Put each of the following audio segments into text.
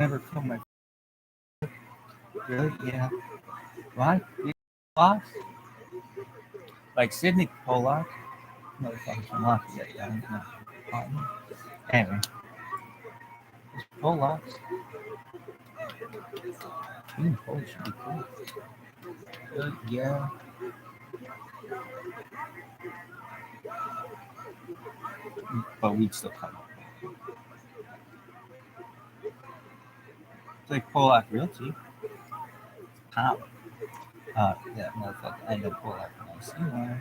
Never killed my. Really? Yeah. What? Lost? Like Sydney Pollock? Motherfuckers from Lafayette, yeah. Anyway. Pollock. Being Polish should be cool. Yeah. But we'd still come up. It's like Pollock Realty. Pop. Yeah, motherfucker. I know Pollock when I see one.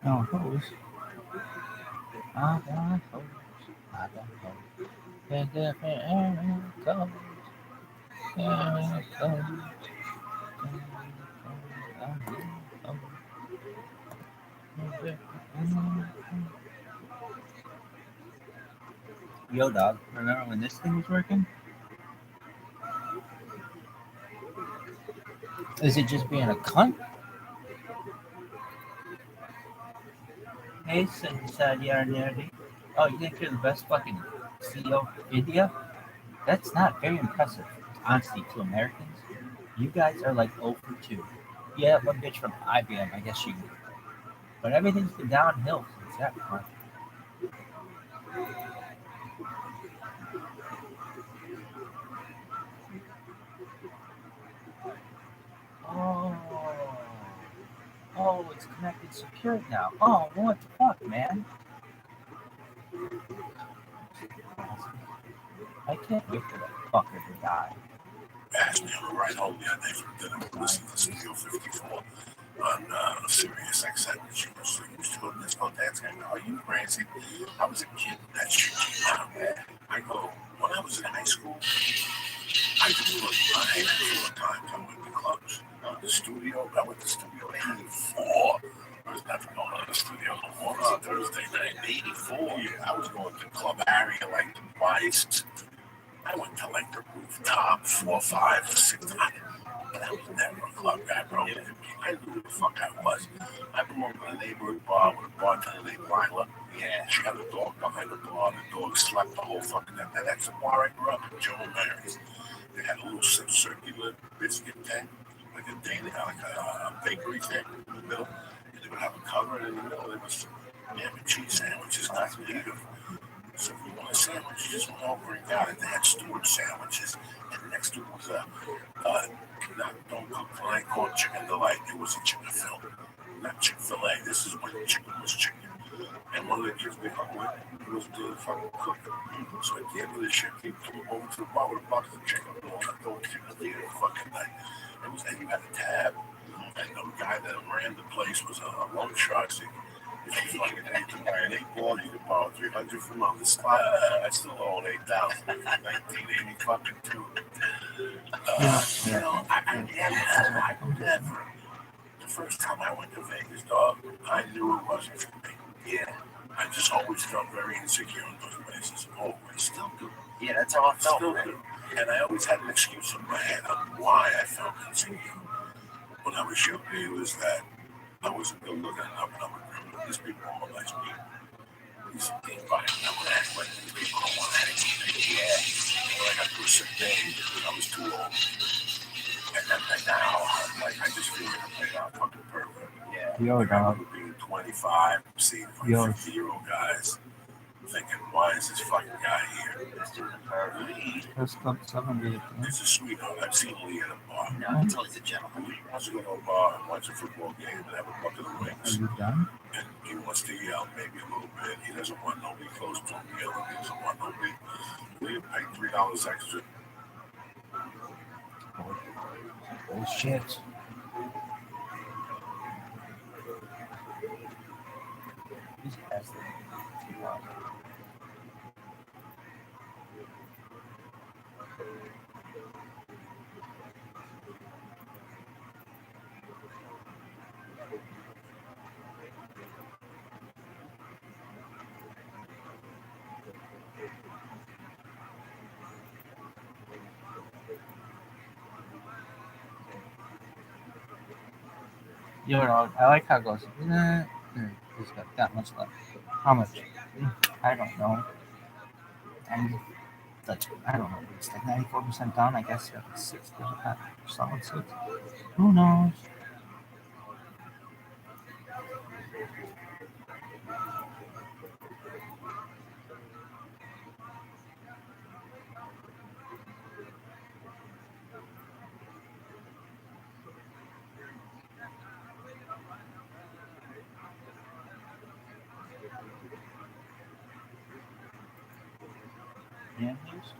No, hose. I got hose. I got hose. And different goes. Yo, dog, remember when this thing was working? Is it just being a cunt? Hey, Sadyarneri. Oh, you think you're the best fucking CEO of India? That's not very impressive, honestly, to Americans. You guys are like 0 for 2. Yeah, one bitch from IBM, I guess you. But everything's been downhill since that point. Oh, it's connected secure now. Oh, what the fuck, man? I can't wait for that fucker to die. Actually, on the ride home the other day from dinner, we listened to Studio 54 on Sirius XM, which used to go to disco dance. I go, are you crazy? I was a kid when that shit came out, man. I go, when I was in high school, I just looked my hands all the time. I went to clubs. The studio, I went to Studio 84. There was nothing going on in the studio on Thursday night. 84? Yeah, I was going to Club Area, like the Vice. I went to like the rooftop, 4, 5, 6. But I was never a club guy, bro. I knew who the fuck I was. I belonged to a neighborhood bar with a bartender named Lila. Yeah, she had a dog behind the bar. The dog slept the whole fucking night. And that's the bar I grew up in, Joe and Mary's. They had a little circular biscuit tank, like a daily, like a bakery thing in the middle. And they would have a cover, and in the middle there was ham and cheese sandwiches. That's beautiful. So if you want a sandwich, you just went over and got it. They had Stewart sandwiches, and next to it was don't cook filet called Chicken Delight. It was a chicken film, not Chick-fil-A. This is when chicken was chicken. And one of the kids they hung with was the fucking cook. So at the end of the shift, he came over to the bar with a box of chicken. I thought chicken the fucking night. And you had a tab, and the guy that ran the place was a loan shark. So if you fucking had to buy an 8 ball, you could borrow 300 from on the spot. I still own 8,000. 1980 fucking 2. You know, I never. The first time I went to Vegas, dog, I knew it wasn't for me. Yeah. I just always felt very insecure in those places. Always. Still do. Yeah, that's how I felt. Still do. And I always had an excuse in my head on why I felt insecure. When I was younger, it was that I wasn't good looking enough and I'm a criminal. These people all like me. These body never act like these people don't want to act like me. Yeah. When I got to a certain age, I was too old. And now, like, I just feel like I played out fucking perfect. Yeah. Yo, like, I remember being 25, seeing 50-year-old guys. thinking, why is this fucking guy here? This dude's a pervert. First Club 7 It's a sweetheart. I've seen Lee at a bar. No, he told he's a gentleman. He wants to go to a bar and watch a football game and have a bucket of Are wings. you done? And he wants to yell maybe a little bit. He doesn't want nobody close to him yelling. He doesn't want nobody. Lee paid $3 extra. Bullshit. He's past it. You know, I like how it goes. He's got that much left. How much? I don't know. I'm like, I don't know. It's like 94% done. I guess you have 6. Solid 6. Who knows? Yeah, news.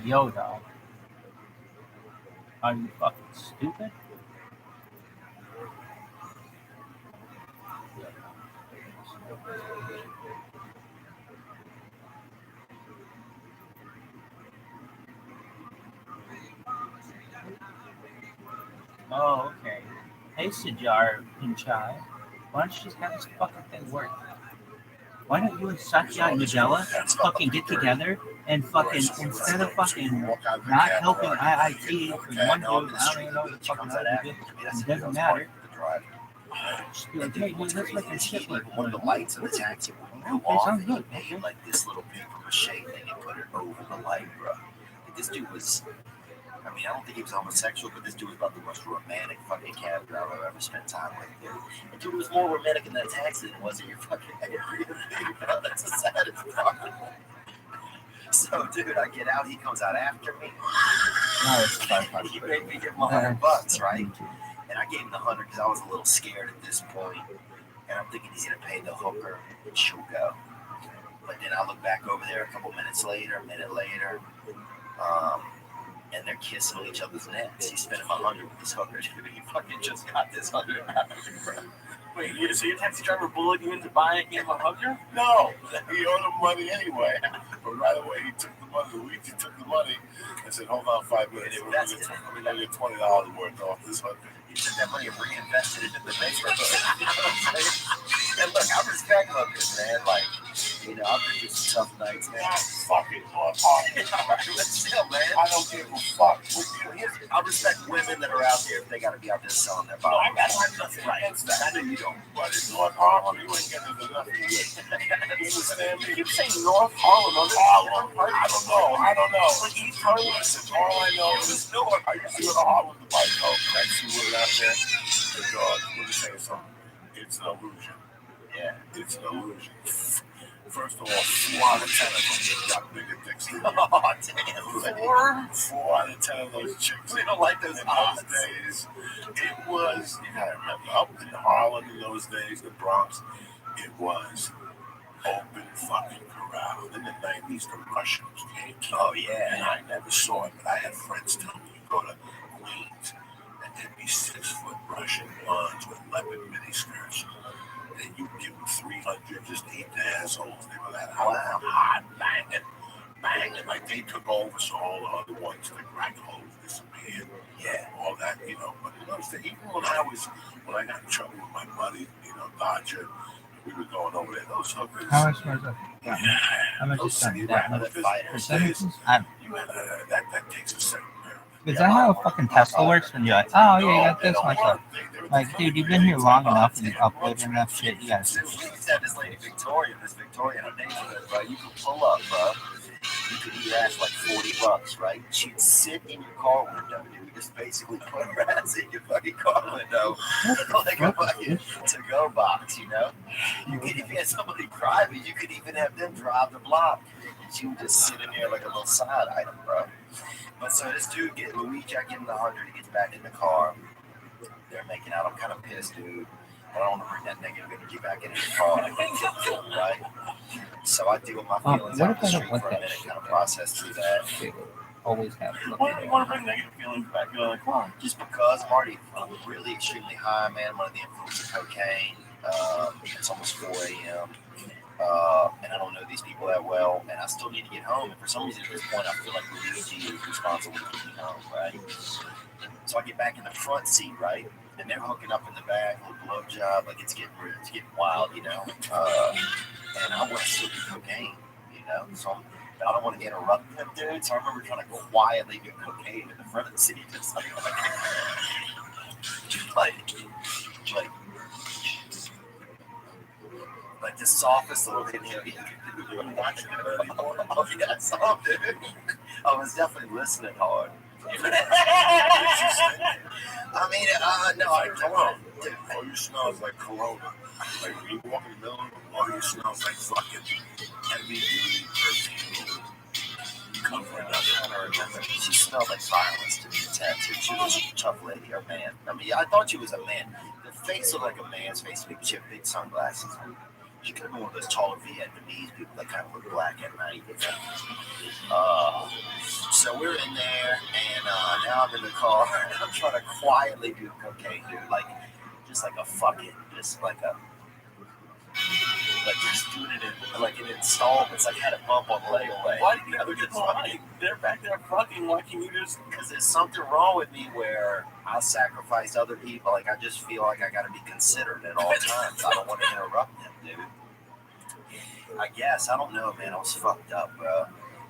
Yo, dog. Are you fucking stupid? Oh, okay. Hey, Sijar and Chai. Why don't you just have this fucking thing work? Why don't you and Satya and Nadella fucking get together and fucking, instead of fucking not helping IIT for one dude, I don't even know what the fucking other dude did, it doesn't matter. Just be like, hey, dude, let's make this shit work. One of the lights in the taxi would go Okay, off, sounds and good. he made like this little paper mache thing and put it over the light, bro. Like, this dude was, I mean, I don't think he was homosexual, but this dude was about the most romantic fucking cab driver I've ever spent time with, dude. And dude was more romantic in that taxi than it was in your fucking area, bro. That's the saddest part. So, dude, I get out, he comes out after me. No, it's $5. He made me give him $100, right? And I gave him the 100 because I was a little scared at this point. And I'm thinking he's gonna pay the hooker and she'll go. But then I look back over there a couple minutes later, a minute later, and they're kissing on each other's necks. He spent him 100 with this hooker. He fucking just got this 100 out of me, bro. Wait, so your taxi driver bullied you into buying him a hooker? No, he owed him money anyway. But right away, he took the money. Luigi took the money and said, hold on 5 minutes. We're going to get $20 worth off this hooker. He took that money and reinvested it in the neighborhood. And look, I respect hookers, man. Like, you know, I've been through some tough nights, man. Fucking But still, man. I don't give a fuck. I respect women that are out there if they got to be out there selling their body. I got nothing against that. I know you don't. But it's North Harlem, you ain't getting nothing with it. You understand me? You keep saying North Harlem. I don't know. But East Harlem, listen, all I know is North. I used to go to Harlem to buy coke. Next to it out there, the dog, let me tell you something. It's an illusion. Yeah. It's an illusion. First of all, 4 out of 10 of them got bigger dicks than you. Oh, damn. 4 out of 10 of those chicks. We don't like those in odds. those days. It was, you gotta remember, up in Harlem in those days, the Bronx, it was open fucking corral. In the 90s, the Russians came. Oh, yeah. And I never saw it, but I had friends tell me, you go to Queens, and there'd be 6-foot Russian blondes with leopard miniskirts. And you give them 300 just to eat the assholes. They were that hot, banging, like they took over, so all the other ones, the crack holes disappeared. Yeah, all that, you know. But in those days, even when I got in trouble with my buddy, you know, Dodger, We were going over there. Those hookers. How much more is that? Yeah. How much Those is that? city That rappers, much those percentages? days, I don't you had, that takes a second. Is that how a fucking Tesla works? When you're like, oh yeah, you got this much left. Like, dude, you've been here long enough and you uploaded enough shit. You guys. So we used to have this lady Victoria, this Victorian neighborhood, bro. You could pull up, bro. You could eat ass for like $40, right? She'd sit in your car window, dude. Just basically put her ass in your fucking car window like a fucking to-go box, you know? You could, if you had somebody private, you could even have them drive the block. And she would just sit in there like a little side item, bro. But so this dude, Luigi, I give him the 100, he gets back in the car. They're making out. I'm kind of pissed, dude. I don't want to bring that negative energy back into the car, right? So I deal with my feelings what out if the I don't street like for a that minute, shit? kind of process through that. Always have. Why do you want to bring negative feelings back into the car? Just because I'm already really extremely high, man. I'm under the influence of cocaine. It's almost 4 a.m. And I don't know these people that well, and I still need to get home. And for some reason, at this point, I feel like Luigi is responsible for getting me home, right? So I get back in the front seat, right? And they're hooking up in the back, a little blow job, like it's getting wild, you know. And I want to still do cocaine, you know. So I don't want to interrupt them, dude. So I remember trying to quietly do cocaine in the front of the seat, just like the softest little inhale you could do. Oh yeah, I saw him, dude. I was definitely listening hard. I mean, no, Come on. All you smell is like Corona. Like when you walk in the building, all you smell is like fucking heavy duty perfume. Come for another. She smelled like violence to me, tattooed. She was a tough lady, or man. I mean, I thought she was a man. The face looked like a man's face. Maybe she had big sunglasses. She could have been one of those taller Vietnamese people that kind of look black at night. So we're in there, and now I'm in the car, and I'm trying to quietly do cocaine, dude. Like, just like a fucking, just like a, like just doing it in, like in installments. Like I had a bump on layaway. Why do you ever get like they're back there fucking? Why can you just? Because there's something wrong with me where I'll sacrifice other people. Like I just feel like I got to be considerate at all times. I don't want to interrupt them, dude. I guess I don't know, man. I was fucked up, bro.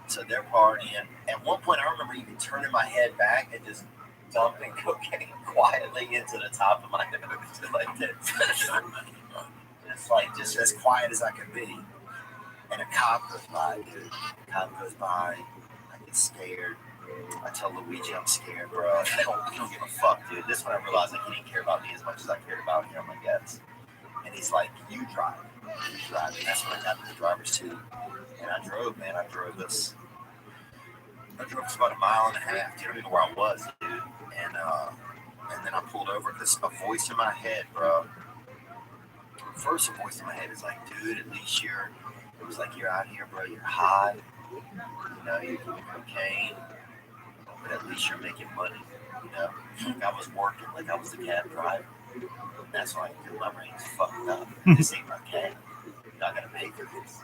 So they're partying. At one point, I remember even turning my head back and just dumping cocaine quietly into the top of my nose, like this. It's like just as quiet as I can be. And a cop goes by, dude. A cop goes by. I get scared. I tell Luigi I'm scared, bro. He don't give a fuck, dude. This one I realized like he didn't care about me as much as I cared about him, I guess. And he's like, you drive. You drive. And that's when I got to the driver's seat. And I drove, man. I drove this about 1.5 miles. You don't even know where I was, dude. And then I pulled over because a voice in my head, bro. First, a voice in my head is like, dude, at least it was like, you're out here, bro. You're high. You know, you're doing cocaine. But at least you're making money. You know, like I was working, like I was the cab driver. That's why my brain's fucked up. This ain't okay. You're not going to pay for this.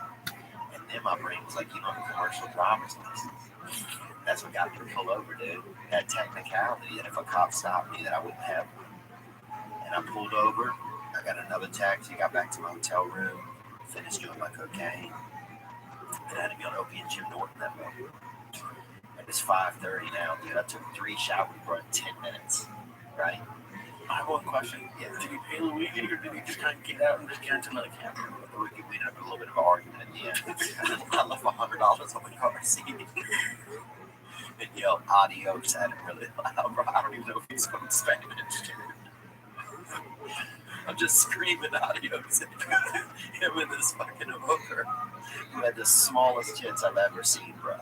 And then my brain was like, you know, the commercial driver's license. That's what got me to pull over, dude. That technicality. And if a cop stopped me, then I wouldn't have one. And I pulled over. I got another taxi. Got back to my hotel room. Finished doing my cocaine. And I had to be on Opie and Jim Norton that moment. And it's 5:30 now, dude. I took 3 showers, bro, in 10 minutes. Right? I have one question. Yeah. Did you pay Luigi or did he just kind of get out and just get into another cab? We ended up in a little bit of an argument at the end. I left $100 on the car seat. And yelled adios at him really loud, bro. I don't even know if he spoke Spanish. I'm just screaming adios at him and this fucking hooker who had the smallest tits I've ever seen, bro.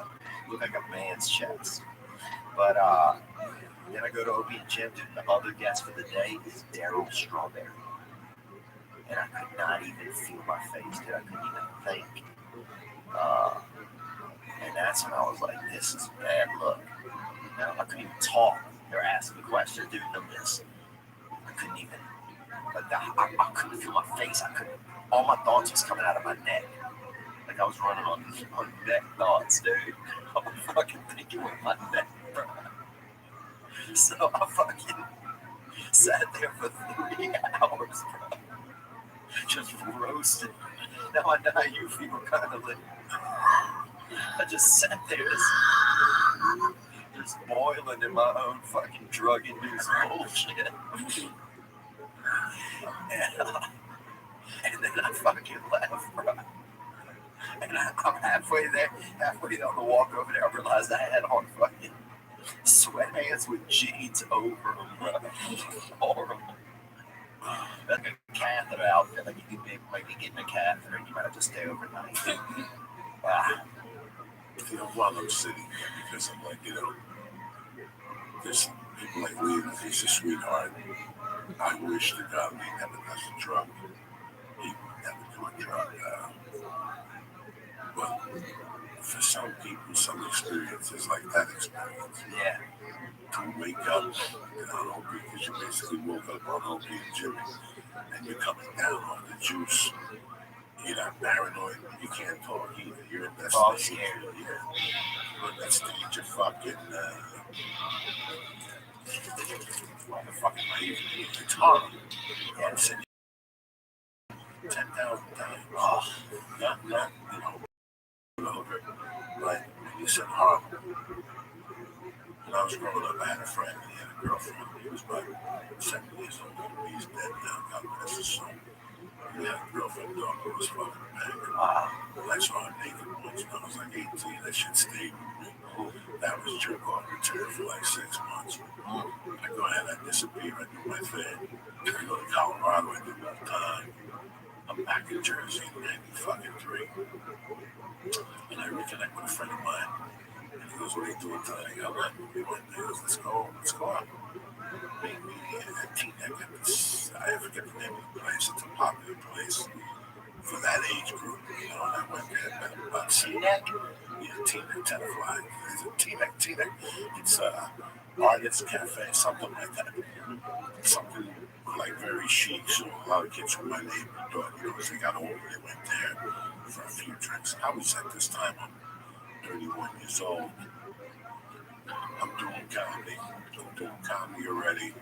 Looked like a man's chest. But then I go to Opie and Jim, dude, and the other guest for the day is Daryl Strawberry. And I could not even feel my face, dude. I couldn't even think. And that's when I was like, this is a bad look. You know, I couldn't even talk. They were asking me questions, doing them this. I couldn't even, like, I couldn't feel my face. All my thoughts was coming out of my neck. Like I was running on neck thoughts, dude. I was fucking thinking with my neck, bro. So I fucking sat there for 3 hours, bro. just roasted. Now I know how you feel, kind of like. I just sat there just boiling in my own fucking drug-induced bullshit. And then I fucking left, bro. And I'm halfway there, halfway down the walk over there, I realized I had on fucking sweatpants with jeans over them, bro. Horrible. That's like a catheter outfit, like you could maybe get in a catheter and you might have to stay overnight. You know, while I'm sitting there, because I'm like, there's some people like Lee, he's a sweetheart. I wish to God Lee never does a drug. He would never do a drug. But for some people, some experiences like that experience, Yeah. to wake up on opiate, because you basically woke up on opiate, Jimmy, and you're coming down off the juice. You're not paranoid. You can't talk either. You're in that stage. Yeah. You're in that stage of fucking. What the fuck am I even doing? It's horrible. Yeah, I'm sitting 10,000 times. Oh, not, but when you said horrible. When I was growing up, I had a friend and he had a girlfriend. He was about 7 years older than me. He's dead now. God bless his soul. He had a girlfriend, dog, who was fucking bad. I saw her naked once when I was like 18. That shit stayed with me. That was jerk off return for like 6 months. I go ahead, I disappear, I do my thing. I go to Colorado, I do my time. I'm back in Jersey in 93. And I reconnect with a friend of mine. And he goes, what are you doing tonight? I'm like, we went there. He goes, let's go out. Me and T-Neck at this, I forget the name of the place. It's a popular place for that age group. You know, and I went there, met about T-Neck. Yeah, T-Neck, Tenafly. It's a T-Neck. It's Artist Cafe, something like that. Something like very chic, so a lot of kids from my neighborhood thought, as they got older, they went there for a few drinks. I was at this time, I'm 31 years old. I'm doing comedy already.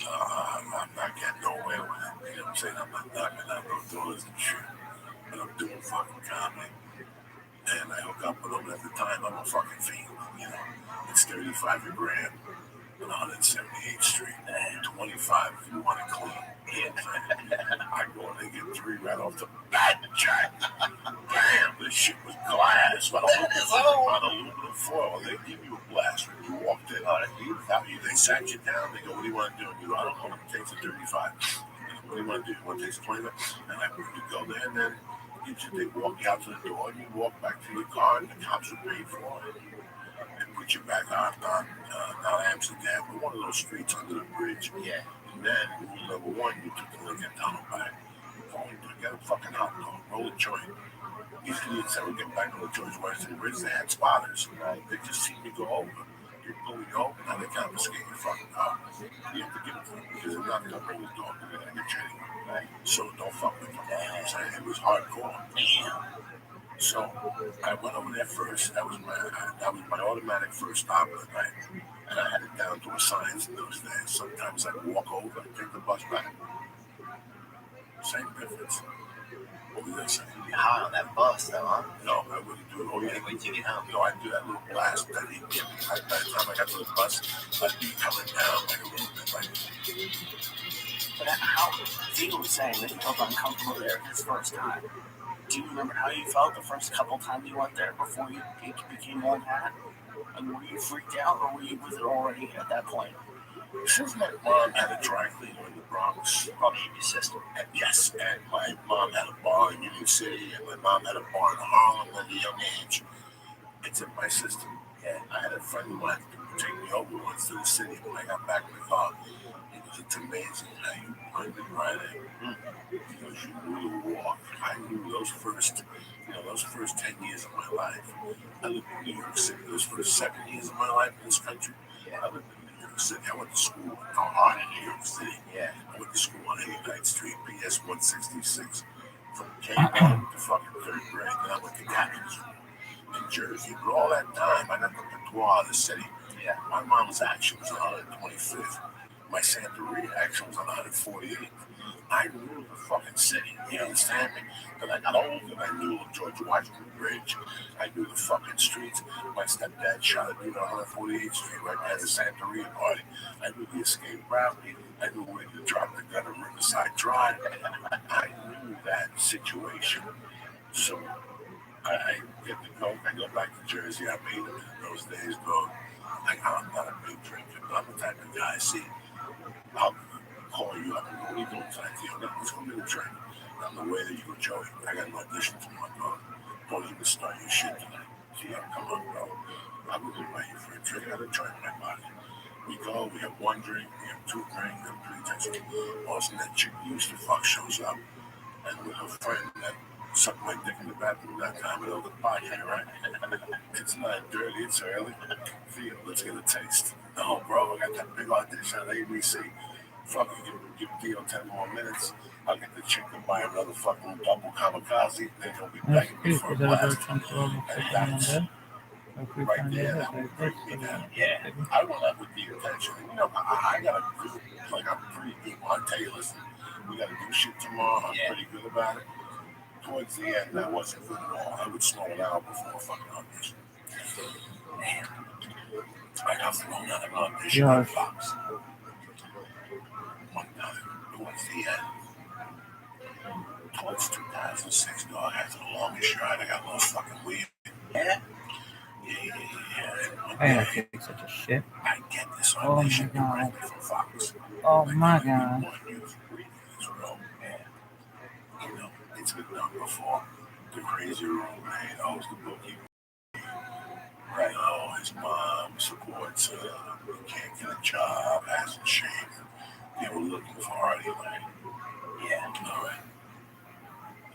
I'm not getting nowhere with it. You know what I'm saying? I'm not knocking out no doors and shit. But I'm doing fucking comedy. And I hook up with them at the time. I'm a fucking fiend. It's 35 a gram on 178th Street. 25 if you want it clean. I go and they get 3 right off the bat, Jack. Damn, this shit was glass. But on aluminum foil, they give you a blast when you walked in. They sat you down. They go, what do you want to do? And you go, I don't know. It takes a 35. What do you want to do? You want to take a 20? And you go there and then they walk you out to the door and you walk back to your car and the cops will pay for it. And put you back on Amsterdam, or one of those streets under the bridge. Yeah. And then, rule number 1, you took the Lincoln Tunnel back. Get a fucking hot dog, roll a joint. These idiots that would get back on the George Washington Bridge, they had spotters. Right? They just see me go over. You're pulling over, now they confiscate your fucking car. You have to give it to them, because if not, they'll bring the dog and they're going to get you anyway. Right? So don't fuck with them. You know what I'm saying? It was hardcore. Damn. So I went over there first. That was my automatic first stop of the night. And I had it down to a science in those days. Sometimes I'd walk over and take the bus back. Same difference. What was I saying? Hot on that bus, though, huh? No, I wouldn't do it. Oh, yeah. Wait till you get home. No, I'd do that little blast that he'd give me. By the time I got to the bus, I'd be coming down like a little bit like. But how Dean was saying that he felt uncomfortable there his first time. Do you remember how you felt the first couple times you went there before you became on hat? And were you freaked out, or was it already at that point? Since my mom had a dry cleaner in the Bronx, Probably your sister. and yes, and my mom had a bar in Union City, and my mom had a bar in Harlem at a young age. It's in my system. Yeah, I had a friend who wanted to take me over once to the city. When I got back in the car, he goes, it's amazing how you learned it right in. Because you knew the walk. I knew those first 10 years of my life. I lived in New York City. Those first 7 years of my life in this country, I lived in New York City. I went to school in New York City. Yeah. I went to school on 89th Street, PS 166. From K1 to fucking 3rd grade. Then I went to Catholic school in Jersey. But all that time, I got the patois of the city. Yeah. My mom's action was on 125th. My Santeria action was on 148th. I knew the fucking city. You understand me? Because I got old and I knew George Washington Bridge. I knew the fucking streets. My stepdad shot a dude on 148th Street right by the Santeria party. I knew the escape route. I knew where to drop the gun on Riverside Drive. I knew that situation. So I get the coke. I go back to Jersey. I made it in those days, bro. Like, I'm not a big drinker, but I'm the type of guy. See, I'll call you up and go, what are you doing tonight? Let's go get a drink. On the way that you go, Joey, I got an audition tomorrow, bro. Don't even start your shit tonight. See, come on, bro. I'm going to invite you for a drink. I got a joint in my body. We go, we have one drink, we have two drinks, we have three drinks. All of a sudden, that chick we used to fuck shows up, and with her friend that sucked my dick in the bathroom that time with all the podcast, right? It's not dirty, it's early. Feel, let's get a taste. No, bro, I got that big audition at ABC. Fucking give Theo 10 more minutes. I'll get the chick to buy another fucking double kamikaze. Then he'll be begging me for a blast. And that's right there, that would bring me down. Yeah, I went up with the intention. You know, I got a good, like, I'm pretty good. I'll tell you, listen, we got to do shit tomorrow. I'm pretty good about it. Towards the end, I wasn't good at all. I would slow it out before a fucking audition. Man, I got thrown out of an audition by Fox. One time, towards the end, towards 2006, dog, after the longest ride, I got a little fucking weird. Yeah. I gotta take such a shit. I get this audition directly from Fox. Oh my god. You know, it's been done before. The crazy roommate, always the bookie. Right, oh, his mom supports him. He can't get a job, hasn't shaved. They were looking for Artie Lang. Yeah, all right.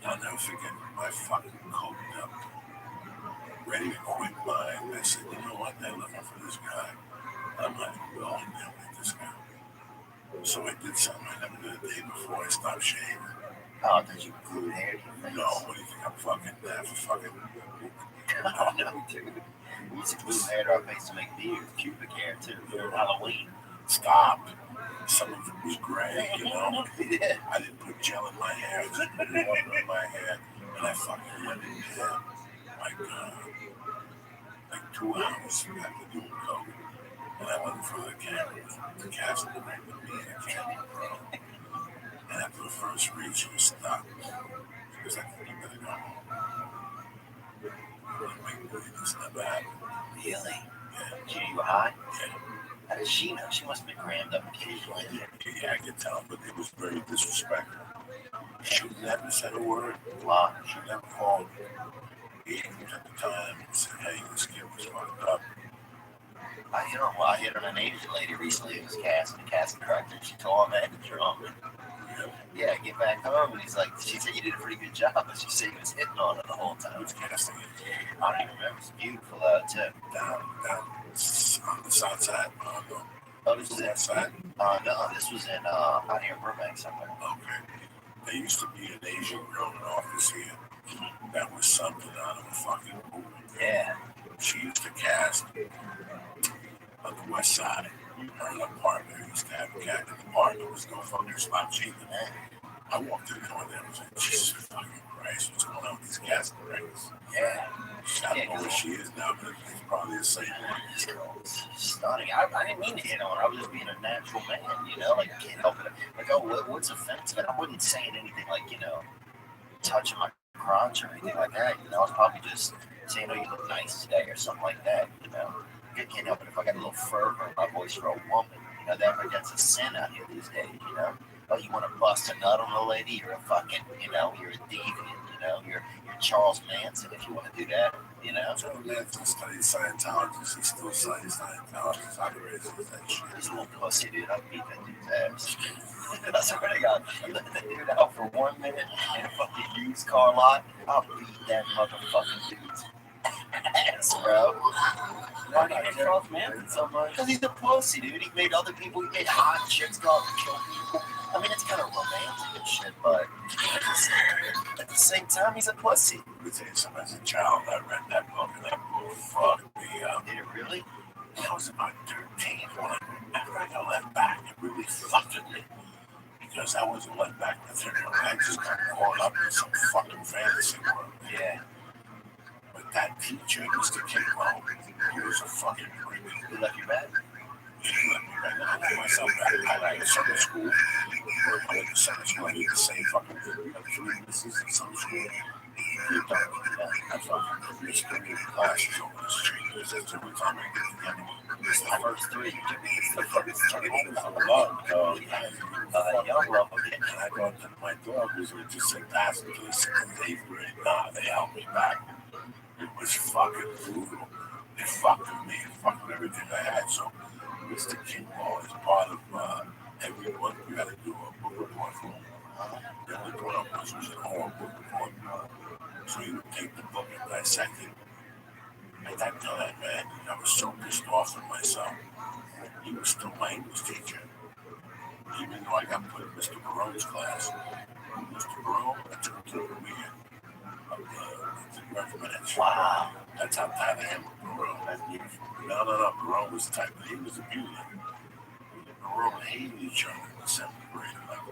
I'll never forget my fucking coked up, ready to quit mine. I said, you know what? They're looking for this guy. I'm not even going there with this guy. So I did something I never did the day before I stopped shaving. Oh, did you glue hair to your face? No, what do you think? I'm fucking there for fucking. Oh, no, dude. We used to glue hair to our face to make beards, pubic hair, too, for Halloween. Stop. Some of it was gray, you know? Yeah. I didn't put gel in my hair. I just put water in my hair. And I fucking went in there. Like 2 hours after doing coke. And I went in front of the camera. The cast directed me and a camera pro. And after the first read, she was stopped. She was like, you better go home. This never happened. Really? Yeah. She knew you were high? Yeah. How did she know? She must have been crammed up occasionally. Yeah, I could tell, but it was very disrespectful. She never said a word. She never called me at the time and said, hey, this kid was fucked up. I hit on an Asian lady recently who was a casting director. She told him I had to drum. Yeah, get back home. And he's like, she said you did a pretty good job, but she said he was hitting on her the whole time. Who's casting it? I don't even remember. It's beautiful out too. Down on the south side. Oh, this was in side? No, this was in out here in Burbank somewhere. Okay. There used to be an Asian girl in office here. That was something out of a fucking movie. Yeah. She used to cast on the west side. Her and her partner used to have a cat, and the partner was no fucking slouchy. I walked in there one day and was like, Jesus fucking Christ, what's going on with these cast directors? Yeah. I don't know where she is now, but it's probably the same one. This girl was stunning. I didn't mean to hit on her. I was just being a natural man, you know? Like, can't help it. Like, oh, what's offensive? And I wasn't saying anything like, you know, touching my crotch or anything like that. You know, I was probably just saying, oh, you look nice today or something like that, you know? I can't help it if I got a little fervor in my voice for a woman. You know, that's a sin out here these days, you know? Oh, you want to bust a nut on a lady? You're a fucking, you know, you're a deviant, you know? You're Charles Manson if you want to do that, you know? Charles Manson studied Scientology. He still studies Scientology. He's not racist with that shit. He's a little pussy, dude. I'd beat that dude's ass. I swear to God, you let that dude out for 1 minute in a fucking used car lot, I'll beat that motherfucking dude's ass, bro. Why do you hate Charles Manson so much? Because he's a pussy, dude. He made other people, he made hot chicks go out and kill people. I mean, it's kind of romantic and shit, but at the same time, he's a pussy. Let me tell you something. As a child, I read that book, and that book fucked me up. Did it really? I was about 13 when after I got left back. It really fucked with me. because I wasn't let back material. I just got caught up in some fucking fantasy world. Yeah. But that teacher, Mr. Kingo, he was a fucking prick. He left you back? He let me back. I let myself back. I went to summer school. I went to summer school. I did the same fucking thing. We had 3 misses in summer school. I fucking missed 3 classes over the street. This is every time I get together. It's the first 3. It's the fucking I love dog. Young love, okay. And I got to my dog was just say passing to the 7th, 8th grade. Nah, they helped me back. It was fucking brutal. They fucked with me. They fucked with everything I had. So Mr. Kimball is part of every month we had to do a book report for him. The only grown-up was an oral book report. So he would take the book and dissect it. At that time, man, I was so pissed off with myself. He was still my English teacher. Even though I got put in Mr. Barone's class. Mr. Barone, I took him to the weekend of the regimentation. Wow. That's how tight I am with Barone. That's beautiful. No. Barone was tight, but he was a beauty. Barone hated each other in the 7th grade. Like,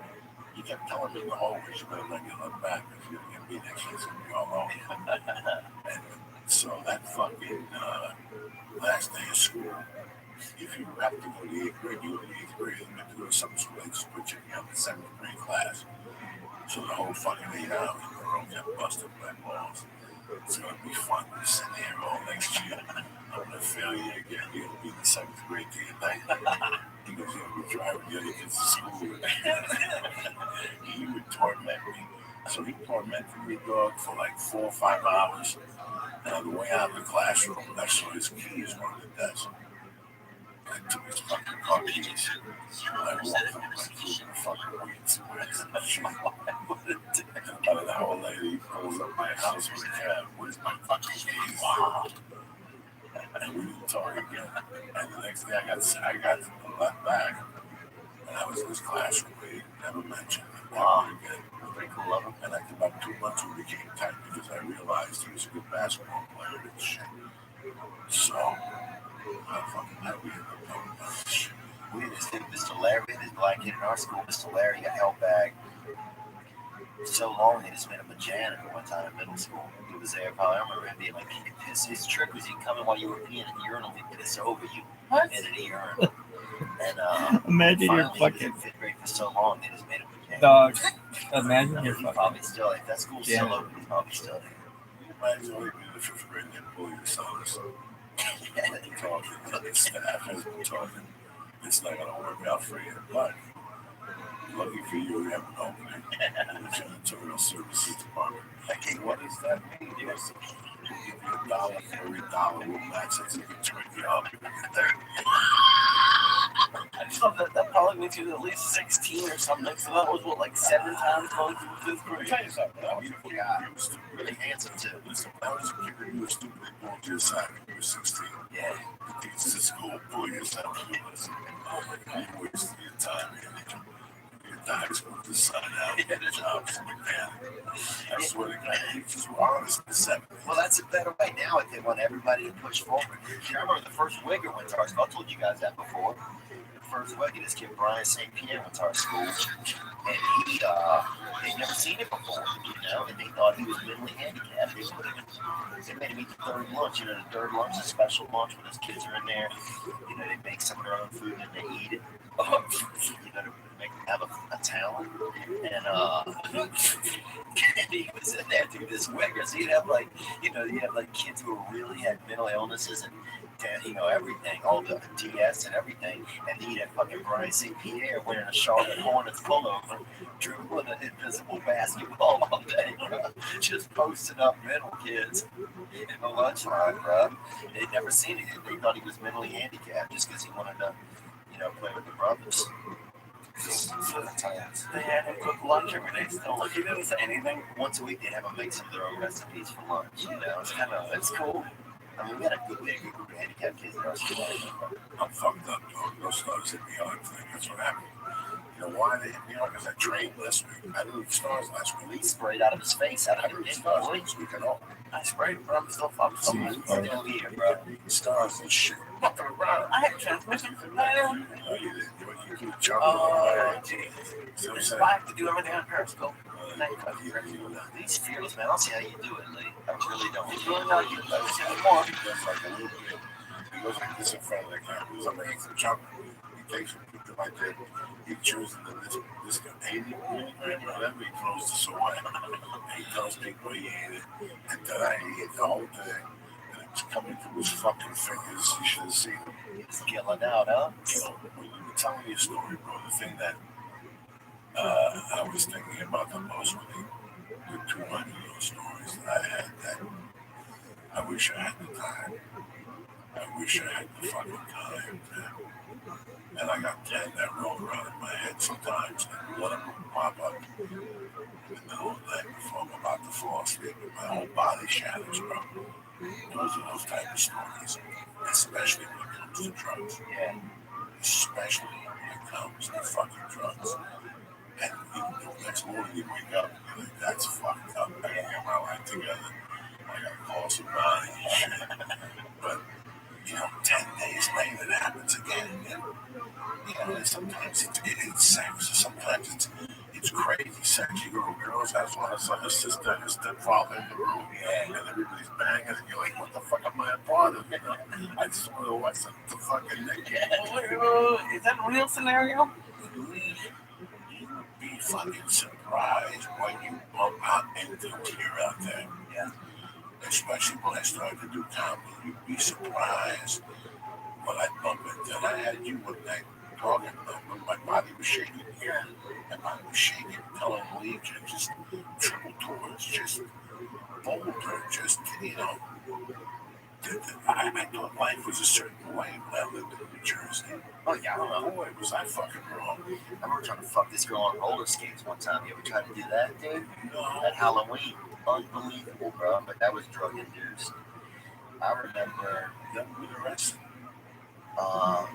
he kept telling me the whole way, you better not get left back if you're going to get me next year, it's going to be all over. And so that fucking last day of school, if you have to go to the 8th grade, you go to the 8th grade. You have to go to some school, they just put you in the 7th grade class. So the whole fucking 8 hours, Barone kept busting my balls. It's going to be fun to sit here all next year. I'm going to fail you again. You're going to be in the 7th grade to your night. He goes, you're going to be driving the other kids to school. He would torment me. So he tormented me, dog, for like 4 or 5 hours. And on the way out of the classroom, I saw his keys on the desk. I took his fucking car keys. I walked up and threw the fucking weeds away. And about an hour later, he pulls up my house with a cab. Where's my fucking keys? Wow. And we didn't talk again. And the next day, I got left back. And I was in his classroom. He never mentioned it. Wow. Again. Pretty cool of him. And after about 2 months, we became tight because I realized he was a good basketball player and shit. So, I fucking had we ended up talking about this shit. We had this dude, Mr. Larry, this black kid in our school, Mr. Larry, got held back so long they just made him a janitor one time in middle school. He was there, probably, I remember him being like, his trick was he'd come in while you were peeing in the urinal, he'd piss over you in an urinal. And Imagine finally, you're fucking he was in 5th grade for so long, they just made him a janitor. dog. Imagine you're He's fucking. probably still, if that school's still open, he's probably still there. Mine's only been in the 5th grade and bully the sons. Talking, the staff has been talking. It's not going to work out for you, but lucky for you, we have an opening in the janitorial services department. Okay, what does that mean? Yes, we'll give you $1 for every $1 we'll match it so you can turn you up. I thought that probably means he was at least 16 or something. So that was what, like 7 times going through 5th grade. Tell you something, now, Beautiful guy. Really handsome too. Listen, when I was a kid, you were stupid going to your side when you were 16. Yeah. The teachers at school pull yourself to listen. You wasted your time, man. Your time school to sign out for the jobs in Japan. I swear to God, teachers were honest in the 70s. Well, that's a better way now if they want everybody to push forward. I remember the first Wigger went to our school. I told you guys that before. The first Wigger, this kid Brian St. Pierre went to our school, and they'd never seen it before, and they thought he was mentally handicapped. They made him eat the 3rd lunch. The 3rd lunch is a special lunch when those kids are in there. They make some of their own food and they eat it. To make them have a talent. And he was in there, dude, this Wigger. So you'd have kids who really had mental illnesses and everything, all the DS and everything, and he'd have fucking Brian St. Pierre wearing a Charlotte Hornets pullover, dribbling an invisible basketball all day, bro. Just posting up mental kids in the lunch line, bro. They'd never seen it. They thought he was mentally handicapped just because he wanted to, play with the brothers. They had him cook lunch every day still. Like, he didn't say anything. Once a week, they'd have him make some of their own recipes for lunch. It's cool. I mean, we had a good group of handicapped kids in our school. I'm fucked up, dog. Those stars hit me hard thing. That's what happened. You know why they hit me hard? Because I trained last week. I didn't eat stars last week. He sprayed out of his face. I didn't eat stars last week at all. I sprayed, but I'm still fucked. See, Still here, bro. Stars and shit. fucking around. I had transmission from that. No, you didn't. You could jump. Oh, jeez. See what I'm I saying? have to do everything on Periscope. These feels, man. I don't see how you do it, Lee. I really don't. It's really not doing this anymore. He does like a little bit. He goes like this in front of the camera. He goes, I'm making some chocolate. He takes a picture like that. He chews into this 80 milligram, whatever. He throws this away. And he tells people he ate it. And then I ate the whole thing. And it's coming through his fucking fingers. You should have seen him. It's killing out, huh? You know, when you were telling your story, bro, the thing that I was thinking about the most with the 200 of those stories that I had, that I wish I had the time. I wish I had the fucking time. And I got 10 that roll around in my head sometimes, and one of them would pop up in the middle of the night before I'm about to fall asleep, and my whole body shatters, bro. Those are those type of stories, especially when it comes to drugs. Yeah. Especially when it comes to fucking drugs. And the next morning you wake up and you're like, that's fucked up. I gotta get my life together. I gotta call somebody and shit. But, 10 days later it happens again. And, sometimes it's sex. Sometimes it's crazy sex. You go to a girl's house, all of a sudden her sister and her stepfather in the room. And everybody's banging. And you're like, what the fuck am I a part of? I just want to watch the fucking naked. Is that a real scenario? Be fucking surprised when you bump out anything here out there. Yeah. Especially when I started to do comedy, you'd be surprised when I bump into. And I had you one night talking about when my body was shaking here. My body was shaking, telling Lee to just triple towards, just boulder, just, I thought life was a certain way when I lived in New Jersey. Oh, yeah, I don't know. Boy, was I fucking wrong. I remember trying to fuck this girl on roller skates one time. You ever tried to do that, dude? No. At Halloween. Unbelievable, bro. But that was drug induced. I remember. That was arrested.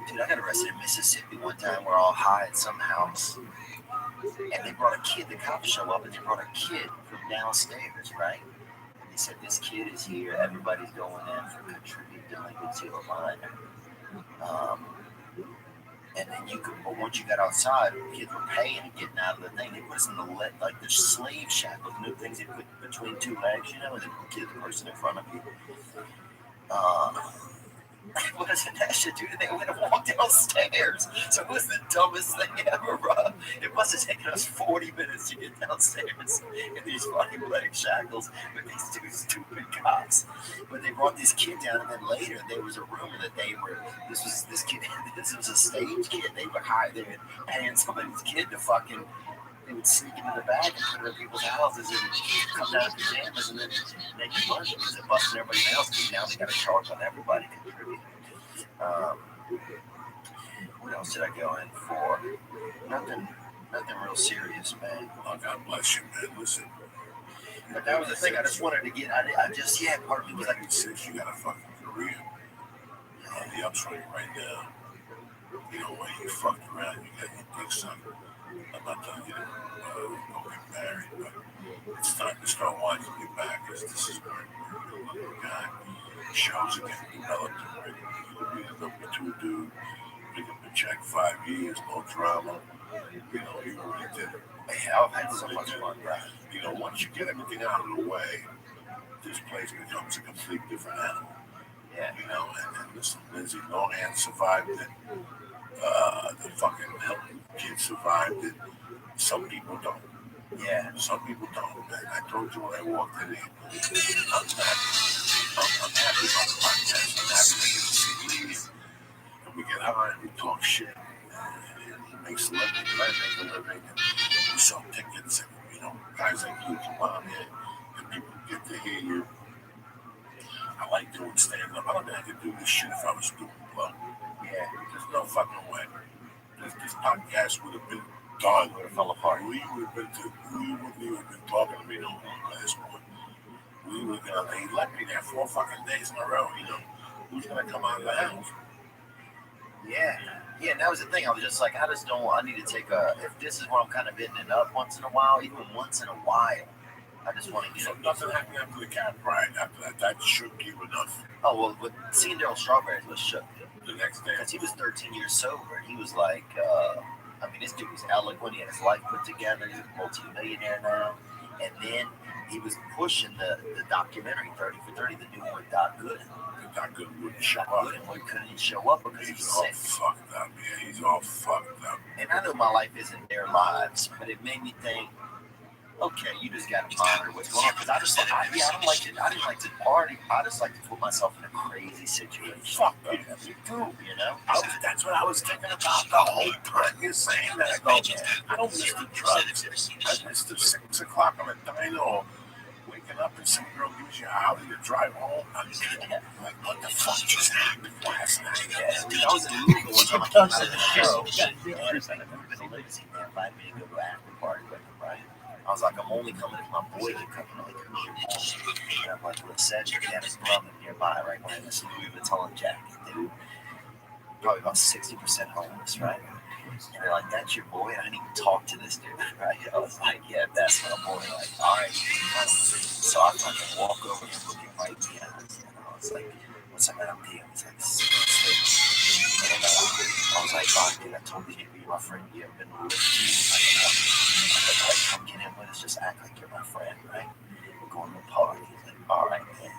Dude, I got arrested in Mississippi one time. We're all high at some house. And they brought a kid. The cops show up and they brought a kid from downstairs, right? And they said, this kid is here. Everybody's going in for contributing delinquency of a minor. And then but once you got outside, the kids were paying and getting out of the thing. They put us in the slave shackles, new things they put between two legs, and they kill the person in front of you. What is that shit, dude? They went and walked downstairs. So it was the dumbest thing ever, bro. It must have taken us 40 minutes to get downstairs in these fucking leg shackles with these two stupid cops. But they brought this kid down, and then later there was a rumor that this was a stage kid. They were paying somebody's kid to fucking, they would sneak into the bag and put it in people's houses and come down in pajamas and then make money because they're busting everybody else. Because now they got a charge on everybody contributing. What else did I go in for? Nothing real serious, man. Oh, God bless you, man. Listen. But that was the thing. I just wanted to get. Part of me was like, you got a fucking career on the upswing right now. When you fucked around, you got your dick sucked. I'm not telling you to go get married, but it's time to start watching your back, because this is where you're a little guy. Shows are getting developed already. You'll be the number 2 dude. Pick up a check, 5 years, no drama. You already did it. yeah, I've had so much fun, bro. Once you get everything out of the way, this place becomes a complete different animal. Yeah. And listen, Lindsay Lohan survived it. The fucking Hilton kid survived it. Some people don't. Yeah. Some people don't. I told you when I walked in here, I'm happy about the podcast. I'm happy to get to see Lee. And we get high and we talk shit. And he makes a living, and I make a living. And we sell tickets. And, guys like you come on here. And people get to hear you. I like doing stand-up. I don't think I could do this shit if I was doing blow. Yeah. There's no fucking way. This podcast would have been done. Would have fell apart. We wouldn't have been talking to me no more at this point. We were gonna, they let me there 4 fucking days in a row, Who's gonna come out of the house? Yeah. Yeah, and that was the thing. I was just like, I need to take if this is what I'm kind of hitting it up once in a while, even once in a while, I just want to get it. Nothing happened after the cat ride. After that shook you enough. Oh, well, but seeing Daryl Strawberries was shook. the next day. Because he was 13 years sober. He was like, I mean, this dude was eloquent. He had his life put together. He was a multi-millionaire now. And then he was pushing the documentary 30 for 30, the new one, Got Good. Got Good wouldn't show Got up. Good, and one couldn't show up because he was He's all sick. fucked up, yeah. He's all fucked up. And I know my life isn't their lives, but it made me think, okay, you just got to monitor what's going on. Because I didn't like to party. I just like to put myself in a crazy situation. Fuck You know? That's what I was thinking about the whole time you're saying that. I go, I don't miss the drugs. I miss the 6 o'clock on a dino or waking up and some girl gives you a Audi to drive home. I'm like, what the fuck just happened last night? Yeah, dude, I was in Louisville one time. I came out of the show. And the limousine man invited me to go to an after party with him, right? I was like, I'm only coming if my boy can come. Like, who's your boy? And I'm like, listen, he had his brother nearby, right? Wearing this Louis Vuitton jacket, dude. Probably about 60% homeless, right? And they're like, that's your boy? And I didn't even talk to this dude, right? I was like, yeah, that's my boy. Like, all right. So I fucking walk over and look him right in the eyes. And I was like, what's up, man? I'm D. He's like, and I was like, oh, dude, I told you to be my friend. You ever been with me? Like, come get in with us. Just act like you're my friend, right? We're going to a party. He's like, all right, man.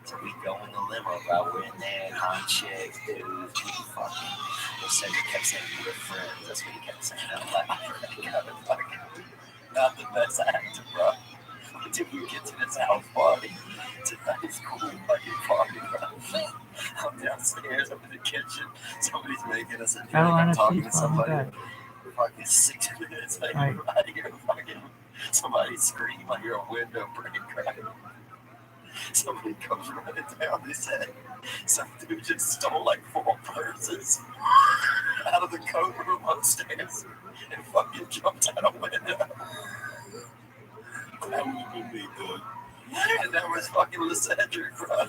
So we go in the limo, bro. We're in there, hot chicks, dudes, we fucking. He kept saying we're friends. That's what he kept saying out loud. Not the best actor, bro. Until we get to this house party. It's a nice, cool fucking party, bro. I'm downstairs, I'm in the kitchen. Somebody's making us a drink. I'm talking to somebody. Fucking 6 minutes later, I hear fucking somebody scream. I hear a window break, right? Somebody comes running down. They said some dude just stole like 4 purses out of the coat room upstairs and fucking jumped out a window. That would be good. And that was fucking Lysander, bro.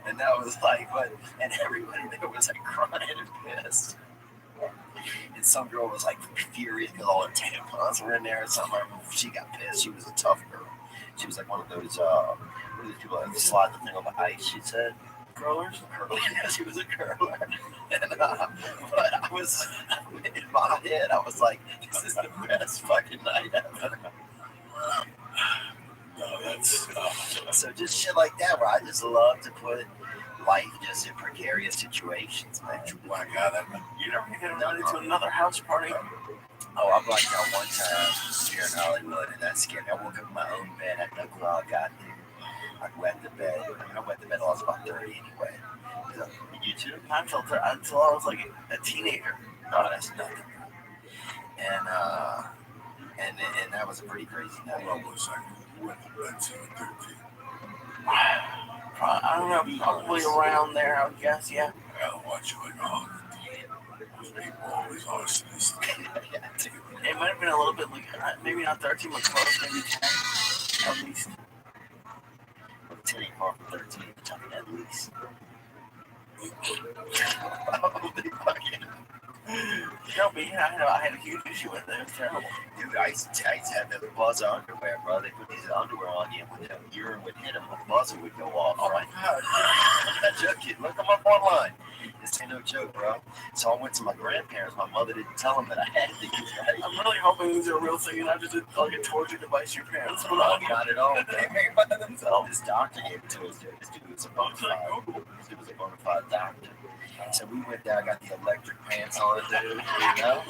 And that was like, what? And everybody there was like crying and pissed. And some girl was like furious because all her tampons were in there or something. She got pissed. She was a tough girl. She was like one of those people that slide the thing on the ice, she said. Curlers? Yeah, she was a curler. And, but I was, in my head, I was like, this is the best fucking night ever. No, that's... So just shit like that, where I just love to put life just in precarious situations, man. My God, You never get invited to another house party? Oh, I blacked out one time here in Hollywood, and that scared me. I woke up in my own bed. I had no clue how I got there. I wet the bed. I wet the bed till I was about 30 anyway. So, you too? Not until I was like a teenager. Oh, that's nothing. And that was a pretty crazy night. What was I wet the bed till 13? I don't know, probably around there, I would guess, yeah. I gotta watch you like, oh, those people always arsonists. Yeah, dude. It might have been a little bit like, maybe not 13, but close, maybe 10 at least. 10 ain't far from 13, at least. No, but yeah, I had a huge issue with it. It was terrible. Dude, I used to have the buzzer underwear, bro. They put these underwear on you, and when the urine would hit them, a buzzer would go off, right? I'm not joking. Look them up online. This ain't no joke, bro. So I went to my grandparents. My mother didn't tell them that I had these, right? I'm really hoping these are a real thing and not just like a torture device your parents put on you. Not at all. They made by themselves. This doctor gave it to us, dude. This dude was a bona fide doctor. So we went there, I got the electric pants on, dude, you know?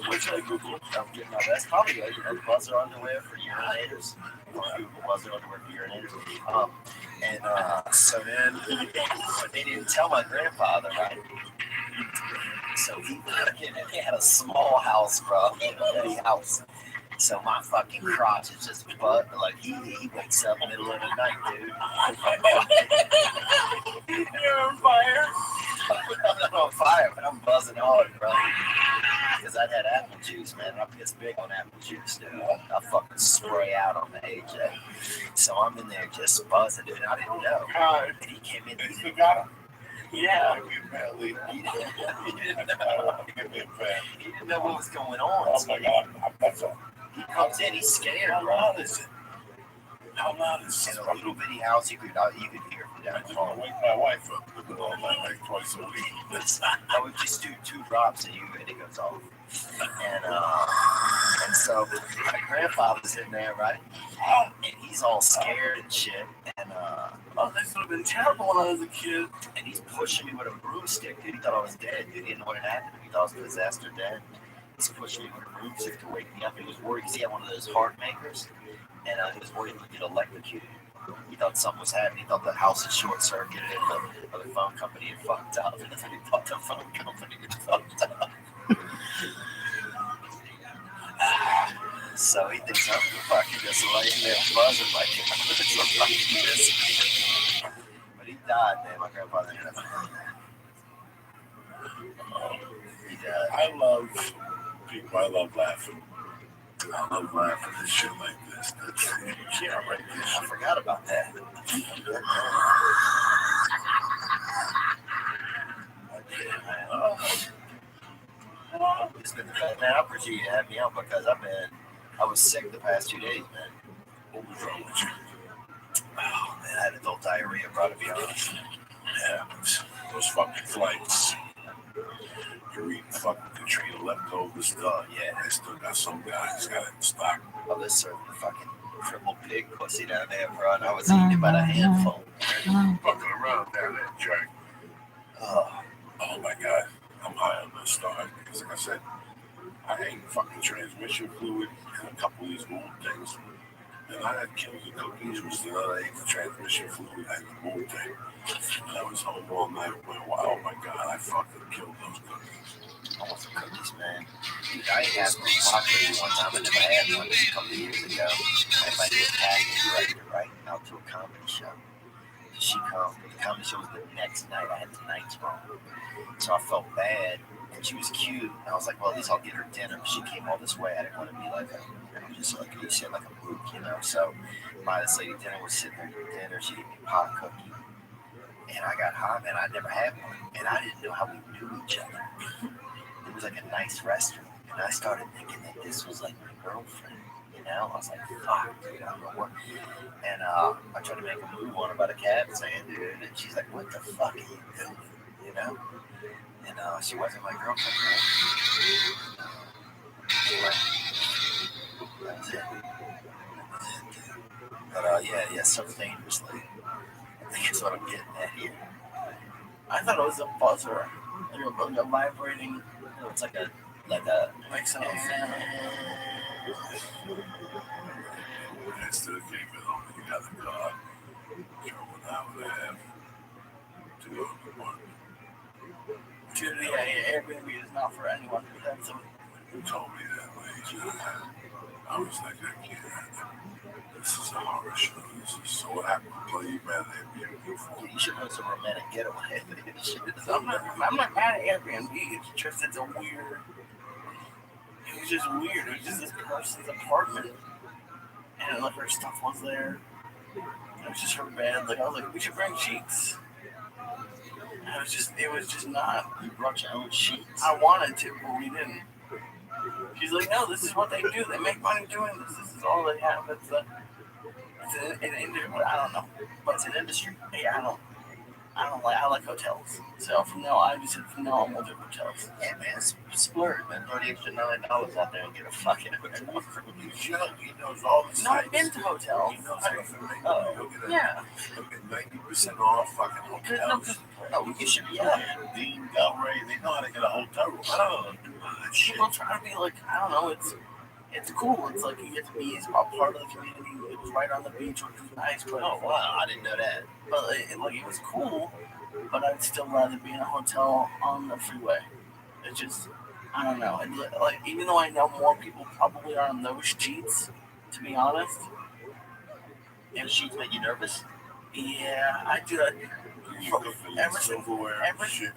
Which I Googled. I'm getting my best. Probably a buzzer underwear for urinators. Google buzzer underwear for urinators. So then, but they didn't tell my grandfather, right? So he had a small house, bro. A house. So my fucking crotch is just butt. Like he wakes up in the middle of the night, dude. You're on fire. I'm not on fire, but I'm buzzing hard, bro. Because I'd had apple juice, man. I'm pissed big on apple juice, dude. I fucking spray out on the AJ. So I'm in there just buzzing, dude. I didn't know. And he came in. You got him? Yeah. He didn't know what was going on. Oh my God, that's a... He comes in, he's scared, bro. How loud is In this? a little bitty house, you could hear from I down just the want hall. to wake my wife up in the middle of the night, like twice a week. I would just do 2 drops and it goes off. And so my grandfather's in there, right? And he's all scared and shit. And this would have been terrible when I was a kid. and he's pushing me with a broomstick, dude. He thought I was dead, dude. He didn't know what had happened. He thought I was possessed or dead. He's pushing me with a broomstick to wake me up. He was worried because he had one of those heart makers, and he was worried he'd get electrocuted. He thought something was happening. He thought the house had short circuited and the phone company had fucked up. He thought the phone company had fucked up. So he thinks I'm fucking just laying there buzzing like it's a fucking biscuit. But he died, man. My grandfather ended up. He died. I love people. I love laughing. I love laughing at shit like this. You can't write this I shit. forgot about that. It's been the best, man. I appreciate you having me on because I was sick the past 2 days, man. What was wrong with you? Oh man, I had adult diarrhea, bro, to be honest. Yeah, those fucking flights. You're eating fucking Katrina leftovers. Oh yeah. I still got some guys got it in stock. Oh, they're serving the fucking triple pig pussy down there, bro, and I was eating it by the handful. Fucking around down there, Jack. Oh, Oh my god, I'm high on this stuff because, like I said, I ate fucking transmission fluid and a couple of these moon things. And I had killed the cookies, was the other I ate the transmission fluid and the moon thing. And I was home all night. Oh my god, I fucking killed those cookies. I want some cookies, man. Dude, I ate some cookies one time. I never had one just a couple of years ago. I invited a casting director, right, out to a comedy show. She comes, the comedy show was the next night. I had the nights wrong. So I felt bad. And she was cute. And I was like, well, at least I'll get her dinner. She came all this way. I didn't want to be like just like you said, like a mook, you know. So my this lady dinner was sitting there eating dinner. She gave me a pot cookie. And I got hot, man. I never had one. And I didn't know how we knew each other. It was like a nice restaurant. And I started thinking that this was like my girlfriend. You know, I was like, fuck, dude, I don't know what. And I tried to make a move on her by the cab saying, dude, and she's like, what the fuck are you doing? You know? And she wasn't my girlfriend, man. Anyway, that was it. But yeah, so dangerously. I think that's what I'm getting at here. I thought it was a buzzer, like a vibrating. It's like a sound. That's still came in home. You got the car. Drove an hour and a half to go to the apartment. Dude, yeah, Airbnb is not for anyone. That's a, You told me that way. I was like, I can't. This is a horror show. This is so happened to play you better than Airbnb for. You should know some romantic getaway. I'm not mad at Airbnb. It's just it's a weird. It was just weird. It was just this person's apartment, and like her stuff was there. It was just her bed. Like I was like, we should bring sheets. And it was just not. You brought your own sheets. I wanted to, but we didn't. She's like, no, this is what they do. They make money doing this. This is all they have. It's an industry. I don't know, but It's an industry. yeah, I like hotels. So from now, I just said from now on we'll do hotels. Yeah, man, splurge, man. Throw the extra $9 out there and get a fucking hotel room. He knows all the No, I've sites. been to hotels. He knows everything. Oh, Yeah. He'll get 90% off fucking hotels. Oh, you should be out. Yeah, Dean, Delray, they know how to get a hotel room. I don't know do that shit. People try to be like, I don't know, it's cool. It's like you get to be a part of the community. It was right on the beach, which was nice. But Oh, wow, I didn't know that. but it was cool. But I'd still rather be in a hotel on the freeway. It's just, I don't know. Like even though I know more people probably are on those sheets, to be honest. And sheets make you nervous? Yeah, I do that. You cook in Ever- silverware and shit.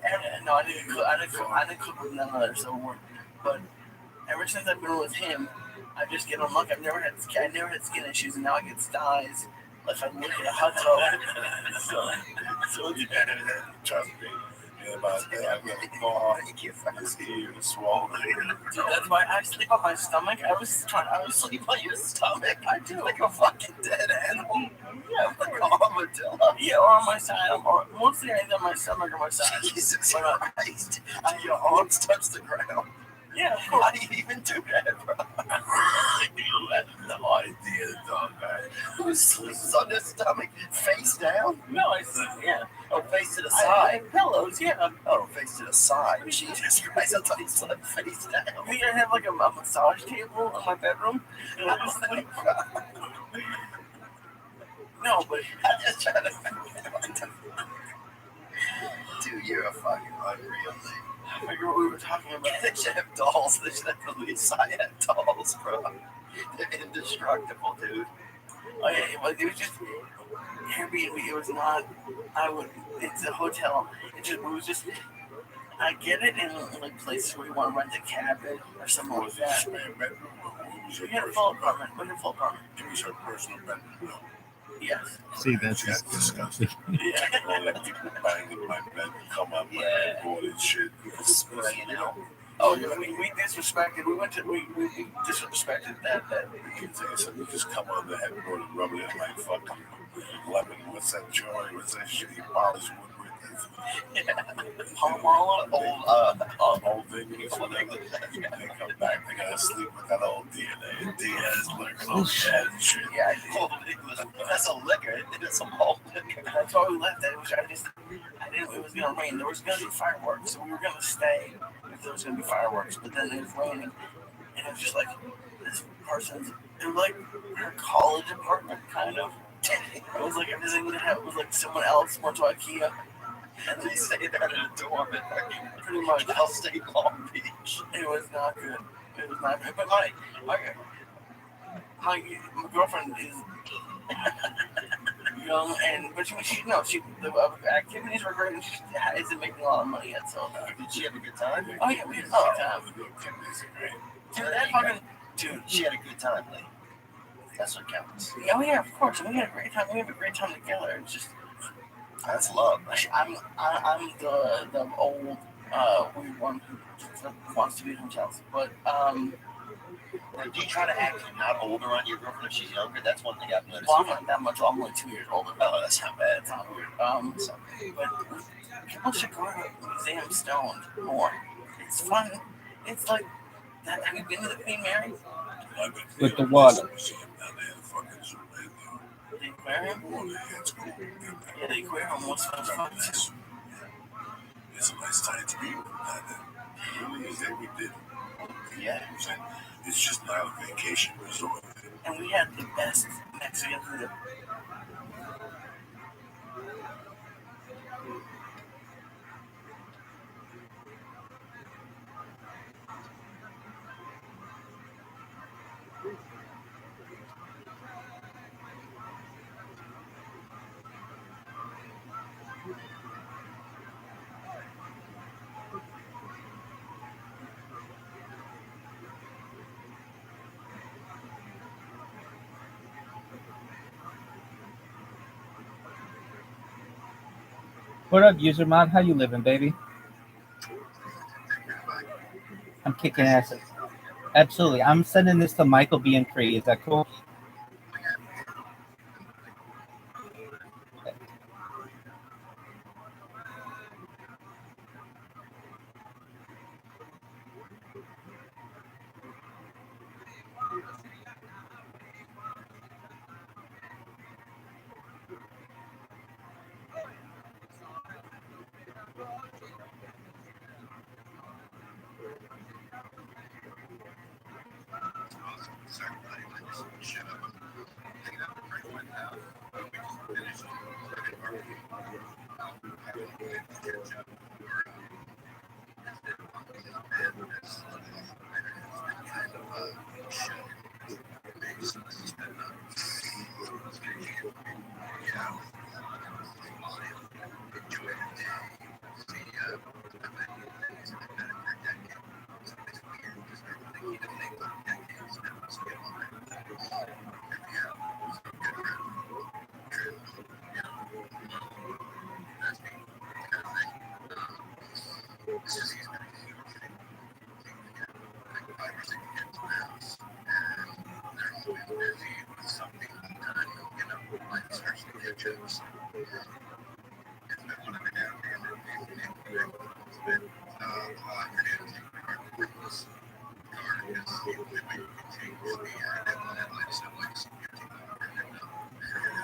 No, I didn't cook with none of their silverware. But ever since I've been with him, I just get on luck. I never had skin issues, and now I get styes. If I look at a hot tub, So yeah, trust me. And by that, his ear was swollen. Dude, that's why I sleep on my stomach. I was Sleep on your stomach. I do. Like a fucking dead animal. Yeah, Like an armadillo. yeah, or on my side, or mostly either on my stomach or my side. Jesus But, Christ. Do your arms touch the ground? yeah, of course. How do you even do that, bro? You had no idea, dog, man. Who sleeps on their stomach? Face down? No, I sleep. Yeah. Oh, face to the I side. have pillows. Yeah. Oh, face to the side. Jesus Christ, I thought you slept face down. I think I have like a massage table in my bedroom. And I just sleep. No, but I'm just trying to Dude, you're a fucking unreal thing. I figure what we were talking about. They should have dolls. They should have the Lisa dolls, bro. They're indestructible, dude. Oh yeah, but it was just Airbnb. It was not. It's a hotel. It was just. I get it in like places where you want to rent a cabin or something like that. Spare bedroom? Or was We your had a personal full apartment. We had a full apartment. It was her personal bedroom. No. Yes. See, that's That's disgusting. Yeah. All that people bang in my bed, come up, my headboard and shit. Spraying out. Oh, yeah, we disrespected. We disrespected that. You can tell you something, you just come on the headboard and rub it in like fucking lemon. What's that joy? What's that shit you polish wood with? Palmala. Old thing. They come back, they gotta sleep with that old DNA. And Diaz, like, oh, shit. Yeah, Old English. That's a liquor. It's a malt liquor. that's why we left. I didn't. It was gonna rain. There was gonna be fireworks, so we were gonna stay if there was gonna be fireworks. But then it was raining, and it was just like this person's. It was like her college apartment, kind of. It was like everything that happened was like someone else went to IKEA. And they say that in a dorm in fucking Pretty much. Cal State Long Beach. It was not good. It was not good. But my girlfriend is young, but the activities were great, and she isn't making a lot of money yet. So Did she have a good time? oh yeah, we had a good time. Dude, that fucking dude. She had a good time, like. That's what counts. Oh yeah, of course. We had a great time. We had a great time together. It's just That's love. I'm the old weird one who wants to be in hotels, but Like, do you try to act not older on your girlfriend if she's younger? That's one thing I've noticed. well, I'm not that much. I'm only 2 years older. Oh, that's not bad. It's not weird. But people should go to the Museum Stoned more. It's fun. It's like that. Have you been to the Queen Mary? With the water. The aquarium? Yeah, the aquarium was fun. It's a nice time to be with that. It really is that we did. Yeah. It's just not a vacation resort. And we had the best Mexican food. What up, user mod? How you living, baby? I'm kicking ass. Absolutely. I'm sending this to Michael B and Cree. Is that cool?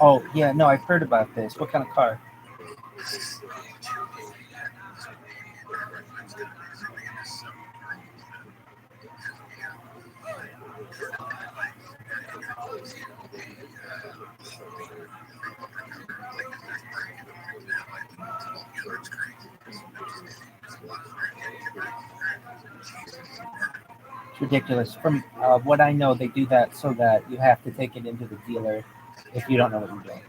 Oh, yeah, no, I've heard about this. What kind of car? It's ridiculous. From what I know, they do that so that you have to take it into the dealer if you don't know what you're doing.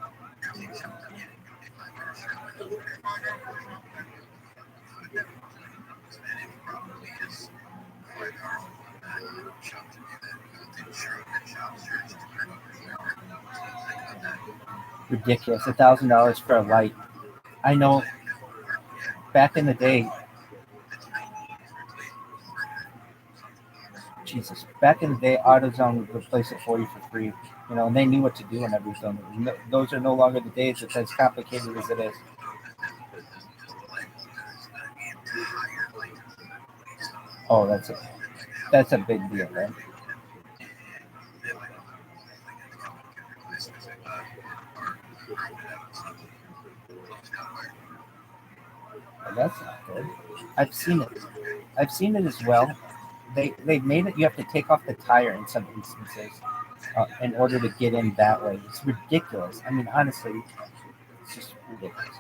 Ridiculous. $1,000 for a light. I know back in the day, Jesus, back in the day, AutoZone would replace it for you for free, you know, and they knew what to do and everything. No, those are no longer the days. It's as complicated as it is. Oh, that's a big deal, right? Well, that's not good. I've seen it. I've seen it as well. They've made it. You have to take off the tire in some instances in order to get in that way. It's ridiculous. I mean, honestly, it's just ridiculous.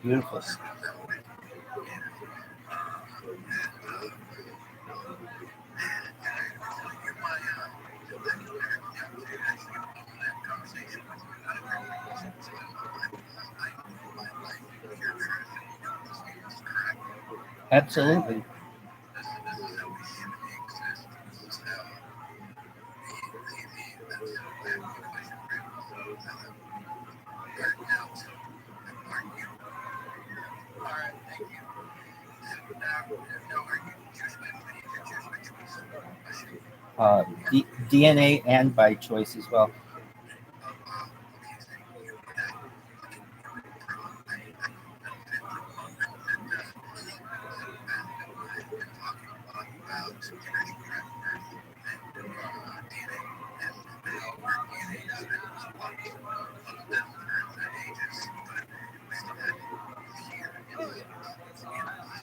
Beautiful. Absolutely. DNA and by choice as well.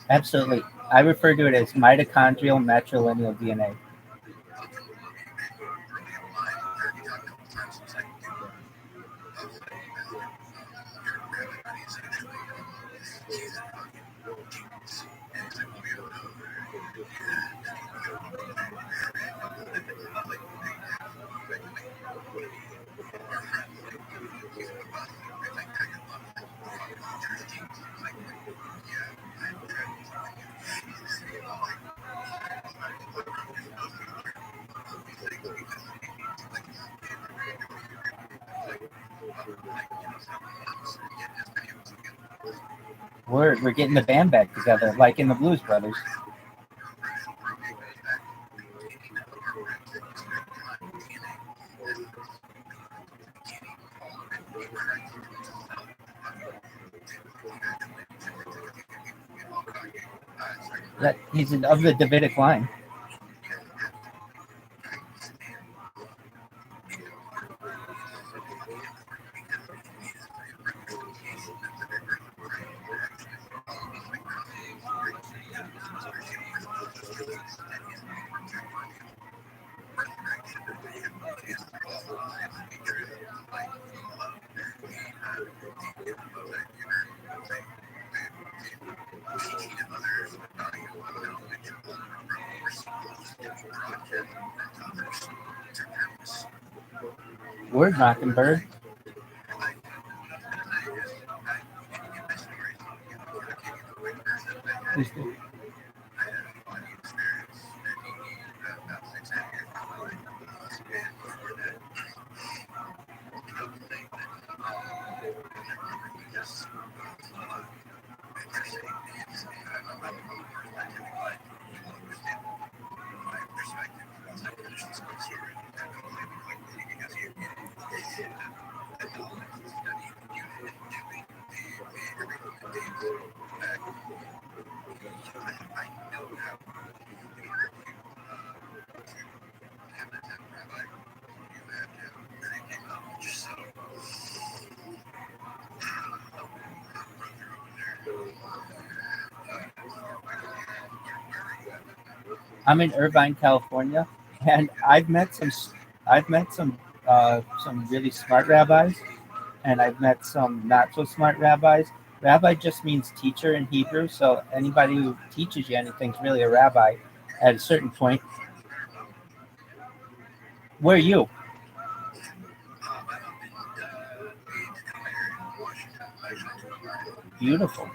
Absolutely. I refer to it as mitochondrial matrilineal DNA. We're getting the band back together, like in the Blues Brothers. That he's of the Davidic line. Word Mockingbird. I'm in Irvine, California, and I've met some really smart rabbis, and I've met some not so smart rabbis. Rabbi just means teacher in Hebrew, so anybody who teaches you anything is really a rabbi at a certain point. Where are you? Beautiful.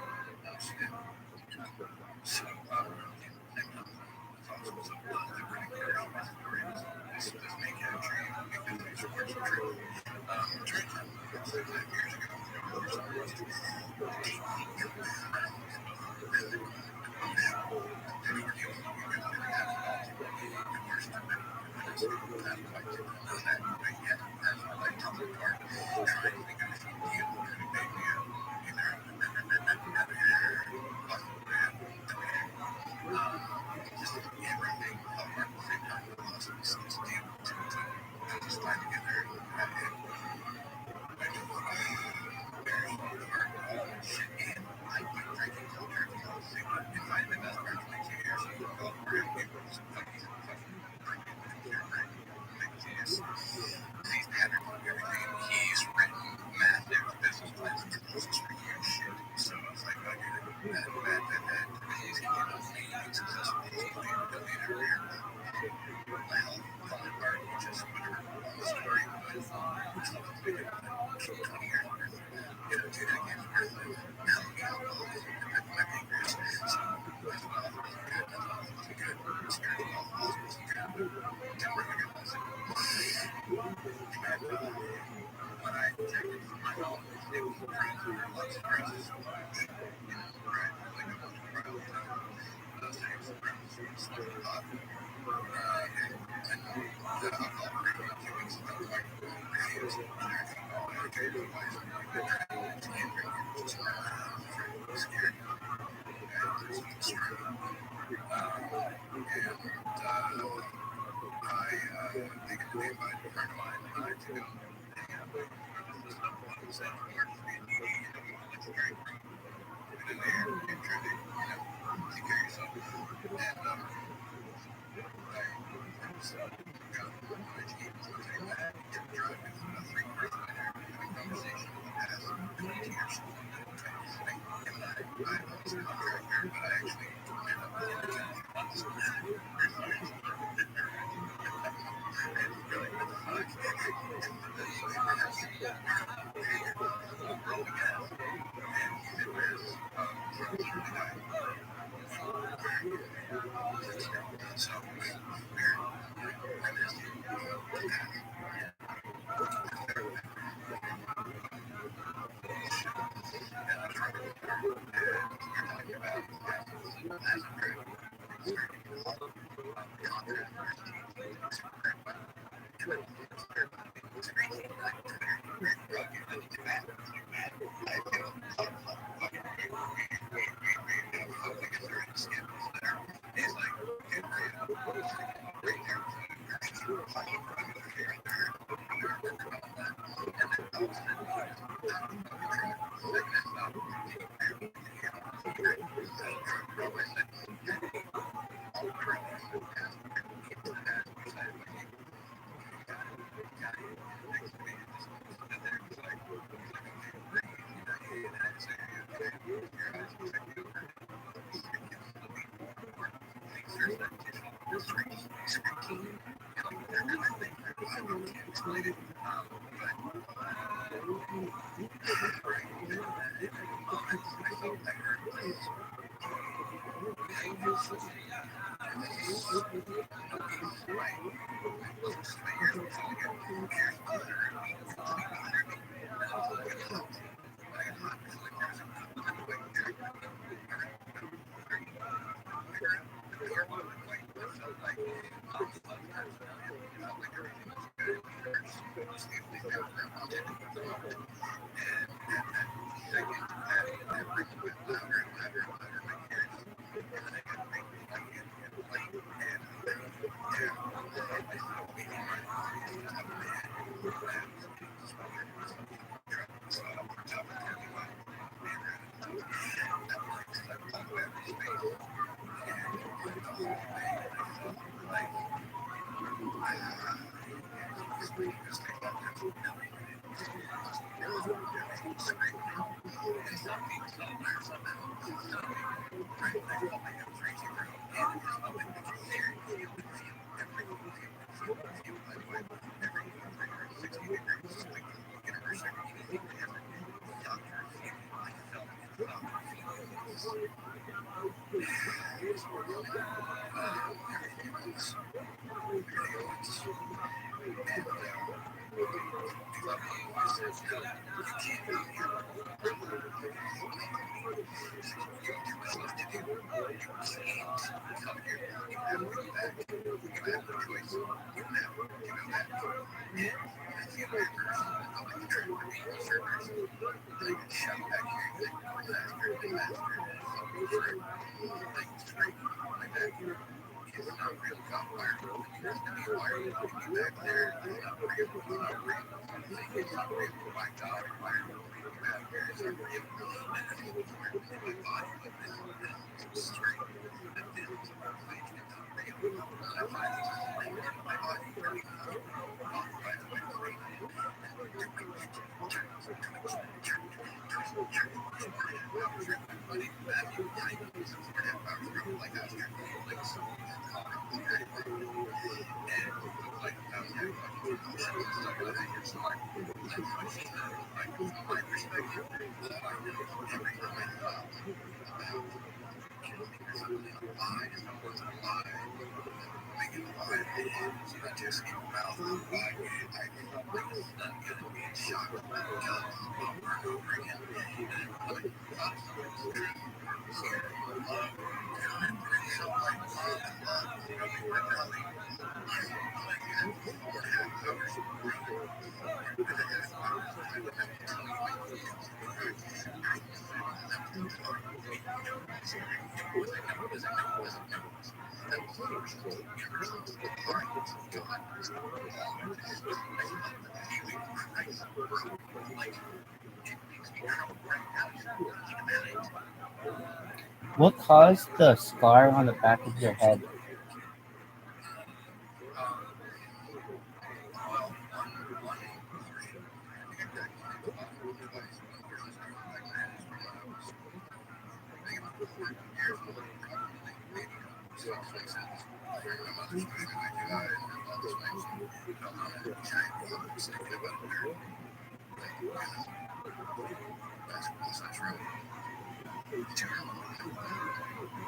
What caused the scar on the back of your head?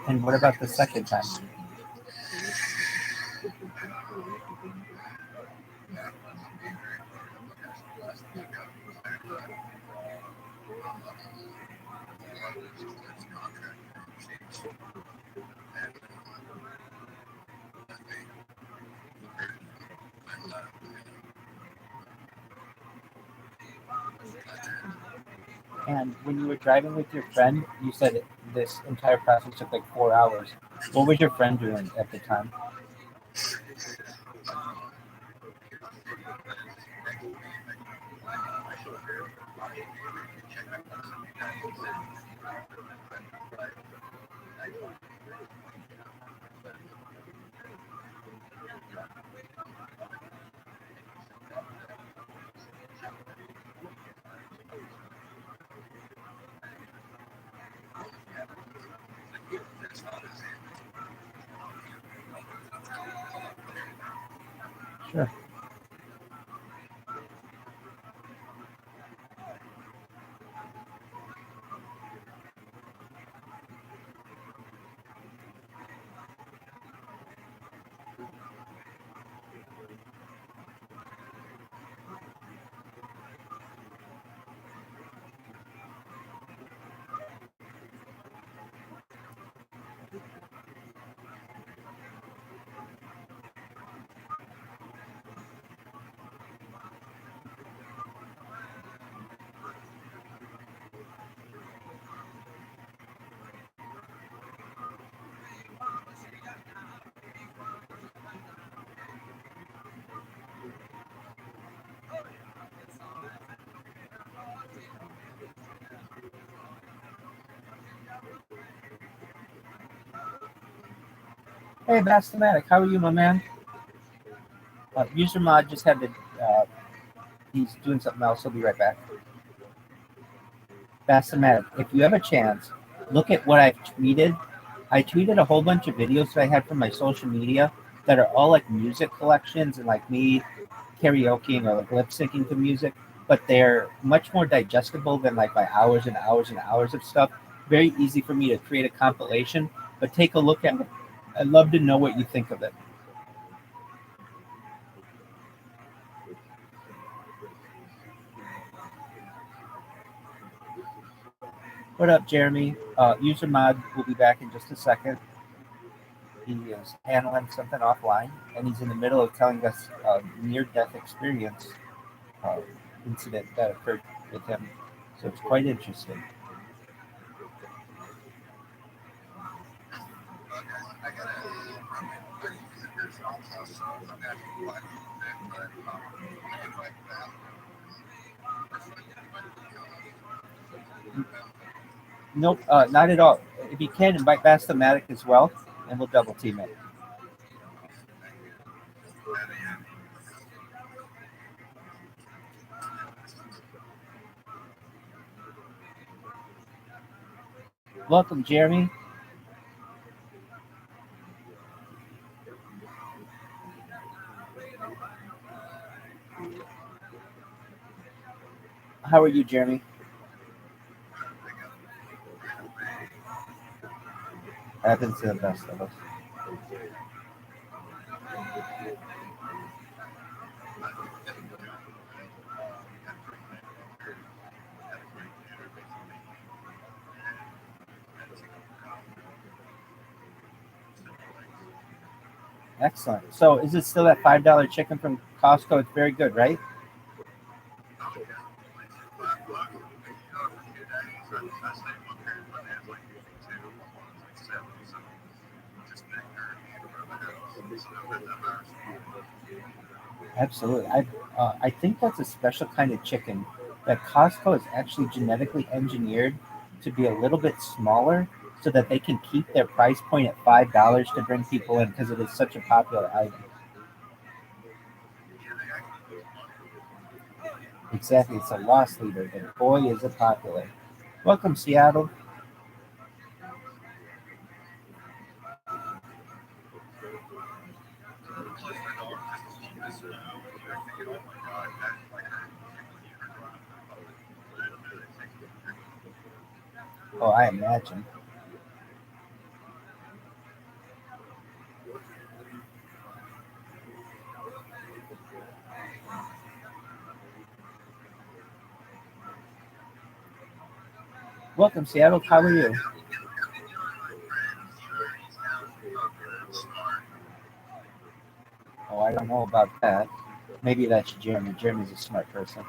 And what about the second time? And when you were driving with your friend, you said this entire process took like 4 hours. What was your friend doing at the time? Sure. Hey, Bastomatic, how are you, my man? User Mod just had to, he's doing something else. He'll be right back. Bastomatic, if you have a chance, look at what I've tweeted. I tweeted a whole bunch of videos that I had from my social media that are all like music collections and like me karaokeing or like lip syncing to music, but they're much more digestible than like my hours and hours and hours of stuff. Very easy for me to create a compilation, but take a look at it. I'd love to know what you think of it. What up, Jeremy? User Mod will be back in just a second. He is handling something offline, and he's in the middle of telling us a near-death experience incident that occurred with him. So it's quite interesting. Nope, not at all. If you can, invite Bastomatic as well, and we'll double team it. Welcome, Jeremy. How are you, Jeremy? Happens to the best of us. Excellent. So is it still that $5 chicken from Costco? It's very good, right? Absolutely. I think that's a special kind of chicken that Costco is actually genetically engineered to be a little bit smaller so that they can keep their price point at $5 to bring people in because it is such a popular item. Exactly. It's a loss leader, but boy, is it popular. Welcome, Seattle. Oh, I imagine. Welcome, Seattle. How are you? Oh, I don't know about that. Maybe that's Jeremy. Jeremy's a smart person.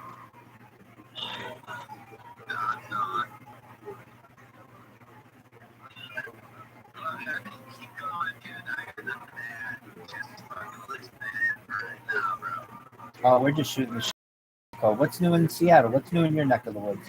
Oh, we're just shooting the shit. What's new in Seattle? What's new in your neck of the woods?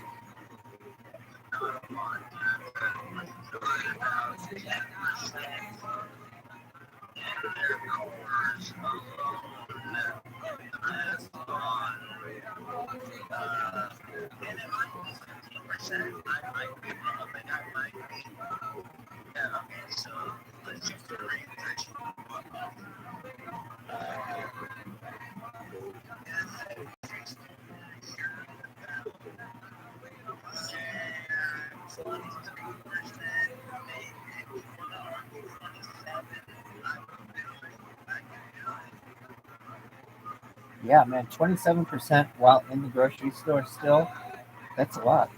Yeah, man, 27% while in the grocery store still. That's a lot.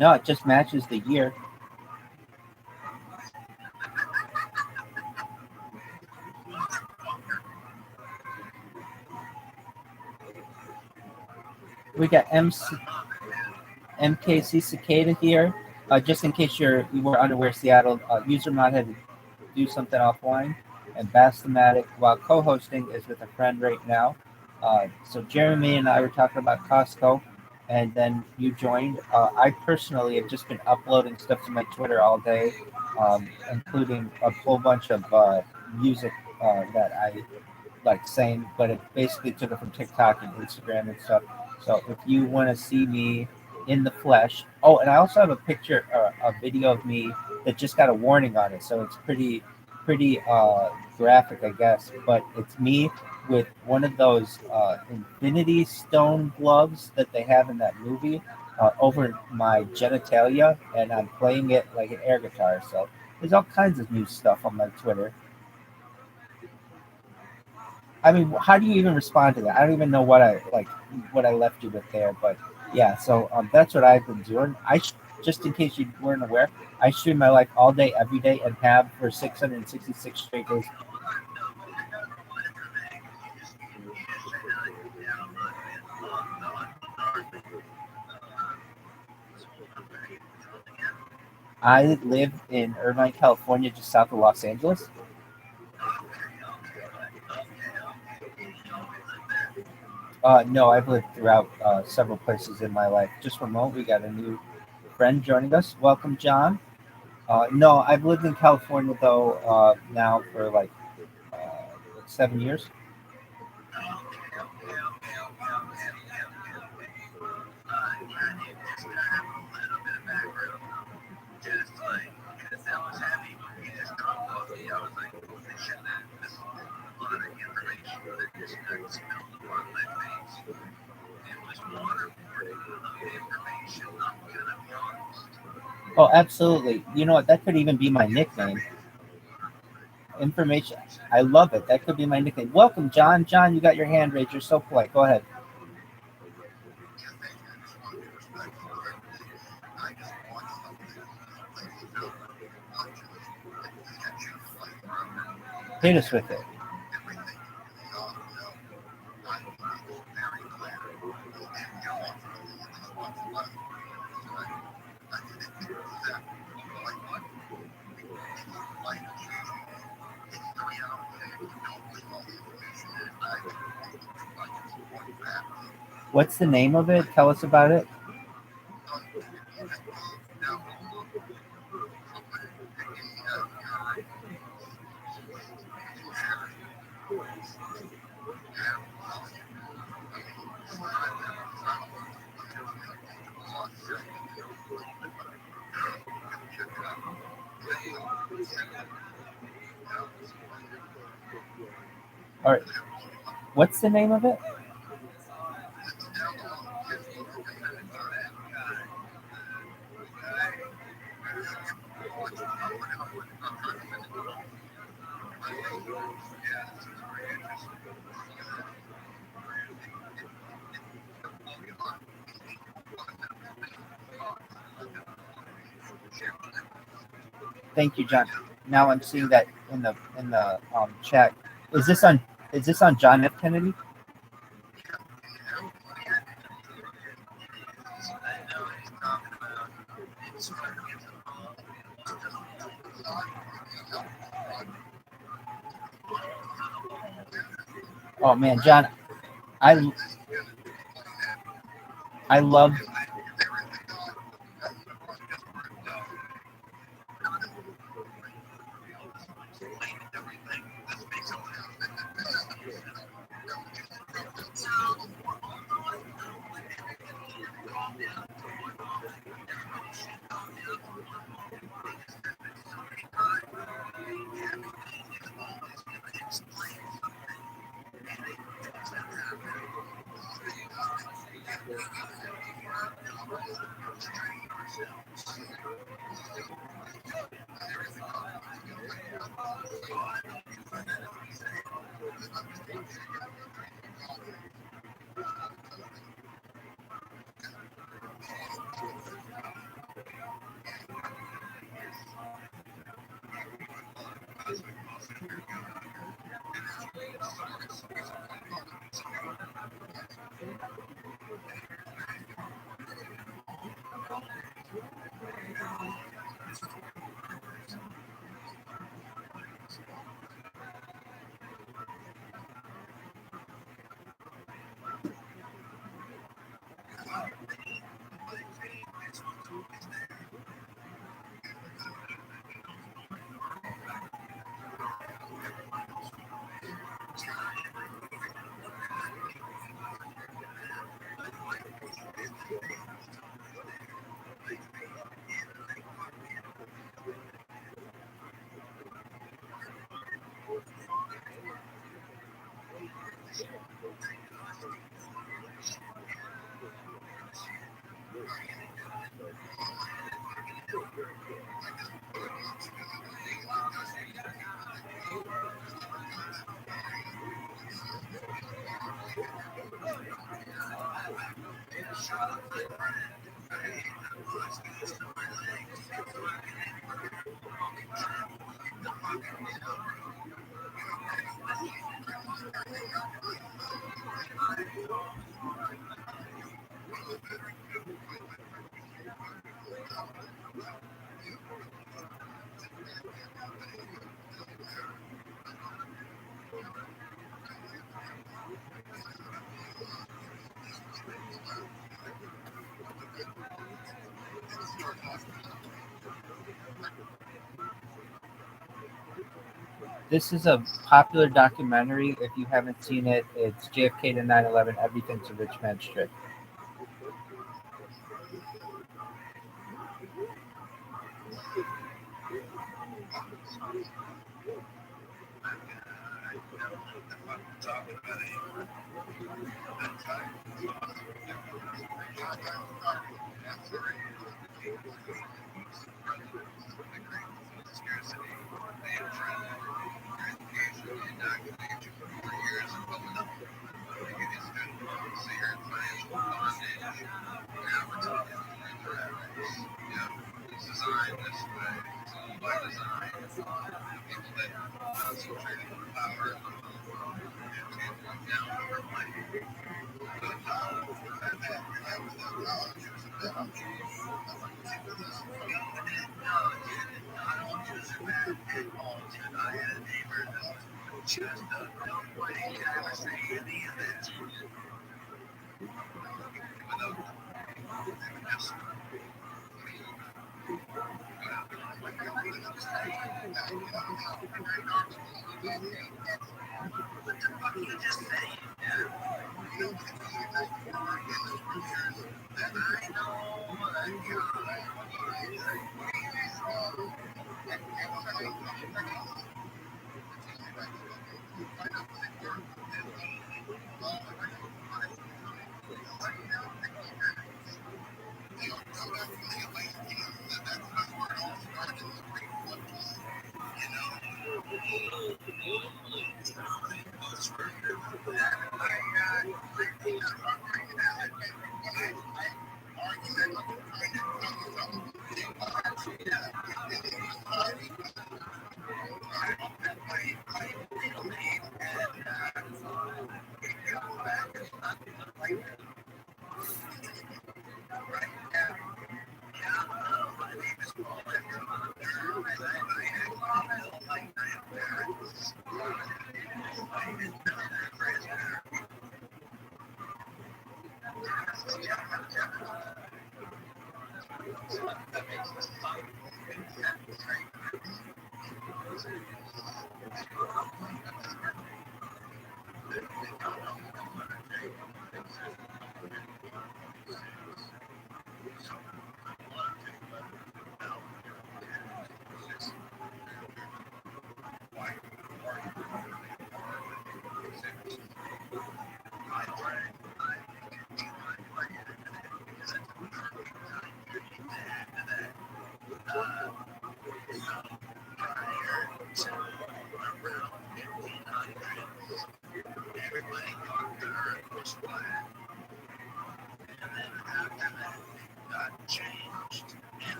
No, it just matches the year. We got MKC Cicada here. Just in case you were unaware, Seattle, user mod had to do something offline. And Bastomatic, while co-hosting, is with a friend right now. So Jeremy and I were talking about Costco. and then you joined. I personally have just been uploading stuff to my Twitter all day, including a whole bunch of music that I like saying, but it basically took it from TikTok and Instagram and stuff. So if you want to see me in the flesh, oh, and I also have a picture, a video of me that just got a warning on it, so it's pretty graphic, I guess. But it's me with one of those Infinity Stone gloves that they have in that movie over my genitalia, and I'm playing it like an air guitar. So there's all kinds of new stuff on my Twitter. I mean, how do you even respond to that? I don't even know what I left you with there, but yeah. So that's what I've been doing. Just in case you weren't aware, I stream my life all day, every day, and have for 666 straight days. I live in Irvine, California, just south of Los Angeles. No, I've lived throughout several places in my life. Just one moment, we got a new friend joining us. Welcome, John. No, I've lived in California though now for uh, 7 years. Oh, absolutely. You know what? That could even be my nickname. Information. I love it. That could be my nickname. Welcome, John. John, you got your hand raised. You're so polite. Go ahead. Hit us with it. What's the name of it? Tell us about it. All right. What's the name of it? Thank you, John. Now I'm seeing that in the chat. Is this on? Is this on John F. Kennedy? Oh man, John, I I love. This is a popular documentary. If you haven't seen it, it's JFK to 9/11, Everything's a Rich Man's Trick.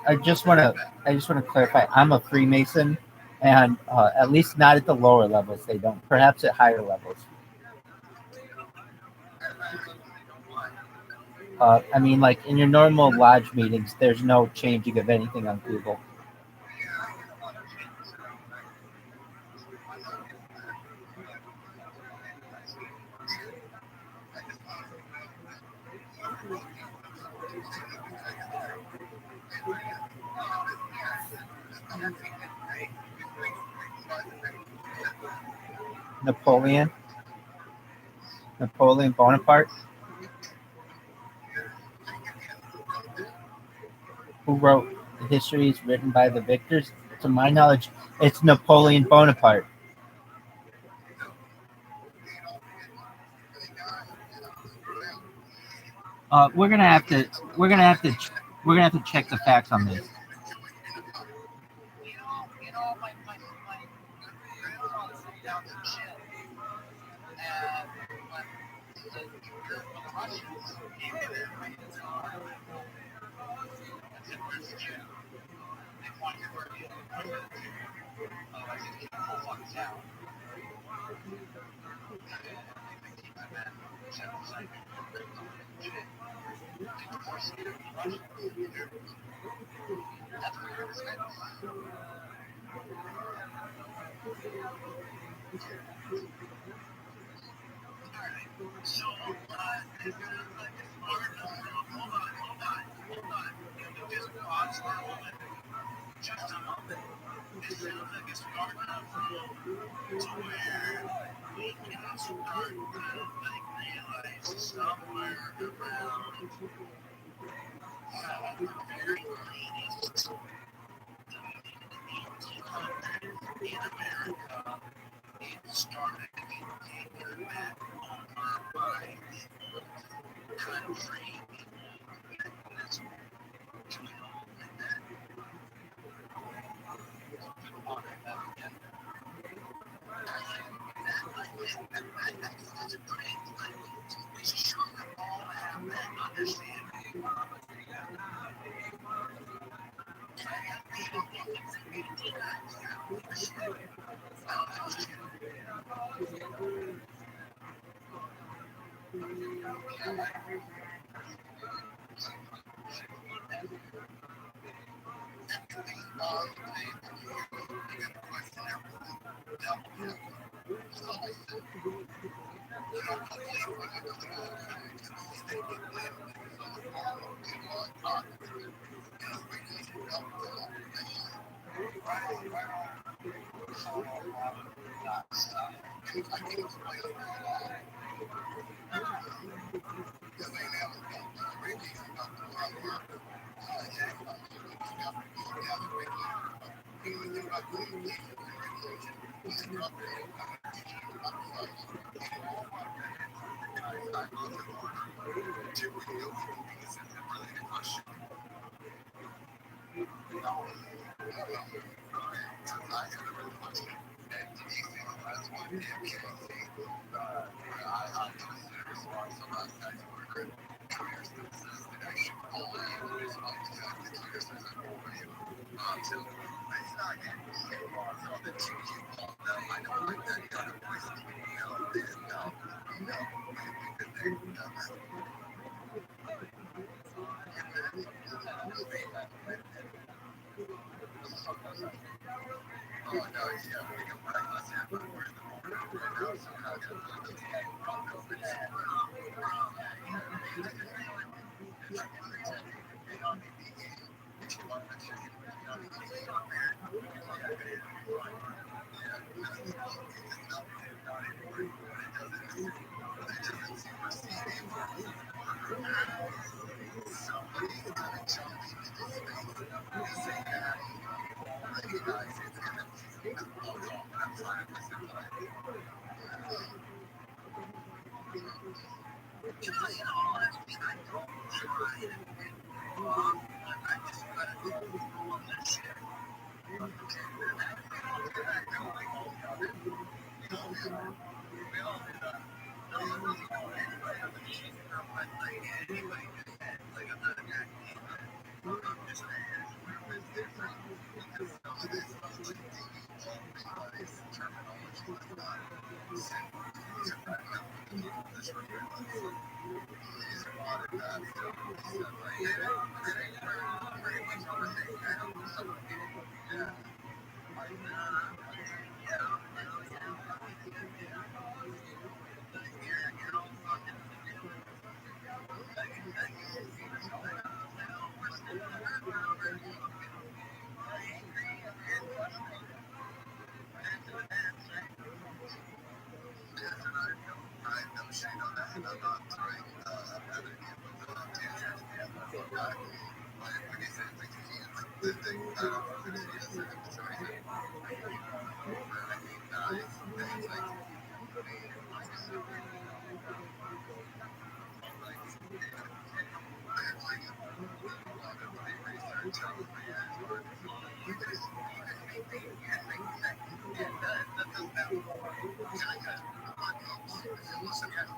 I just want to clarify. I'm a Freemason, and at least not at the lower levels. They don't. Perhaps at higher levels. I mean, like in your normal lodge meetings, there's no changing of anything on Google. Napoleon Bonaparte, who wrote the histories written by the victors. To my knowledge, it's Napoleon Bonaparte. We're gonna have to check the facts on this.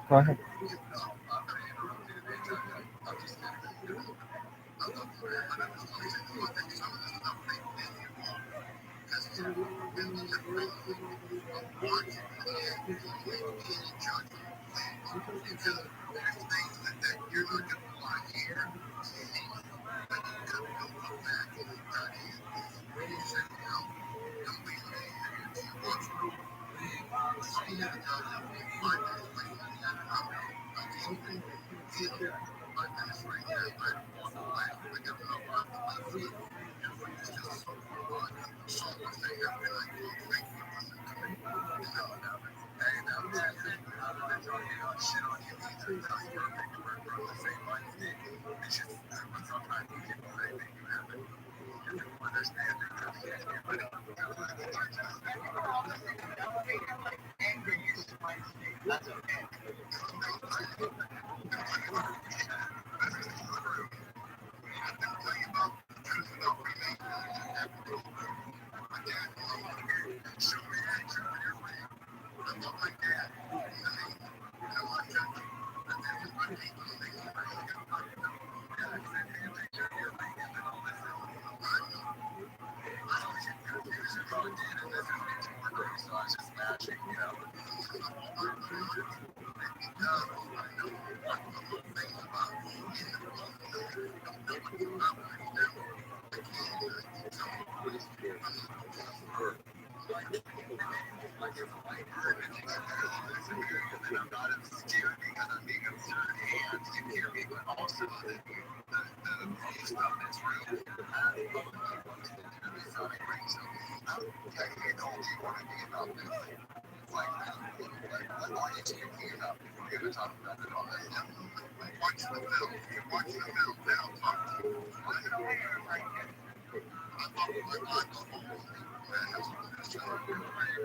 Go ahead.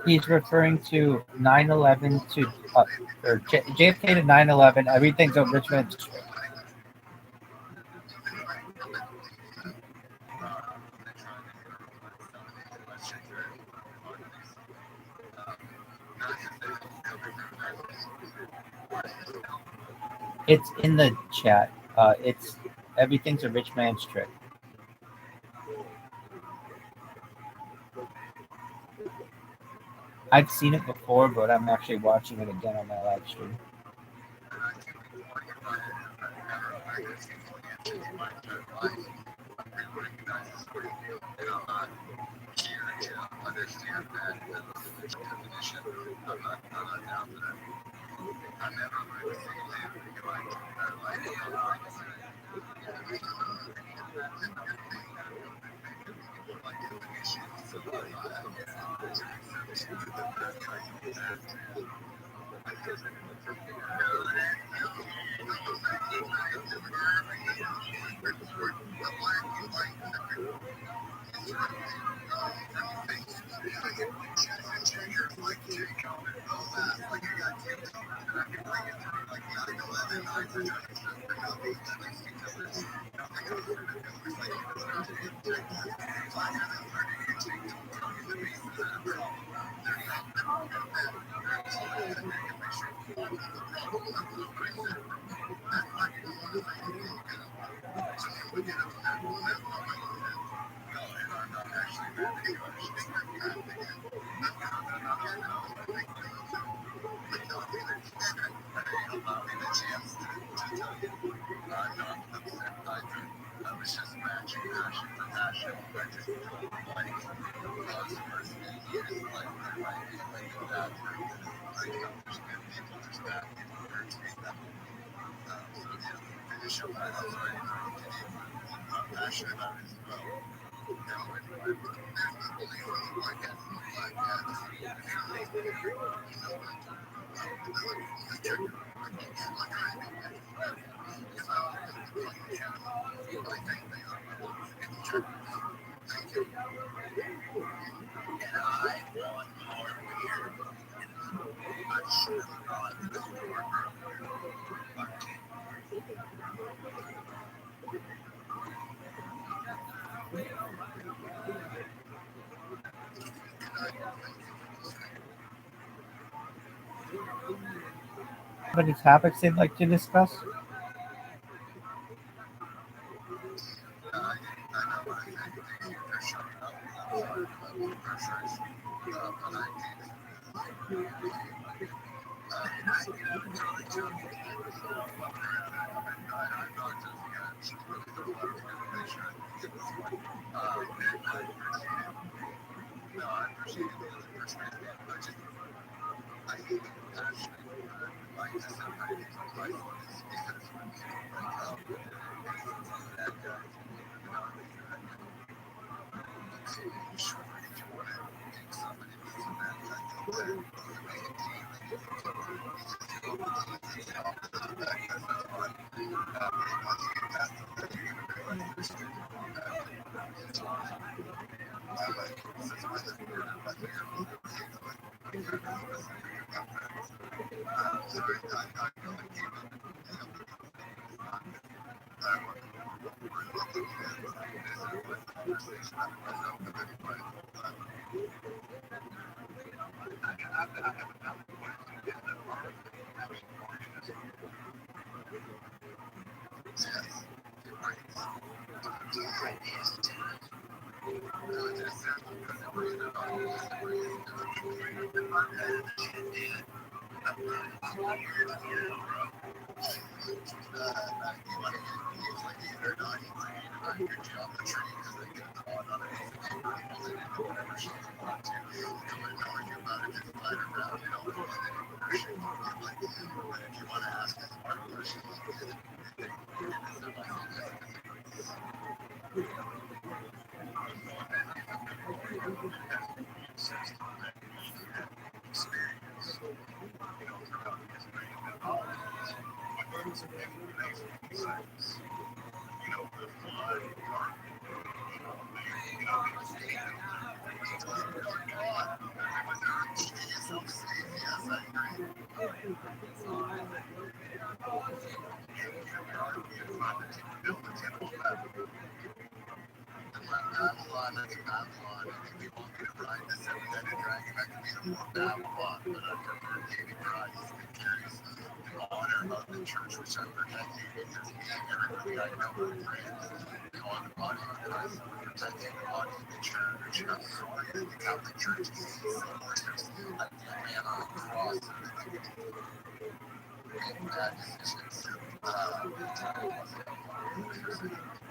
He's referring to 9/11 to or JFK to 9/11. Everything's on Richmond Street. It's in the chat. It's everything's a rich man's trick. I've seen it before, but I'm actually watching it again on my live stream. How many topics they'd like to discuss?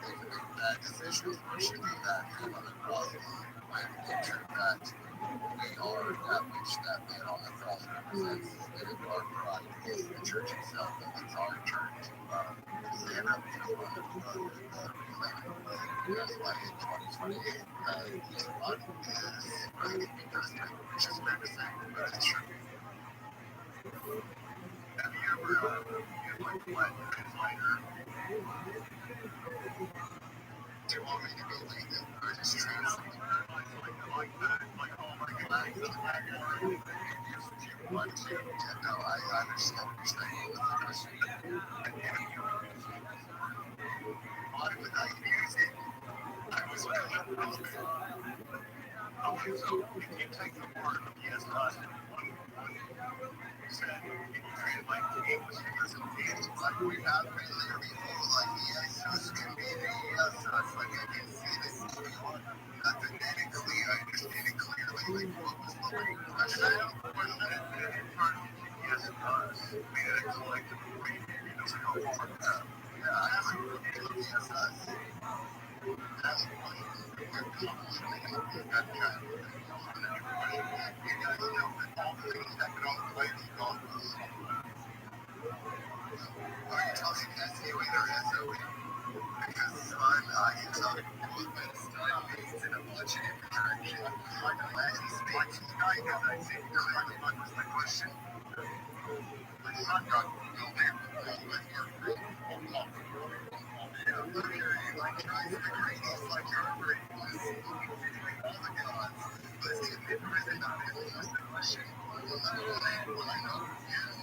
they can make bad decisions, or should do that thing on the cross when in truth that we are that which that man on the cross represents. It is our bride, it's the church itself, and it's our church. Stand up to that's why in 2028, each body is ready to be dusted, which is weird to say, but it's true. Have you ever, like, what, fighter? Do you want me to go lead it, or just translate it? Like that, like, oh my God, the backyard. Yeah, no, I understand what you're saying with the question. Why would I use it? I was really open. Okay, so if you take the word yes, us, one said, if you treat it like the English person, like we have been there before, like yes, us can be the yes, us, like I can see this phonetically, I understand it clearly, like what was the question? I don't question it, yes, us, made it a collective agreement, you know, to go forward. Yeah, I have a yes, us. That's one. You're complimenting that kind of thing. You guys know that all the things that could all play these golf balls. Are you talking SUE or SOE? Because I can tell you movements based in a bunch of different directions. Like a Latin speech, I know that thing. What was the question? My son got built in with your group. Yeah, like trying to agree, like you're agreeing with all the gods. But it's the prison of it. That's the question. I know. Yeah.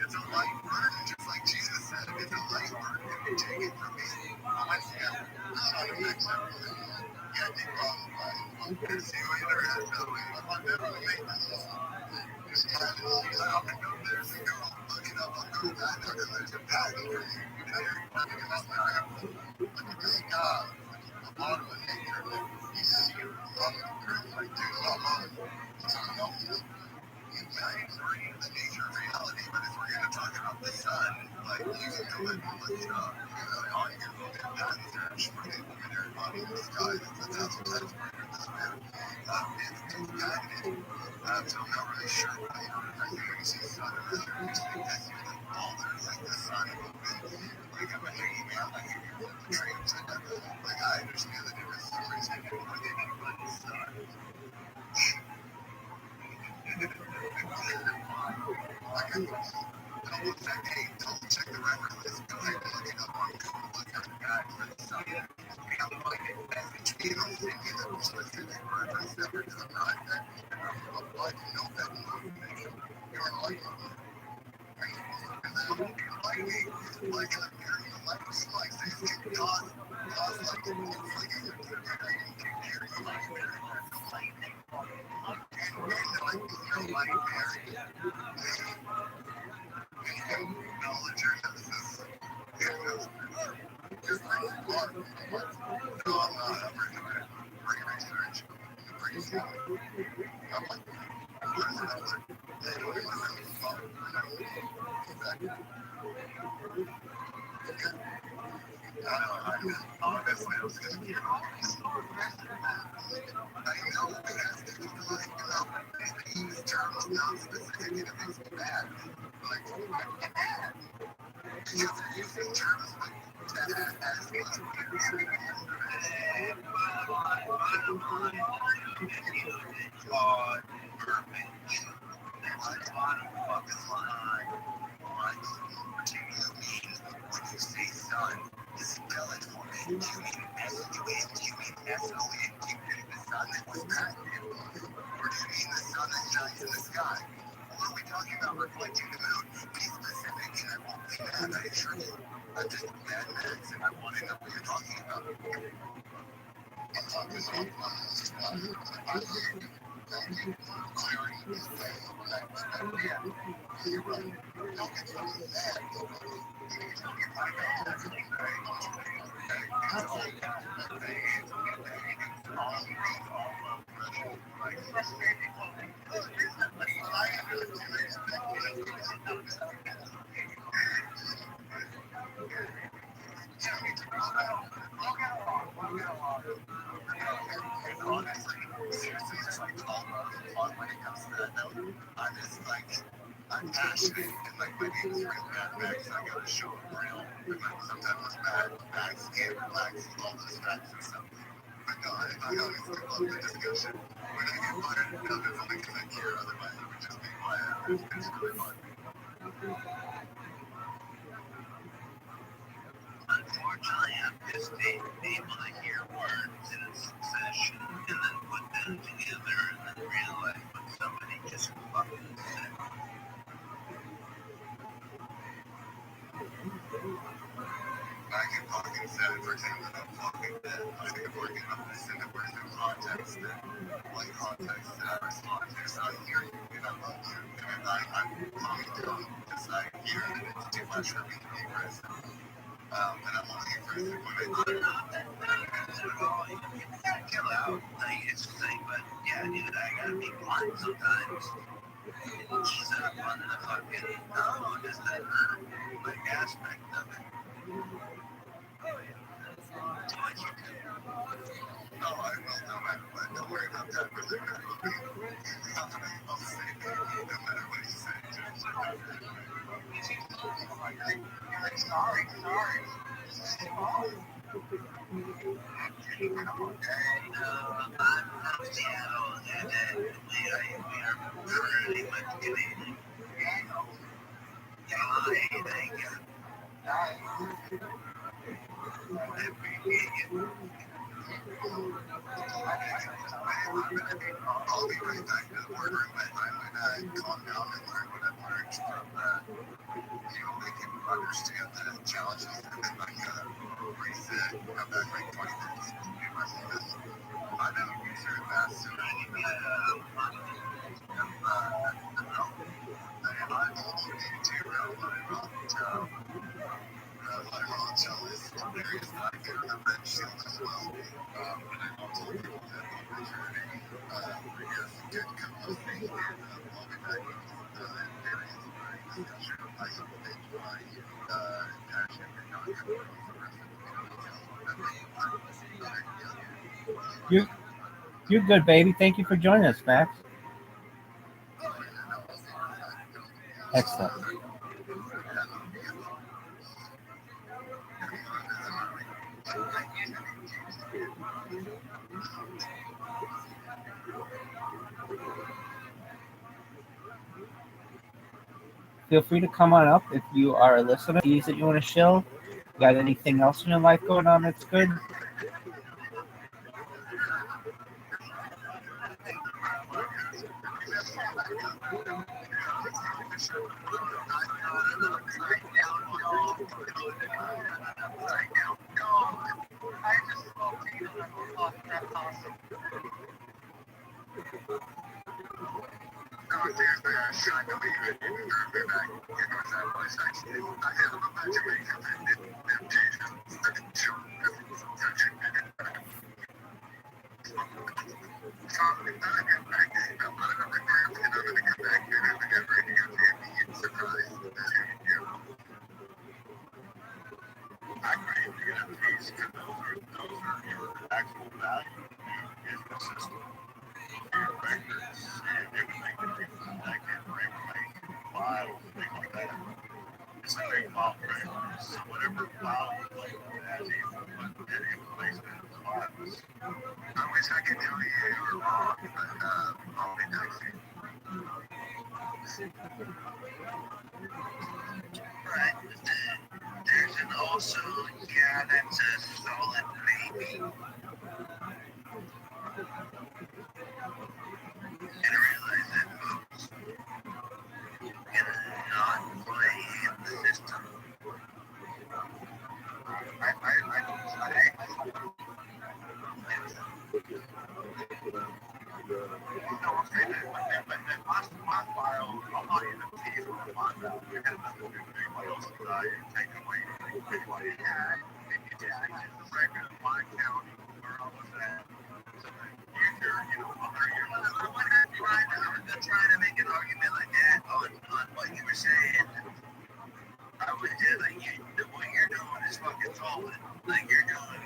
It's a light burden, just like Jesus said. It's a light burden if you take it from me. I said, son of acceptance. Yeah, they probably see you later. I'll never make this. Just trying to look it up and go, there's a girl. Look it up. I'll go back there. There's a pattern for you. Look at the sky. The bottom of nature. You see it from the earth. Like, dude, I'm on. It's unknown. You guys are in the nature of reality, but if we're going to talk about the sun, like, you can go and look it up. You know, all you can look at patterns are shorted in their body in the sky. That's where this man is guided. So I'm not really sure why you see the sun or other. You see that all there's like the sun movement. Like, I'm a lady man, like, you're the trains. Like, I understand the difference. For some reason, I didn't look at anybody's sun. Double check the reference list. Go ahead and look it up on Google. Look at the guide for the sun. I'm like, you don't think that was specific reference number because I'm not that like, no, that movement. You're like, like I'm hearing the light of like this can cause like you're carrying and like Mary. Knowledge or emphasis. Just like no, I'm not. I'm pretty research. Pretty smart. I'm like, they don't even know the phone. Honestly, I was going to get honest. I know it has to do with, they use terms not specific and it makes me mad. Like, because they're using terms as when you say son, spell it for me. You mean S-U-N, you mean S-O-N, you mean the sun that was patented? Or do you mean the sun that shines in the sky? Or are we talking about reflecting the moon? Be specific and I won't be mad, I assure you. I'm just mad Max and I want to know what you're talking about. I'm talking about clarity is you're right. Don't get so mad. You're talking honestly, seriously, just like all when it comes to that note, I'm just like, I'm passionate and like my name is real bad facts. I gotta show up real. And like sometimes it's bad facts and relax all those facts and stuff. But no, I always love the discussion. When I get fired, no, it's only because I care. Otherwise, I would just be quiet. It's really fun. Unfortunately, I'm just able to hear words in succession and then put them together and then realize what somebody just fucking said. I can fucking say, for example, that I'm fucking dead. I think I'm working on this in the words in context that what context did I respond to? So I hear you and I love you. And I'm calming down because I hear that it's too much for me to be aggressive. And I'm only aggressive when I do not that at all. You gotta chill out. Like, it's just like, but yeah, dude, I gotta be blunt sometimes. Ease up on the fucking, no, just that, like, aspect of it. Do what you do. No, I will, no matter what. Don't worry about that, brother. I'll say it, no matter what you say. Just like, sorry. I'm from Seattle, and we are pretty much getting, thank you. I appreciate you. I'll be right back to the boardroom when I calm down and learn what I've learned from they can understand the challenges and then like reset, come back like 20 minutes. I know these are fast, so I need to I'm listening to ROTHSCHILD is hilarious. I can remember that shield as well. And I also told people that on my journey, I guess, did come listening and I'll be back with very inspiring discussion of how you make my passion and not coming across the rest of the community. You're good, baby. Thank you for joining us, Max. Excellent. Feel free to come on up if you are a listener. These that you want to show. Got anything else in your life going on that's good? Also, yeah, that's a solid maybe. And I realize that folks cannot play in the system. Trying to make an argument like that on what you were saying. I was just like, what you're doing is fucking solid. Like you're doing,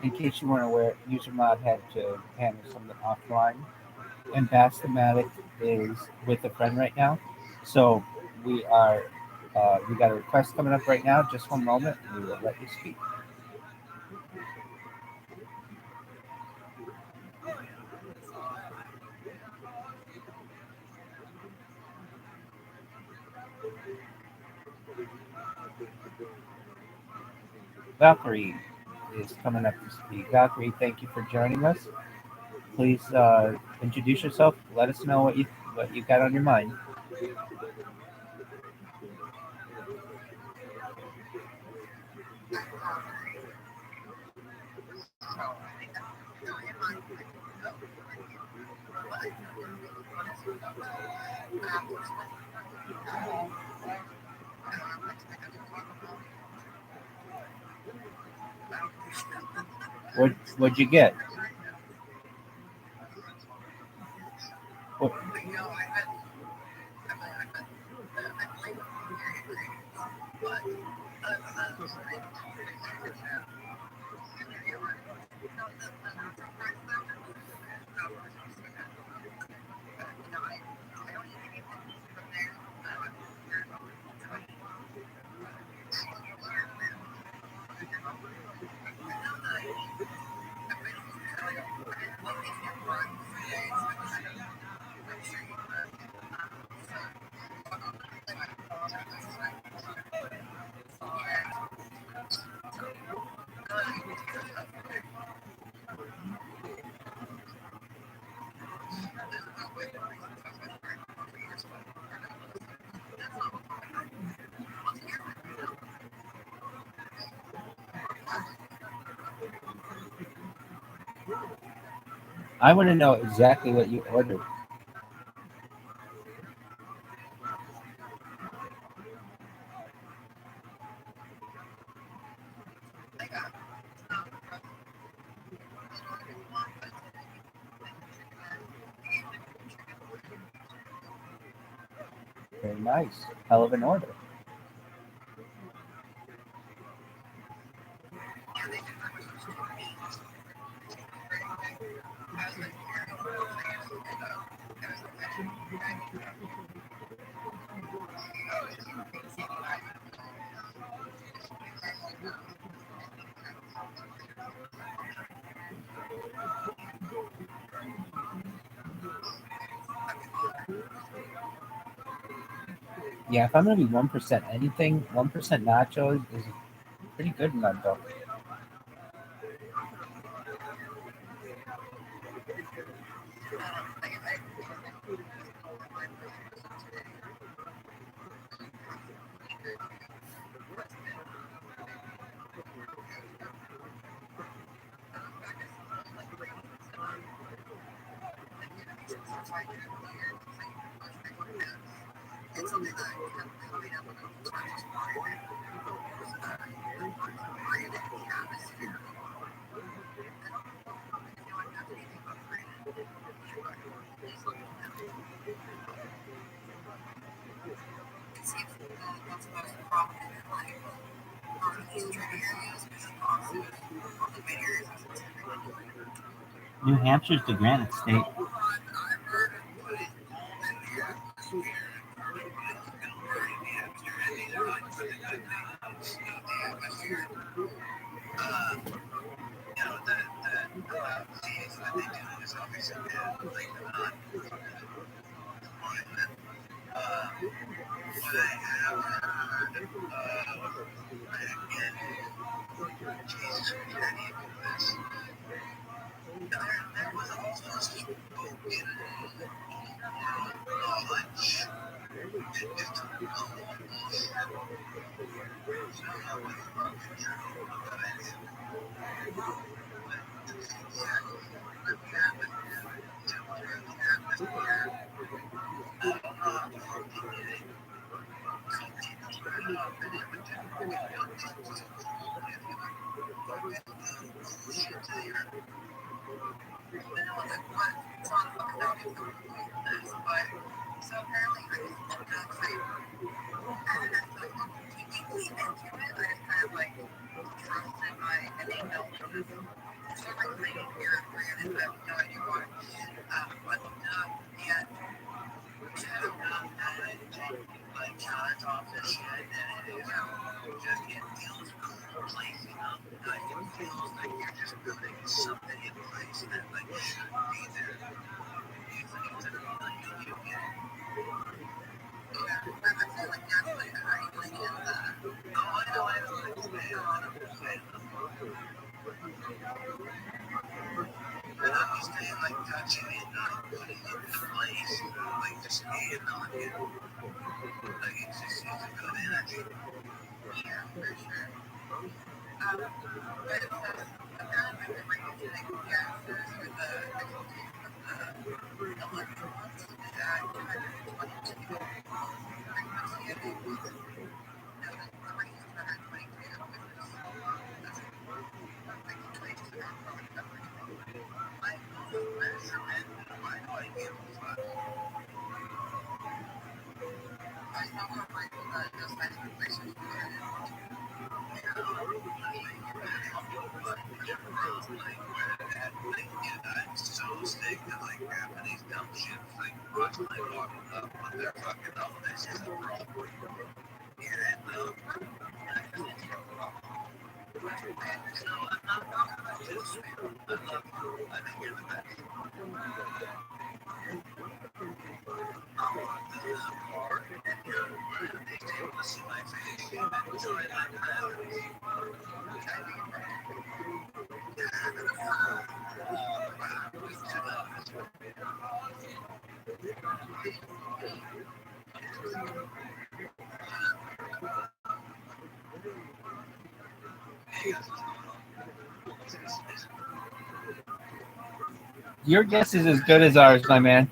In case you weren't aware, user mod had to handle something offline, and Bastomatic is with a friend right now. So we got a request coming up right now. Just one moment, we will let you speak. Valkyrie is coming up to speak. Valkyrie, thank you for joining us. Please introduce yourself. Let us know what you got on your mind. What'd you get? What, I want to know exactly what you ordered. Very nice. Hell of an order. Yeah, if I'm gonna be 1% anything, 1% nachos is pretty good in that book. New Hampshire's the Granite State. Your guess is as good as ours, my man.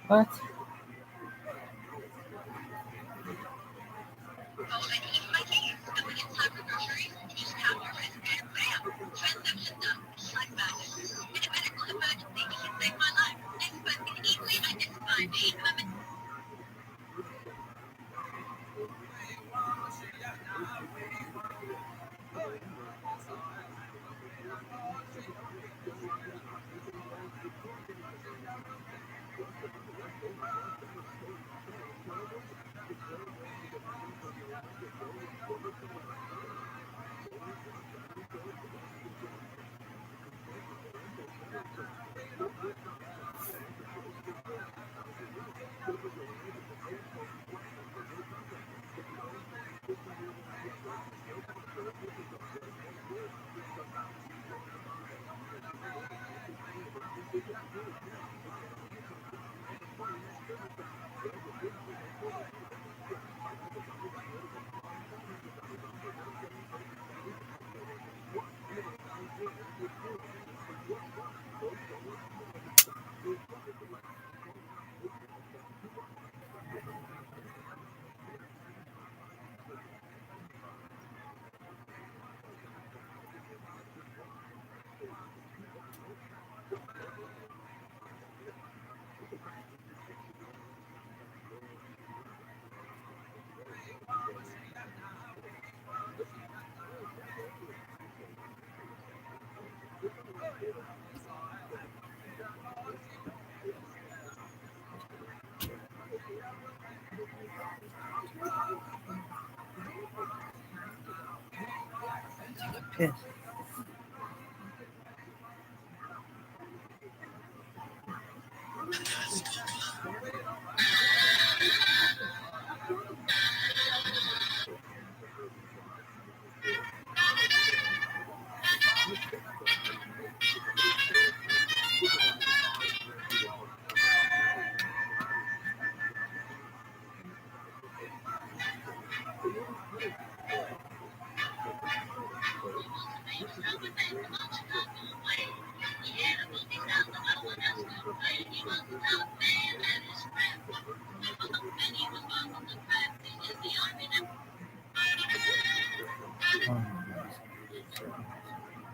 What? Yes.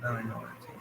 Now I know what it's saying.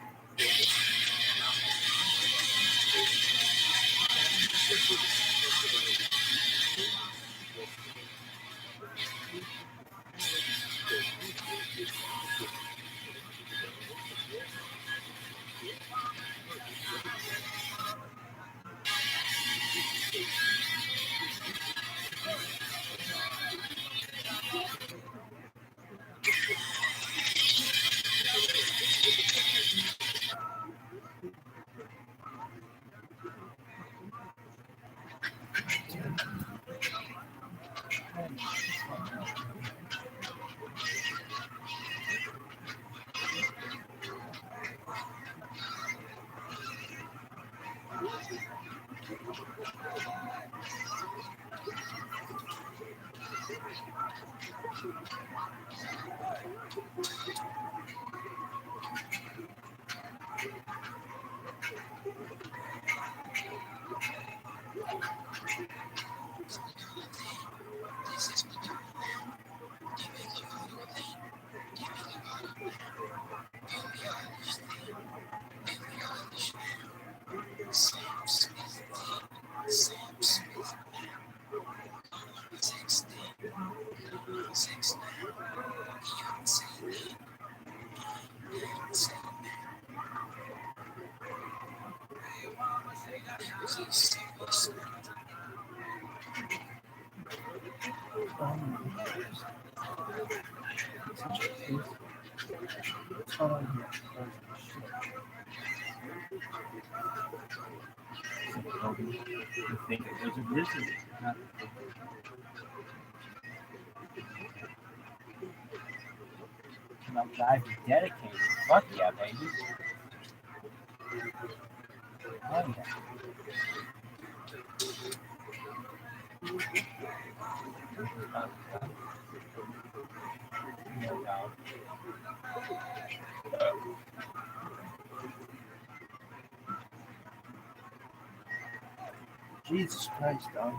What's going on here? You think it was a grizzly? Not my guy be dedicated. Fuck yeah, baby. Oh yeah. No doubt. Jesus Christ, dog.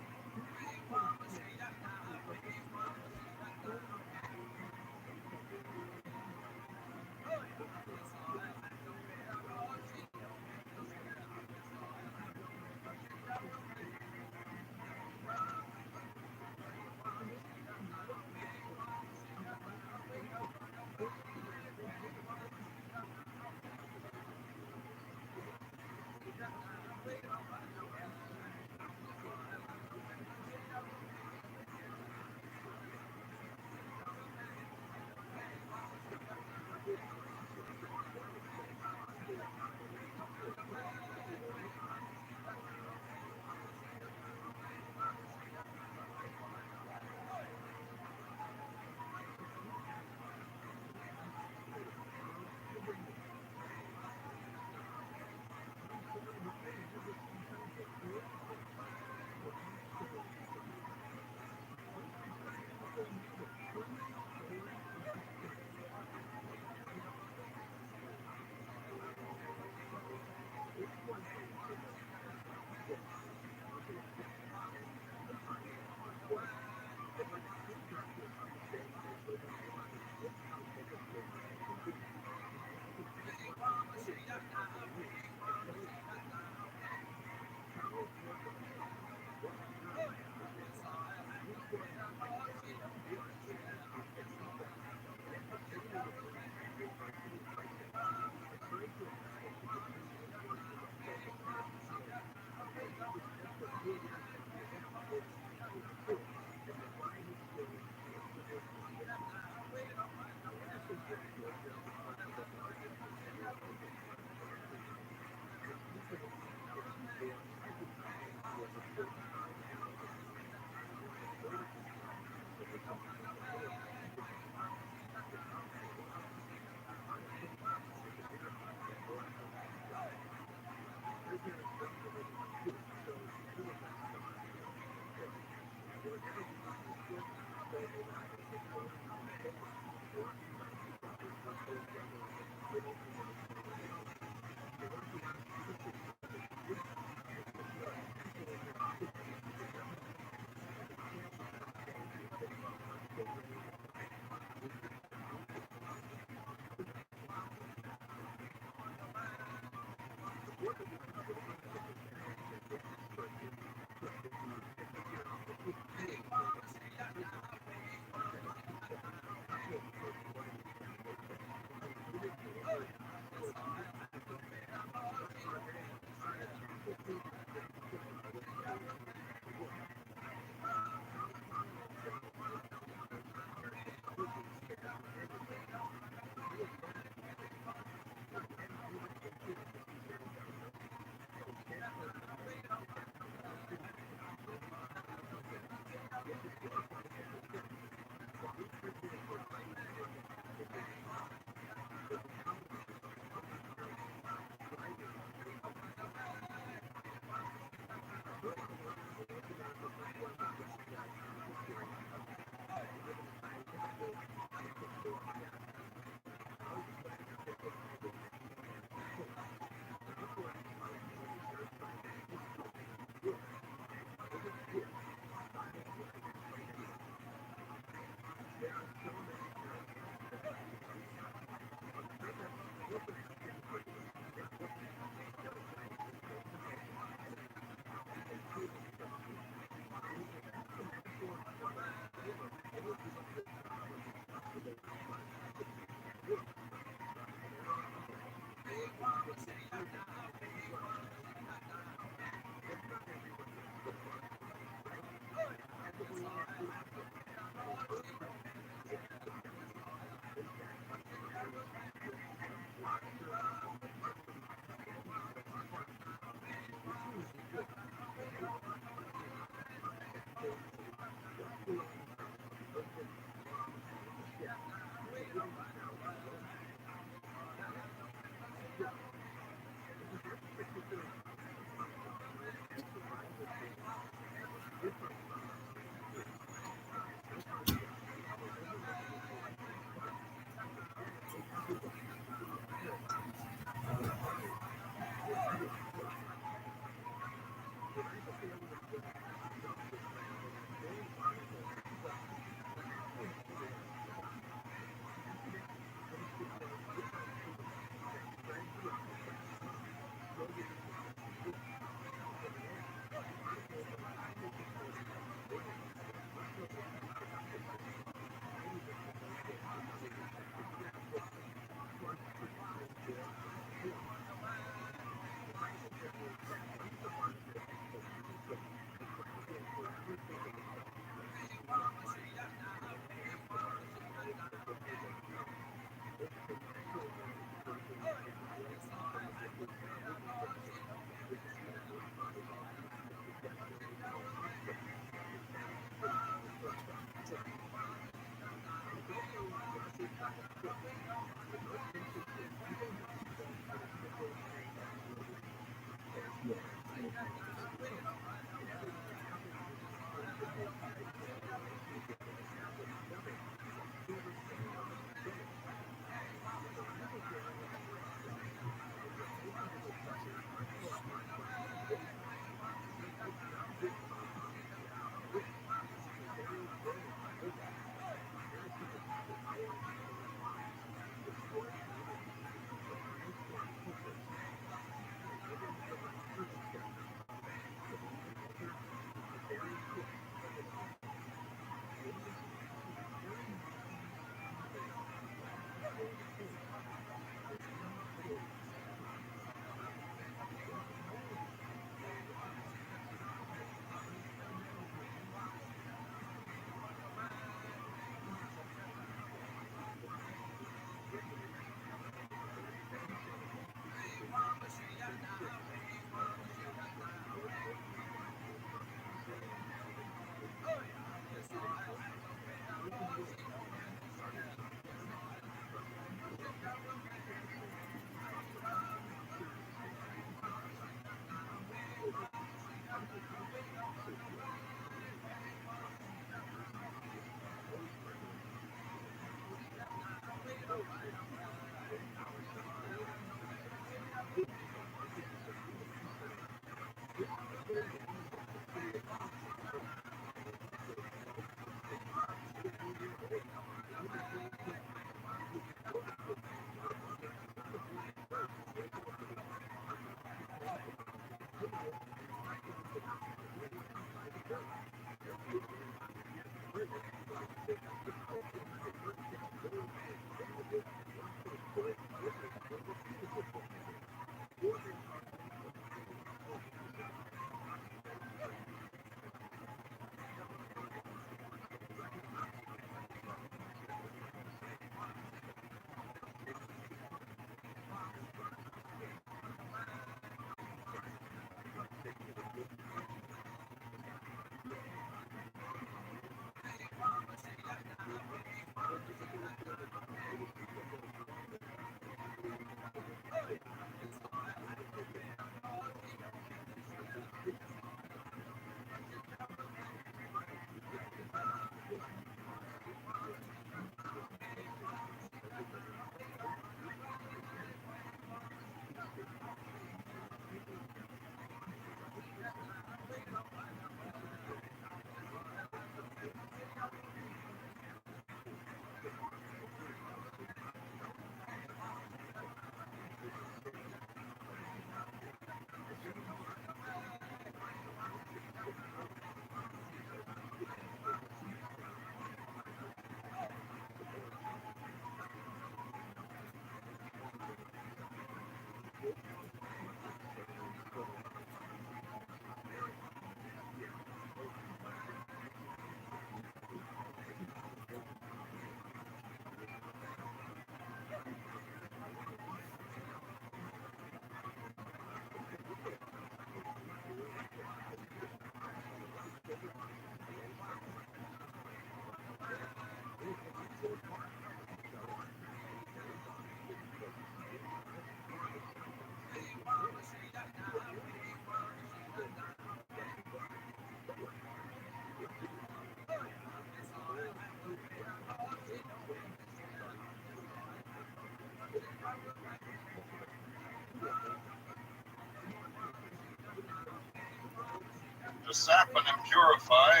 To sap and purify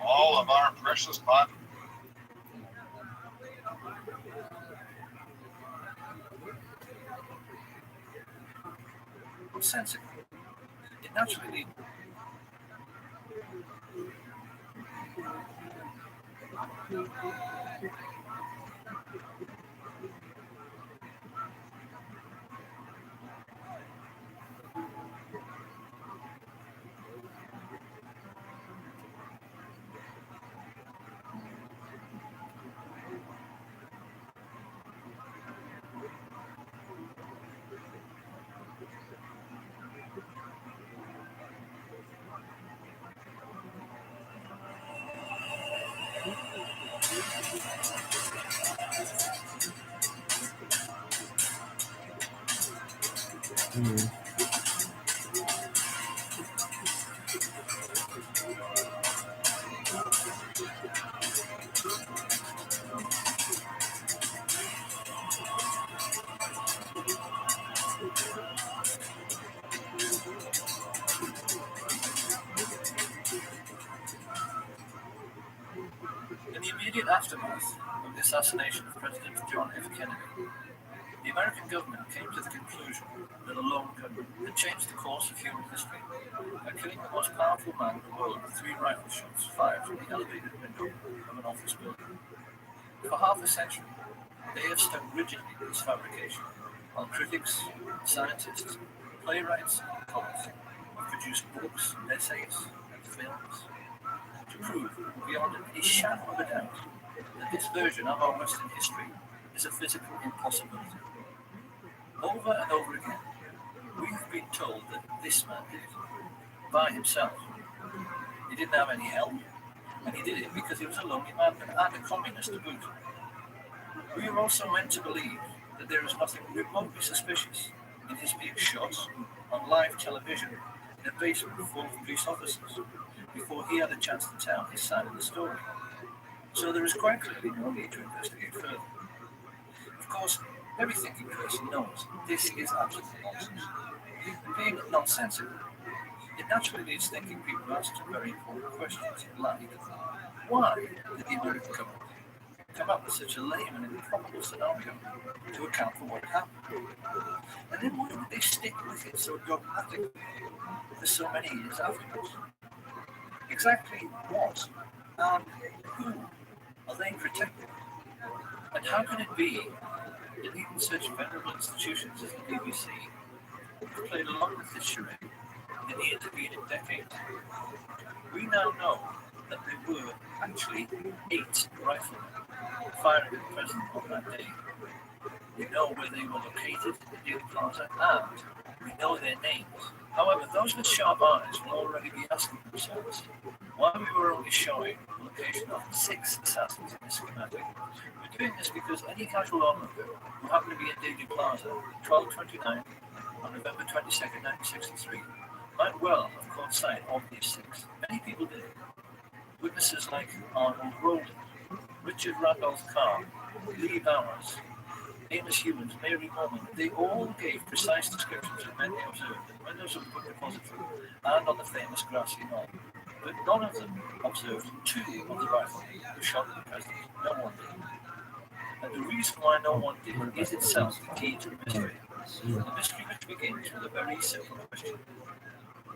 all of our precious body. Sensitive. It naturally in the immediate aftermath of the assassination of President John F. Kennedy, the American government came to the conclusion that a lone gunman had changed the course of human history by killing the most powerful man in the world with 3 rifle shots fired from the elevated window of an office building. For half a century, they have stuck rigidly to this fabrication, while critics, scientists, playwrights, and poets have produced books, essays, and films to prove beyond any shadow of a doubt that this version of our Western history is a physical impossibility. Over and over again, we have been told that this man did it by himself. He didn't have any help, and he did it because he was a lonely man and a communist to boot. We are also meant to believe that there is nothing remotely suspicious in his being shot on live television in a basement full of police officers before he had a chance to tell his side of the story. So there is quite clearly no need to investigate further. Of course, every thinking person knows this is absolute nonsense. And being nonsensical, it naturally leads thinking people ask some very important questions like, why did the American government come up with such a lame and improbable scenario to account for what happened? And then why would they stick with it so dogmatically for so many years afterwards? exactly what and who are they protecting? And how can it be that even such venerable institutions as the BBC have played along with this charade in the intervening decades? We now know that there were actually 8 riflemen firing at the president on that day. We know where they were located in the Dealey Plaza, and we know their names. However, those with sharp eyes will already be asking themselves why we were only showing the location of 6 assassins in this schematic. We're doing this because any casual onlooker who happened to be in Dealey Plaza 1229 on November 22nd, 1963 might well have caught sight of these 6. Many people did. Witnesses like Arnold Rowland, Richard Randolph Carr, Lee Bowers, Amos Hewins, Mary Norman, they all gave precise descriptions of men they observed in the windows of the book depository and on the famous grassy knoll. But none of them observed 2 of the riflemen who shot at the president. No one did. And the reason why no one did is itself the key to the mystery. The mystery which begins with a very simple question.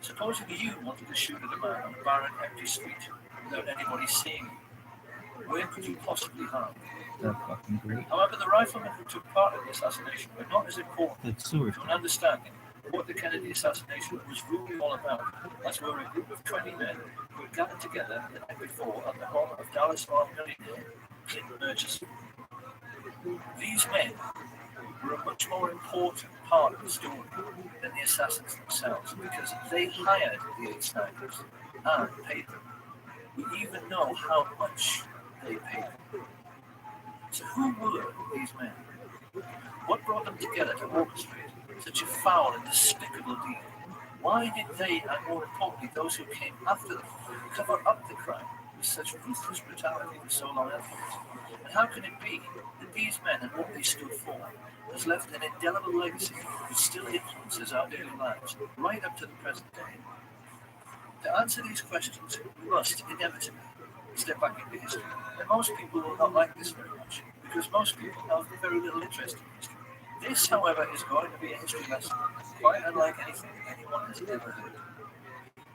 Supposing you wanted to shoot at a man on a barren, empty street without anybody seeing you, where could you possibly harm? They're fucking great. However, the riflemen who took part in the assassination were not as important The sewer. to an understanding of what the Kennedy assassination was really all about, as were a group of 20 men who had gathered together the night before at the home of Dallas farm millionaire Clinton Murchison. These men were a much more important part of the story than the assassins themselves, because they hired the 8 snipers and paid them. We even know how much they paid them. So who were these men? What brought them together to orchestrate such a foul and despicable deed? Why did they, and more importantly, those who came after them, cover up the crime with such ruthless brutality for so long afterwards? And how can it be that these men and what they stood for has left an indelible legacy which still influences our daily lives right up to the present day? To answer these questions, we must inevitably step back into history. And most people will not like this very much, because most people have very little interest in history. This, however, is going to be a history lesson, quite unlike anything anyone has ever heard.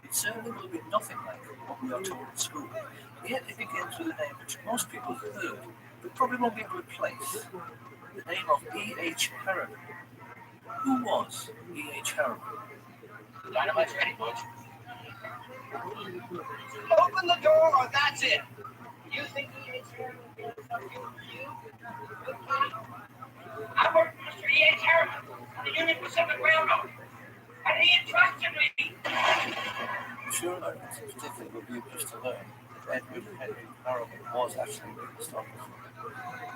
It certainly will be nothing like what we are taught in school, and yet it begins with a name which most people have heard, but probably won't be able to place. The name of E.H. Harriman. Who was E.H. Harriman? Dynamite's ready, Butch. Open the door or that's it. You think E.H. Harriman did something for you? Okay. I worked for Mr. E.H. Harriman on the Union Pacific Railroad, and he entrusted me. I'm sure Americans in particular will be amused to learn that Edward Henry Harriman was actually a historiographer.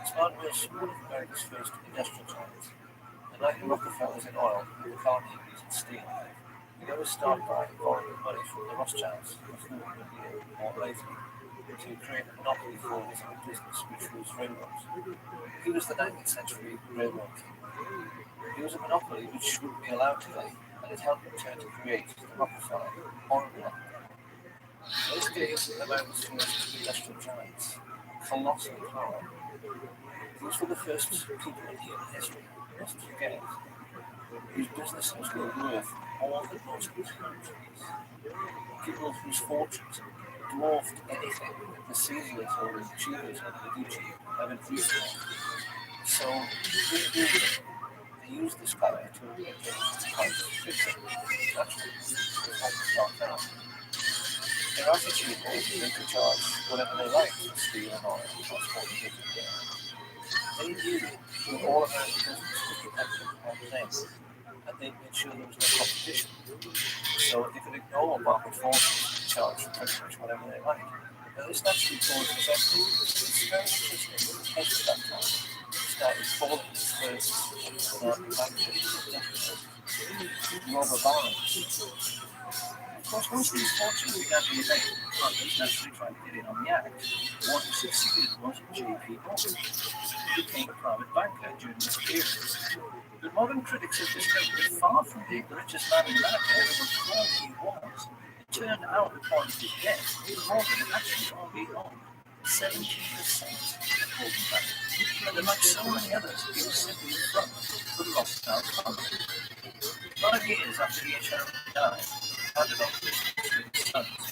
This man was one of America's first industrial giants, and like the Rockefellers in oil and the Carnegies in steel, he always started by borrowing money from the Rothschilds or later to create a monopoly for his own business, which was railroads. He was the 19th century railroad king. He was a monopoly which wouldn't be allowed today, and it helped him turn to create the Rockefeller oil monopoly. Those days, America's first industrial giants, colossal power. These were the first people in human history, you mustn't forget, whose businesses were worth more than most countries. People whose fortunes dwarfed anything that the Caesars or the Tudors or the Medici ever dreamed of. So, they used this power to engage in fixing naturally start out. Their attitude was that they could charge whatever they liked for steel and oil and transport and goods. They knew that all American business was dependent on them, and they made sure there was no competition. So they could ignore market forces and charge pretty much whatever they liked. Now, this naturally caused resentment. It's very interesting that the hedge at that time started falling its first manufacturing robber barons. Of course, once these fortunes began to be made, partners naturally tried to get in on the act. One who succeeded was J.P. Morgan, who became a private banker during this period. But modern critics have discovered that far from being the richest man in America ever was thought he was. It turned out upon his death, Morgan had actually only owned 17% of Morgan Bank. And like so many others, he was simply a front for the Rothschild family. 5 years after E.H. Harriman died, handed over business to his sons,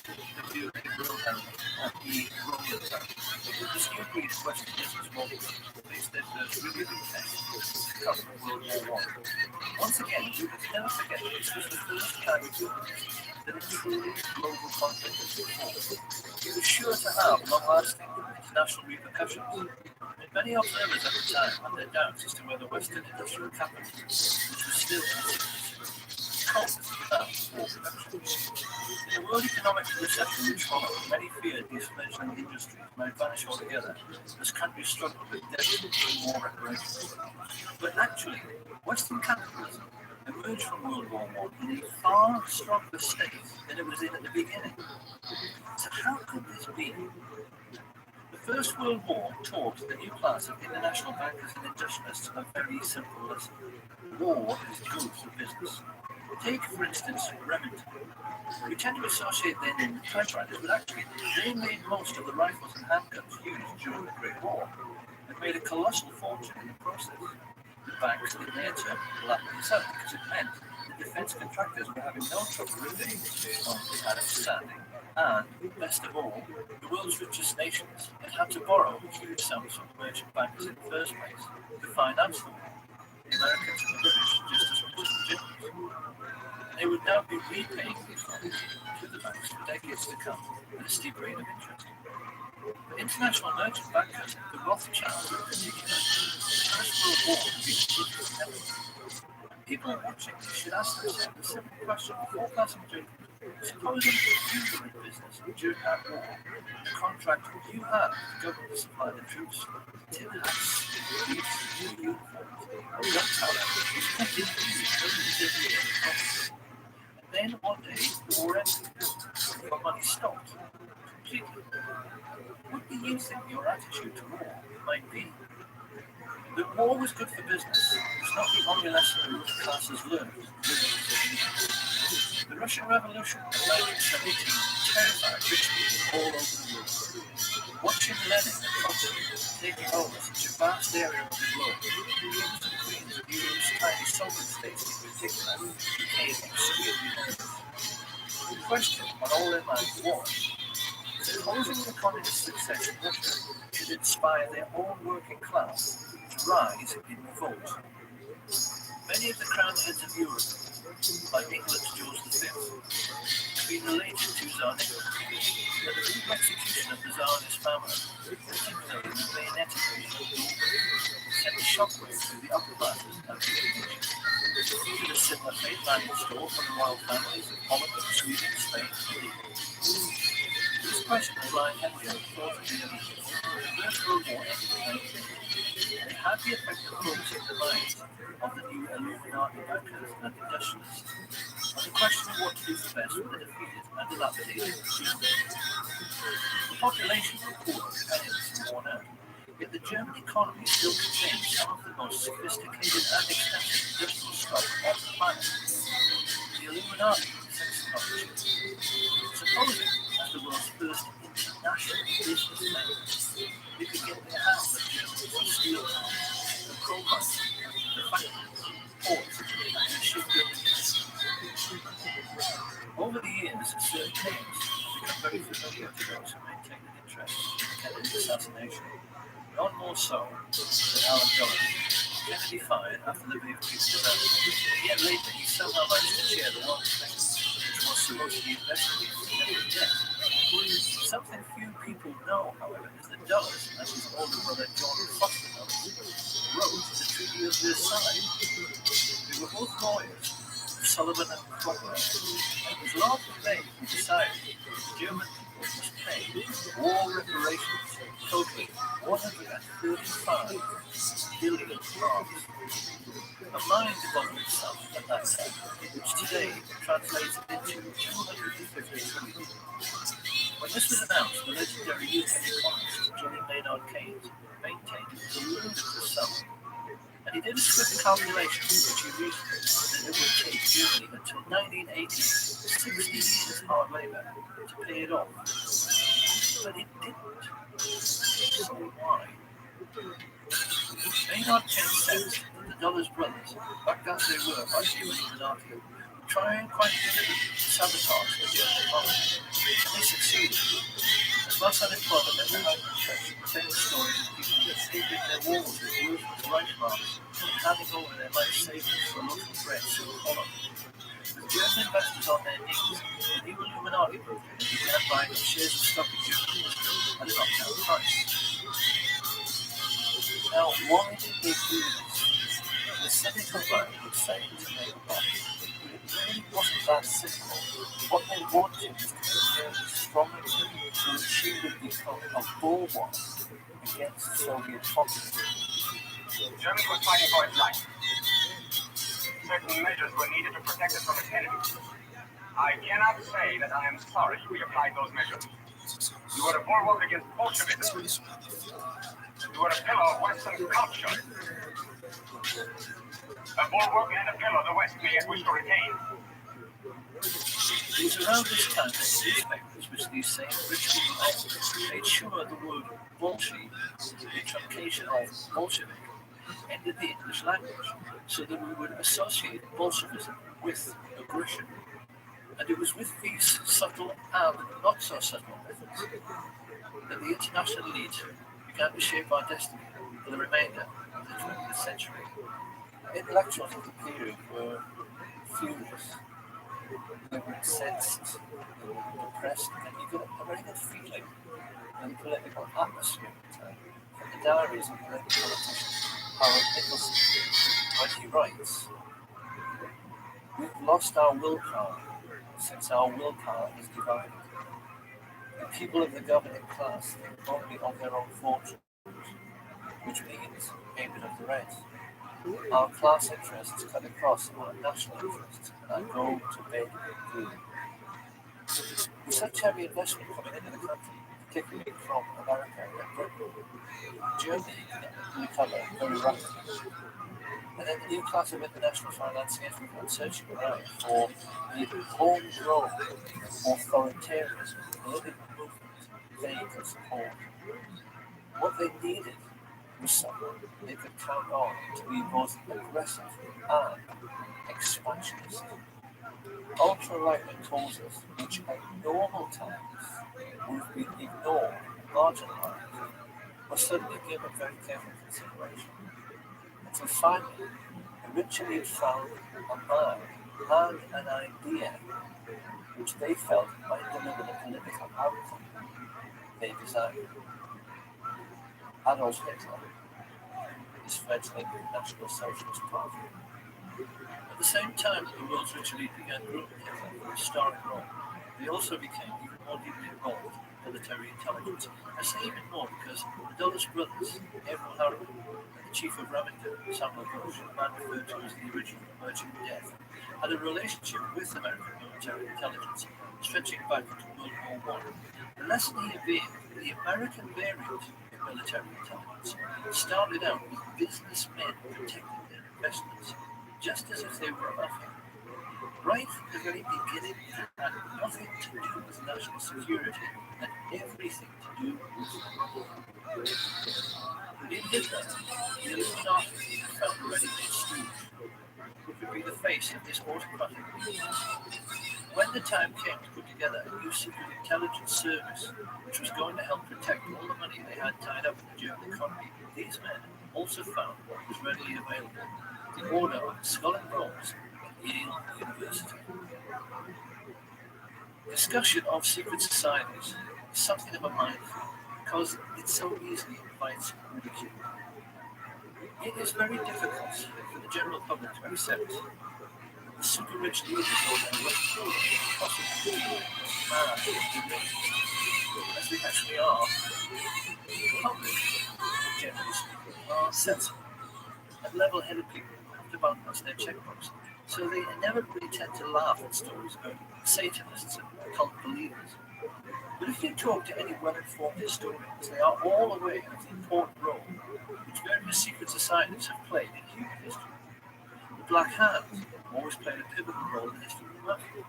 the do a real handling and the roller time. This new breed of Western business model faced their first really big test because of World War I. Once again, we must never forget that this was the first time that a truly global conflict was formed. It was sure to have long-lasting international repercussions. And many observers at the time had their doubts as to whether Western industrial capitalism, which was still in its infancy, coped without war production. In the world economic recession which followed, many feared these fledgling industries might vanish altogether as countries struggled with debt and war reparations. But actually, Western capitalism emerged from World War I in a far stronger state than it was in at the beginning. So how could this be? The First World War taught the new class of international bankers and industrialists a very simple lesson. War is good for business. Take, for instance, Remington. We tend to associate their name with typewriters, but actually they made most of the rifles and handguns used during the Great War and made a colossal fortune in the process. The banks, in their turn, lapped this up because it meant that defense contractors were having no trouble repaying loans and outstanding. And, best of all, the world's richest nations had had to borrow huge sums from the merchant bankers in the first place to finance the war. The Americans and the British just as much as the Germans. They would now be repaying these loans to the banks for decades to come at a steep rate of interest. For international merchant bankers, the Rothschilds in particular, the First World War had been particularly heavy. People watching this should ask themselves a simple question before passing judgment. Supposing you were in business during that war, the contract you had with the government to supply the troops, tin hats, boots, uniforms, and gunpowder was completely easy. And then one day the war ended, and your money stopped completely. What do you think your attitude to war might be? That war was good for business is not the only lesson the ruling classes learned. The Russian Revolution of 1917 terrified rich people all over the world. Watching Lenin and Trotsky taking over such a vast area of the globe, the kings and queens of Europe's tiny sovereign states in particular became extremely nervous. The question on all their minds was, supposing the communist success in Russia should inspire their own working class to rise in revolt. Many of the crowned heads of Europe, like England's George V, have been related to Tsar Nicholas, but the brutal execution of the Tsar and his family, particularly the bayoneted regime, sent a shockwave through the upper classes and the elite. Did a similar fate lie in store for the royal families of Holland, Sweden, Spain, and Italy? This question was lying heavily on the thought of the elite. The First World War ended in 1918. It had the effect of focusing the minds of the new Illuminati bankers and industrialists on the question of what to do for best with the defeated and dilapidated Germany. The population were poor, penniless, and worn out, yet the German economy still contained some of the most sophisticated and expensive industrial stock on the planet. The Illuminati sensed an opportunity. Supposing, as the world's first international businessmen, they could get their hands on Germany's steel plants, the coal mines, the factories, ports, and the shipbuilding industry. Over the years, certain names have become very familiar to those who maintain an interest in Kennedy's assassination. None more so than Alan Dulles. Kennedy fired after the Bay of Peace disaster, yet later he somehow managed to chair the Warren Commission, which was supposed to be investigating Kennedy's death. Something few people know, however, is that Dulles and his older brother John Foster Dulles wrote the Treaty of Versailles. They were both lawyers, Sullivan and Cromwell, and it was largely they who decided that the German people must pay war reparations totaling $135 billion. A mind-boggling sum at that time, which today translates into 250 trillion. When this was announced, the legendary UK economist John Maynard Keynes maintained it was a ludicrous sum. And he did a swift calculation which he reasoned that it would take Germany until 1980, 60 years hard labour, to pay it off. But it didn't. So why? Maynard Keynes said that the Dulles brothers, backed as they were by the Illuminati, were trying quite deliberately to sabotage the German economy. And they succeeded. mass unemployment and the housing stretch, telling stories of people that saved in their walls with worthless rice marks and handing over their life savings for local bread to the colony. With German investors on their knees, the new Illuminati movement began buying shares of stock in German industry at a knockdown price. Now, why did they do this? The cynical mind would say to make a profit, but it really wasn't that simple. What they wanted was to prepare the strong Germany to achieve would become a bulwark against Soviet communism. Germany was fighting for its life. Certain measures were needed to protect it from its enemies. I cannot say that I am sorry we applied those measures. You were a bulwark against Bolshevism. You were a pillar of Western culture. A bulwark and a pillar the West may yet wish to retain. It was around this time that newspapers, which these same rich people owned, made sure the word Bolshevik, the truncation of Bolshevik, ended the English language, so that we would associate Bolshevism with aggression. And it was with these subtle and not so subtle methods that the international elite began to shape our destiny for the remainder of the 20th century. Intellectuals of the period were furious. They were incensed, they were depressed, and you got a very good feeling in the political atmosphere at the time from the diaries of the late politician Harold Nicholson, when he writes, "We've lost our willpower since our willpower is divided. The people of the governing class think only of their own fortunes, which means payment of the rent. Our class interests cut across our national interests and our go to bed good. With such heavy investment coming into the country, particularly from America and Britain, Germany can recover very rapidly. And then the new class of international financiers began searching around for the homegrown authoritarianism political movement they could support. What they needed was someone they could count on to be both aggressive and expansionist. Ultra-right-wing causes, which at normal times would have been ignored and marginalized, were suddenly given very careful consideration. Until finally, the rich elite found a man and an idea which they felt might deliver the political outcome they desired. Adolf Hitler, his fledgling National Socialist Party. At the same time that the world's rich elite began grooming Hitler for his starring role, they also became even more deeply involved in military intelligence. I say even more because the Dulles brothers, Avril Harriman, and the chief of Remington, Samuel Bush, a man referred to as the original Merchant of Death, had a relationship with American military intelligence stretching back into World War I. The lesson here being that the American variant in military intelligence started out with businessmen protecting their investments, just as if they were a mafia. Right from the very beginning, it had nothing to do with national security and everything to do with money. In Hitler, the Illuminati found a ready-made stooge who could be the face of this autocratic movement. When the time came to put together a new secret intelligence service, which was going to help protect all the money they had tied up in the German economy, these men also found what was readily available: the Order of the Skull and Bones at Yale University. Discussion of secret societies is something of a minefield because it so easily invites ridicule. It is very difficult for the general public to accept that the super rich leaders of their West Coast possibly be mad and deranged, as they actually are. The public, generally speaking, are sensible and level-headed people who have to balance their checkbooks, so they inevitably tend to laugh at stories about Satanists and occult believers. But if you talk to any well-informed historians, they are all aware of the important role which various secret societies have played in human history. The Black Hand always played a pivotal role in the history of the mafia.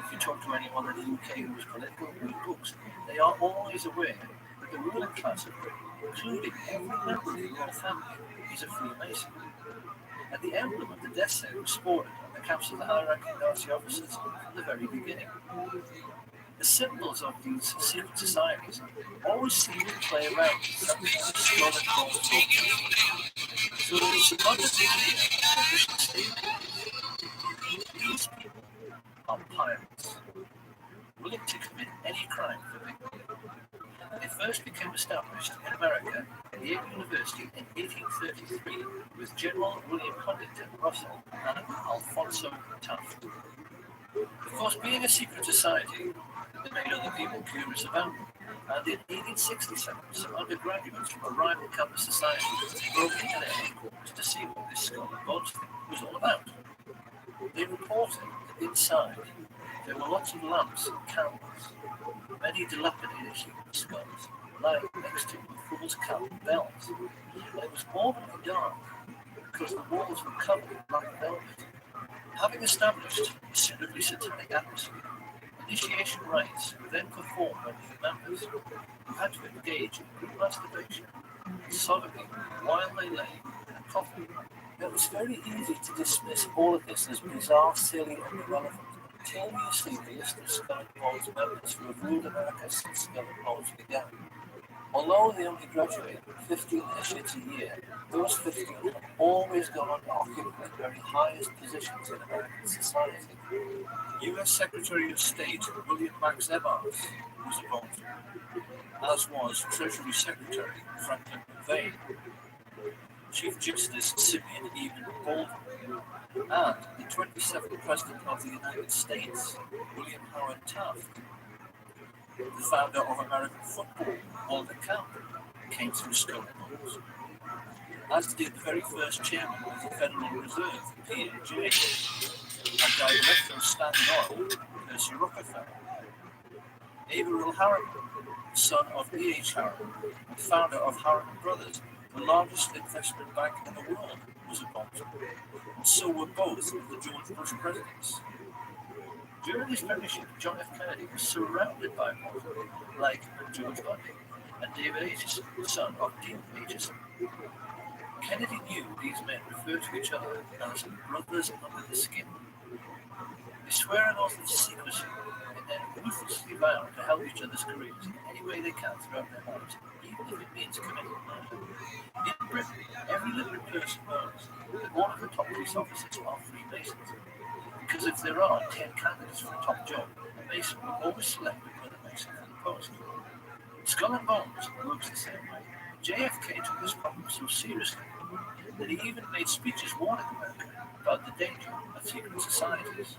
If you talk to anyone in the UK who is political and read books, they are always aware that the ruling class of Britain, including every member of the royal family, is a Freemason. And the emblem of the death set was sported on the caps of the high-ranking Nazi officers from the very beginning. The symbols of these secret societies always seem to play around with something like skull and bones culture. So some other idea that we should stay away. These people are pirates, willing to commit any crime for big money. They first became established in America at Yale University in 1833 with General William Huntington Russell and Alfonso Taft. Of course, being a secret society, they made other people curious about them. And in 1867, some undergraduates from a rival campus society broke into their headquarters to see what this skull and bones thing was all about. They reported that inside there were lots of lamps and candles, many dilapidated human skulls lying next to a fool's cap and bells, and it was morbidly dark because the walls were covered in black velvet. Having established a strictly satanic atmosphere, initiation rites were then performed by new members who had to engage in group masturbation and sodomy while they lay in a coffin. It was very easy to dismiss all of this as bizarre, silly, and irrelevant until you see the list of Skull and Bones members who have ruled America since Skull and Bones began. Although they only graduate 15 initiates a year, those 15 have always gone on to occupy the very highest positions in American society. U.S. Secretary of State William Max Evans was a Bone, as was Treasury Secretary Franklin McVeigh, Chief Justice Simeon Eben Baldwin, and the 27th President of the United States, William Howard Taft. The founder of American football, Walter Camp, came through Skull and Bones, as did the very first chairman of the Federal Reserve, Pierre J., and director of Standard Oil, Percy Rockefeller. Averill Harriman, son of E.H. Harriman, and founder of Harriman Brothers, the largest investment bank in the world, was a Bond. And so were both of the George Bush presidents. During his premiership, John F. Kennedy was surrounded by Bonds, like George Bundy and David Aitchison, son of Dean Aitchison. Kennedy knew these men referred to each other as brothers under the skin. They swear an oath of secrecy and then ruthlessly vow to help each other's careers in any way they can throughout their lives, even if it means committing murder. In Britain, every literate person knows that all of the top police officers are Freemasons. Because if there are 10 candidates for a top job, a Mason will always select another Mason for the post. Skull and Bones works the same way. JFK took this problem so seriously that he even made speeches warning America about the danger of secret societies.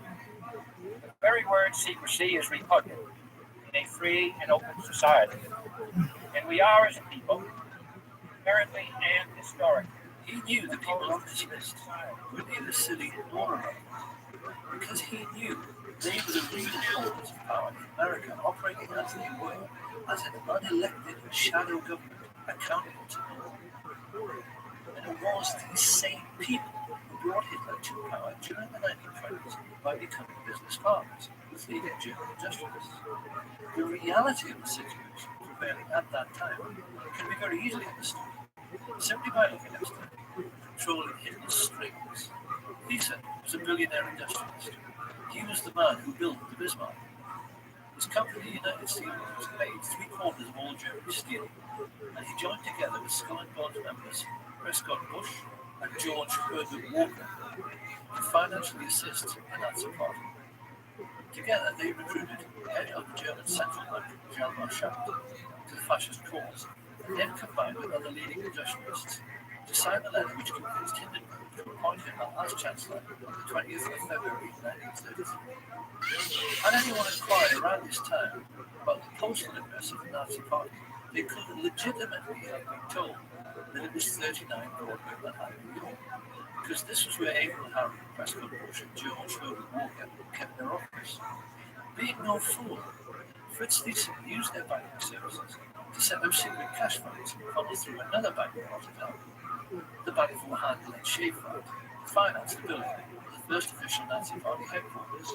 The very word secrecy is repugnant in a free and open society. And we are, as a people, inherently and historically. He knew the people of this list were neither silly nor irrelevant, because he knew they were the real holders of power in America, operating as they were, as an unelected shadow government accountable to no one. And it was these same people who brought Hitler to power during the 1920s by becoming business partners with leading German industrialists. The reality of the situation prevailing at that time can be very easily understood simply by looking at controlling Hitler's strings. Lisa was a billionaire industrialist. He was the man who built the Bismarck. His company, United Steel, made 3/4 of all German steel, and he joined together with Skull and Bones members Prescott Bush and George Herbert Walker to financially assist the Nazi Party. Together, they recruited the head of the German Central Bank, Jean Marchand, to the fascist cause, and then combined with other leading industrialists to sign the letter which convinced Hindenburg to appoint him as Chancellor on the 20th of February 1933. Had anyone inquired around this time about the postal address of the Nazi Party, they could legitimately have been told that it was 39 Broadway, Manhattan, New York, because this was where Averill Harriman, Prescott Bush, and George Herbert Walker kept their office. Being no fool, Fritz Thyssen used their banking services to set up secret cash funds funneled through another bank in Rotterdam, the Bank for Handel and Schaeffer, to finance the building of the first official Nazi Party headquarters,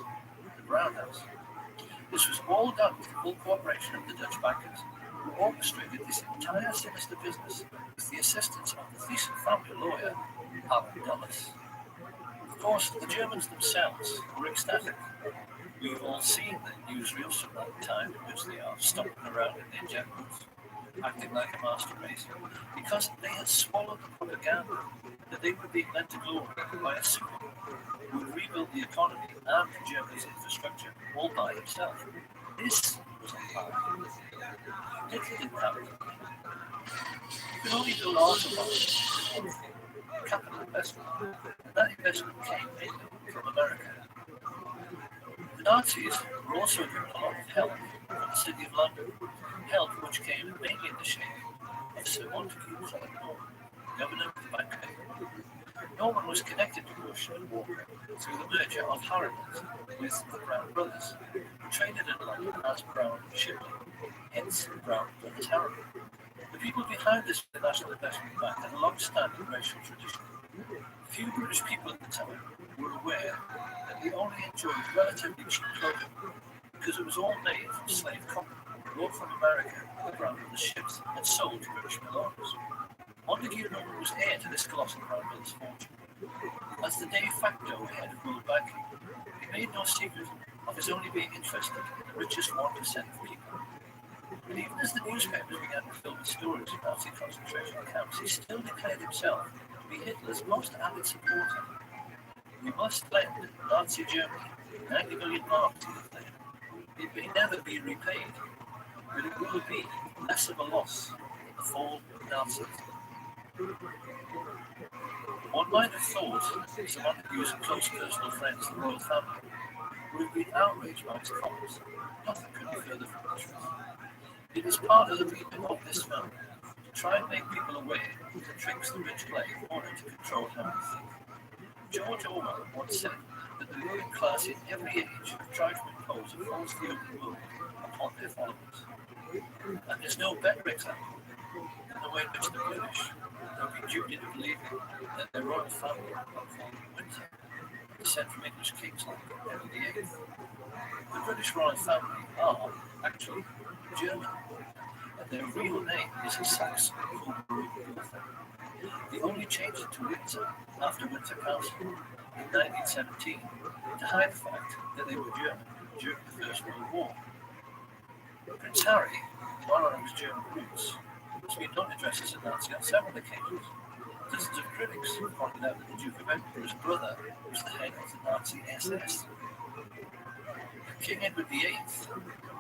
the Brown House. This was all done with the full cooperation of the Dutch bankers, who orchestrated this entire sinister business with the assistance of the Thyssen family lawyer, Alan Dulles. Of course, the Germans themselves were ecstatic. We've all seen the newsreels from that time in which they are stomping around in their jet boots, acting like a master race, because they had swallowed the propaganda that they were being led to glory by a superman who would rebuild the economy and Germany's infrastructure all by himself. This was a lie. Hitler didn't have it. You could only build automobiles with one thing, capital investment, and that investment came mainly from America. The Nazis were also given a lot of help from the City of London, help which came mainly in the shape of Sir Montague Norman, governor of the Bank of England. Norman was connected to Bush and Walker through the merger of Harriman's with the Brown brothers, who traded in London as Brown Shipley, hence Brown Brothers Harriman. The people behind this National Investment Bank had a long-standing racial tradition. Few British people at the time were aware that they only enjoyed relatively cheap clothing because it was all made from slave cotton brought from America on the Brown Brothers ships and sold to British mill owners. Montague Norman was heir to this colossal Brown Brothers fortune. As the de facto head of world banking, he made no secret of his only being interested in the richest 1% of people. But even as the newspapers began to fill with stories of Nazi concentration camps, he still declared himself to be Hitler's most avid supporter. We must lend Nazi Germany 90 million marks, he declared. It may never be repaid, but it will be less of a loss than the fall of the Nazis. One might have thought some Montague's close personal friends, the royal family, would have been outraged by his comments. Nothing could be further from the truth. It is part of the remit of this film to try and make people aware of the tricks the rich play in order to control how we think. George Orwell once said that the ruling class in every age have tried to impose a false view of the world upon their followers. And there's no better example than the way in which the British have been duped into believing that their royal family are called Windsor, descent from English kings like Henry VIII. The British royal family are actually German, and their real name is Saxon Coburg-Gotha. They only changed it to Windsor after Windsor Castle in 1917 to hide the fact that they were German during the First World War. Prince Harry, while on his German roots, has been known to dress as a Nazi on several occasions. Dozens of critics have pointed out that the Duke of Edinburgh's brother was the head of the Nazi SS. King Edward VIII,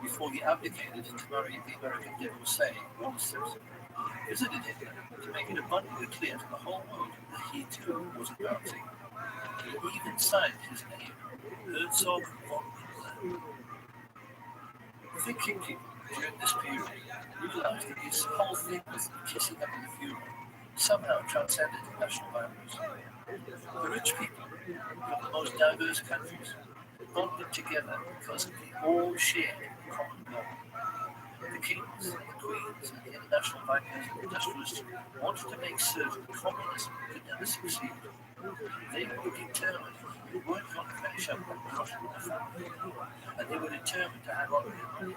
before he abdicated to marry the American divorcee, Wallis Simpson, visited Hitler to make it abundantly clear to the whole world that he too was a Nazi. He even signed his name, Herzog von Hitler. Thinking people during this period realized that his whole thing was kissing up in the funeral somehow transcended national boundaries. The rich people from the most diverse countries bonded together because they all shared a common goal. The kings, the queens, and the international bankers and industrialists wanted to make certain communism could never succeed. They were determined they weren't going to finish up by crushing the family, and they were determined to hang on to their money.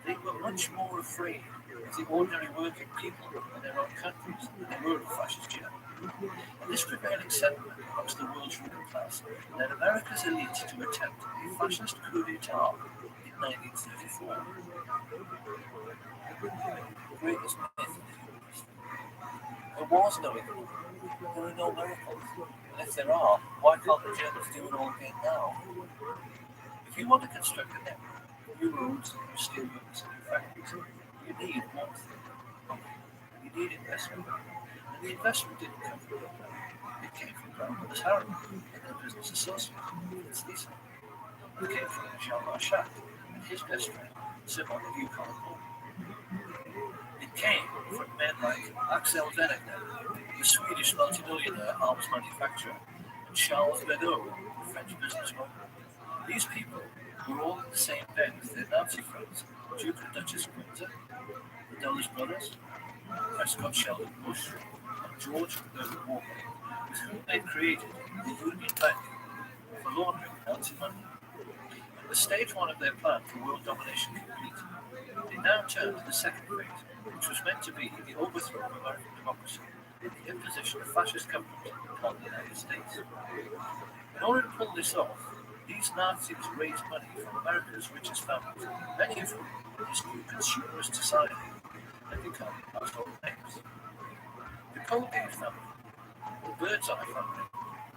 They were much more afraid of the ordinary working people in their own countries than they were of fascist Germany. And this prevailing sentiment amongst the world's ruling class led America's elite to attempt a fascist coup d'etat in 1934. The greatest myth of the universe. There was no economy. There are no miracles. And if there are, why can't the Germans do it all again now? If you want to construct a network, new roads, new steelworks, and new factories, you need one thing. You need investment. And the investment didn't come from Hitler. It came from Brown Brothers Harriman and their business associate, Fritz Lisa. It came from Jean Marchand and his best friend, Sir Montague Norman. It came from men like Axel Venegner, the Swedish multimillionaire arms manufacturer, and Charles Bedaux, the French businessman. These people were all in the same bed with their Nazi friends, Duke and Duchess of Windsor, the Dulles brothers, Prescott Sheldon Bush, and George Herbert Walker, with whom they created the Union Bank for laundering Nazi money. With stage one of their plan for world domination complete, they now turned to the second phase, which was meant to be the overthrow of American democracy and the imposition of fascist government upon the United States. In order to pull this off, These Nazis raised money from America's richest families, many of whom in this new consumerist society had become household names. The Colgate family, the Birdseye family,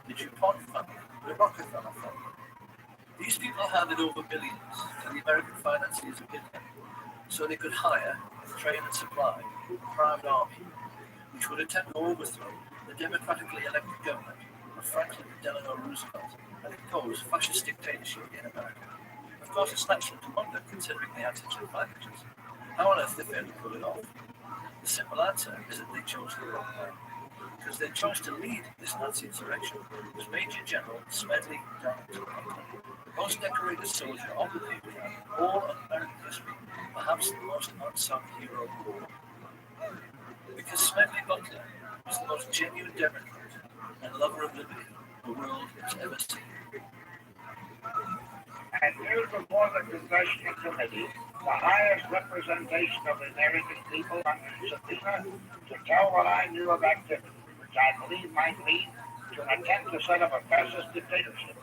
the DuPont family, the Rockefeller family. These people handed over billions to the American financiers of Hitler so they could hire, train and supply a private army which would attempt to overthrow the democratically elected government of Franklin Delano Roosevelt and impose fascist dictatorship in America. Of course, it's natural to wonder, considering the antics and advantages, how on earth they failed to pull it off. The simple answer is that they chose the wrong man, because their choice to lead this Nazi insurrection was Major General Smedley Darlington Franklin, the most decorated soldier of the Navy in all of American history, perhaps the most unsung hero of the war. Because Smedley Butler was the most genuine Democrat and lover of liberty the world has ever seen. And here before the Congressional Committee, the highest representation of the American people under subpoena to tell what I knew of activity, which I believe might lead to an attempt to set up a fascist dictatorship.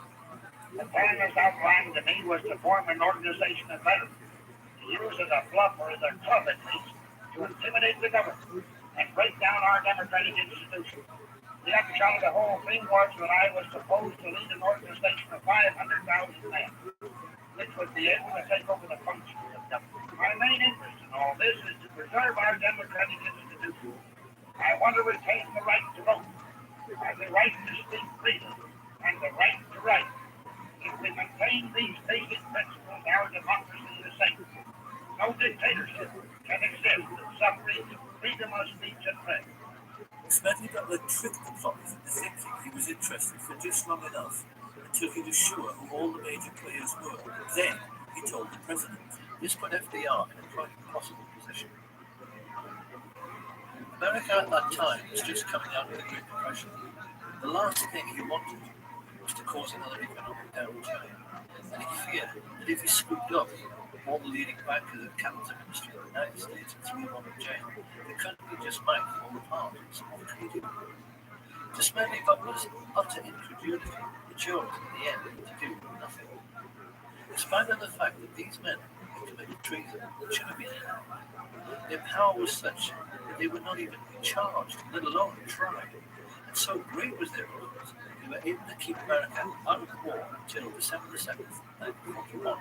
The plan as outlined to me was to form an organization of veterans, to use as a bluff or as a club at least, to intimidate the government and break down our democratic institutions. The upshot of the whole thing was that I was supposed to lead an organization of 500,000 men, which would be able to take over the functions of government. My main interest in all this is to preserve our democratic institutions. I want to retain the right to vote, the right to speak freely, and the right to write. If we maintain these basic principles, our democracy is safe. No dictatorship can exist with suffrage, freedom of speech, and press. Smedley Butler tricked the public into thinking he was interested for just long enough until he was sure who all the major players were. Then he told the president. This put FDR in a quite impossible position. America at that time was just coming out of the Great Depression. The last thing he wanted was to cause another economic downturn, and he feared that if he screwed up, all the leading bankers and capital industry in the United States and threw him on in jail, the country just might fall apart. So what could he do? To Smedley Butler's utter incredulity, he chose in the end to do nothing. Despite the fact that these men had committed treason and should have been hanged, their power was such that they were not even charged, let alone tried. And so great was their influence, they were able to keep America out of the war until December the 7th, 1941.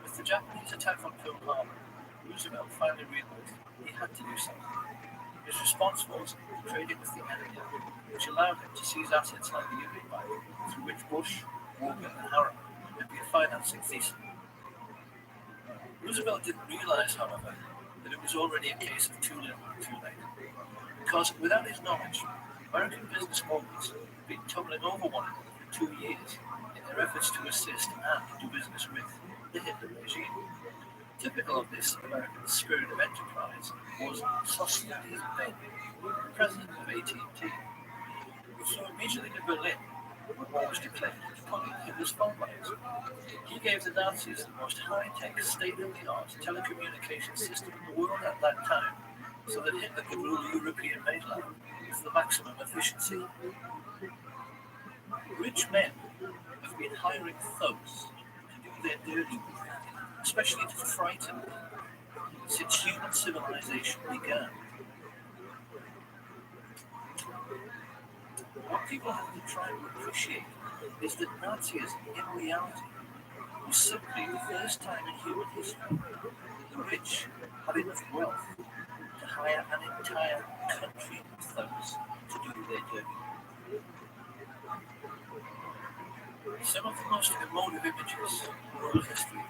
With the Japanese attack on Pearl Harbor, Roosevelt finally realized he had to do something. His response was to trade it with the enemy, which allowed him to seize assets like the Union Bank, through which Bush, Morgan, and Harriman had been financing thesis. Roosevelt didn't realize, however, that it was already a case of too little, too late. Because without his knowledge, American business moguls had been tumbling over one another for 2 years in their efforts to assist and do business with the Hitler regime. Typical of this American spirit of enterprise was Sosthenes Bing, the president of AT&T, who flew immediately to Berlin when war was declared to put in Hitler's phone lines. He gave the Nazis the most high-tech, state-of-the-art telecommunications system in the world at that time, so that Hitler could rule European mainland with the maximum efficiency. Rich men have been hiring thugs to do their dirty work, especially to frighten them, since human civilization began. What people have to try to appreciate is that Nazism, in reality, was simply the first time in human history that the rich had enough wealth to hire an entire country of thugs to do their dirty work. Some of the most emotive images in world history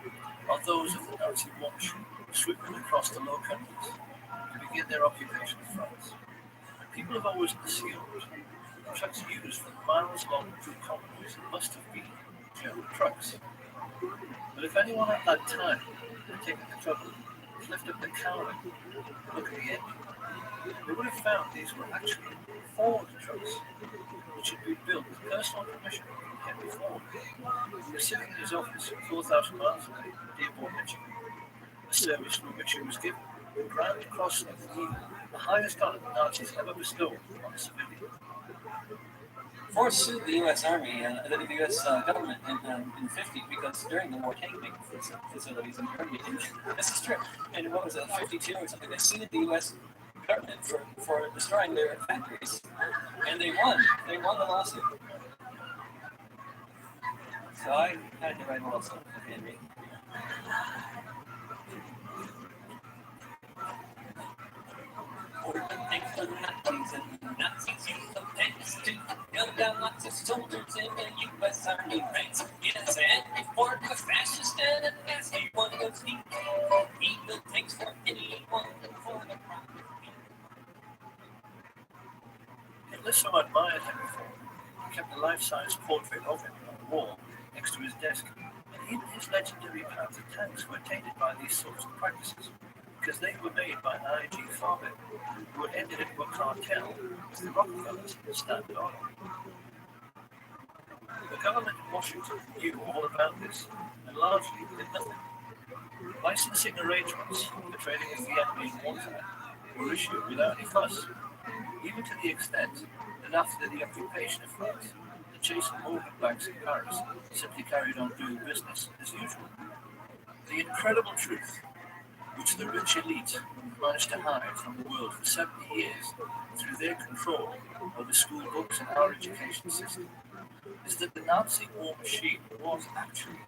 are those of the Nazi warship sweeping across the Low Countries to begin their occupation of France. People have always assumed the trucks used for the miles-long troop convoys must have been German trucks. But if anyone at that time had taken the trouble to lift up the cowling and look at the engine, they would have found these were actually Ford trucks, which had been built with personal permission from Henry Ford. He was sitting in his office 4,000 miles away in Dearborn, Michigan, a service for which he was given the Grand Cross of the Eagle, the highest honor the Nazis ever bestowed on a civilian. Ford sued the U.S. Army, the U.S. Government in '50 because during the war, tank making facilities in Germany, and this is true. And what was it, '52 or something? They sued the U.S. government for destroying their factories, and they won. They won the lawsuit. So I had to write a little something for Henry. Or thanks to the Nazis and Nazis use the tanks to gun down lots of soldiers in the U.S. Army ranks. Yes, and before the fascist and the nasty one goes deep, even takes for anyone and for the profit. Alyssa admired him before. He kept a life-size portrait of him on the wall next to his desk, and even his legendary plans of tanks were tainted by these sorts of practices, because they were made by I.G. Farben, who had ended into a cartel with the Rockefellers and Standard Oil. The government in Washington knew all about this, and largely did nothing. Licensing arrangements for trading with the enemy in wartime were issued without any fuss, even to the extent that after the occupation of France, the Chase and Morgan banks in Paris simply carried on doing business as usual. The incredible truth, which the rich elite managed to hide from the world for 70 years through their control over school books and our education system, is that the Nazi war machine was actually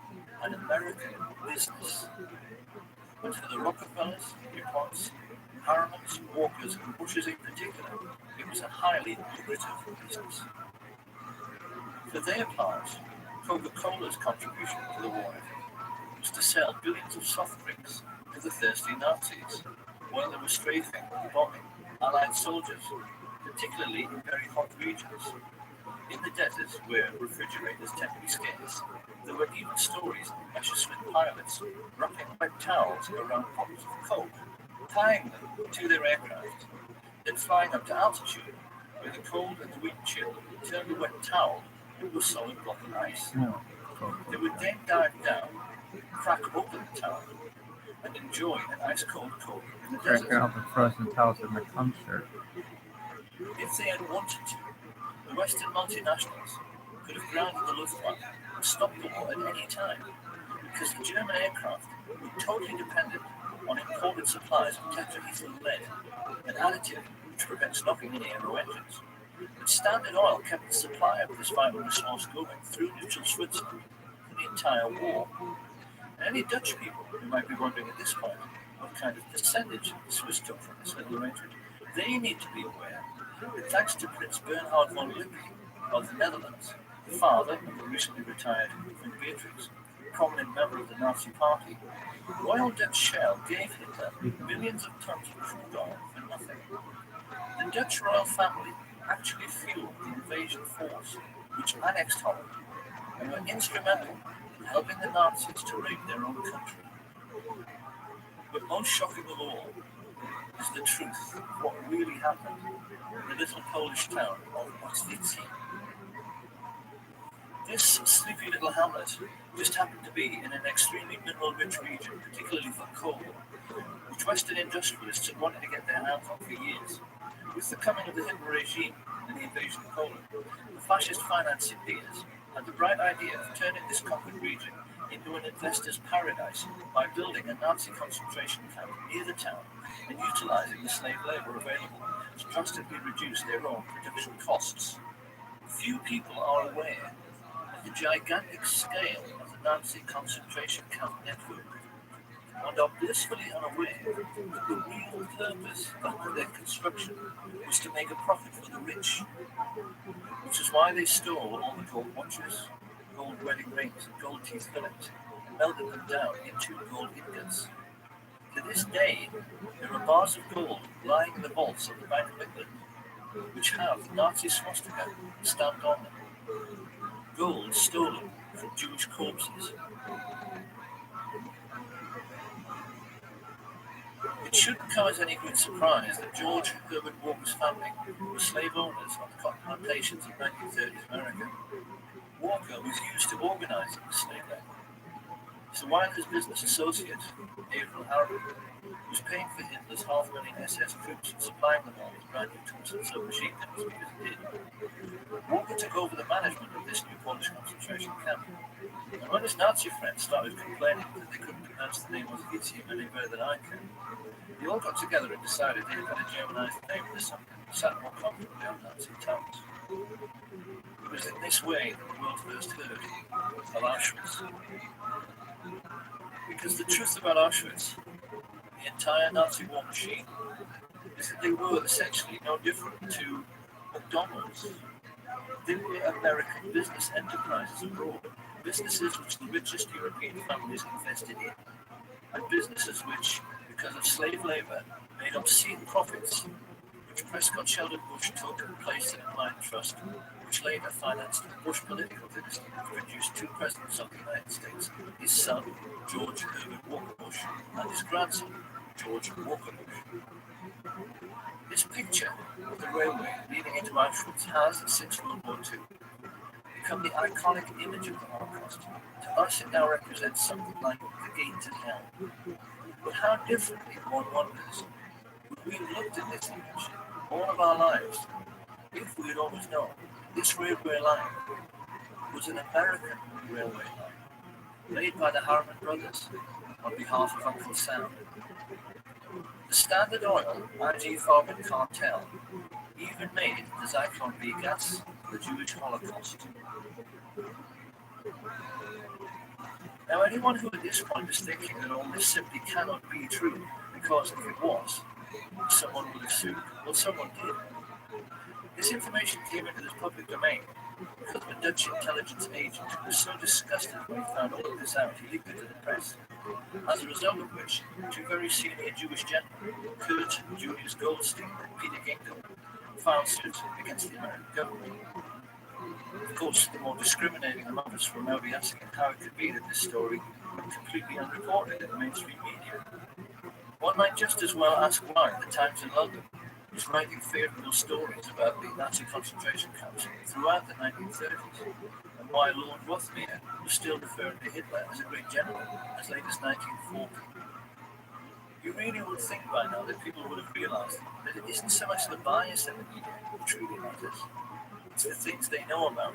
an American business. But for the Rockefellers, DuPonts, Harrimans, Walkers, and Bushes in particular, it was a highly lucrative business. For their part, Coca-Cola's contribution to the war effort was to sell billions of soft drinks to the thirsty Nazis, while they were strafing and bombing Allied soldiers, particularly in very hot regions. In the deserts, where refrigerators tend to be scarce, there were even stories of Messerschmitt pilots wrapping wet towels around pots of coke, tying them to their aircraft, then flying up to altitude, where the cold and the wind chill turned the wet towel into a solid block of ice. They would then dive down, crack open the towel, and enjoy an ice-cold coke in the desert. Cracking off the frozen towels in my cum shirt. If they had wanted to, the Western multinationals could have grounded the Luftwaffe and stopped the war at any time, because the German aircraft were totally dependent on imported supplies of tetraethyl lead, an additive which prevents knocking in aero engines. But Standard Oil kept the supply of this vital resource going through neutral Switzerland for the entire war. And any Dutch people who might be wondering at this point what kind of percentage the Swiss took from this little arrangement, they need to be aware that thanks to Prince Bernhard von Lippe of the Netherlands, the father of the recently retired Queen Beatrix, a prominent member of the Nazi Party, Royal Dutch Shell gave Hitler millions of tons of crude oil for nothing. The Dutch royal family actually fueled the invasion force which annexed Holland and were instrumental in helping the Nazis to raid their own country. But most shocking of all is the truth of what really happened in the little Polish town of ROTHSCHILD. This sleepy little hamlet just happened to be in an extremely mineral-rich region, particularly for coal, which Western industrialists had wanted to get their hands on for years. With the coming of the Hitler regime and the invasion of Poland, the fascist financiers had the bright idea of turning this conquered region into an investor's paradise by building a Nazi concentration camp near the town and utilizing the slave labor available to drastically reduce their own production costs. Few people are aware of the gigantic scale of the Nazi concentration camp network, and are blissfully unaware that the real purpose of their construction was to make a profit for the rich, which is why they stole all the gold watches, gold wedding rings, and gold teeth fillings, and melted them down into gold ingots. To this day, there are bars of gold lying in the vaults of the Bank of England, which have the Nazi swastika stamped on them. Gold stolen from Jewish corpses. It shouldn't come as any great surprise that George Herbert Walker's family were slave owners on the cotton plantations of 1930s America. Walker was used to organizing the slave labor. So while his business associate, Avril Harriman, was paying for Hitler's 500,000 SS troops and supplying them all with brand new tools and submachine guns because he did, Walker took over the management of this new Polish concentration camp. And when his Nazi friends started complaining that they couldn't pronounce the name of Auschwitz any better than I can, they all got together and decided they had to Germanize the name of the something that sat more comfortably on Nazi tongues. It was in this way that the world first heard of Auschwitz. Because the truth about Auschwitz, the entire Nazi war machine, is that they were essentially no different to McDonald's. They were American business enterprises abroad, businesses which the richest European families invested in, and businesses which, because of slave labor, made obscene profits, which Prescott Sheldon Bush took and placed in a blind trust, which later financed the Bush political dynasty, which produced two presidents of the United States, his son, George Herbert Walker Bush, and his grandson, George Walker Bush. This picture of the railway leading into Auschwitz has, since World War II, become the iconic image of the Holocaust. To us, it now represents something like the gate to hell. But how differently, one wonders, would we have looked at this image all of our lives if we had always known this railway line was an American railway line, made by the Harriman brothers on behalf of Uncle Sam. The Standard Oil IG Farben cartel even made the Zyklon B gas the Jewish Holocaust. Now, anyone who at this point is thinking that all this simply cannot be true, because if it was, someone would have sued. Well, someone did. This information came into the public domain because the Dutch intelligence agent was so disgusted when he found all of this out, he leaked it to the press. As a result of which, two very senior Jewish gentlemen, Kurt Julius Goldstein and Peter Ginkel, filed suit against the American government. Of course, the more discriminating among us were now be asking how it could be that this story went completely unreported in the mainstream media. One might just as well ask why the Times in London was writing favourable stories about the Nazi concentration camps throughout the 1930s, and why Lord Rothermere was still referring to Hitler as a great general as late as 1940. You really would think by now that people would have realised that it isn't so much the bias in the media that truly matters, it's the things they know about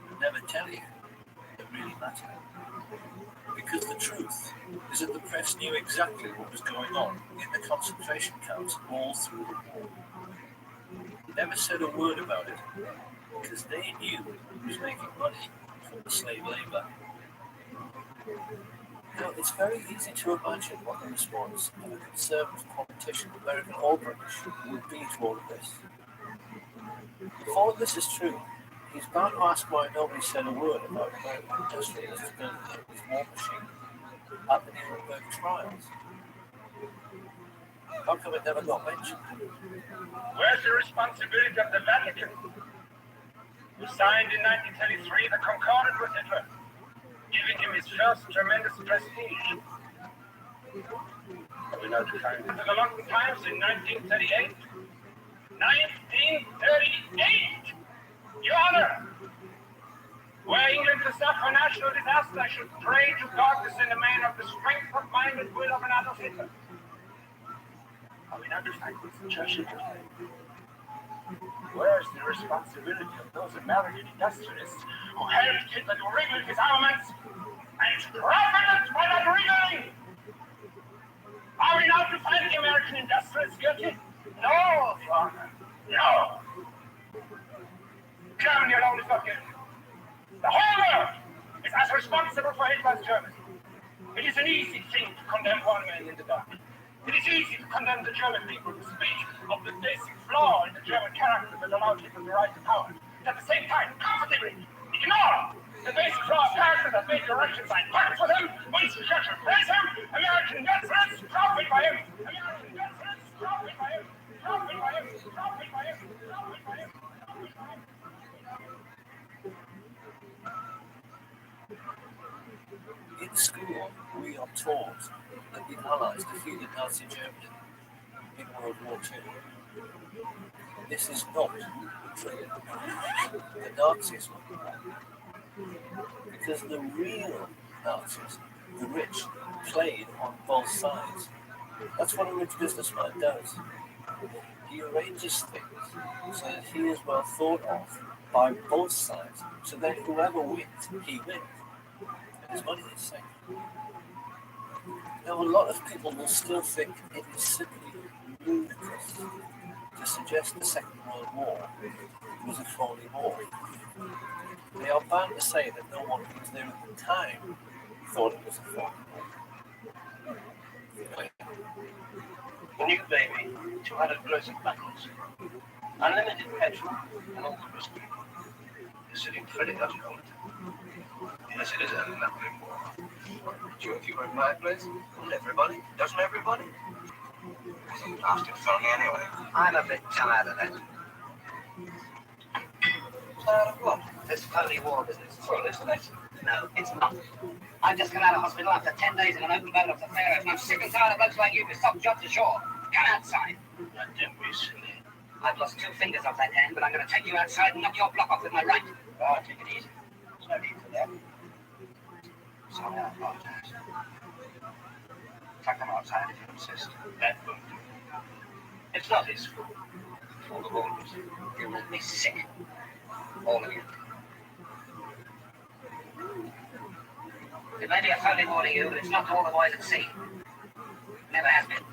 and never tell you that really matter. Because the truth is that the press knew exactly what was going on in the concentration camps all through the war. They never said a word about it because they knew who was making money from the slave labor. Now, it's very easy to imagine what the response of a conservative politician, American or British, would be to all of this. If all of this is true, he's bound to ask why nobody said a word about American industrialists building Hitler's war machine at the Nuremberg trials. How come it never got mentioned? Where's the responsibility of the Vatican, who signed in 1933 the Concordat with Hitler, giving him his first tremendous prestige? We know the time. The London Times in 1938. 1938! Your Honor! Were England to suffer national disaster, I should pray to God to send a man of the strength of mind and will of an Adolf Hitler. Are we not disciples of Churchill? Where's the responsibility of those American industrialists who helped Hitler to wriggle his armaments and profited by that wriggling? Are we now to find the American industrialists guilty? No, Your Honor. No. Germany alone is not guilty. The whole world is as responsible for Hitler's Germany. It is an easy thing to condemn one man in the dark. It is easy to condemn the German people to speak of the basic flaw in the German character that allowed Hitler to rise to power. At the same time, comfortably ignore the basic flaw of character that made the Russians sign pacts with him, Winston Churchill praise him, American industrialists profit by him, American industrialists profit by him, profit by him, profit by him, profit by him, profit by him. In school, we are taught that the Allies defeated Nazi Germany in World War II. This is not true. The Nazis were because the real Nazis the rich played on both sides. That's what a rich businessman does. He arranges things so that he is well thought of by both sides, so that whoever wins, he wins. And his money is safe. Now, a lot of people will still think it is simply ludicrous to suggest the Second World War was a phony war. They are bound to say that no one who was there at the time thought it was a phony war. The new baby, 200 gross buttons, unlimited petrol, and all the rest of it. The city pretty does call it. Yes, it is a lovely war. Do you were in my place? Well, everybody. Doesn't everybody? It's a blasted phony anyway. I'm a bit tired of it. Tired of what? This phony war business. Well, isn't it? No, it's not. I've just come out of hospital after 10 days in an open boat off the Faroes, and I'm sick and tired of blokes like you with soft jobs ashore. Come outside. Now, don't be silly. I've lost 2 fingers off that hand, but I'm going to take you outside and knock your block off with my right. Oh, take it easy. There's no need for that. Sorry, I apologize. Tuck them outside if you insist. That won't do. It's not his fault. It's all the wolves. You make me sick. All of you. It may be a phony war to you, but it's not to all the boys at sea. Never has been.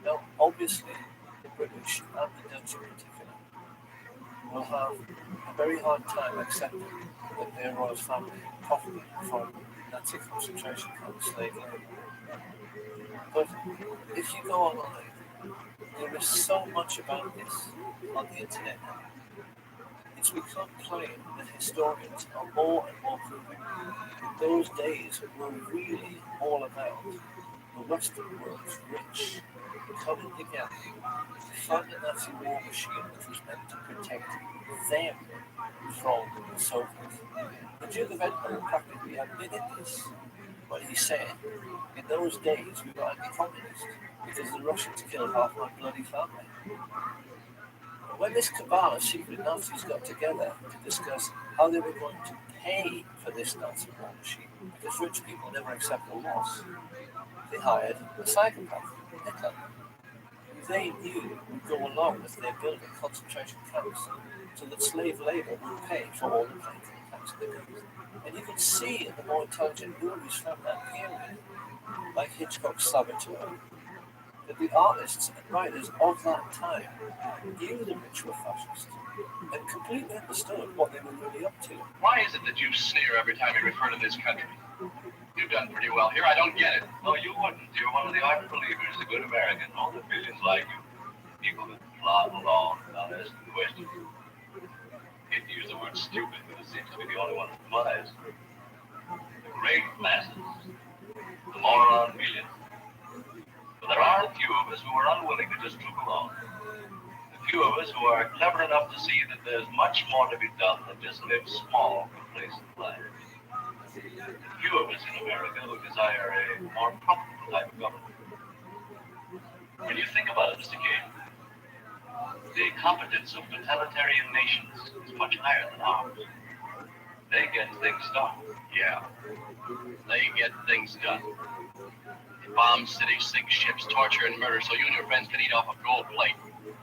Now, obviously, the British and the Dutch in particular will have a very hard time accepting that their royal family profited from Nazi concentration camp slave labor. But if you go online, there is so much about this on the internet now. It's become plain that historians are more and more proving that those days were really all about the Western world's rich coming together to fund a Nazi war machine which was meant to protect them from the Soviets. The Duke of Edinburgh practically admitted this when he said, in those days we were anti-communist because the Russians killed half my bloody family. When this cabal of secret Nazis got together to discuss how they were going to pay for this Nazi war machine, because rich people never accept a loss, they hired a psychopath, Hitler. They knew would go along with their building concentration camps so that slave labor would pay for all the painful camps they built. And you can see in the more intelligent movies from that period, like Hitchcock's Saboteur, that the artists and writers of that time knew the rich were fascists and completely understood what they were really up to. Why is it that you sneer every time you refer to this country? You've done pretty well here. I don't get it. No, you wouldn't. You're one of the ardent believers, the good American. All the billions like you. People that plod along without asking questions. Hate to use the word stupid, but it seems to be the only one that applies. The great masses. The moron millions. But there are a few of us who are unwilling to just troop along. A few of us who are clever enough to see that there's much more to be done than just live small, complacent lives. A few of us in America who desire a more profitable type of government. When you think about it, Mr. King, the competence of totalitarian nations is much higher than ours. They get things done. Yeah, they get things done. They bomb cities, sink ships, torture and murder so you and your friends can eat off a gold plate.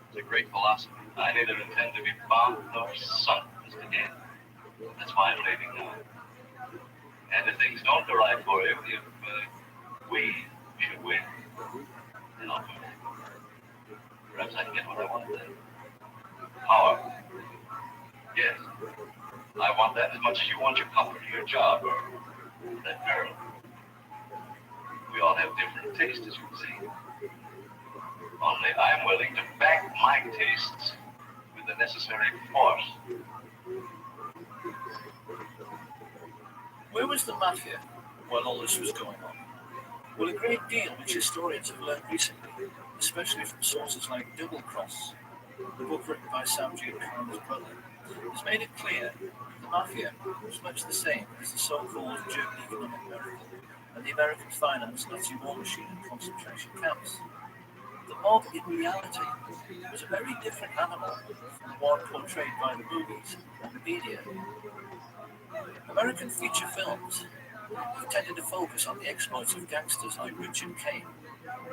It's a great philosophy. I neither intend to be bombed nor sunk, Mr. King. That's why I'm leaving now. And if things don't go right for you, if we should win, then I'll come back. Perhaps I can get what I want then. Power. Yes. I want that as much as you want your comfort, your job, or that girl. We all have different tastes, as you can see. Only I'm willing to back my tastes with the necessary force. Where was the mafia while all this was going on? Well, a great deal which historians have learned recently, especially from sources like Double Cross, the book written by Sam Giancana's brother, has made it clear that the mafia was much the same as the so-called German economic miracle and the American finance Nazi war machine and concentration camps. The mob in reality was a very different animal from the one portrayed by the movies and the media. American feature films have tended to focus on the exploits of gangsters like Richard Kane,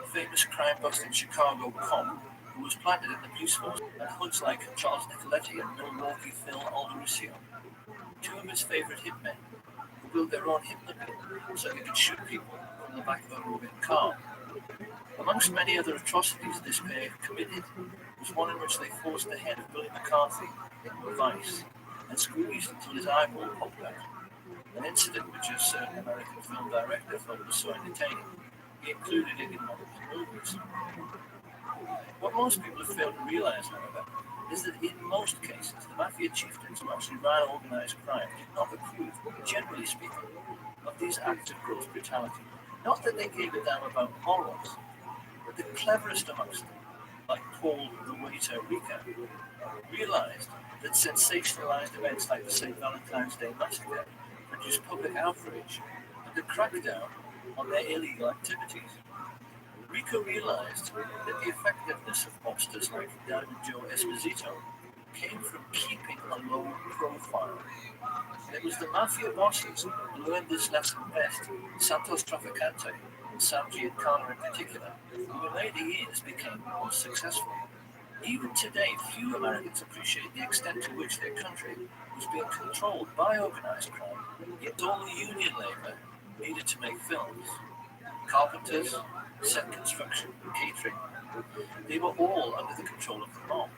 a famous crime-busting Chicago cop who was planted in the police force, and hoods like Charles Nicoletti and Milwaukee Phil Alderusio, two of his favorite hitmen, who built their own hypnobin so they could shoot people from the back of a moving car. Amongst many other atrocities this pair committed was one in which they forced the head of Billy McCarthy into a vice and squeezed until his eyeball popped out, an incident which a certain American film director felt was so entertaining he included it in one of his movies. What most people have failed to realize, however, is that in most cases the mafia chieftains who actually ran organized crime did not approve, generally speaking, of these acts of gross brutality. Not that they gave a damn about morals, but the cleverest amongst them, like Paul the Waiter Rica, realized that sensationalized events like the St. Valentine's Day Massacre produced public outrage and to crack down on their illegal activities. Rico realized that the effectiveness of mobsters like Diamond Joe Esposito came from keeping a low profile. And it was the mafia bosses who learned this lesson best, Santos Trafficante and Sam Giancana in particular, who in later years became most successful. Even today, few Americans appreciate the extent to which their country was being controlled by organized crime, yet all the union labor needed to make films. Carpenters, set construction, catering, they were all under the control of the mob.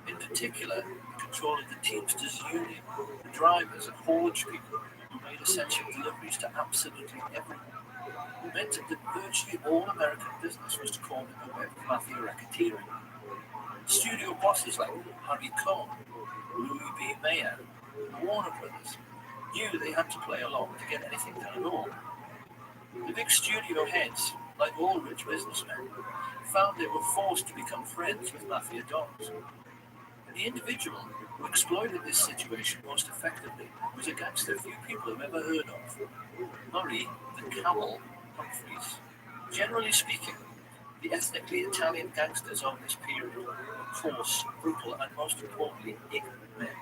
In particular, the control of the Teamsters Union, the drivers and haulage people who made essential deliveries to absolutely everyone. It meant that virtually all American business was caught in the web of mafia racketeering. Studio bosses like Harry Cohn, Louis B. Mayer, and Warner Brothers knew they had to play along to get anything done at all. The big studio heads, like all rich businessmen, found they were forced to become friends with mafia dons. And the individual who exploited this situation most effectively was a gangster few people have ever heard of, Murray the Camel Humphreys. Generally speaking, the ethnically Italian gangsters of this period were coarse, brutal, and most importantly, ignorant men.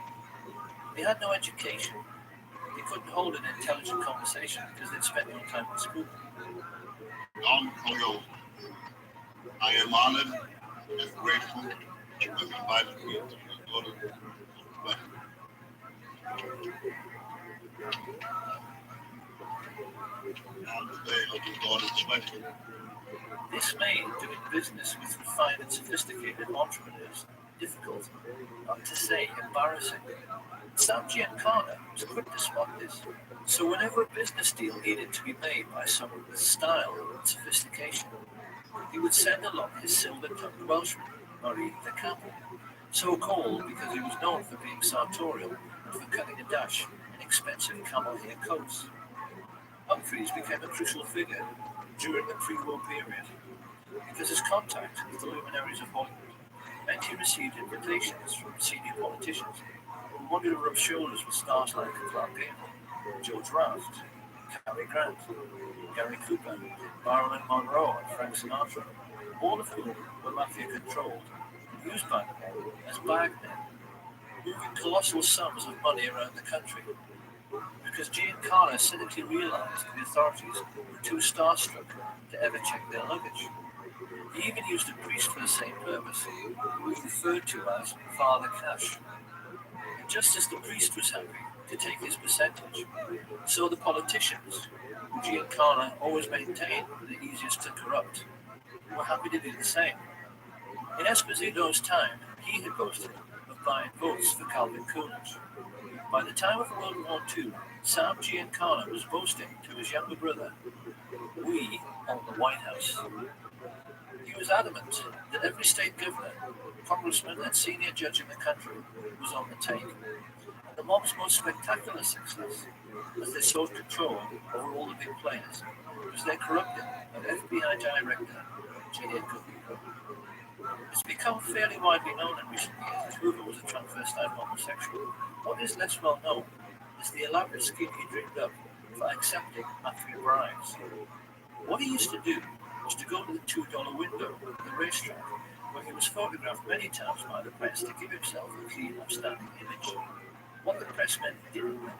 They had no education. They couldn't hold an intelligent conversation because they'd spent no time in school. Don Coyote, I am honored and grateful that you have invited me to your daughter's wedding. On the day of your daughter's wedding, This made doing business with refined and sophisticated entrepreneurs difficult, not to say embarrassing. Sam Giancana was quick to spot this, so whenever a business deal needed to be made by someone with style and sophistication, he would send along his silver-tongued Welshman, Murray the Camel, so called because he was known for being sartorial and for cutting a dash in expensive camel hair coats. Humphreys became a crucial figure during the pre-war period because his contact with the luminaries of Hollywood meant he received invitations from senior politicians who wanted to rub shoulders with stars like Clark Gable, George Raft, Cary Grant, Gary Cooper, Marilyn Monroe, and Frank Sinatra, all of whom were mafia-controlled and used by the mob as bagmen, moving colossal sums of money around the country. Because Giancana cynically realized the authorities were too starstruck to ever check their luggage. He even used a priest for the same purpose, who was referred to as Father Cash. And just as the priest was happy to take his percentage, so the politicians, who Giancana always maintained were the easiest to corrupt, were happy to do the same. In Esposito's time, he had boasted of buying votes for Calvin Coolidge. By the time of World War II, Sam Giancana was boasting to his younger brother, "We own the White House." He was adamant that every state governor, congressman, and senior judge in the country was on the take. And the mob's most spectacular success, as they sought control over all the big players, was their corrupting of FBI Director J. Edgar Hoover. It's become fairly widely known in recent years that Hoover was a transvestite homosexual. What is less well known is the elaborate scheme he dreamed up for accepting mafia bribes. What he used to do was to go to the $2 window at the racetrack, where he was photographed many times by the press to give himself a clean, upstanding image. What the pressmen didn't know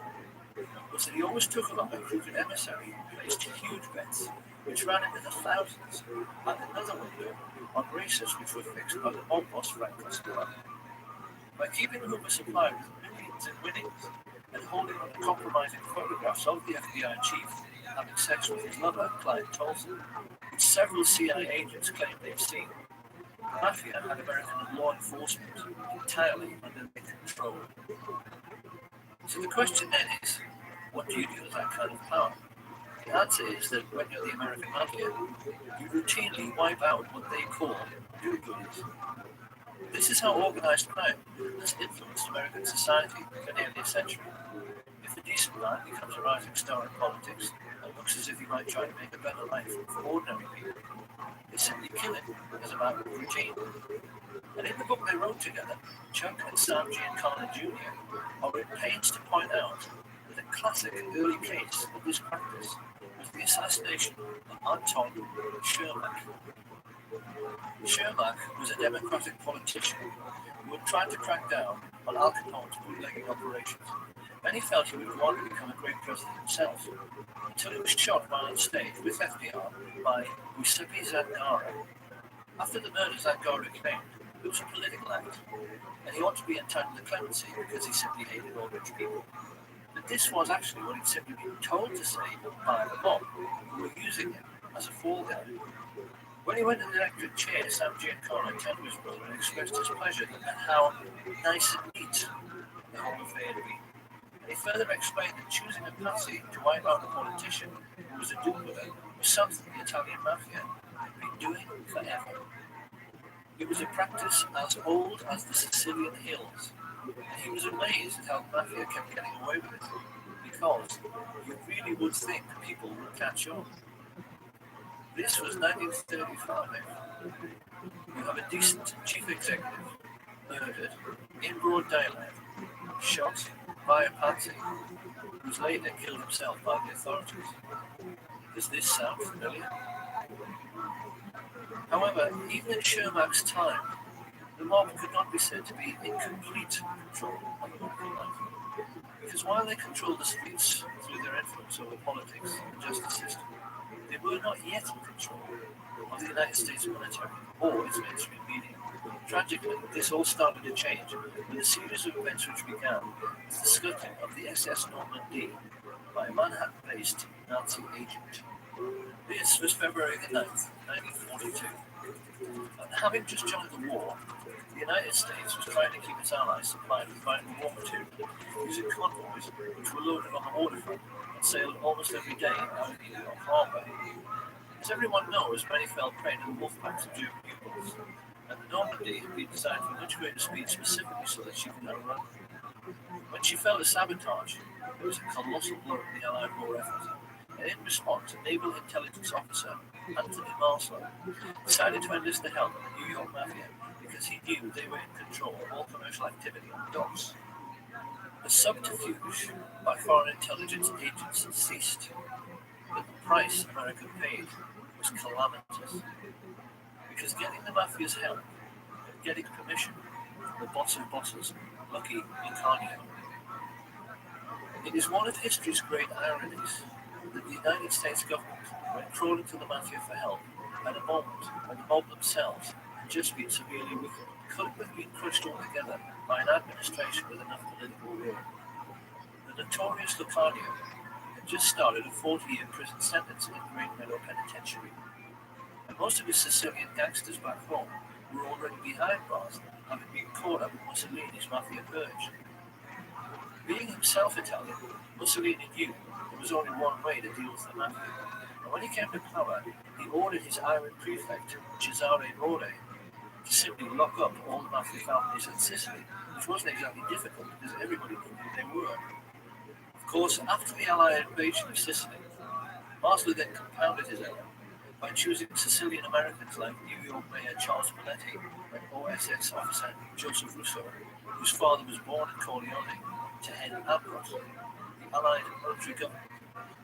was that he always took along a crooked emissary who placed huge bets, which ran into the thousands, at another window on races which were fixed by the mob boss Frank Costello. By keeping Hoover supplied with millions in winnings and holding uncompromising photographs of the FBI chief having sex with his lover, Clyde Tolson, which several CIA agents claimed they'd seen, the Mafia had American law enforcement entirely under their control. So the question then is, what do you do with that kind of power? The answer is that when you're the American Mafia, you routinely wipe out what they call do-gooders. This is how organized crime has influenced American society for nearly a century. If a decent man becomes a rising star in politics and looks as if he might try to make a better life for ordinary people, they simply kill him as a matter of routine. And in the book they wrote together, Chuck and Sam Giancarlo Jr. are at pains to point out that a classic early case of this practice was the assassination of Anton Shermack. Shermack was a Democratic politician who had tried to crack down on Al Capone's bootlegging operations, and he felt he would go on to become a great president himself, until he was shot while on stage with FDR by Giuseppe Zangara. After the murder, Zangara claimed it was a political act, and he ought to be entitled to clemency because he simply hated all rich people. But this was actually what he'd simply been told to say by the mob, who were using him as a fall guy. When he went to the electric chair, Sam Giancarlo turned to his brother and expressed his pleasure at how nice and neat the whole affair had been. And he further explained that choosing a patsy to wipe out a politician who was a do-gooder was something the Italian mafia had been doing forever. It was a practice as old as the Sicilian hills, and he was amazed at how the mafia kept getting away with it, because you really would think people would catch on. This was 1935. You have a decent chief executive murdered in broad daylight, shot by a patsy, who was later killed himself by the authorities. Does this sound familiar? However, even in Shermack's time, the mob could not be said to be in complete control of the local life, because while they controlled the streets through their influence over politics and justice system, they were not yet in control of the United States military or its mainstream media. Tragically, this all started to change with a series of events which began with the scuttling of the SS Normandy by a Manhattan-based Nazi agent. This was February the 9th, 1942. And having just joined the war, the United States was trying to keep its allies supplied with vital war material using convoys which were loaded on the waterfront and sailed almost every day out of New York Harbor. As everyone knows, many fell prey to the wolf packs of German U-boats, and the Normandy had been designed for much greater speed specifically so that she could outrun. When she fell to sabotage, it was a colossal blow to the Allied war effort, and in response, a naval intelligence officer, Anthony Marslow, decided to enlist the help of the New York Mafia because he knew they were in control of all commercial activity on the docks. The subterfuge by foreign intelligence agents ceased, but the price America paid was calamitous, because getting the Mafia's help and getting permission from the boss of bosses, Lucky Incarnio. It is one of history's great ironies that the United States government went crawling to the Mafia for help at a moment when the mob themselves had just been severely weakened, could have been crushed altogether by an administration with enough political will. The notorious Lucardio had just started a 40-year prison sentence in Great Meadow Penitentiary, and most of his Sicilian gangsters back home were already behind bars, having been caught up in Mussolini's Mafia purge. Being himself Italian, Mussolini knew there was only one way to deal with the Mafia, and when he came to power, he ordered his iron prefect, Cesare More, to simply lock up all the Mafia families in Sicily, which wasn't exactly difficult because everybody knew who they were. Of course, after the Allied invasion of Sicily, Marslow then compounded his error by choosing Sicilian Americans like New York Mayor Charles Paletti and OSS officer Joseph Russo, whose father was born in Corleone, to head AMROT, the Allied military government,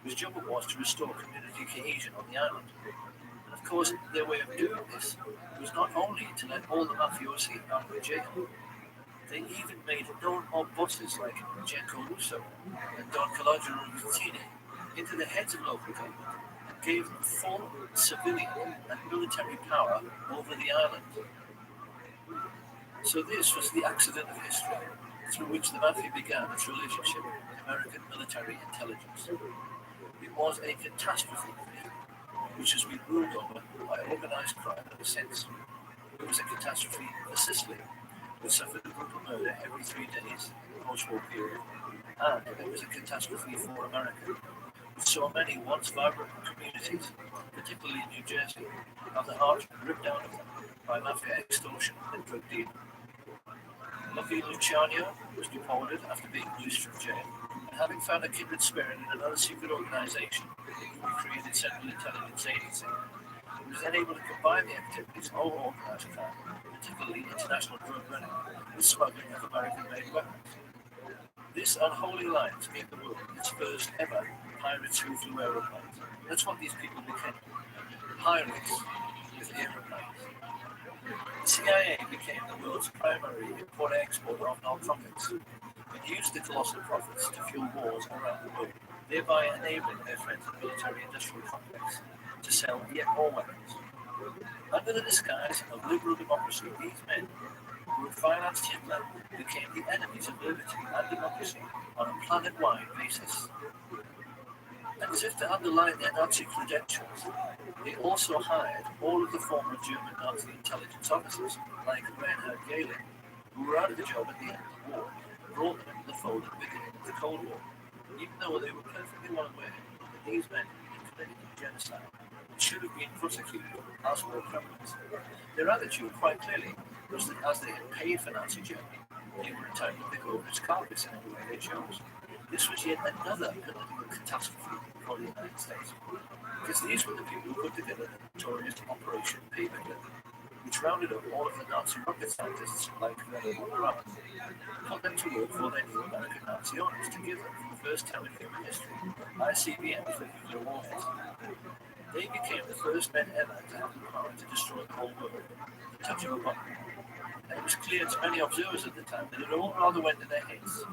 whose job it was to restore community cohesion on the island. And of course, their way of doing this was not only to let all the mafiosi out of jail, they even made known-mob bosses like Genco Russo and Don Calogero Ruttini into the heads of local government and gave them full civilian and military power over the island. So this was the accident of history through which the mafia began its relationship with American military intelligence. It was a catastrophe which has been ruled over by organized crime ever since. It was a catastrophe for Sicily, which suffered a brutal murder every 3 days in the post-war period, and it was a catastrophe for America, with so many once vibrant communities, particularly in New Jersey, have the heart ripped out of them by mafia extortion and drug dealing. Lucky Luciano was deported after being released from jail, and having found a kindred spirit in another secret organization, the created Central Intelligence Agency, he was then able to combine the activities of organized crime, particularly international drug running, with smuggling of American-made weapons. This unholy alliance gave the world its first ever pirates who flew aeroplanes. That's what these people became. Pirates with aeroplanes. The CIA became the world's primary import-export of narcotics and used the colossal profits to fuel wars around the world, thereby enabling their friends in the military-industrial complex to sell yet more weapons. Under the disguise of liberal democracy, these men who had financed Hitler became the enemies of liberty and democracy on a planet-wide basis. And as if to underline their Nazi credentials, they also hired all of the former German Nazi intelligence officers, like Reinhard Gehlen, who were out of the job at the end of the war, and brought them into the fold at the beginning of the Cold War, even though they were perfectly well aware that these men had committed genocide and should have been prosecuted as war criminals. Their attitude, quite clearly, was that as they had paid for Nazi Germany, they were entitled to pick over its carpets in any way they chose. This was yet another political catastrophe for the United States, because these were the people who put together the notorious Operation Paperclip, which rounded up all of the Nazi rocket scientists like ROTHSCHILD, put them to work for their new American Nazi owners to give them, for the first time in human history, ICBMs for nuclear warheads. They became the first men ever to have the power to destroy the whole world with the touch of a button. And it was clear to many observers at the time that it all rather went to their heads.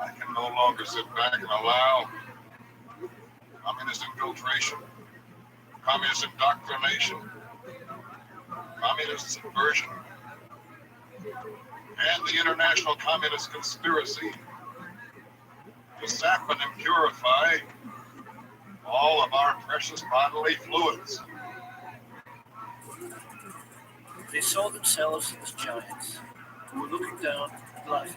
I can no longer sit back and allow communist infiltration, communist indoctrination, communist subversion, and the international communist conspiracy to sap and impurify all of our precious bodily fluids. They saw themselves as giants who were looking down at life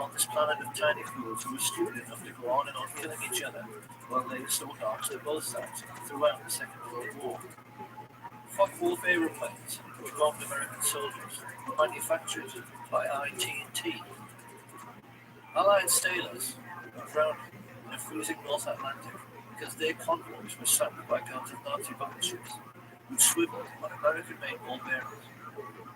on this planet of tiny fools who were stupid enough to go on and on killing each other while they sold arms to both sides throughout the Second World War. Focke-Wulf aeroplanes, which bombed American soldiers, were manufactured by IT&T. Allied sailors were drowning in a freezing North Atlantic because their convoys were sunk by guns of Nazi battleships, which swiveled on American-made ball bearings.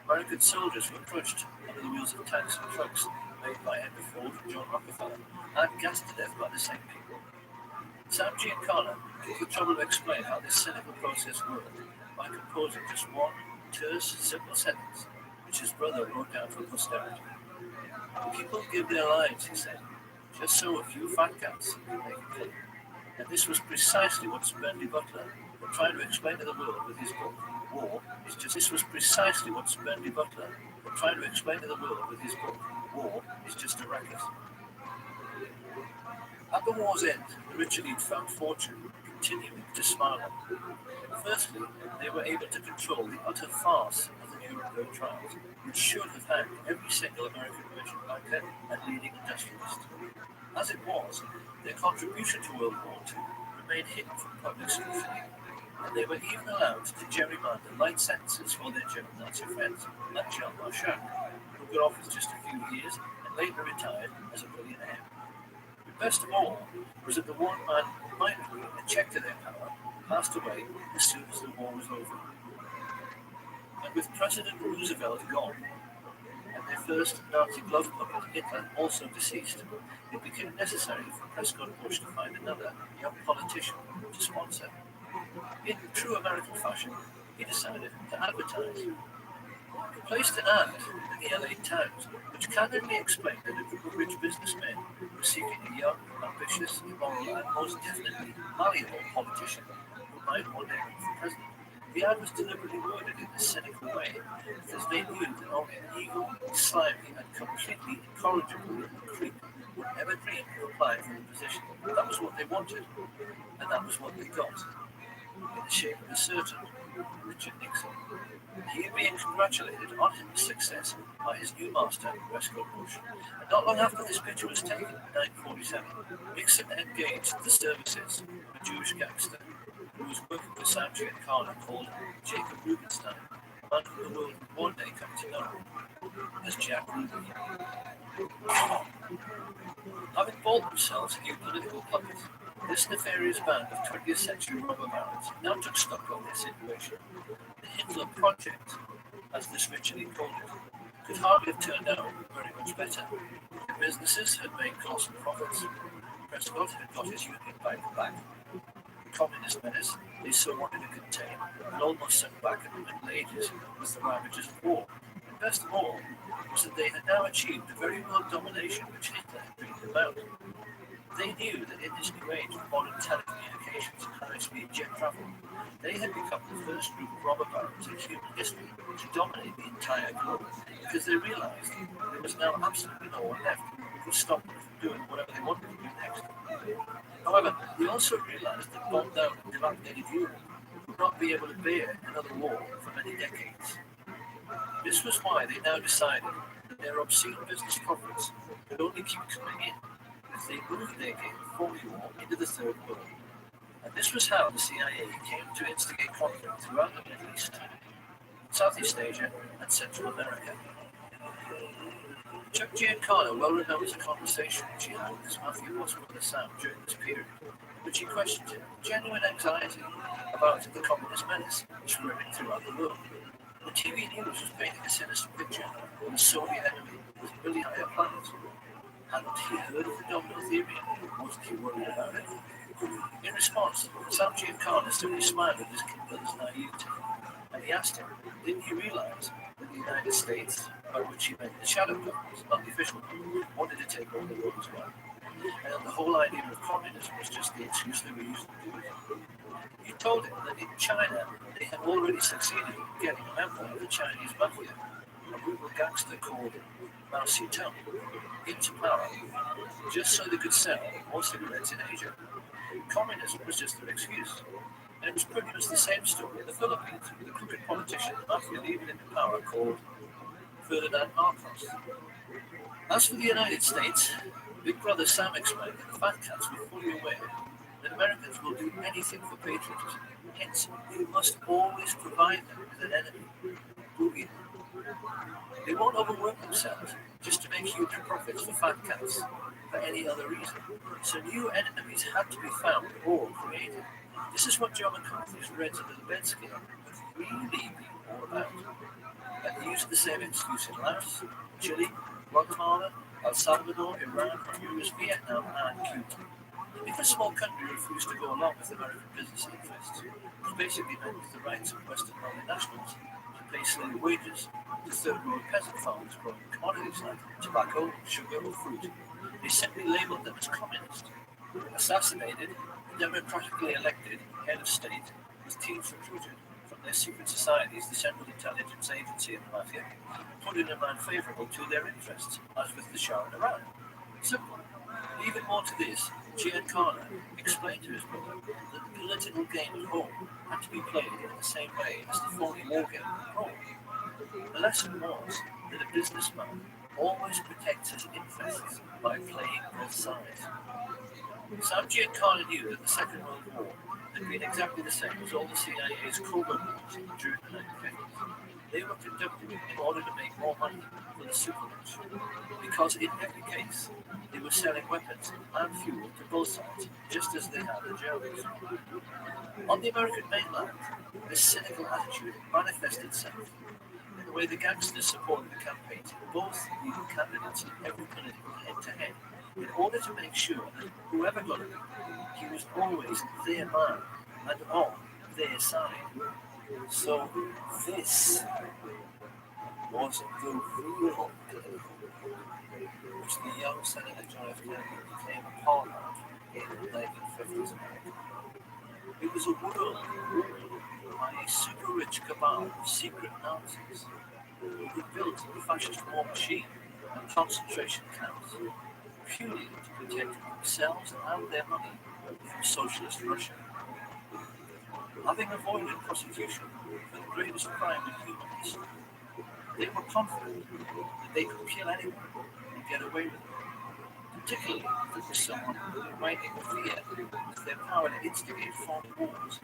American soldiers were crushed under the wheels of tanks and trucks made by Henry Ford and John Rockefeller and gassed to death by the same people. Sam Giancana took the trouble to explain how this cynical process worked by composing just one terse, simple sentence, which his brother wrote down for posterity. People give their lives, he said, just so a few fat cats can make a killing. And this was precisely what Spendy Butler tried to explain to the world with his book, War is Just... This was precisely what Spendy Butler tried to explain to the world with his book, War is Just a Racket. At the war's end, the rich elite found fortune continuing to smile on them. Firstly, they were able to control the utter farce of the Nuremberg trials, which should have hanged every single American merchant back then and leading industrialist. As it was, their contribution to World War II remained hidden from public scrutiny, and they were even allowed to gerrymander light sentences for their German Nazi friends, like Jean Marchand, who got off with just a few years and later retired as a billionaire. But best of all was that the one man who might have been a check to their power passed away as soon as the war was over. And with President Roosevelt gone, and their first Nazi glove puppet, Hitler, also deceased, it became necessary for Prescott Bush to find another young politician to sponsor. In true American fashion, he decided to advertise. He placed an ad in the LA Times, which candidly explained that a group of rich businessmen were seeking a young, ambitious, immoral, and most definitely malleable politician who might one day run for president. The ad was deliberately worded in a cynical way because they knew that only an evil, slimy, and completely incorrigible little creep would ever dream of applying for the position. That was what they wanted, and that was what they got, in the shape of a certain Richard Nixon. He is being congratulated on his success by his new master, Westcott Bush. And not long after this picture was taken, in 1947, Nixon engaged the services of a Jewish gangster who was working for Sam Giancana called Jacob Rubenstein, a man who the world would one day come to know as Jack Ruby. Having bought themselves a new political puppet, this nefarious band of 20th century robber barons now took stock of their situation. The Hitler Project, as this ritually called it, could hardly have turned out very much better. The businesses had made colossal profits. Prescott had got his union back. The communist menace they so wanted to contain had almost sunk back in the Middle Ages was the ravages of war. And best of all was that they had now achieved the very world domination which Hitler had dreamed about. They knew that in this new age of modern telecommunications and high-speed jet travel, they had become the first group of robber barons in human history to dominate the entire globe, because they realized there was now absolutely no one left who could stop them from doing whatever they wanted to do next. However, they also realized that bombed out and dilapidated Europe would not be able to bear another war for many decades. This was why they now decided that their obscene business profits could only keep coming in if they moved their game of phony war into the third world. And this was how the CIA came to instigate conflict throughout the Middle East, Southeast Asia, and Central America. Chuck Giancana well remembers a conversation which he had with his mafia boss brother Sam during this period, which he questioned him with genuine anxiety about the communist menace spreading throughout the world. The TV news was painting a sinister picture of the Soviet enemy with billion-dollar plans. Hadn't he heard of the domino theory? Wasn't he worried about it? In response, Sam Giancana simply smiled at his brother's naivety, and he asked him, didn't he realize that the United States, by which he meant the shadow government, not the official government, wanted to take over the world as well? And that the whole idea of communism was just the excuse they were using to do it. He told him that in China, they had already succeeded in getting a member of the Chinese mafia, a brutal gangster called Mao Zedong, into power, just so they could sell more cigarettes in Asia. Communism was just their excuse. And it was pretty much the same story in the Philippines, with a crooked politician and mafia leaving into power called Ferdinand Marcos. As for the United States, Big Brother Sam explained that the fat cats were fully aware that Americans will do anything for patriotism. Hence, you must always provide them with an enemy. Boogie. They won't overwork themselves just to make huge profits for fat cats for any other reason. So new enemies had to be found or created. This is what John McCarthy's Reds Under the Bed scale would really be all about. And they used the same excuse in Laos, Chile, Guatemala, El Salvador, Iran, Honduras, Vietnam, and Cuba. If a small country refused to go along with American business interests, which basically meant the rights of Western multinationals to pay slave wages to third-world peasant farmers growing commodities like tobacco, sugar, or fruit, they simply labeled them as communist. Assassinated, the democratically elected head of state with teams recruited from their secret societies, the Central Intelligence Agency and the Mafia, put in a man favorable to their interests, as with the Shah in Iran. Simple. Even more to this, Giancana explained to his brother that the political game at home had to be played in the same way as the phony war game abroad. The lesson was that a businessman always protects his interests by playing both sides. Sam Giancana knew that the Second World War had been exactly the same as all the CIA's covert wars during the 1950s. They were conducted in order to make more money for the superrich, because in every case, they were selling weapons and fuel to both sides, just as they had the Germans. On the American mainland, this cynical attitude manifested itself in the way the gangsters supported the campaigns of both leading candidates in every political head-to-head, in order to make sure that whoever got it, he was always their man, and on their side. So this was the real political which the young Senator John F. Kennedy became a part of in the 1950s America. It was a world by a super-rich cabal of secret Nazis who had built the fascist war machine and concentration camps purely to protect themselves and their money from socialist Russia. Having avoided prosecution for the greatest crime in human history, they were confident that they could kill anyone and get away with it, particularly if it was someone who might interfere with their power to instigate foreign wars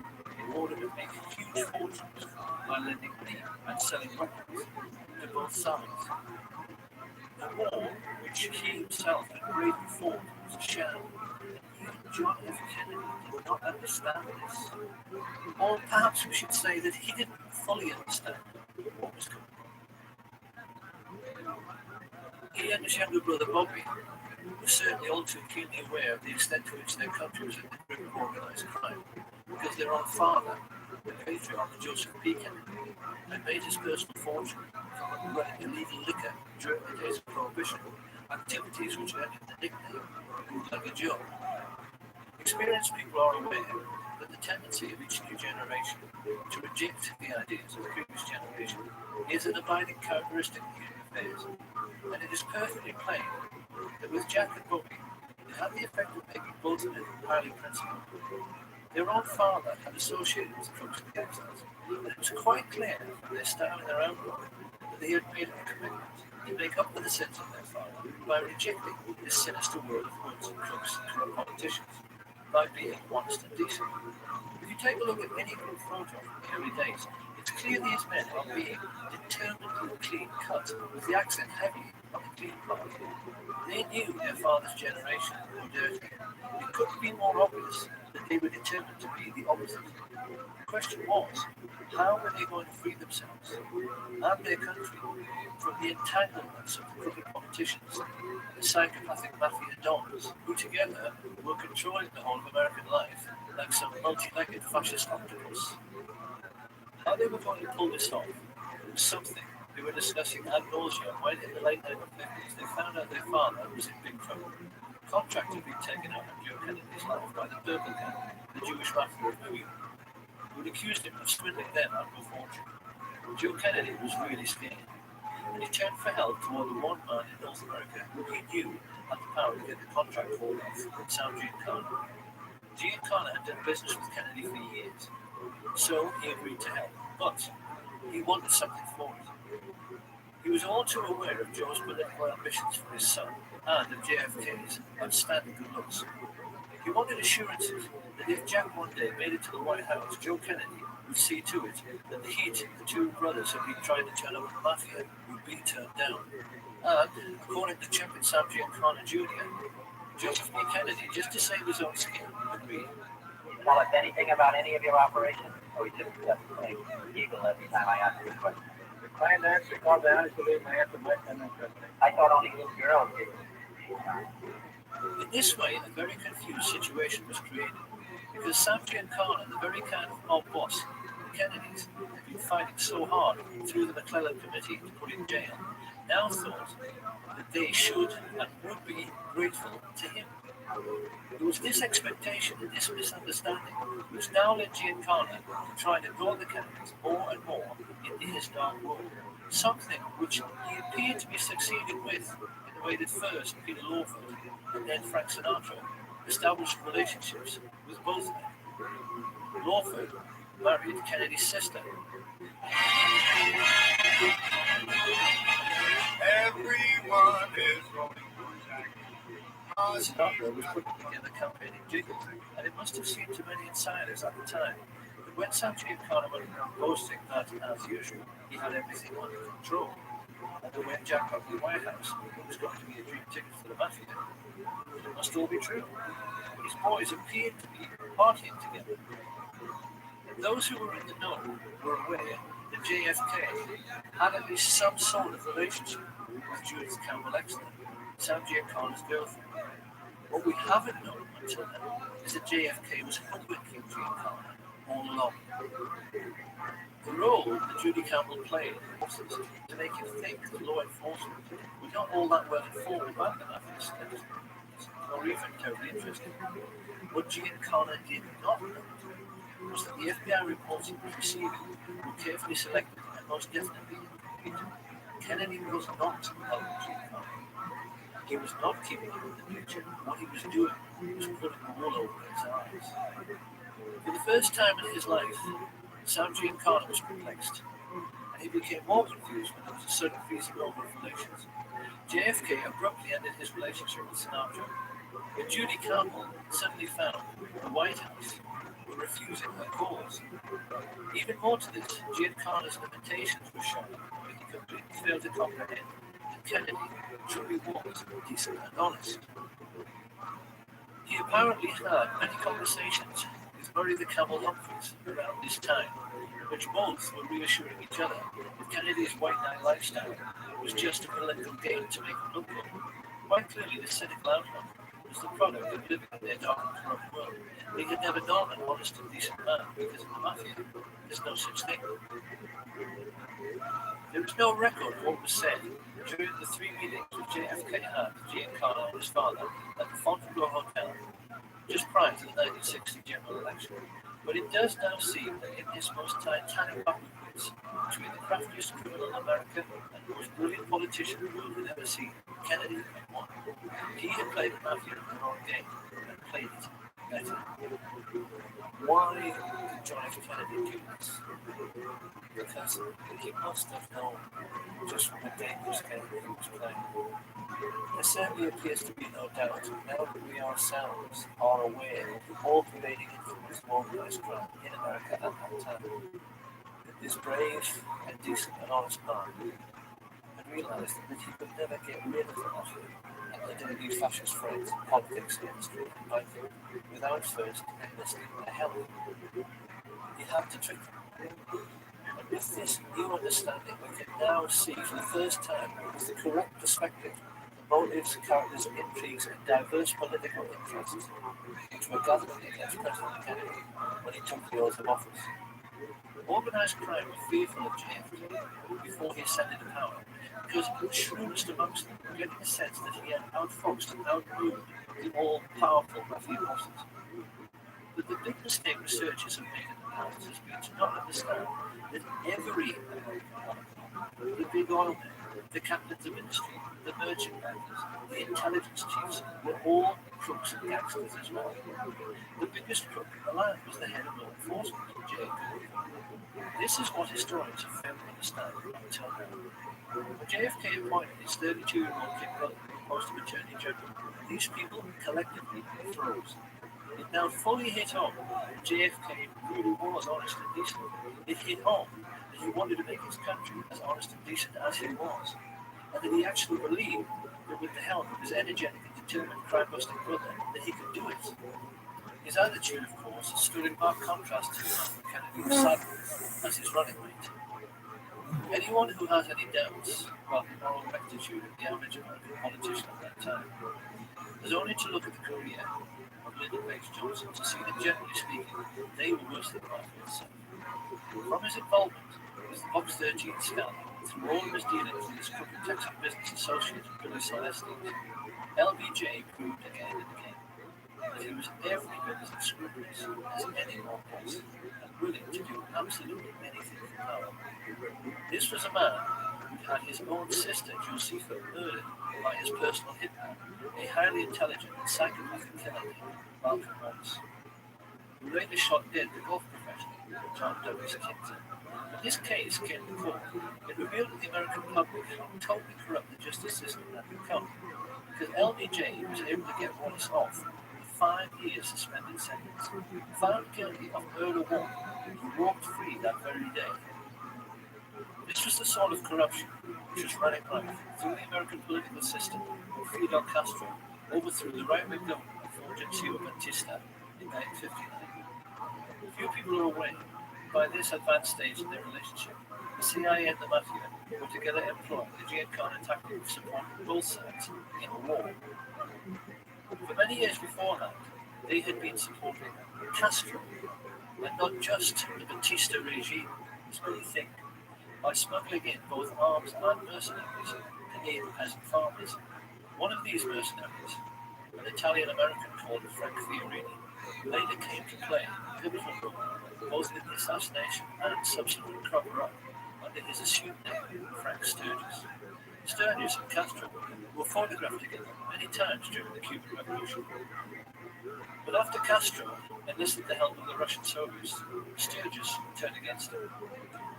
in order to make huge fortunes by lending money and selling weapons to both sides. The war, which he himself had bravely fought, was a sham, and even John F. Kennedy did not understand this. Or perhaps we should say that he didn't fully understand what was coming. He and his younger brother Bobby were certainly all too keenly aware of the extent to which their country was in the grip of organized crime, because their own father, the patriarch Joseph P. Kennedy, had made his personal fortune from running illegal liquor during the days of Prohibition, activities which earned him the nickname Bootlegger Joe. Experienced people are aware that the tendency of each new generation to reject the ideas of the previous generation is an abiding characteristic of human affairs, and it is perfectly plain that with Jack and Bobby, it had the effect of making both of them highly principled. Their own father had associated with crooks and gangsters, and it was quite clear from their style and their outlook that they had made a commitment to make up for the sins of their father by rejecting this sinister world of hoods and crooks and corrupt politicians, by being honest and decent. If you take a look at any group photo from the early days, it's clear these men are being determinedly clean cut, with the accent heavy on the clean part. They knew their father's generation were dirty. It couldn't be more obvious that they were determined to be the opposite. The question was, how were they going to free themselves and their country from the entanglements of the crooked politicians and the psychopathic mafia dons who together were controlling the whole of American life like some multi-legged fascist octopus? How they were going to pull this off was something they were discussing ad nauseum when in the late 1950s they found out their father was in big trouble. A contract had been taken out of Joe Kennedy's life by the Purple Gang, the Jewish mafia of New York, who had accused him of swindling them out of a fortune. Joe Kennedy was really scared, and he turned for help toward the one man in North America who he knew had the power to get the contract hauled off, Sam Giancana. Giancana had done business with Kennedy for years, so he agreed to help, but he wanted something for it. He was all too aware of Joe's political ambitions for his son and of JFK's outstanding good looks. He wanted assurances that if Jack one day made it to the White House, Joe Kennedy would see to it that the heat the two brothers had been trying to turn up in the mafia would be turned down. And, according to Champion Sam Giancana Jr., Joseph P. Kennedy, just to save his own skin, agreed. Tell us anything about any of your operations? Or we just giggle every time I ask you a question. The client actually called the honest believe my answer might be interesting. I thought only little girls did. In this way, a very confused situation was created, because Sam Giancana, the very kind of mob boss the Kennedys had been fighting so hard through the McClellan Committee to put in jail, now thought that they should and would be grateful to him. It was this expectation and this misunderstanding which now led Giancana to try and ignore the Kennedys more and more in his dark world, something which he appeared to be succeeding with in the way that first Peter Lawford and then Frank Sinatra established relationships with both of them. Lawford married Kennedy's sister. Everyone is going for Jack. Sinatra was putting together campaigning jiggles, and it must have seemed to many insiders at the time that when Sam Giancana went around boasting that, as usual, he had everything under control, and that when Jack got to the White House, it was going to be a dream ticket for the mafia, it must all be true. His boys appeared to be partying together. Those who were in the know were aware that JFK had at least some sort of relationship with Judith Campbell Exner, Sam Giancana's girlfriend. What we haven't known until now is that JFK was hoodwinking Giancana all along. The role that Judy Campbell played was to make you think that law enforcement were not all that well informed about the mafia state, or even terribly interested. What Jane Connor did not know was that the FBI reports he was receiving were carefully selected and most definitely incomplete. Kennedy was not helping Jane Connor. He was not keeping him in the picture. What he was doing was putting the wool over his eyes. For the first time in his life, Sam Giancana was perplexed, and he became more confused when there was a sudden freezing over of relations. JFK abruptly ended his relationship with Sinatra, but Judy Campbell suddenly found the White House were refusing her calls. Even more to this, Giancana's limitations were shown when he completely failed to comprehend that Kennedy truly was decent and honest. He apparently had many conversations with Murray the Camel Humphreys around this time, which both were reassuring each other that Kennedy's white knight lifestyle was just a political game to make him look good. Quite clearly, this cynical outlook was the product of living in their dark and corrupt world. They had never known an honest and decent man because in the mafia, there's no such thing. There is no record of what was said during the 3 meetings which JFK had with Giancana and his father at the Fontainebleau Hotel just prior to the 1960 general election, but it does now seem that in his most titanic battlefields between the craftiest criminal in America and the most brilliant politician the world had ever seen, Kennedy had won. He had played the mafia in their own game and played it better. Why did John F. Kennedy do this? Because he must have known just what a dangerous game he was playing. There certainly appears to be no doubt, now that we ourselves are aware of the all-pervading influence of organized crime in America at that time, that this brave and decent and honest man had realized that he could never get rid of the mafia and their daily fascist friends, politics, industry, and banking without first enlisting their help. He had to trick them. And with this new understanding, we can now see for the first time with the correct perspective the motives, characters, intrigues, and diverse political interests which were gathering against President Kennedy when he took the oath of office. Organized crime were fearful of JFK before he ascended to power because the shrewdest amongst them were getting a sense that he had outfoxed and outmoved the all-powerful mafia bosses. But the big mistake researchers have made in the past has been to not understand that every the big oil men, the captains of industry, the merchant bankers, the intelligence chiefs were all crooks and gangsters as well. The biggest crook in the land was the head of law enforcement, JFK. This is what historians have failed to understand until now. When JFK appointed his 32-year-old kid brother to the post of Attorney General, these people collectively froze. It now fully hit home that JFK really was honest and decent. It hit home that he wanted to make his country as honest and decent as he was, and that he actually believed that with the help of his energetic and determined crime-busting brother, that he could do it. His attitude, of course, stood in marked contrast to Kennedy was saddled as his running mate. Anyone who has any doubts about the moral rectitude of the average American politician at that time has only to look at the career of Lyndon Baines Johnson to see that, generally speaking, they were worse than the mafia itself. From his involvement with the Box 13 scandal, through all of his dealings with his crooked Texas business associate Billy Celestine, LBJ proved again and again that he was every bit as unscrupulous as any law enforcer and willing to do absolutely anything for power. This was a man who had his own sister, Josefa, murdered by his personal hitman, a highly intelligent and psychopathic killer named Malcolm Morris, who later shot dead the golf professional John Douglas Kington. When this case came to court, it revealed to the American public how totally corrupt the justice system had become, because LBJ was able to get Morris off with a 5-year suspended sentence, found guilty of murder one, he walked free that very day. This was the sort of corruption which was running rife through the American political system when Fidel Castro overthrew the right-wing government of Fulgencio Batista in 1959. Few people are aware, by this advanced stage in their relationship, the CIA and the Mafia were together employing the Giancana tactic of supporting both sides in a war. For many years beforehand, they had been supporting Castro and not just the Batista regime, as many think, by smuggling in both arms and mercenaries to aid peasant farmers. One of these mercenaries, an Italian-American called Frank Fiorini, later came to play a pivotal role both in the assassination and subsequent cover-up under his assumed name, Frank Sturgis. Sturgis and Castro were photographed together many times during the Cuban Revolution. But after Castro enlisted the help of the Russian Soviets, Sturgis turned against him.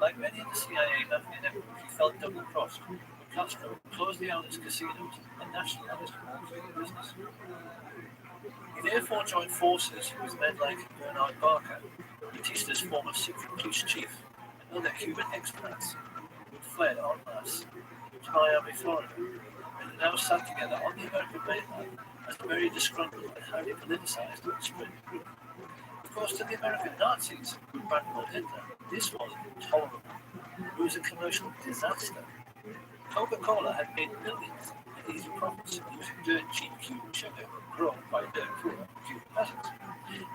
Like many in the CIA mafia network, he felt double-crossed when Castro closed the island's casinos and nationalized most of the business. He therefore joined forces with men like Bernard Barker, Batista's former secret police chief, and other Cuban expats who had fled en masse to Miami, Florida, and now sat together on the American mainland as a very disgruntled and highly politicized and spread group. Of course, to the American Nazis who backballed Hitler, this was intolerable. It was a commercial disaster. Coca-Cola had made millions in easy profits using dirt cheap Cuban sugar grown by dirt poor Cuban peasants.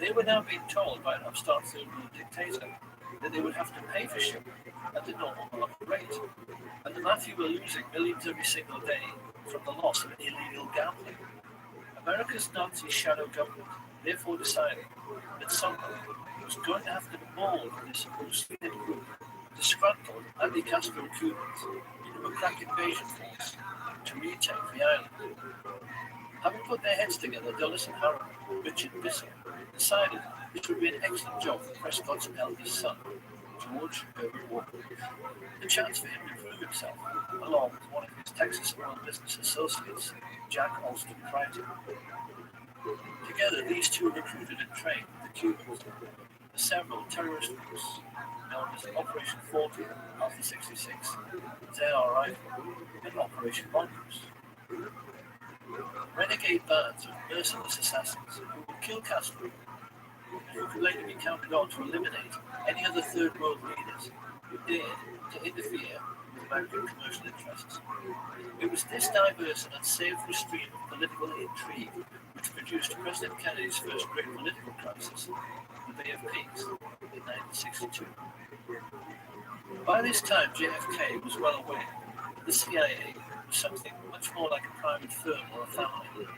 They were now being told by an upstart third world dictator that they would have to pay for sugar at the normal market rate. And the mafia were losing millions every single day from the loss of illegal gambling. America's Nazi shadow government therefore decided that someone was going to have to mold this loosely knit group, disgruntled anti-Castro Cubans, into a crack invasion force to retake the island. Having put their heads together, Dulles and Harriman, Richard Bissell, decided it would be an excellent job for Prescott's eldest son, George Herbert Walker. The chance for him to prove himself, along with one of his Texas oil business associates, Jack Alston Crichton. Together, these two recruited and trained the Cubans for several terrorist groups known as Operation 40, Alpha 66, ZR Rifle, and Operation Mongoose. Renegade bands of merciless assassins who would kill Castro and who could later be counted on to eliminate any other third world leaders who dared to interfere with American commercial interests. It was this diverse and unsavory stream of political intrigue which produced President Kennedy's first great political crisis, the Bay of Pigs, in 1962. By this time, JFK was well aware that the CIA was something much more like a private firm or a family.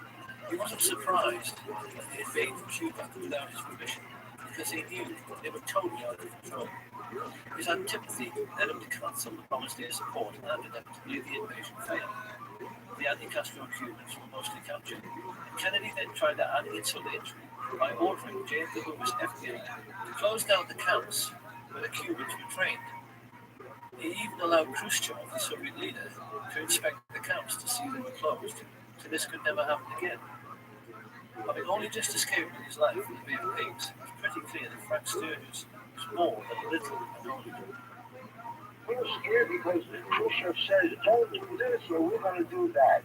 He wasn't surprised that they invaded Cuba without his permission, because he knew they were totally out of control. His antipathy led him to cancel the promised air support and inevitably the invasion failed. The anti-Castro Cubans were mostly captured, and Kennedy then tried to add insult to injury by ordering JFK's FBI to close down the camps where the Cubans were trained. He even allowed Khrushchev, the Soviet leader, to inspect the camps to see they were closed, so this could never happen again. Having only just escaped with his life from the Bay of Pigs, it was pretty clear that Frank Sturgis was more than a little annoyed. We were scared because Khrushchev says, don't do this or we're going to do that.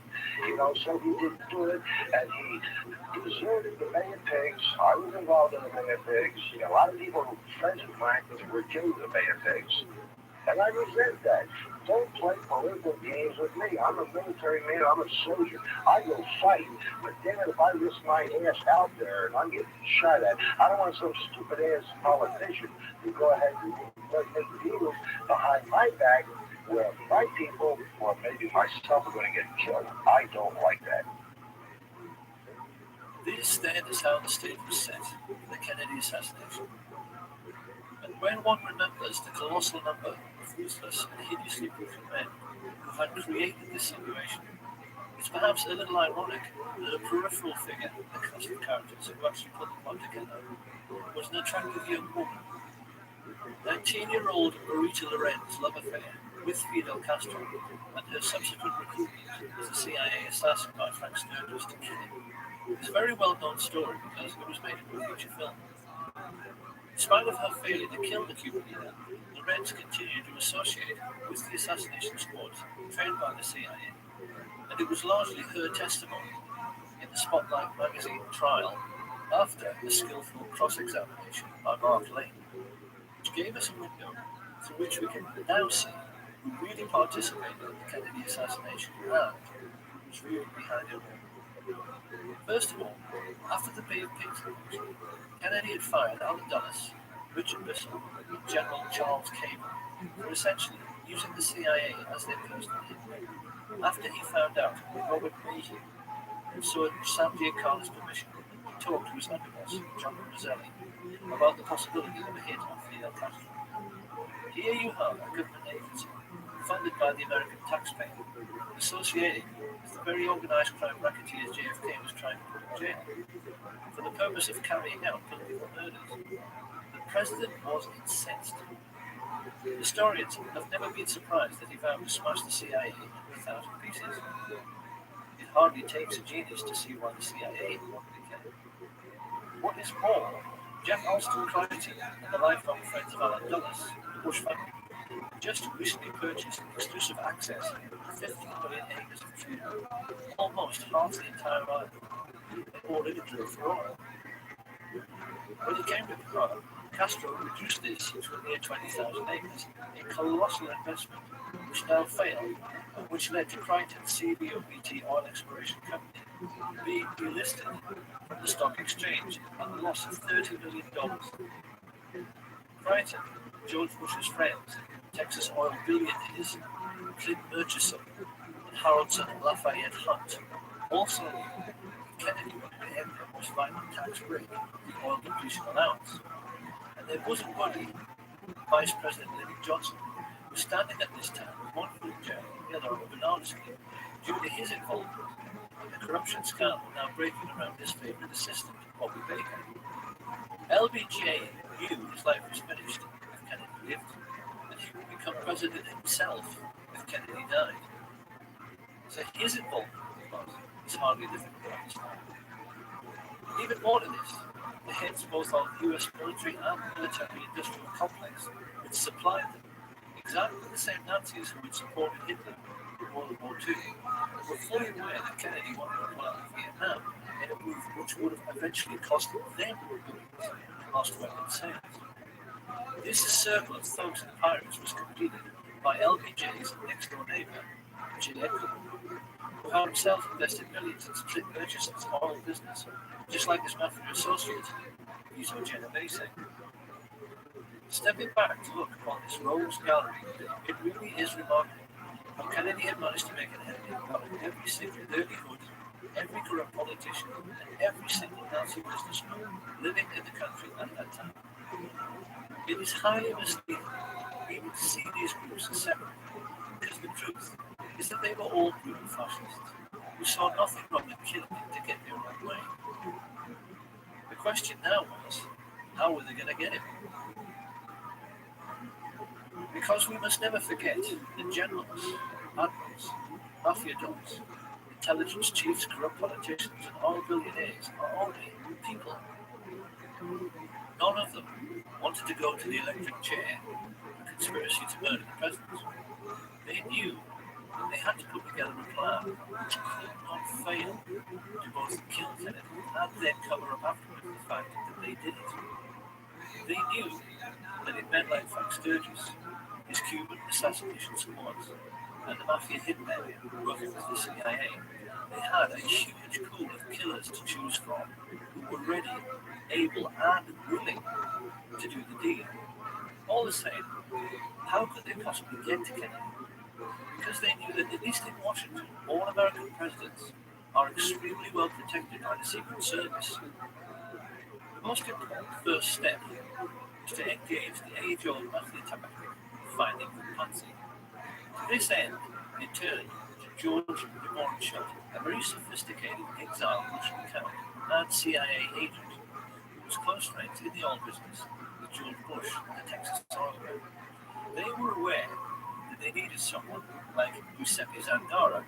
So he didn't do it, and he deserted the Bay of Pigs. I was involved in the Bay of Pigs. A lot of people, friends of mine, were killed in the Bay of Pigs. And I resent that. Don't play political games with me. I'm a military man. I'm a soldier. I go fight. But then if I risk my ass out there and I'm getting shot at, I don't want some stupid-ass politician to go ahead and make deals behind my back where my people, or maybe myself, are going to get killed. I don't like that. This then is how the stage was set for the Kennedy assassination. And when one remembers the colossal number of ruthless and hideously brutal men who had created this situation, it's perhaps a little ironic that a peripheral figure in the cast of characters who actually put the plot together was an attractive young woman. 19-year-old Marita Loren's love affair with Fidel Castro and her subsequent recruitment as a CIA assassin by Frank Sturgis to kill him. It's a very well-known story because it was made into a feature film. In spite of her failure to kill the Cuban leader, Lorenz continued to associate with the assassination squads trained by the CIA, and it was largely her testimony in the Spotlight magazine trial after a skillful cross-examination by Mark Lane, which gave us a window through which we can now see who really participated in the Kennedy assassination and who was really behind it all. First of all, after the Bay of Pigs invasion, Kennedy had fired Allen Dulles, Richard Bissell, and General Charles Cable for essentially using the CIA as their personal hitman. After he found out Robert Mayhew, who sought Sam Giancana's permission, he talked to his underboss, John Roselli, about the possibility of a hit on Fidel Castro. Here you have a government agency funded by the American taxpayer, associated with the very organized crime racketeers JFK was trying to put in jail for the purpose of carrying out political murders. The president was incensed. Historians have never been surprised that he vowed to smash the CIA into 1,000 pieces. It hardly takes a genius to see why the CIA wanted to kill him. What is more, Jeff Alston Crichton and the lifelong friends of Alan Dulles, the Bush family, just recently purchased exclusive access to 15 million acres of Cuba, almost half the entire island, in order to drill for oil. When he came to power, Castro reduced this to a mere 20,000 acres, a colossal investment which now failed and which led to Crichton's CBOBT oil exploration company being delisted from the stock exchange at the loss of $30 million. Crichton, George Bush's friends, Texas oil billionaires Clint Murchison and Haroldson and Lafayette Hunt also knew that Kennedy wanted to end their most violent tax break, the oil depletion allowance. And their bosom buddy, Vice President Lyndon Johnson, was standing at this time with one foot in jail and the other on a banana scheme due to his involvement in the corruption scandal now breaking around his favorite assistant, Bobby Baker. LBJ knew his life was finished if Kennedy lived, and he would become president himself if Kennedy died. So his involvement is hardly difficult to understand. Even more than this, the heads both of the US military and military-industrial complex which supplied them, exactly the same Nazis who had supported Hitler in World War II, were fully aware that Kennedy wanted to pull out of Vietnam in a move which would have eventually cost them billions in lost weapons sales. This circle of thugs and pirates was completed by LBJ's next-door neighbor, J. Edgar, who had himself invested millions in Clint Murchison's oil business, just like his mafia associate, Vito Genovese. Stepping back to look upon this rogues gallery, it really is remarkable how Kennedy had managed to make an enemy out of every single dirty hood, every corrupt politician, and every single Nazi businessman living in the country at that time. It is highly misleading even to see these groups as separate, because the truth is that they were all brutal fascists who saw nothing wrong in killing to get their own way. The question now was, how were they going to get him? Because we must never forget that generals, admirals, mafia dons, intelligence chiefs, corrupt politicians, and all billionaires are only people. None of them wanted to go to the electric chair for conspiracy to murder the president. They knew that they had to put together a plan which could not fail to both kill Kennedy and then cover up afterwards the fact that they did it. They knew that in men like Frank Sturgis, his Cuban assassination squads, and the mafia hitmen working with the CIA, they had a huge pool of killers to choose from who were ready, able, and willing to do the deed. All the same, how could they possibly get to Kennedy? Because they knew that at least in Washington, all American presidents are extremely well protected by the Secret Service. The most important first step is to engage the age-old mafia tactic of finding the patsy. To this end, they turned to George Schild, a very sophisticated exiled Russian count and CIA agent who was close friends in the oil business with George Bush and the Texas oil rig. They were aware that they needed someone like Giuseppe Zangara,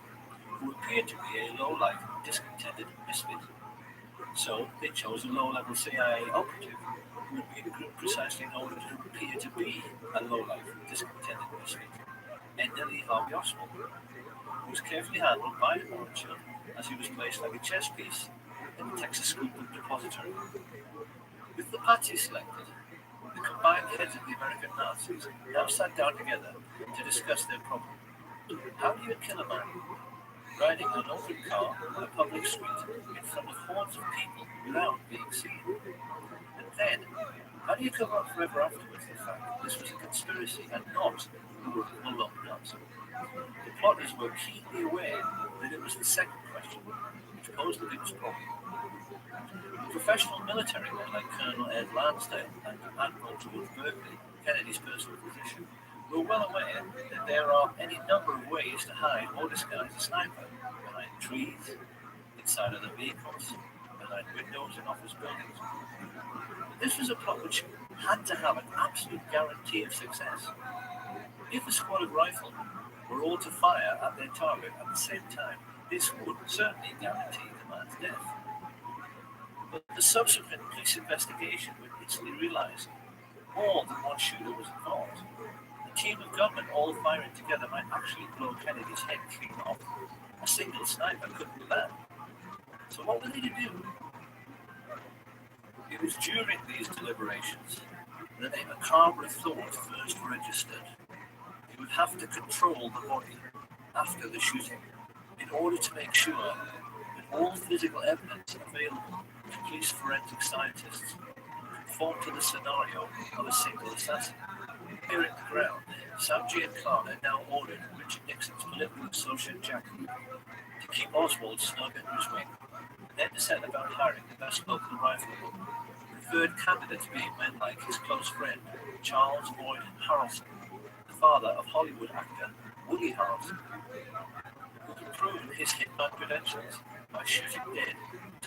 who appeared to be a low-life, discontented misfit. So they chose a low-level CIA operative who would be the group precisely known to appear to be a low-life, discontented misfit, Endeli Harvey Oswald, who was carefully handled by Churchill as he was placed like a chess piece in the Texas School Book Depository. With the patsy selected, the combined heads of the American Nazis now sat down together to discuss their problem. How do you kill a man riding in an open car on a public street in front of hordes of people without being seen? And then, How do you cover up forever afterwards the fact that this was a conspiracy and not a lone nut? The plotters were keenly aware that it was the second question which posed the biggest problem. Professional military men like Colonel Ed Lansdale and Admiral George Berkeley, Kennedy's personal physician, were well aware that there are any number of ways to hide or disguise a sniper: behind trees, inside other vehicles, behind windows in office buildings. But this was a plot which had to have an absolute guarantee of success. If a squad of riflemen were all to fire at their target at the same time, this would certainly guarantee the man's death. But the subsequent police investigation would instantly realize more than one shooter was involved. A team of gunmen all firing together might actually blow Kennedy's head clean off. A single sniper couldn't do that. So what were they to do? It was during these deliberations that a macabre thought first registered. They would have to control the body after the shooting in order to make sure that all physical evidence available to police forensic scientists conformed to the scenario of a single assassin. Here at the ground, Sam Giancana now ordered Richard Nixon's political associate Jack Ruby to keep Oswald snug under his wing, and then to set about hiring the best local riflemen, preferred candidates being men like his close friend Charles Boyd Harrelson, the father of Hollywood actor Woody Harrelson, who could prove his hitman credentials by shooting dead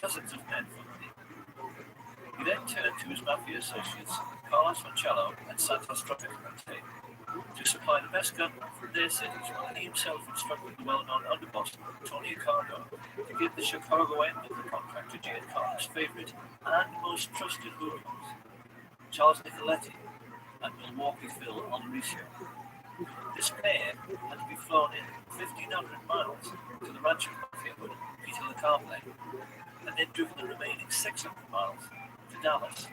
dozens of men for money. He then turned to his mafia associates Carlos Moncello and Santos Trafficante to supply the best gunmen from their cities, while he himself instructed the well-known underboss Tony Accardo to give the Chicago end of the contract to Giancana's favorite and most trusted hooligans, Charles Nicoletti and Milwaukee Phil Oloricio. This pair had to be flown in 1,500 miles to the ranch of mafia hood Peter LeCarplet, and then driven the remaining 600 miles to Dallas.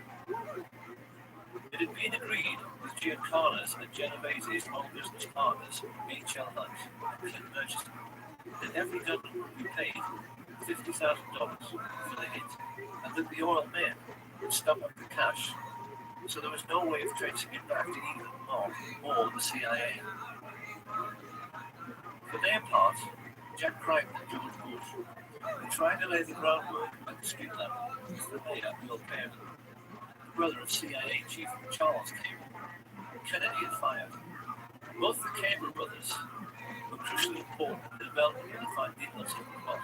It had been agreed with Giancana's and Genovese's small business partners, H.L. Hunt and Clint Murchison, that every gunman would be paid $50,000 for the hit, and that the oil men would stomach the cash, so there was no way of tracing it back to either the mob or the CIA. For their part, Jack Crichton and George Bush were trying to lay the groundwork at the street level with the mayor, Bill Perry, the brother of CIA Chief Charles Cable, who Kennedy had fired. Both the Cable brothers were crucially important in the development of the fine details of the plot,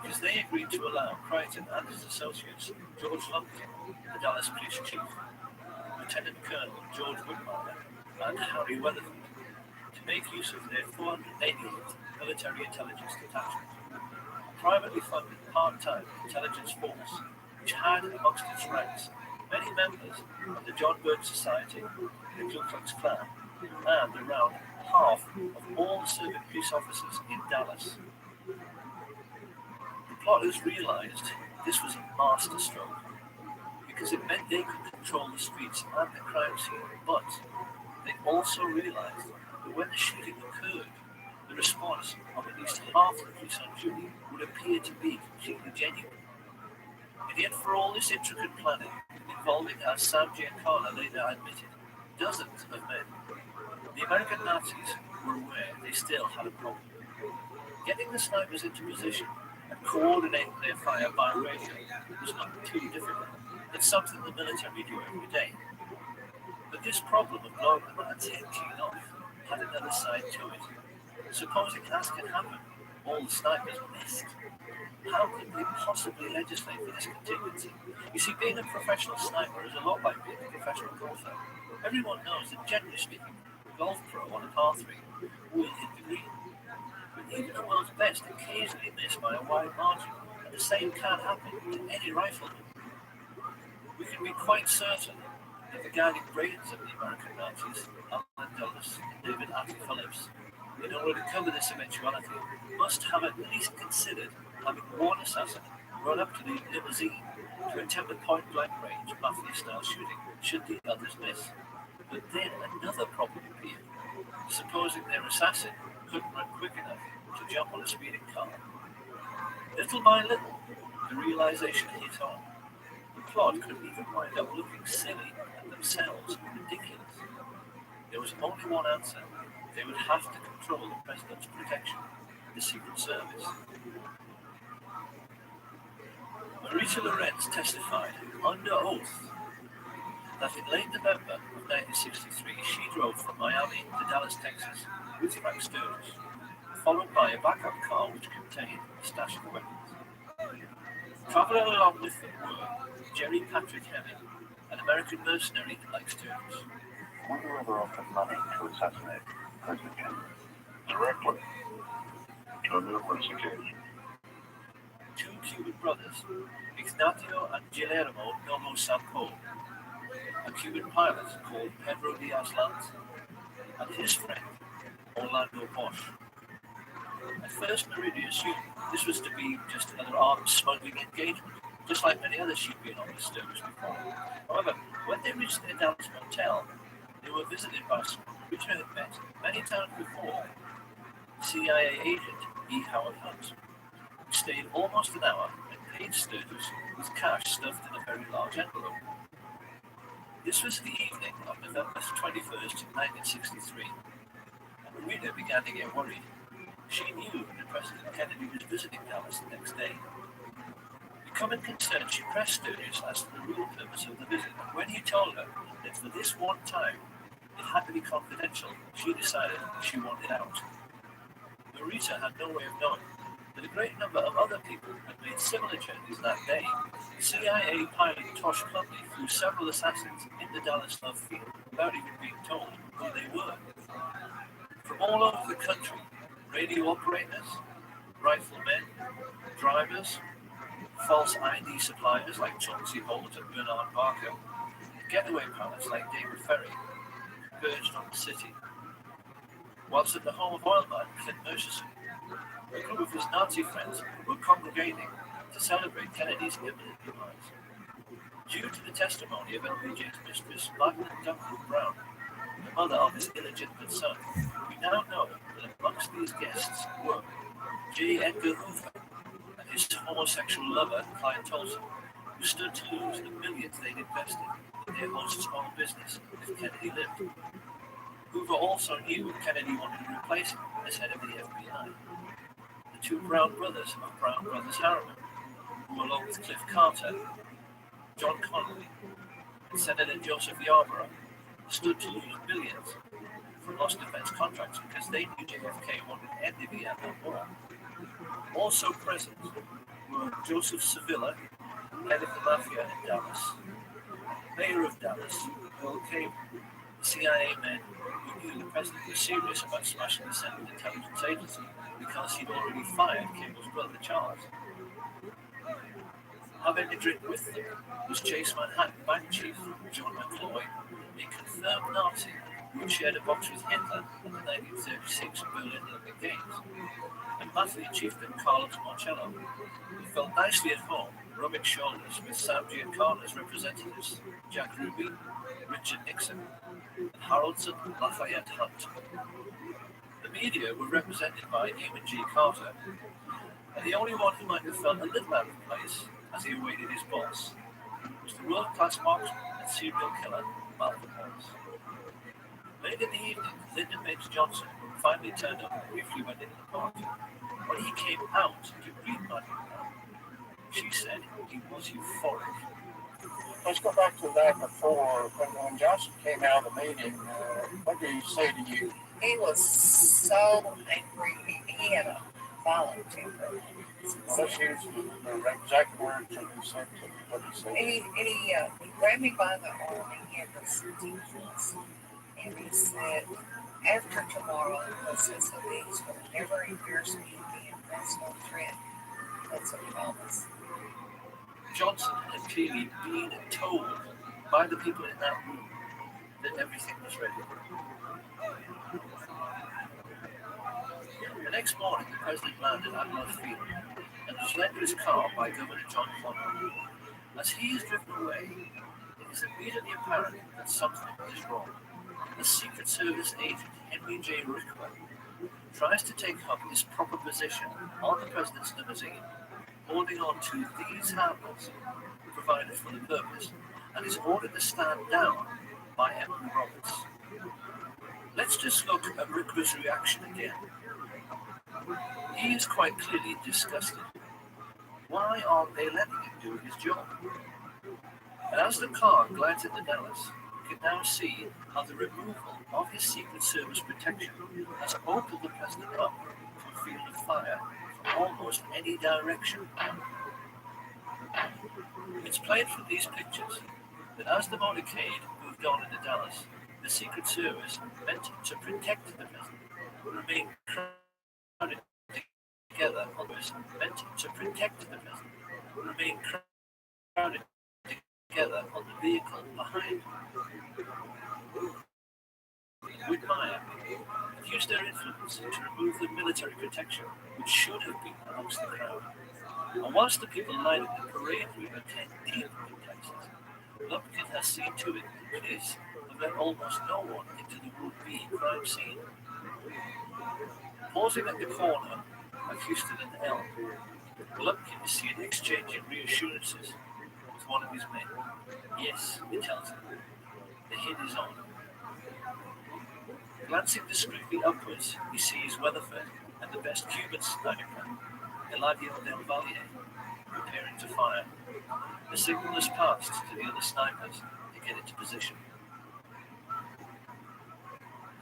because they agreed to allow Crichton and his associates, George Lumpkin, the Dallas police chief, Lieutenant Colonel George Whitmire, and Harry Weatherford, to make use of their 488th Military Intelligence Detachment, a privately funded part-time intelligence force which had amongst its ranks many members of the John Birch Society, the Ku Klux Klan, and around half of all the serving police officers in Dallas. The plotters realized this was a masterstroke, because it meant they could control the streets and the crime scene, but they also realized that when the shooting occurred, the response of at least half the police on duty would appear to be completely genuine. And yet, for all this intricate planning, involving, as Sam Giancana later admitted, dozens of men, the American Nazis were aware they still had a problem. Getting the snipers into position and coordinating their fire by radio was not too difficult. It's something the military do every day. But this problem of blowing the man's head clean off had another side to it. Supposing, as can happen, all the snipers missed. How could they possibly legislate for this contingency? You see, being a professional sniper is a lot like being a professional golfer. Everyone knows that, generally speaking, a golf pro on a par 3 will hit the green. But even the world's best occasionally miss by a wide margin, and the same can happen to any rifleman. We can be quite certain that the guiding brains of the American Nazis, Alan Dulles and David Atlee Phillips, in order to cover this eventuality, must have at least considered having one assassin run up to the limousine to attempt a point-blank range mafia-style shooting should the others miss. But then another problem appeared. Supposing their assassin couldn't run quick enough to jump on a speeding car. Little by little, the realization hit home. The plot could even wind up looking silly and themselves ridiculous. There was only one answer. They would have to control the president's protection, the Secret Service. Marita Lorenz testified under oath that in late November of 1963 she drove from Miami to Dallas, Texas with Frank Sturgis, followed by a backup car which contained a stash of weapons. Traveling along with them were Jerry Patrick Hemming, an American mercenary like Sturgis. Were you ever offered money to assassinate President Kennedy? Directly. On numerous occasions. Two Cuban brothers, Ignacio and Guillermo Novo Sampo, a Cuban pilot called Pedro Diaz-Lanz, and his friend, Orlando Bosch. At first, Marita assumed this was to be just another arms smuggling engagement, just like many others she'd been on with Sturgis before. However, when they reached their Dallas motel, they were visited by someone Marita had met many times before, CIA agent E. Howard Hunt, who stayed almost an hour and paid Sturgis with cash stuffed in a very large envelope. This was the evening of November 21st, 1963, and Marita began to get worried. She knew that President Kennedy was visiting Dallas the next day. Becoming concerned, she pressed Sturgis as to the real purpose of the visit, and when he told her that for this one time it had to be confidential, she decided she wanted out. Marita had no way of knowing that a great number of other people had made similar journeys that day. CIA pilot Tosh Plumley flew several assassins in the Dallas love field without even being told who they were. From all over the country, radio operators, riflemen, drivers, false ID suppliers like Chauncey Holt and Bernard Barker, getaway pilots like David Ferry, converged on the city. Whilst at the home of oilman Clint Murchison, a group of his Nazi friends were congregating to celebrate Kennedy's imminent demise. Due to the testimony of LBJ's mistress, Margaret Duncan Brown, the mother of his illegitimate son, we now know that amongst these guests were J. Edgar Hoover and his homosexual lover, Clyde Tolson, who stood to lose the millions they'd invested in their host's own business if Kennedy lived. Hoover also knew Kennedy wanted to replace him as head of the FBI. The two Brown brothers of Brown Brothers Harriman, who along with Cliff Carter, John Connolly, and Senator Joseph Yarborough, stood to lose billions from lost defense contracts because they knew JFK wanted to end the Vietnam War. Also present were Joseph Sevilla, head of the Mafia in Dallas, Mayor of Dallas, Earl Cable, CIA men who knew the president was serious about smashing the Senate Intelligence Agency because he'd already fired Cable's brother Charles. Having a drink with them was Chase Manhattan Bank Chief John McCloy, a confirmed Nazi who had shared a box with Hitler at the 1936 Berlin Olympic Games, and Mafia Chieftain Carlos Marcello, who felt nicely at home, rubbing shoulders with Sam Giancarlo's representatives, Jack Ruby, Richard Nixon, and Haroldson Lafayette Hunt. The media were represented by Eamon G. Carter, and the only one who might have felt a little out of place as he awaited his boss was the world-class marksman and serial killer Malcolm Holmes. Late in the evening, Lyndon Baines Johnson finally turned up and briefly went into the party. When he came out to greet Madame Brown, she said he was euphoric. Let's go back to that before, when Johnson came out of the meeting, what did he say to you? He was so angry. He had a violent temper. Well, let's use the exact words that he said to you. What he said. He grabbed me by the arm and he had this defense. And he said, after tomorrow, because of these will never embarrass me again. That's no threat. That's a promise. Johnson had clearly been told by the people in that room that everything was ready. The next morning, the president landed at Love Field and was led to his car by Governor John Connolly. As he is driven away, it is immediately apparent that something is wrong. The Secret Service agent Henry J. Rickwell tries to take up his proper position on the president's limousine, holding on to these handles, provided for the purpose and is ordered to stand down by Emily Roberts. Let's just look at Rick's reaction again. He is quite clearly disgusted. Why aren't they letting him do his job? And as the car glides into Dallas, you can now see how the removal of his Secret Service protection has opened the president up to a field of fire from almost any direction. It's plain from these pictures that as the motorcade moved on into Dallas, the Secret Service, meant to protect the president, remained crowded together on this, meant to protect the president, remained crowded together on the vehicle behind. Whitmire used their influence to remove the military protection which should have been amongst the crowd. And whilst the people lined up the parade route are 10 deep in places, Lumpkin has seen to it that his have let almost no one into the would-be crime scene. Pausing at the corner of Houston and Elm, Lumpkin is seen exchanging reassurances with one of his men. Yes, he tells him, the hit is on. Glancing discreetly upwards, he sees Weatherford and the best Cuban sniper, Eladio Del Valle, preparing to fire. The signal is passed to the other snipers to get into position.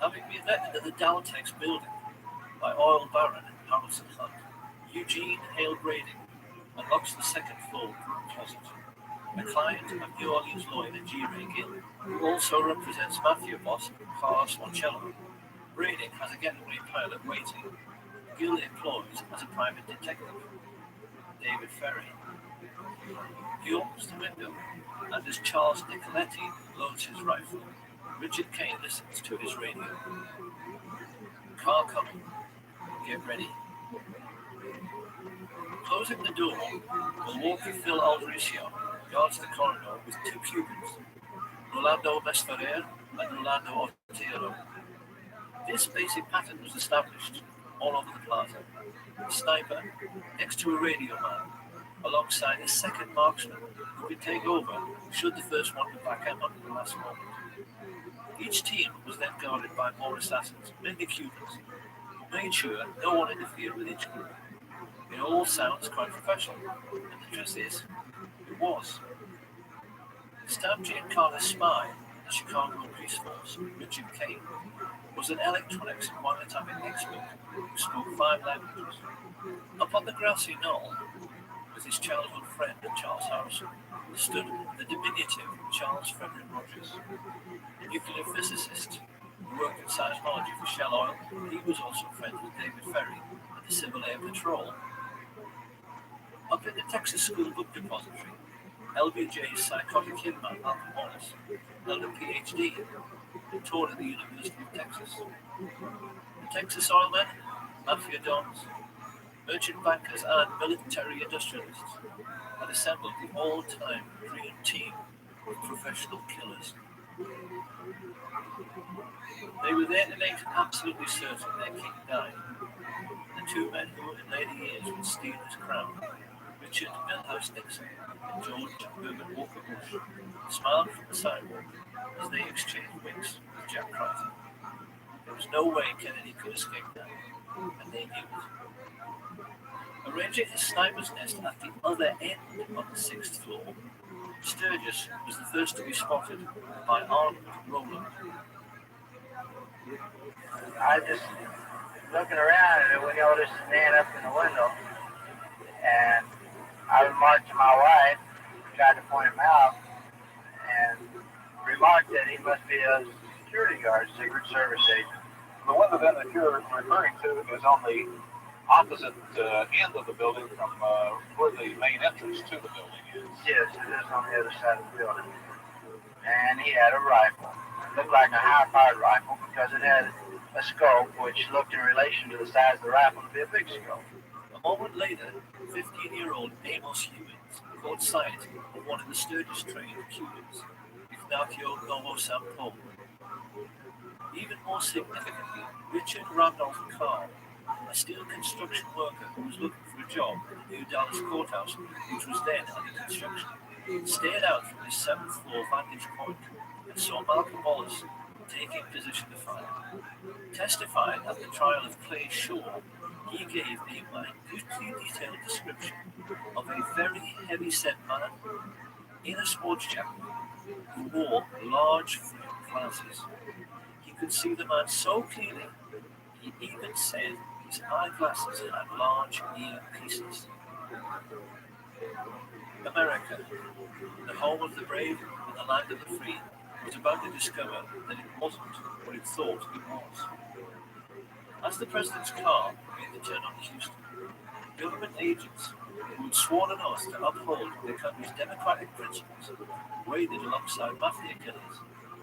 Having been let into the Daltex building by oil baron Harrelson Hunt, Eugene Hale Grading unlocks the second floor room closet. A client of New Orleans lawyer G. Ray Gill, who also represents mafia boss Carlos Moncello. Grading has a getaway pilot waiting. Gill employs as a private detective. David Ferry. He opens the window, and as Charles Nicoletti loads his rifle, Richard Kane listens to his radio. Car coming. Get ready. Closing the door, Milwaukee Phil Aldricio guards the corridor with two Cubans, Rolando Mesferrer and Rolando Otero. This basic pattern was established all over the plaza. The sniper next to a radio man, alongside a second marksman who could take over should the first one back out at the last moment. Each team was then guarded by more assassins, mainly Cubans, who made sure no one interfered with each group. It all sounds quite professional, and the truth is, it was. Stan Giancarlo's spy, the Chicago police force, Richard Kane, was an electronics and wiretapping expert who spoke 5 languages. Up on the grassy knoll, with his childhood friend Charles Harrison, stood the diminutive Charles Frederick Rogers, a nuclear physicist who worked in seismology for Shell Oil. He was also friends with David Ferry and the Civil Air Patrol. Up in the Texas School Book Depository, LBJ's psychotic hitman Malcolm Morris held a PhD and taught at the University of Texas. The Texas oilmen, mafia dons, merchant bankers and military industrialists had assembled the all-time dream team of professional killers. They were there to make absolutely certain their king died. The two men who in later years would steal his crown, Richard Milhouse Nixon and George Herbert Walker Bush, smiled from the sidewalk as they exchanged winks with Jack Crichton. There was no way Kennedy could escape that, and they knew it. Arranging his sniper's nest at the other end of the 6th floor, Sturgis was the first to be spotted by Arnold Rowland. I just looking around and we noticed a man up in the window, and I remarked to my wife, tried to point him out, and remarked that he must be a security guard, Secret Service agent. The window then that you're referring to is on the opposite end of the building from where the main entrance to the building is. Yes, it is on the other side of the building. And he had a rifle. It looked like a high-powered rifle because it had a scope which looked in relation to the size of the rifle to be a big scope. A moment later, 15-year-old Amos Hewins caught sight of one of the Sturgis-trained Cubans, Ignacio Novo Sampo. Even more significantly, Richard Randolph Carr, a steel construction worker who was looking for a job in the new Dallas courthouse, which was then under construction, stared out from his 7th floor vantage point and saw Malcolm Wallace taking position to fire. Testifying at the trial of Clay Shaw, he gave a minutely detailed description of a very heavy-set man in a sports jacket who wore large framed glasses. He could see the man so clearly, he even said his eyeglasses had large earpieces. America, the home of the brave and the land of the free, was about to discover that it wasn't what it thought it was. As the president's car made the turn on Houston, government agents who had sworn an oath to uphold their country's democratic principles waded alongside mafia killers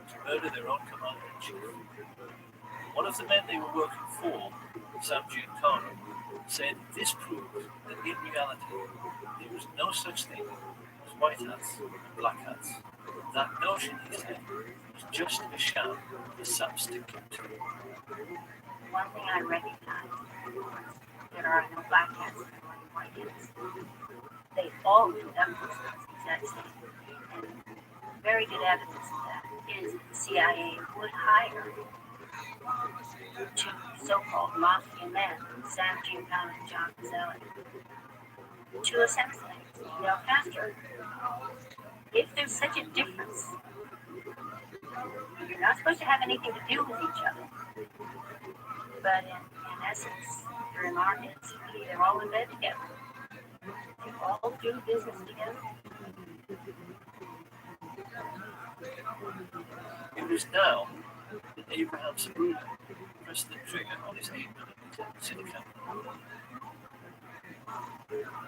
to murder their own commander-in-chief. One of the men they were working for, Sam Giancana, said this proved that in reality there was no such thing as white hats and black hats. That notion, he said, was just a sham for some stick to. One thing I recognize was there are no black hats and no white hats. They all conduct themselves exact same. And very good evidence of that is the CIA would hire two so-called mafia men, Sam Giancana and John Gazzelli, to assassinate Fidel Castro. If there's such a difference, you're not supposed to have anything to do with each other. But in essence, during our history, they're all in bed together. They all do business together. It was now that Abraham Sabruder pressed the trigger on his 8mm city camera.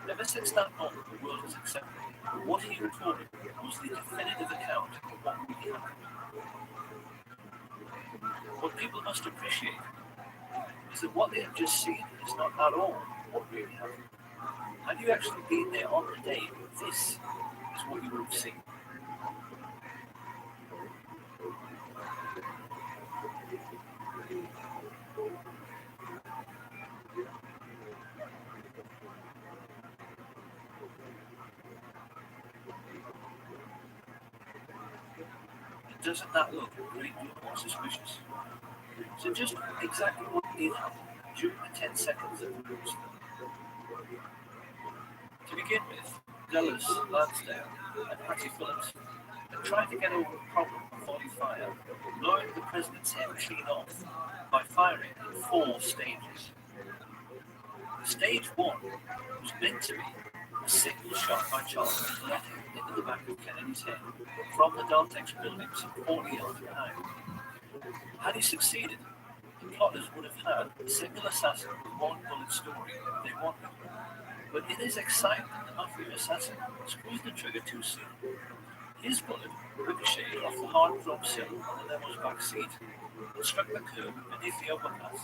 Ever since that moment, the world has accepted what he recorded was the definitive account of what really happened. What people must appreciate is that what they have just seen is not at all what really happened. Had you actually been there on the day, this is what you would have seen. Doesn't that look a great deal more suspicious? So just exactly what did happen during the 10 seconds that we watched them. To begin with, Dulles, Lansdale, and Hattie Phillips had tried to get over the problem before they fired, blowing the president's head clean off by firing in 4 stages. Stage 1 was meant to be a single shot by Charles Letty into the back of Kennedy's head from the Daltex building some 40 yards behind. Had he succeeded, the plotters would have had a single assassin with 1 bullet story they wanted. But it is exciting that the mafia assassin squeezed the trigger too soon. His bullet ricocheted off the hard chrome sill on the level's back seat and struck the curb beneath the overpass,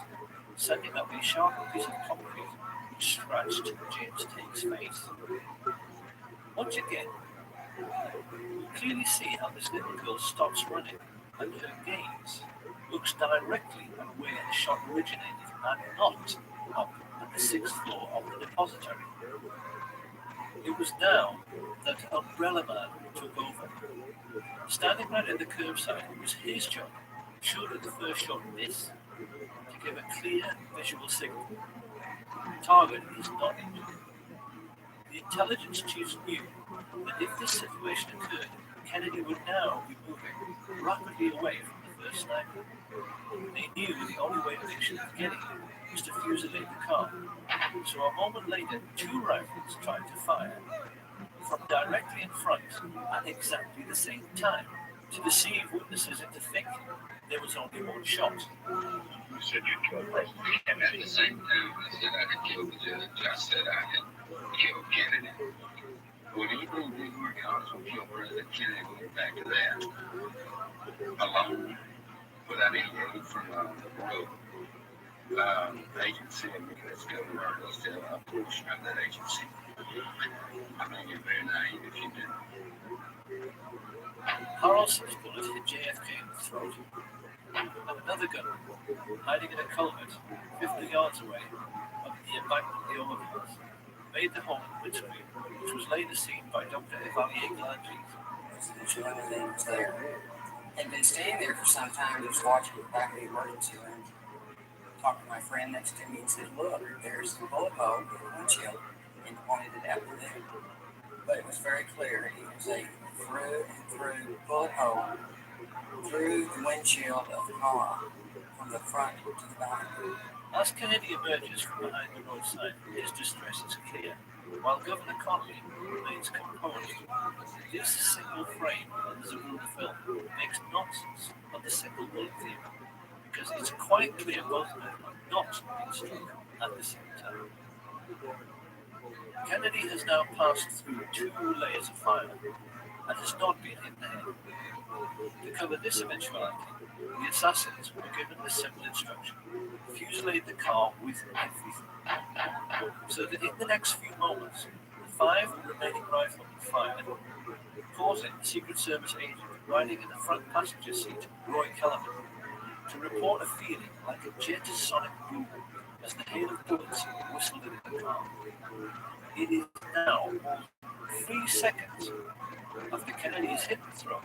sending up a sharp piece of concrete which scratched James Tate's face. Once again, you clearly see how this little girl stops running and her gaze looks directly at where the shot originated and not up at the 6th floor of the depository. It was now that Umbrella Man took over. Standing right at the curbside, it was his job, surely the first shot missed, to give a clear visual signal. Target is not injured. The intelligence chiefs knew that if this situation occurred, Kennedy would now be moving rapidly away from the first sniper. They knew the only way to make sure of getting him was to fusillade the car. So a moment later, 2 rifles tried to fire from directly in front at exactly the same time to deceive witnesses into thinking there was only 1 shot. You said you killed President Kennedy. At the same time, I said I had killed the judge. I said I had killed Kennedy. Well, you know they were also killed President Kennedy. Went back to that alone without any aid from the road. Agency, I mean, let's go to our still a portion of that agency. I think you're very naive if you didn't. Harrelson's bullet hit JFK in the throat, and another gunman, hiding in a culvert 50 yards away up the embankment of the overpass, made the home in windscreen, which was later seen by Dr. Evalier Galangi. Residential everything was there. Had been staying there for some time, just watching the back of the emergency room. Talked to my friend next to me and said, look, there's the bullet hole in the windshield, and pointed it out to them. But it was very clear. It was a through and through bullet hole through the windshield of the car from the front to the back. As Kennedy emerges from behind the roadside, his distress is clear, while Governor Connolly remains composed. This single frame of the Zabula film makes nonsense of the single bullet theory, because it's quite clear both men are not being struck at the same time. Kennedy has now passed through 2 layers of fire and has not been hit in the head. To cover this eventuality, the assassins were given a simple instruction: fusillade the car with everything. So that in the next few moments, the 5 remaining riflemen fired, causing the Secret Service agent riding in the front passenger seat, Roy Kellerman, to report a feeling like a jetasonic boom as the hail of bullets whistled into the car. It is now 3 seconds after Kennedy is hit in the throat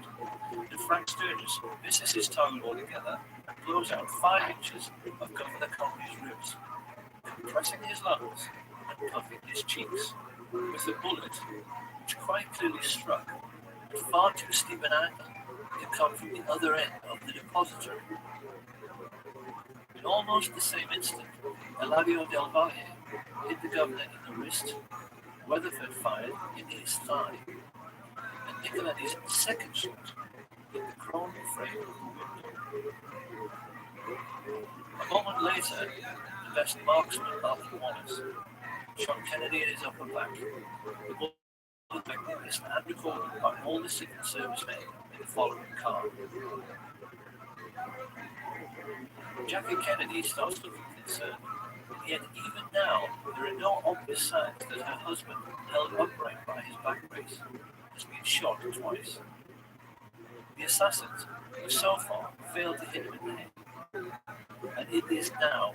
that Frank Sturgis misses his target altogether and blows out 5 inches of Governor Connolly's ribs, compressing his lungs and puffing his cheeks, with a bullet which quite clearly struck at far too steep an angle to come from the other end of the depository. In almost the same instant, Eladio Del Valle hit the governor in the wrist, Weatherford fired in his thigh, and Nicoletti's second shot hit the chrome frame of the window. A moment later, the best marksman, Arthur Wallace, shot Kennedy in his upper back. The bullet witnessed and recorded by all the Secret Service men in the following car. Jackie Kennedy starts looking concerned, yet even now there are no obvious signs that her husband, held upright by his back brace, has been shot twice. The assassins have so far failed to hit him in the head, and it is now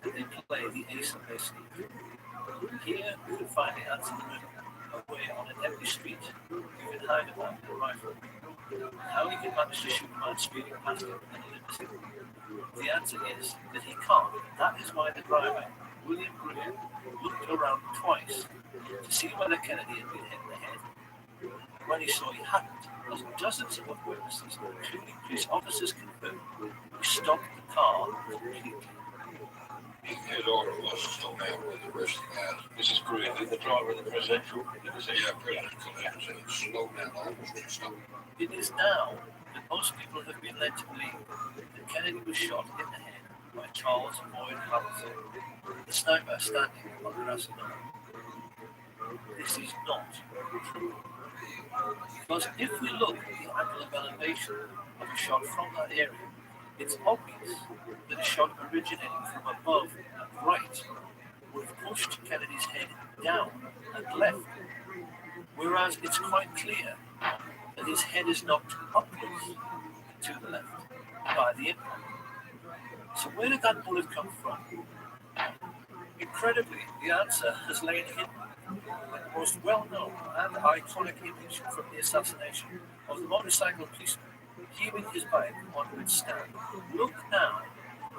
that they play the ace of their sleeve. Here we can find the answer in the middle, away on an empty street. You can hide a man with a rifle. How he can manage to shoot a man speeding past him in a limousine? The answer is that he can't. That is why the driver, William Greer, looked around twice to see whether Kennedy had been hit in the head. When he saw he hadn't, as dozens of witnesses, including police officers, confirmed, he stopped the car completely. His order was to slow down with the rest of the guys. This is Greer, the driver of the presidential. Yeah, presidential said slow down, almost to stop. It is now that most people have been led to believe that Kennedy was shot in the head by Charles Boyd Hamilton, the sniper standing on the grassy knoll. This is not true. Because if we look at the angle of elevation of a shot from that area, it's obvious that a shot originating from above and right would have pushed Kennedy's head down and left, whereas it's quite clear that his head is knocked upwards to the left by the impact. So where did that bullet come from? Incredibly, the answer has lain hidden in the most well-known and iconic image from the assassination of the motorcycle policeman heaving his bike onto its stand. Look now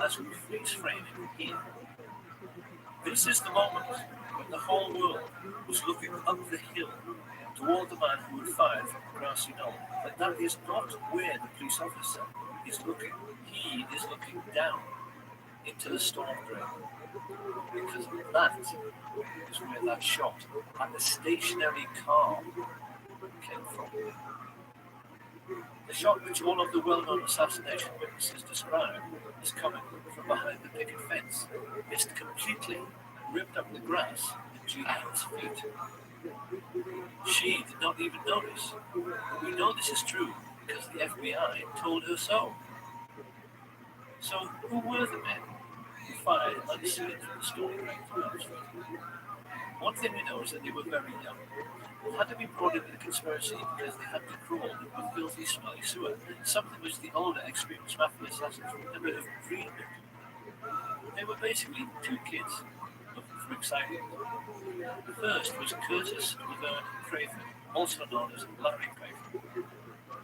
as we freeze frame him here. This is the moment when the whole world was looking up the hill toward the man who had fired from the grassy knoll. But that is not where the police officer is looking. He is looking down into the storm drain. Because that is where that shot at the stationary car came from. The shot which all of the well-known assassination witnesses describe as coming from behind the picket fence missed completely and ripped up the grass at Julian's feet. She did not even notice. We know this is true because the FBI told her so. So who were the men who fired unseen from the storm drain from Elm Street? One thing we know is that they were very young. They had to be brought into the conspiracy because they had to crawl into a filthy, smelly sewer, something which the older, experienced mafia assassins would never have dreamed of. They were basically 2 kids looking for excitement. The first was Curtis Laverne Craven, also known as Larry Craven.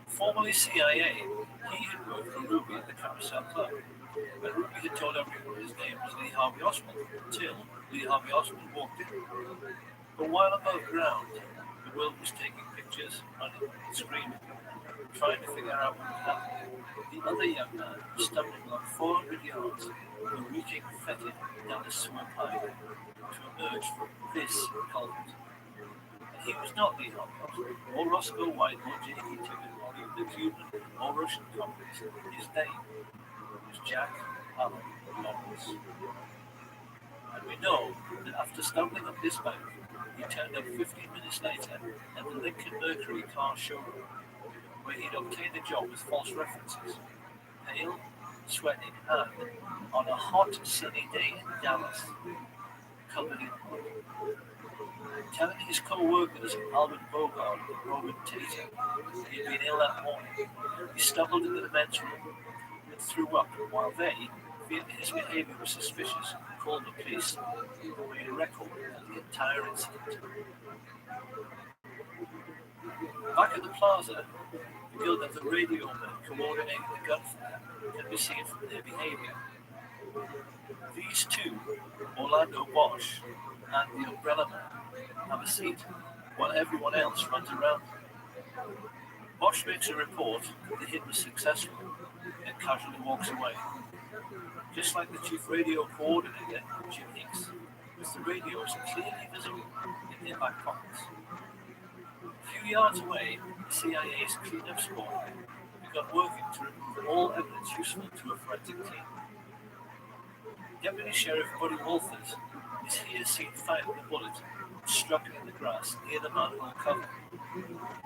Formerly CIA, he had worked for Ruby at the Carousel Club, when Ruby had told everyone his name was Lee Harvey Oswald, until Lee Harvey Oswald walked in. But while above ground, the world was taking pictures, running, screaming, trying to figure out what had happened. The other young man was stumbling along 400 yards of a reeking fetid down a sewer pipe to emerge from this culvert. And he was not Lee Harvey Oswald, or Roscoe White, or J.D. Tibbet, or even the Cuban or Russian communist. His name was Jack Allen Lawrence. And we know that after stumbling up this bank, he turned up 15 minutes later at the Lincoln Mercury car showroom, where he'd obtained a job with false references, pale, sweating, and on a hot, sunny day in Dallas, covered in mud. Telling his co-workers, Alvin Bogart and Robert Tater, he'd been ill that morning, he stumbled into the men's room and threw up, while they, feeling his behavior was suspicious, called the police and made a record of the entire incident. Back at the plaza, the guild of the radio men coordinating the gunfire can be seen from their behavior. These two, Orlando Bosch and the Umbrella Man, have a seat, while everyone else runs around them. Bosch makes a report that the hit was successful and casually walks away. Just like the chief radio coordinator, Jim Hicks, with the radios clearly visible in their back pockets. A few yards away, the CIA's cleanup squad began working to remove all evidence useful to a forensic team. Deputy Sheriff Buddy Walters is here seen firing the bullet which struck in the grass near the manhole cover.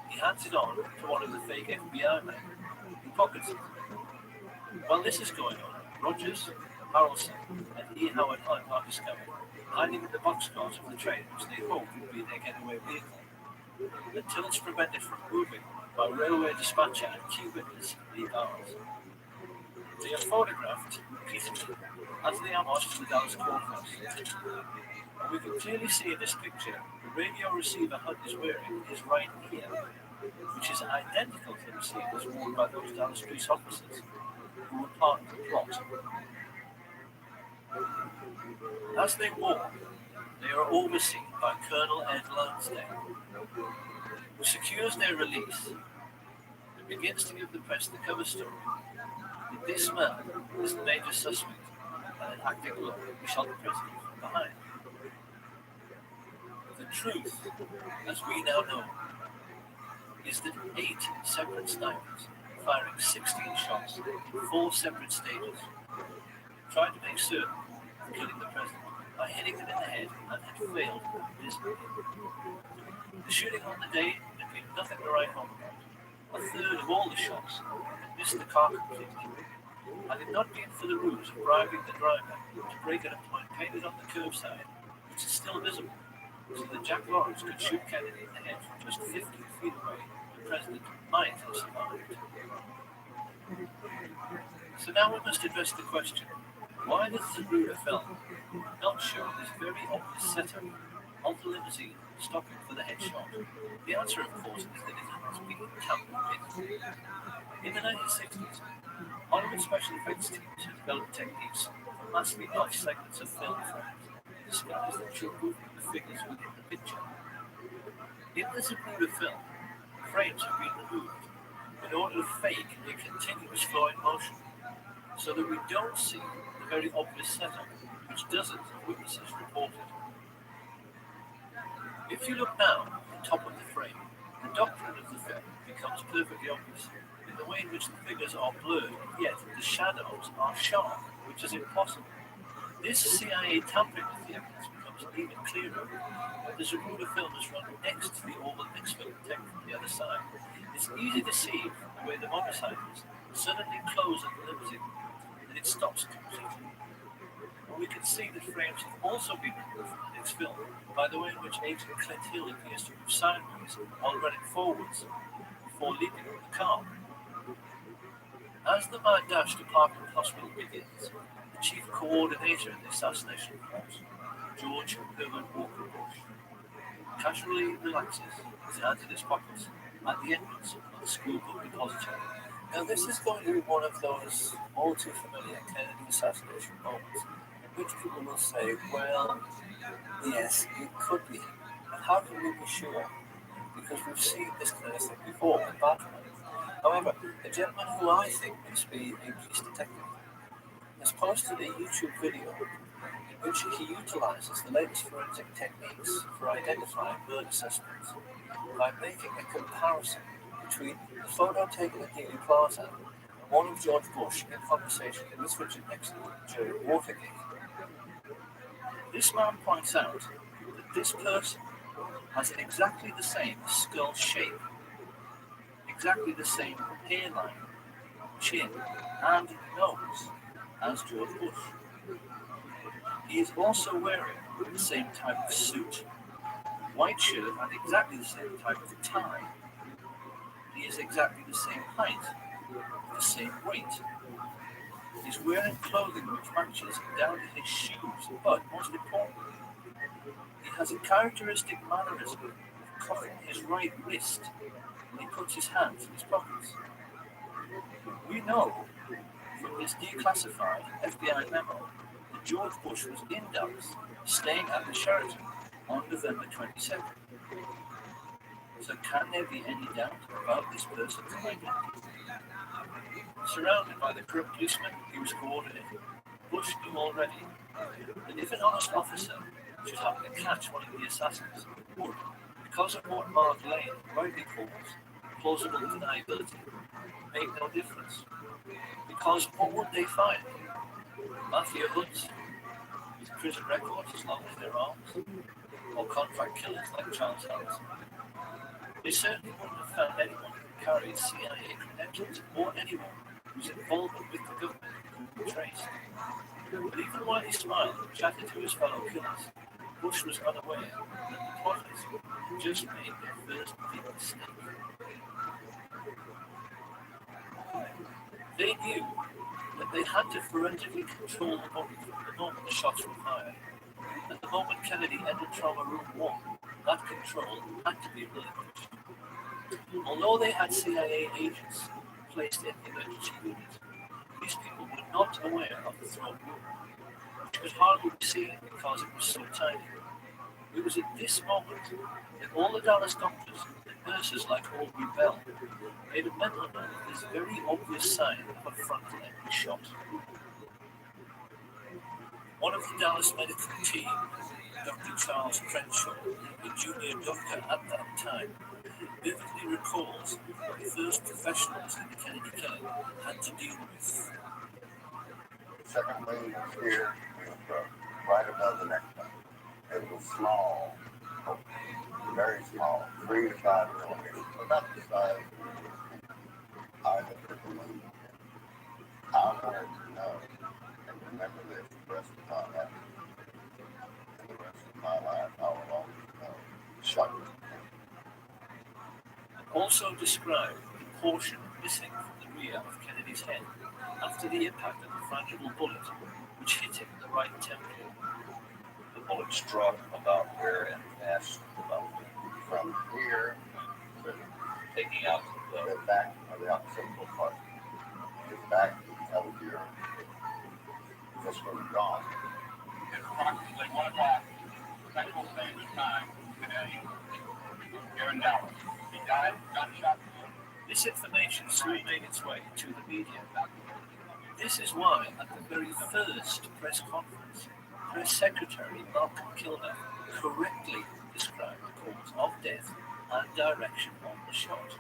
He hands it on to one of the fake FBI men, who pockets it. While this is going on, Rogers, Harrelson, and E. Howard Hunt are discovered, hiding in the boxcars of the train which they hope would be their getaway vehicle, until it's prevented from moving by railway dispatcher and key witness Lee Barnes. They are photographed peacefully as they are marched to the Dallas courthouse. And we can clearly see in this picture the radio receiver Hunt is wearing his right ear, which is identical to the receivers worn by those Dallas police officers who were part of the plot. As they walk, they are overseen by Colonel Ed Lansdale, who secures their release and begins to give the press the cover story that this man is the major suspect and an acting alone who shot the president from behind. The truth, as we now know, is that 8 separate snipers, firing 16 shots in 4 separate stages, tried to make certain of killing the president by hitting him in the head and had failed miserably. The shooting on the day had been nothing to write home about. A third of all the shots had missed the car completely. Had it not been for the ruse of bribing the driver to break at a point painted on the curbside, which is still visible, so that Jack Lawrence could shoot Kennedy in the head from just 50 feet away, the president might have survived. So now we must address the question, why does the Zapruder film not show this very obvious setup of the limousine stopping for the headshot? The answer, of course, is that it has been tampered with. In the 1960s, Hollywood special effects teams have developed techniques for massively large segments of film frames to disguise the true movement of figures within the picture. In the Zapruder film, frames have been removed in order to fake a continuous flow in motion, so that we don't see the very obvious setup which dozens of witnesses reported. If you look now at the top of the frame, the doctrine of the film becomes perfectly obvious in the way in which the figures are blurred, yet the shadows are sharp, which is impossible. This CIA tampering with the evidence becomes even clearer when the Zapruder film is run next to the oval mix film taken from the other side. It's easy to see from the way the motorcycles suddenly close at the limousine that it stops completely. We can see that frames have also been removed from the next film by the way in which Agent Clint Hill appears to move sideways while running forwards before leaping from the car. As the mad dash to Parkland Hospital begins, the chief coordinator in the assassination plot, George Herbert Walker Bush casually relaxes his hands in his pockets at the entrance of the school book depository. Now, this is going to be one of those all too familiar Kennedy assassination moments in which people will say, well, yes, it could be him. But how can we be sure? Because we've seen this kind of thing before in Batman. However, a gentleman who I think must be a police detective has posted a YouTube video in which he utilizes the latest forensic techniques for identifying murder suspects by making a comparison between the photo taken at Dealey Plaza and one of George Bush in conversation with Richard Nixon during Watergate. This man points out that this person has exactly the same skull shape, exactly the same hairline, chin, and nose as George Bush. He is also wearing the same type of suit, white shirt, and exactly the same type of tie. He is exactly the same height, the same weight. He's wearing clothing which matches down to his shoes, but most importantly, he has a characteristic mannerism of cuffing his right wrist when he puts his hands in his pockets. We know from this declassified FBI memo that George Bush was in Dallas, staying at the Sheraton on November 22nd. So can there be any doubt about this person's identity? Surrounded by the corrupt policemen he was coordinating, Bush knew already that if an honest officer should happen to catch one of the assassins, it would, because of what Mark Lane rightly calls plausible deniability, make no difference. Because what would they find? Mafia hoods with prison records as long as their arms, or contract killers like Charles Harrison? They certainly wouldn't have found anyone who carried CIA credentials or anyone whose involvement with the government could be traced. But even while he smiled and chatted to his fellow killers, Bush was unaware that the plotters had just made their first big mistake. They knew that they had to forensically control the body from the moment the shots were fired. At the moment Kennedy entered Trauma Room 1, that control had to be relinquished. Although they had CIA agents placed in the emergency unit, these people were not aware of the throne room, which could hardly be seen because it was so tiny. It was at this moment that all the Dallas doctors and nurses like Aubrey Bell made a mental note of this very obvious sign of a frontal enemy shot. One of the Dallas medical team, Dr. Charles Crenshaw, the junior doctor at that time, vividly recalls what the first professionals in the Kennedy killing had to deal with. The second wing was here, right above the next one. It was small, very small, 3 to 5 millimeters, about the size of either the moon. I wanted to know and remember this the rest of my life. And the rest of my life, I will always know. Shut it. Also described the portion missing from the rear of Kennedy's head after the impact of the frangible bullet, which hit him in the right temple. The bullet struck about where and passed about From here to taking out the back of the occipital part. The back of your, this was gone. It's approximately 1 o'clock Central Standard Time today here in Dallas. He died, gunshot. This information soon made its way to the media. This is why, at the very first press conference, Press Secretary Malcolm Kilner correctly described the cause of death and direction of the shot.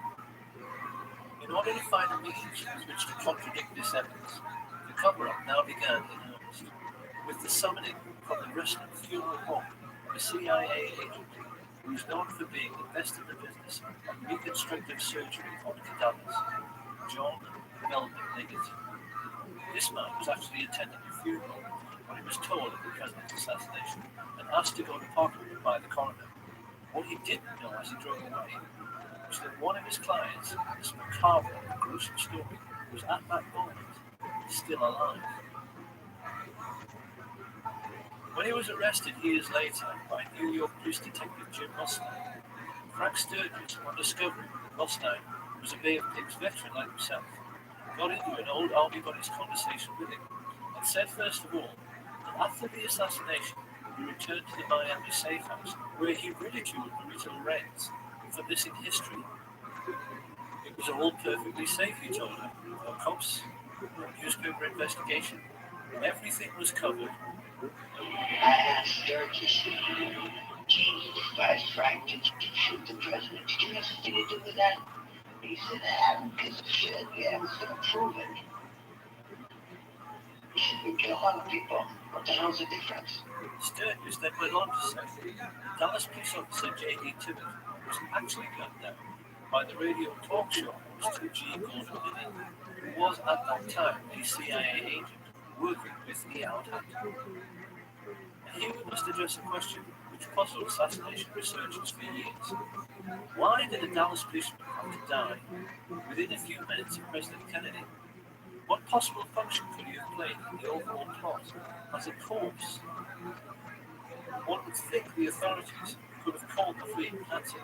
In order to find a means with which to contradict this evidence, the cover-up now began in earnest, with the summoning from the Western funeral home of a CIA agent who is known for being the best in the business of reconstructive surgery on cadavers, John Melvin Liggett. This man was actually attending a funeral when he was told of the president's assassination and asked to go to Parkland by the coroner. What he didn't know as he drove away was that one of his clients, this macabre and gruesome story, was at that moment still alive. When he was arrested years later by New York Police Detective Jim Mustang, Frank Sturgis, on discovering Mustang was a Bay of Pigs veteran like himself, got into an old Army buddy's conversation with him and said, first of all, that after the assassination, he returned to the Miami safe house where he ridiculed Rita Lorenz for missing history. It was all perfectly safe, he told her. No cops, no newspaper investigation. Everything was covered. I asked Sturgis, Jesus Christ, Frank, did you shoot the president? Did you have something to do with that? He said, I don't give a shit. Yeah, who's going to prove it? He said, we kill a lot of people. What the hell's the difference? Sturgis then went on to say Dallas police officer J.D. Tibbet was actually gunned down by the radio talk show host G. Gordon Liddy, who was at that time a CIA agent working with the Outhat. And here we must address a question which puzzled assassination researchers for years. Why did a Dallas policeman have to die within a few minutes of President Kennedy? What possible function could he have played in the overall plot as a corpse? One would think the authorities could have called the fleeing Nazi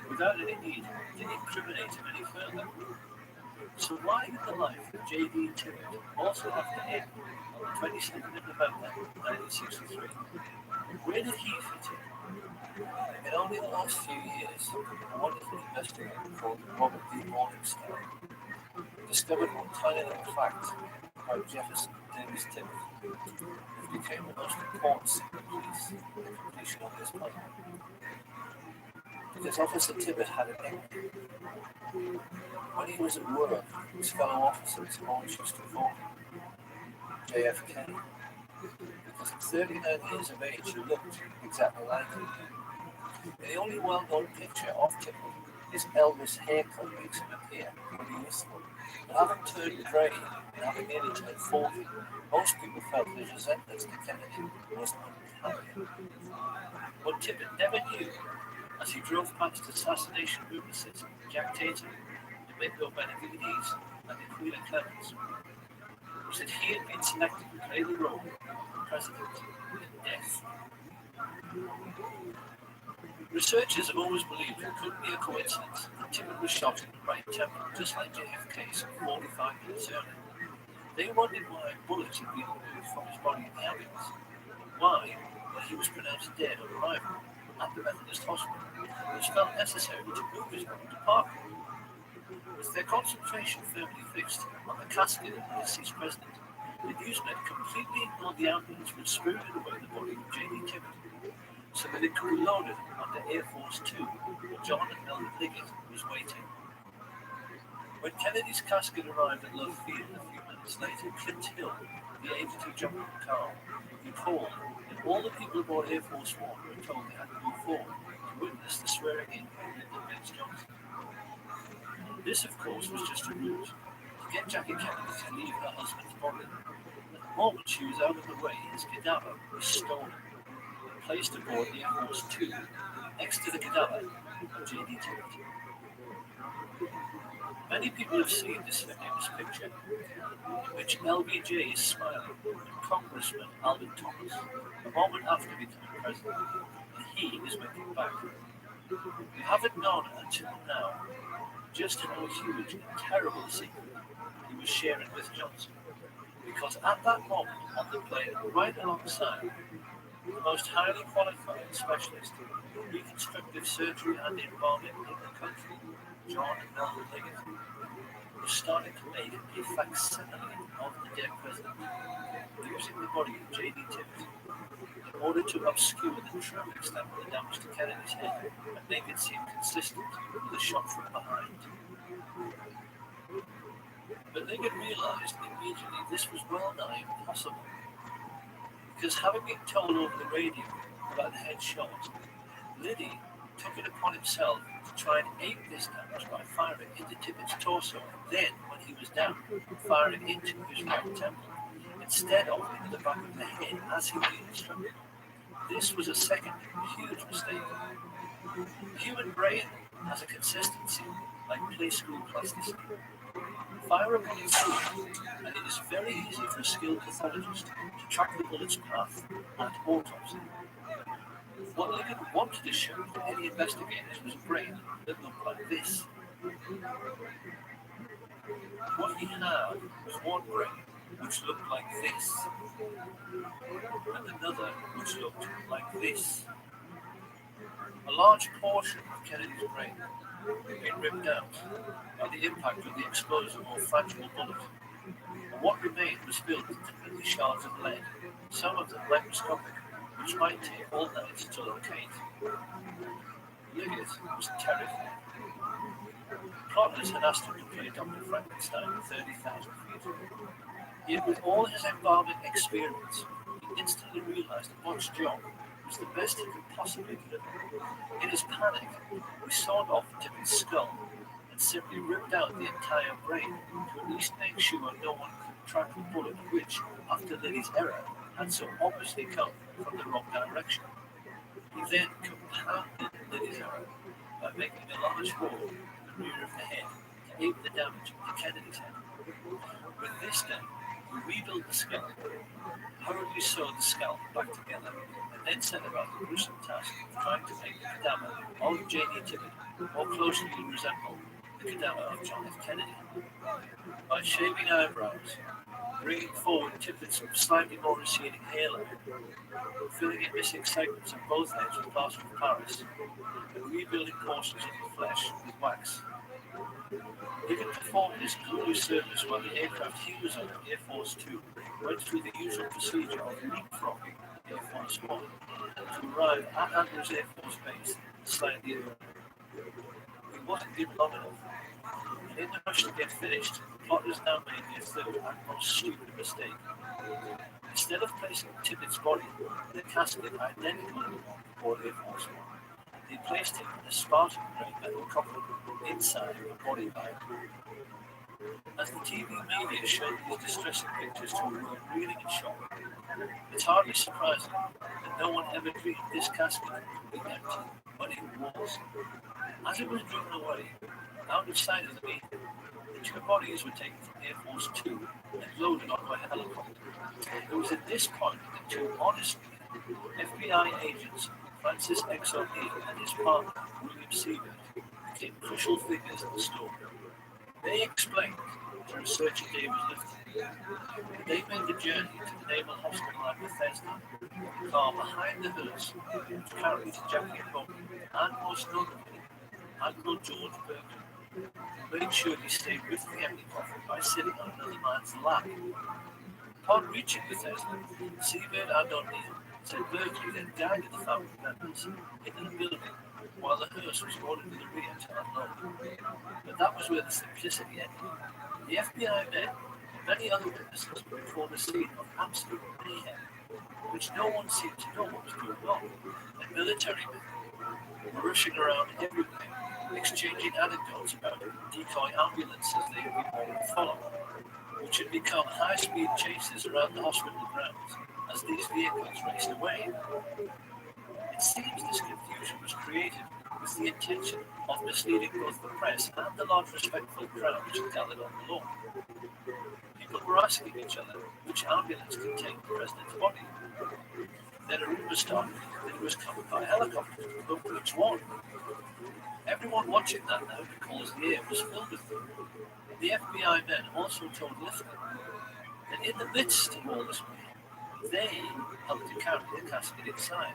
without any need to incriminate him any further. So why did the life of J.D. Tibbet also have to end on the 22nd of November 1963? Where did he fit in? In only the last few years, a wonderful investigator called Robert D. Morningstar discovered one tiny little fact about Jefferson Davis Tibbet, who became the most important secret piece in the completion of this puzzle. Because Officer Tibbet had an enemy. When he was at work, his fellow officers always used to call him JFK, because at 39 years of age he looked exactly like him. The only well-known picture of Tibbet, his Elvis haircut makes him appear pretty useful. But having turned grey and having nearly turned 40, most people felt his resemblance to Kennedy was uncanny. What Tibbet never knew, as he drove past assassination witnesses Jack Tatum, Domingo Benavides, and Aquila Clemens, was that he had been selected to play the role of President in death. Researchers have always believed it couldn't be a coincidence that Tibbet was shot in the right temple, just like JFK some 45 minutes earlier. They wondered why bullets had been removed from his body in the ambulance. Why, when he was pronounced dead on arrival at the Methodist Hospital, it was felt necessary to move his body to Parkland. With their concentration firmly fixed on the casket of the deceased president, the newsmen completely ignored the ambulance which spirited away the body of J.D. Tibbet, so that it could be loaded onto Air Force Two, where John and Melvin Liggett was waiting. When Kennedy's casket arrived at Love Field a few minutes later, Clint Hill, the agent who jumped in the car, recalled that all the people aboard Air Force One were told they had to move forward to witness the swearing in of Lyndon Baines Johnson. This, of course, was just a ruse to get Jackie Kennedy to leave her husband's body. The moment she was out of the way, his cadaver was stolen and placed aboard the Air Force Two next to the cadaver of J.D. Tibbet. Many people have seen this famous picture in which LBJ is smiling at Congressman Alvin Thomas a moment after becoming president, and he is winking back. We haven't known until now just how huge and terrible a secret he was sharing with Johnson, because at that moment on the plane, right alongside the most highly qualified specialist in reconstructive surgery and embalming in the country, John and Melvin Liggett, was starting to make a facsimile of the dead president, using the body of J.D. Tibbet in order to obscure the true extent of the damage to Kennedy's head and make it seem consistent with a shot from behind. But Liggett realized immediately this was well nigh impossible, because having been told over the radio about the head shot, Liddy took it upon himself to try and aim this damage by firing into Tibbet's torso, and then, when he was down, firing into his right temple, instead of into the back of the head as he had been instructed. This was a second huge mistake. The human brain has a consistency like play school plasticity. Fire a bullet through, and it is very easy for a skilled pathologist to track the bullet's path at autopsy. What Liggett wanted to show to any investigators was a brain that looked like this. What he had was one brain which looked like this, and another which looked like this. A large portion of Kennedy's brain had been ripped out by the impact of the explosion or fragile bullet, and what remained was filled with tiny shards of lead, some of them microscopic, which might take all night to locate. Liggett was terrified. Plotters had asked him to play Dr. Frankenstein at 30,000 feet. Yet with all his embalming experience, he instantly realized that Bot's job was the best he could possibly deliver. In his panic, he sawed off Tippet's skull and simply ripped out the entire brain to at least make sure no one could track the bullet which, after Liddy's error, had so obviously come from the wrong direction. He then compounded Liddy's error by making a large hole in the rear of the head to aid the damage to Kennedy's head. With this done, he rebuilt the skull, hurriedly sewed the scalp back together, and then set about the gruesome task of trying to make the cadaver of J.D. Tippett more closely resemble the cadaver of John F. Kennedy. By shaving eyebrows, bringing forward Tippett's slightly more receding hairline, filling in missing segments of both heads with plaster of Paris, and rebuilding portions of the flesh with wax. Liggett performed this grueling service while the aircraft he was on, Air Force 2, went through the usual procedure of leapfrogging Air Force 1 to arrive at Andrews Air Force Base slightly early. He wasn't given long enough, and in the rush to get finished, plotters now made their third and most stupid mistake. Instead of placing Tippett's body in a casket identical to the one aboard Air Force 1, they placed him in a Spartan grey metal coffin inside a body bag. As the TV media showed these distressing pictures to a world reeling in shock, it's hardly surprising that no one ever dreamed this casket would be empty, but it was. As it was driven away, out of sight of the media, the two bodies were taken from Air Force 2 and loaded onto a helicopter. It was at this point that two honest FBI agents, Francis X. O'Neill and his partner, William Siebert, became crucial figures in the story. They explained to researcher David Lifton that they made the journey to the Naval Hospital at Bethesda, the car behind the hearse which carried Jackie and Bobby, and most notably, Admiral George Berkeley, who made sure he stayed with the empty coffin by sitting on another man's lap. Upon reaching Bethesda, Siebert and O'Neill said Berkeley then guided the family members into the building while the hearse was ordered to the rear to unload. But that was where the simplicity ended. The FBI men and many other witnesses were before the scene of absolute mayhem, which no one seemed to know what was going on, and military men were rushing around everywhere, exchanging anecdotes about decoy ambulances they had been ordered to follow, which had become high-speed chases around the hospital grounds as these vehicles raced away. It seems this confusion was created with the intention of misleading both the press and the large respectful crowd which had gathered on the lawn. People were asking each other which ambulance contained the president's body. Then a rumor started that it was covered by helicopters, but which one? Everyone watching that now recalls the air was filled with them. The FBI men also told Lifton that in the midst of all this mayhem, they helped to carry the casket inside.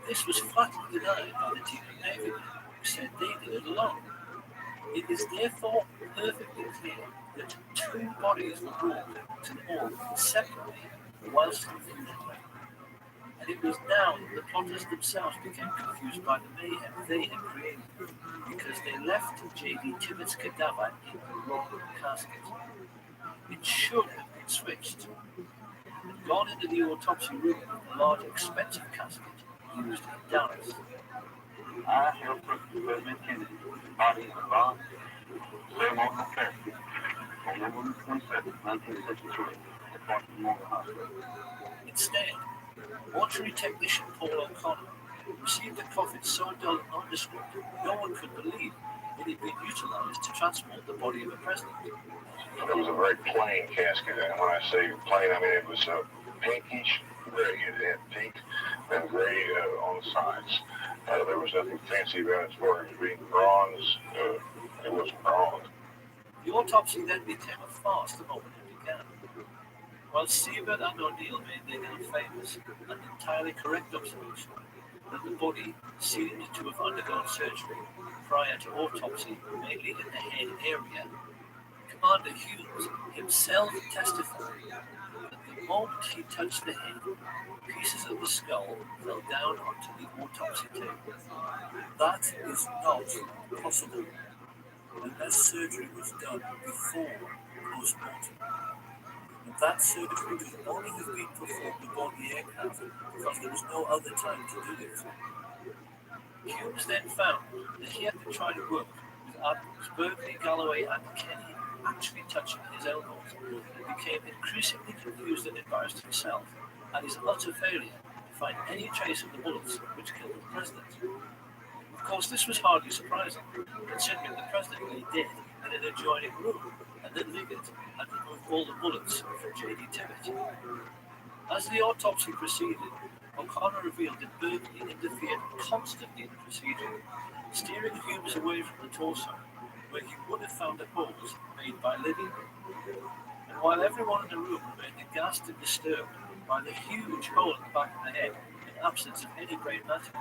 This was flatly denied by the team of Navy men, who said they did it alone. It is therefore perfectly clear that two bodies were brought to the morgue separately whilst confusion reigned. And it was now that the plotters themselves became confused by the mayhem they had created, because they left J.D. Tippett's cadaver in the wrong casket. It should have been switched and gone into the autopsy room with the large, expensive casket used in Dallas. I helped put President Kennedy's body in a box, same on the casket, on November 27, 1963, at Baltimore Hospital. Instead, mortuary technician Paul O'Connor received a coffin so dull and nondescript. No one could believe it had been utilized to transport the body of a president. It was a very plain casket, and when I say plain, I mean it was pinkish gray. It had pink and gray on the sides. There was nothing fancy about it as far as being bronze. It wasn't bronze. The autopsy then became a farce the moment it began. While Siebert and O'Neill made their ill-famous and entirely correct observation that the body seemed to have undergone surgery prior to autopsy, mainly in the head area, Commander Hughes himself testified that the moment he touched the head, pieces of the skull fell down onto the autopsy table. That is not possible unless surgery was done before post-mortem. And that surgery could only have been performed aboard the aircraft because there was no other time to do it. Hughes then found that he had to try to work with Admirals Berkeley, Galloway, and Kenny actually touching his elbows, and became increasingly confused and embarrassed himself at his utter failure to find any trace of the bullets which killed the president. Of course, this was hardly surprising, considering the president lay dead in an adjoining room, and that Liggett had removed all the bullets from J.D. Tibbett. As the autopsy proceeded, O'Connor revealed that Berkeley interfered constantly in the procedure, steering Humes away from the torso, where he would have found the holes made by living. And while everyone in the room remained aghast and disturbed by the huge hole in the back of the head in absence of any brain matter,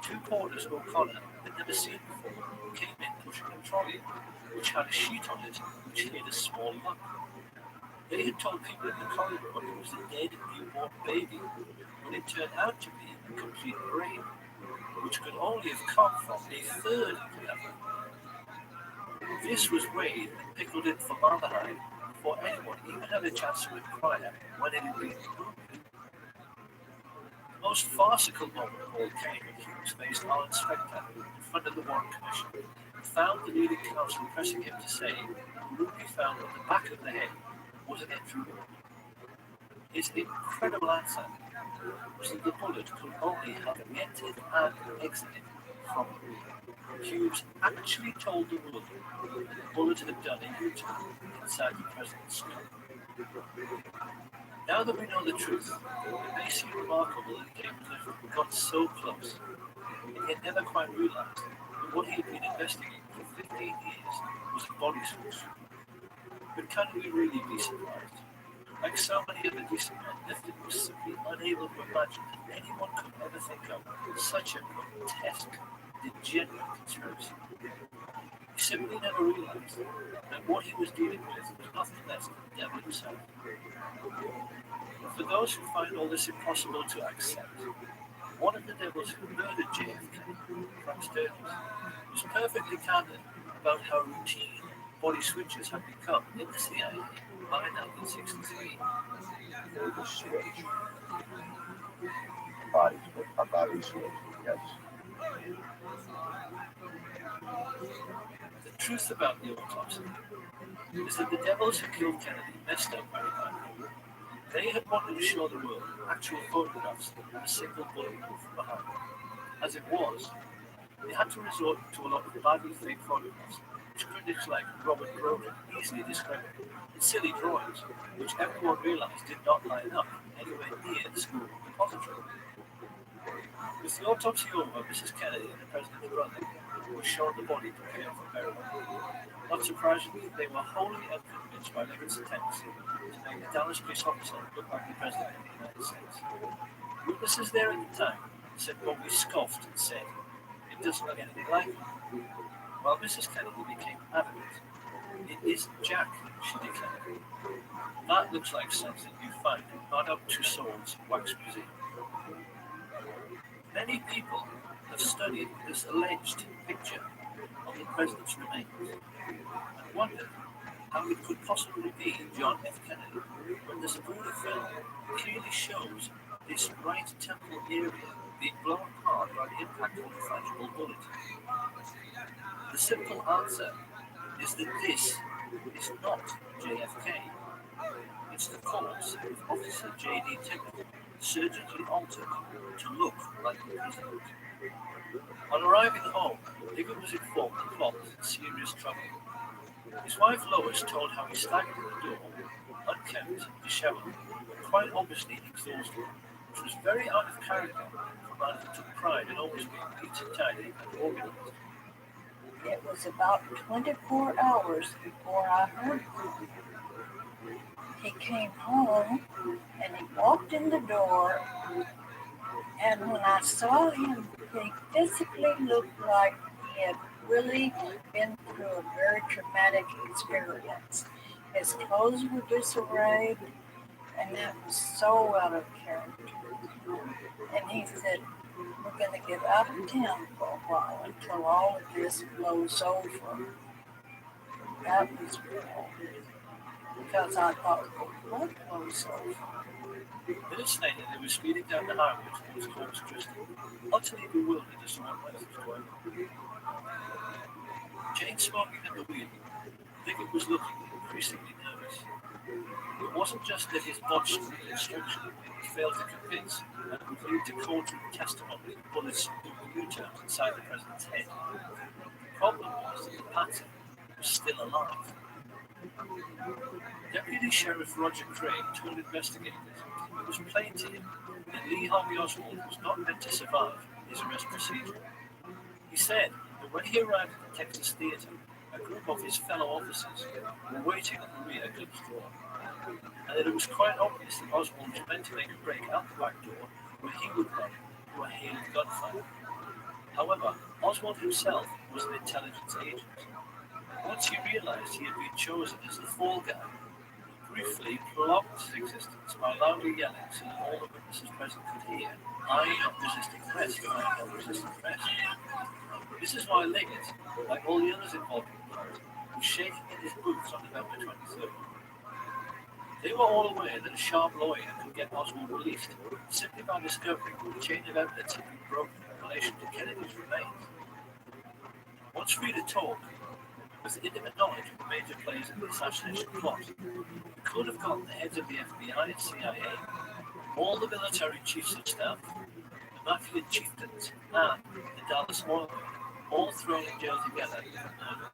two porters O'Connor had never seen before came in pushing a trolley, which had a sheet on it which hid a small lump. They had told people in the corridor it was a dead newborn baby, when it turned out to be a complete brain, which could only have come from a third level. This was weighed and pickled in formaldehyde before anyone even had a chance to inquire when it had been removed. The most farcical moment of all came when Hughes faced Alan Spector in front of the Warren Commission and found the leading counsel pressing him to say the wound he found on the back of the head was an entry wound. His incredible answer was that the bullet could only have entered and exited from the wound. Hughes actually told the world that the bullet had done a U-turn inside the president's skull. Now that we know the truth, it may seem remarkable that James Clifford got so close, and he had never quite realized that what he had been investigating for 15 years was a body switch. But can we really be surprised? Like so many other decent men, Clifford was simply unable to imagine that anyone could ever think of such a grotesque, degenerate conspiracy. He simply never realized that what he was dealing with was nothing less than the devil himself. But for those who find all this impossible to accept, one of the devils who murdered JFK, Frank Sturgis, was perfectly candid about how routine body switches had become in the CIA by 1963. The switch. A body switch, yes. The truth about the autopsy is that the devils who killed Kennedy messed up very badly. They had wanted to show the world actual photographs of a single bullet wound from behind. As it was, they had to resort to a lot of badly fake photographs, which critics like Robert Brogan easily discredited, and silly drawings, which everyone realized did not line up anywhere near the school repository. With the autopsy over, Mrs. Kennedy and the president's brother were shown the body prepared for burial. Not surprisingly, they were wholly unconvinced by Lincoln's attempts to make the Dallas police officer look like the president of the United States. Witnesses there at the time said Bobby scoffed and said, "It doesn't look anything like him." While Mrs. Kennedy became adamant, "It isn't Jack," she declared. "That looks like something you find in Madame Tussauds wax museum." Many people have studied this alleged picture of the president's remains and wondered how it could possibly be John F. Kennedy when the Zapruder film clearly shows this right temple area being blown apart by the impact of a fungible bullet. The simple answer is that this is not JFK. It's the corpse of Officer J.D. Tibbett, surgically altered to look like the president. On arriving home, Liggett was informed the plot was in serious trouble. His wife Lois told how he staggered at the door, unkempt, disheveled, and quite obviously exhausted, which was very out of character for a man who took pride in always being neat, tidy, and organized. It was about 24 hours before I heard from him. He came home and he walked in the door, and when I saw him, he physically looked like he had really been through a very traumatic experience. His clothes were disarrayed, and that was so out of character. And he said, we're going to get out of town for a while until all of this blows over. That was real. Because I thought, what blows over? Minutes later, they were speeding down the highway towards Corpus Christi, utterly bewildered as to what was going on. Jane smoking at the wheel, Liggett was looking increasingly nervous. It wasn't just that his botched reconstruction failed to convince and would lead to courtroom testimony and bullets in U-turns inside the president's head. The problem was that the pattern was still alive. Deputy Sheriff Roger Craig told investigators it was plain to him that Lee Harvey Oswald was not meant to survive his arrest procedure. He said that when he arrived at the Texas Theater, a group of his fellow officers were waiting at the rear goods door, and that it was quite obvious that Oswald was meant to make a break out the back door where he would run to a hailed gunfire. However, Oswald himself was an intelligence agent. Once he realized he had been chosen as the fall guy, he briefly prolonged his existence by loudly yelling so that all the witnesses present could hear, I am not resisting arrest, I am not resisting arrest. This is why Liggett, like all the others involved in the plot, was shaking in his boots on November 23rd. They were all aware that a sharp lawyer could get Oswald released simply by discovering that the chain of evidence had been broken in relation to Kennedy's remains. Once free to talk, with intimate knowledge of the major players in the assassination plot, he could have gotten the heads of the FBI and CIA, all the military chiefs of staff, the mafia chieftains, and the Dallas oil ring, all thrown in jail together for murder.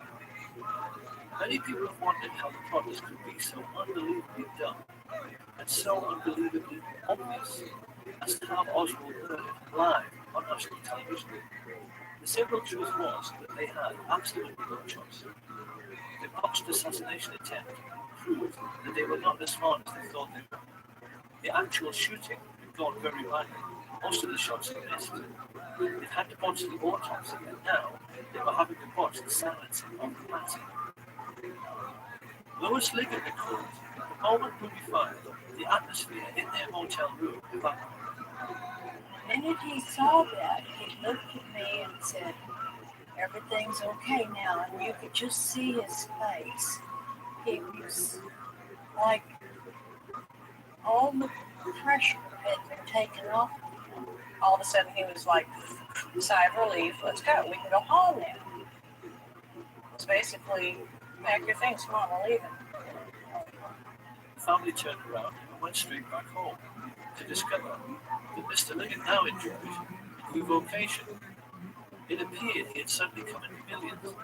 Many people have wondered how the plotters could be so unbelievably dumb and so unbelievably obvious as to have Oswald murdered live on national television. The simple truth was that they had absolutely no choice. The botched assassination attempt proved that they were not as smart as they thought they were. The actual shooting had gone very badly. Most of the shots had missed. They had to botch the autopsy, and now they were having to botch the silencing of the patsy. Lois Liggett recalled that the moment Ruby fired, the atmosphere in their motel room evaporated. The minute he saw that, he looked at me and said, everything's okay now, and you could just see his face. He was like all the pressure had been taken off of him. All of a sudden he was like, sigh of relief, let's go, we can go home now. It's basically, pack your things, come on, we're leaving. The family turned around and went straight back home to discover that Mr. Liggett now enjoyed a new vocation. It appeared he had suddenly come into millions,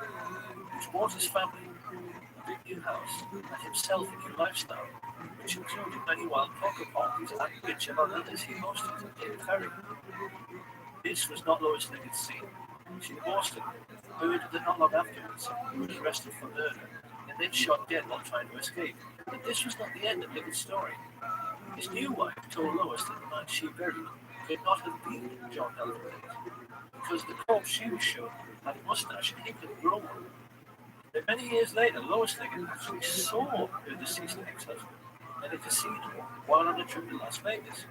which bought his family a big new house and himself a new lifestyle, which included many wild poker parties and which, among others, he hosted in Cape Ferry. This was not Lois Liggett's scene. She divorced him, heard that not long afterwards he was arrested for murder and then shot dead while trying to escape. But this was not the end of Liggett's story. His new wife told Lois that the man she buried could not have been John L. because the corpse she was shown had a mustache and he couldn't grow one. Then many years later, Lois Liggett actually saw her deceased ex-husband at a casino while on a trip to Las Vegas.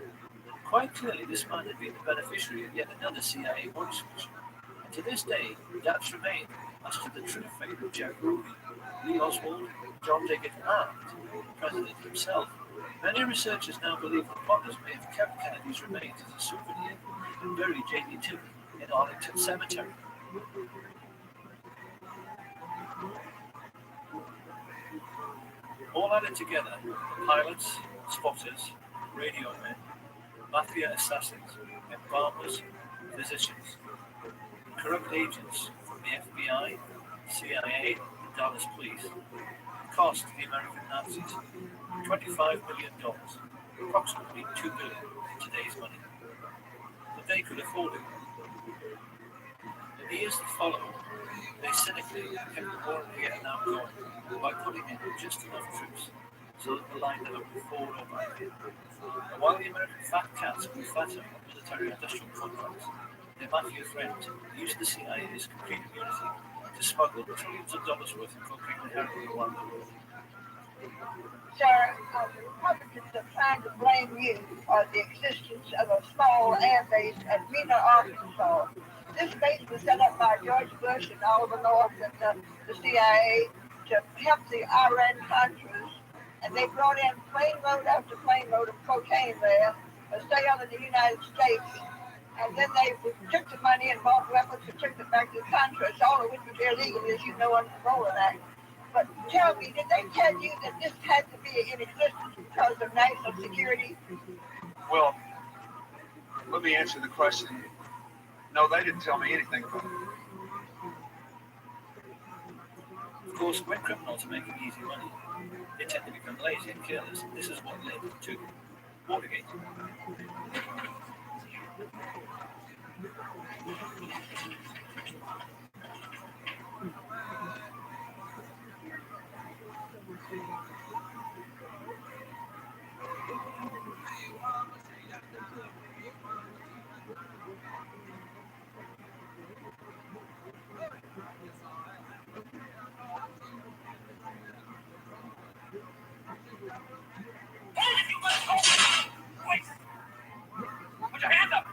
Quite clearly, this man had been the beneficiary of yet another CIA money switch. And to this day, doubts remain as to the true fate of Jack Ruby, Lee Oswald, John Liggett, and the president himself. Many researchers now believe the plotters may have kept Kennedy's remains as a souvenir and buried J.D. Tippit in Arlington Cemetery. All added together, pilots, spotters, radio men, mafia assassins, embalmers, physicians, corrupt agents from the FBI, CIA, and Dallas police cost the American Nazis $25 million, approximately $2 billion in today's money. But they could afford it. In the years that followed, they cynically kept the war in Vietnam going by putting in just enough troops so that the line never moved forward or back. And while the American fat cats grew fatter on military-industrial contracts, their mafia friends used the CIA's complete immunity to smuggle trillions of dollars worth of cocaine and heroin around the world. Sir, Republicans are trying to blame you for the existence of a small air base at Mena, Arkansas. This base was set up by George Bush and Oliver North and the CIA to help the Iran-Contras, and they brought in plane load after plane load of cocaine there, staying in the United States, and then they took the money and bought weapons and took it back to the Contras, all of which was illegal, as you know, under the Rolling Act. But tell me, did they tell you that this had to be in existence because of national security? Well, let me answer the question. No, they didn't tell me anything about it. Of course, when criminals are making easy money, they tend to become lazy and careless. This is what led to Watergate. Put your hands up!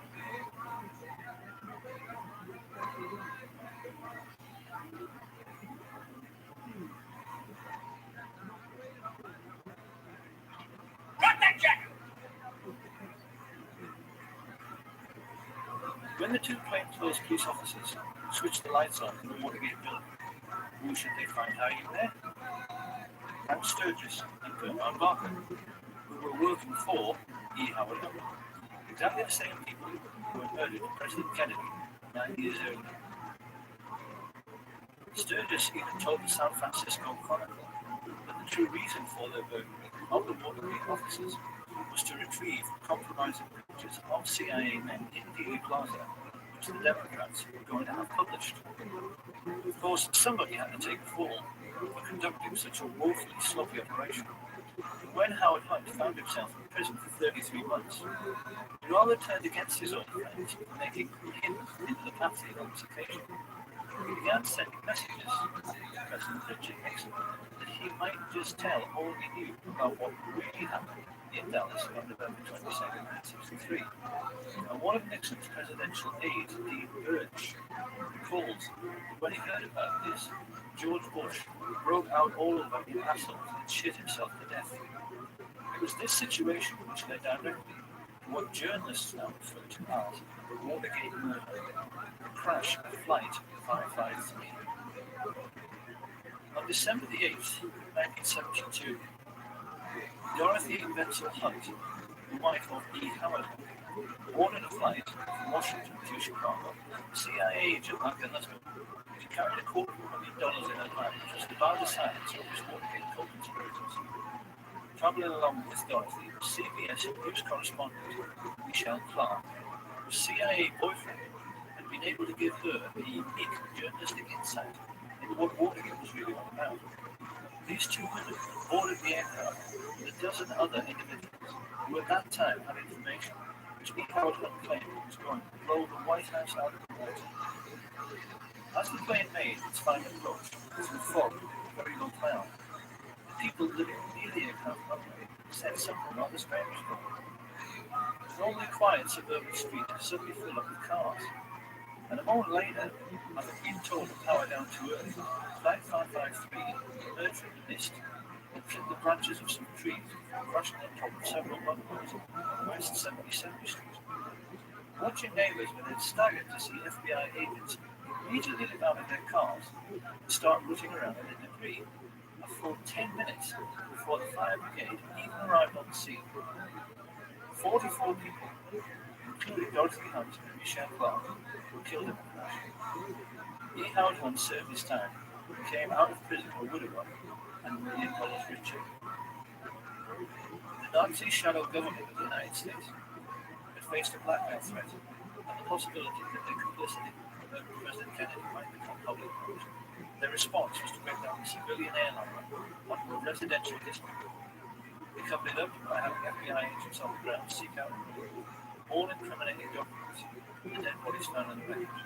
Drop that jacket! When the two plainclothes police officers switched the lights on in the Watergate building, who should they find hiding there? Frank Sturgis and Bernard Barker, who were working for E. Howard Hunt, exactly the same people who had murdered President Kennedy 9 years earlier. Sturgis even told the San Francisco Chronicle that the true reason for their burglary of the Watergate officers was to retrieve compromising pictures of CIA men in Dealey Plaza, which the Democrats were going to have published. Of course, somebody had to take the fall for conducting such a woefully sloppy operation. When Howard Hunt found himself in prison for 33 months, he rather turned against his old friends for making him into the patsy on this occasion. He began sending messages to President Richard Nixon that he might just tell all he knew about what really happened in Dallas on November 22nd, 1963. And one of Nixon's presidential aides, Dean Birch, recalls that when he heard about this, George Bush broke out all over in assault and shit himself to death. It was this situation which led directly to what journalists now refer to as the Watergate murder, the crash of Flight 553. On December the 8th, 1972, Dorothy Wenzel Hunt, the wife of E. Howard Hunt, boarded a flight from Washington to Chicago. A CIA agent like her husband, she carried $250,000 in her bag, just to bar the silence of his Watergate co-conspirators. Traveling along with Dorothy was CBS news correspondent Michelle Clark, whose CIA boyfriend had been able to give her a unique journalistic insight into what Watergate was really all about. These two women boarded the aircraft with a dozen other individuals who at that time had information which E. Howard Hunt claimed was going to blow the White House out of the water. As the plane made its final approach through fog and very low cloud, the people living near the aircraft runway said something rather strange to them. The normally quiet suburban street suddenly filled up with cars, and a moment later, after being told to power down too early, Flight 553 emerged from the mist and clipped the branches of some trees before crashing on top of several bungalows on West 77th Street. Watching neighbors were then staggered to see FBI agents immediately leave out of their cars and start rooting around in the debris a full 10 minutes before the fire brigade even arrived on the scene. 44 people, including Dorothy Hunt and Michelle Clark, were killed in the crash. E. Howard Hunt served his time, came out of prison a widower and $1 million richer. The Nazi shadow government of the United States had faced a blackmail threat and the possibility that their complicity with President Kennedy might become public knowledge. Their response was to bring down a civilian airliner onto a residential district. They covered it up by having FBI agents on the ground seek out all incriminating documents and the dead bodies found on the wreckage.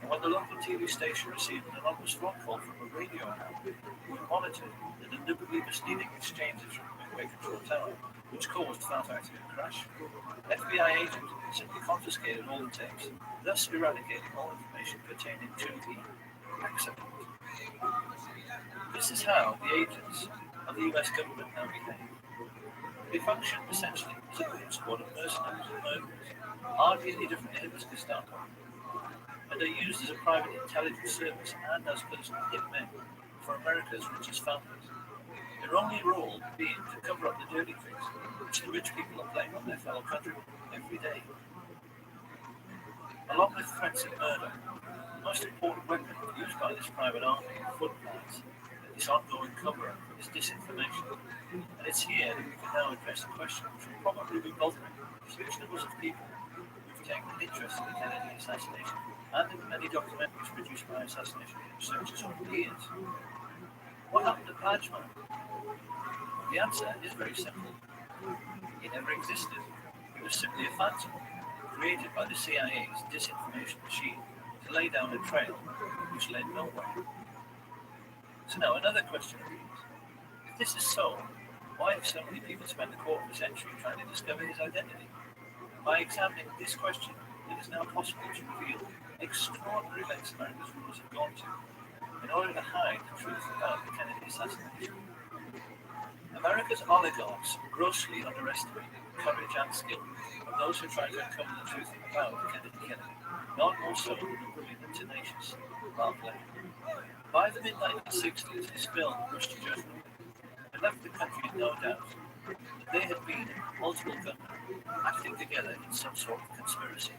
And when the local TV station received an anonymous phone call from a radio hound who monitored the deliberately misleading exchanges from the Midway Control Tower, which caused Fat Accident crash, FBI agents simply confiscated all the tapes, thus eradicating all information pertaining to the accident. This is how the agents of the US government now behave. They function essentially as a group squad of mercenaries and murderers, hardly any different than Hitler's Gestapo, and are used as a private intelligence service and as personal hitmen for America's richest families. Their only role being to cover up the dirty tricks which the rich people are playing on their fellow countrymen every day. Along with threats of murder, the most important weapon used by this private army in floodplains is ongoing cover-up is disinformation. And it's here that we can now address a question which will probably be bothering huge numbers of people who've taken an interest in the Kennedy assassination and in the many documentaries produced by assassination researchers over the years. What happened to Pajman? The answer is very simple. He never existed. He was simply a phantom, created by the CIA's disinformation machine to lay down a trail which led nowhere. So now another question arises. If this is so, why have so many people spent a quarter of a century trying to discover his identity? By examining this question, it is now possible to reveal extraordinary lengths America's rulers have gone to in order to hide the truth about the Kennedy assassination. America's oligarchs grossly underestimate the courage and skill of those who try to uncover the truth about the Kennedy killing, not more so than the brilliant and tenacious Ralph Lane. By the mid-1960s, his film rushed to judgment and left the country in no doubt that they had been multiple gunmen acting together in some sort of conspiracy.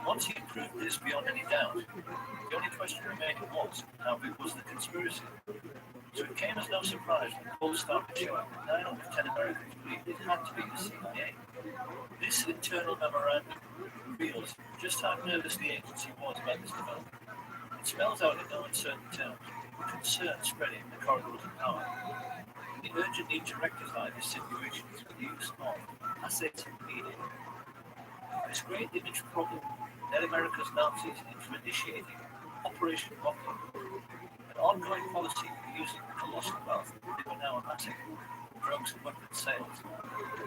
Once he had proved this beyond any doubt, the only question remaining was, how big was the conspiracy? So it came as no surprise when polls started showing that 9 out of 10 Americans believed it had to be the CIA. This internal memorandum reveals just how nervous the agency was about this development. It spells out in no uncertain terms the concern spreading in the corridors of power, and the urgent need to rectify this situation through the use of assets and media. This great image problem led America's Nazis into initiating Operation Rothschild, an ongoing policy of using the colossal wealth they were now amassing from drugs and weapons sales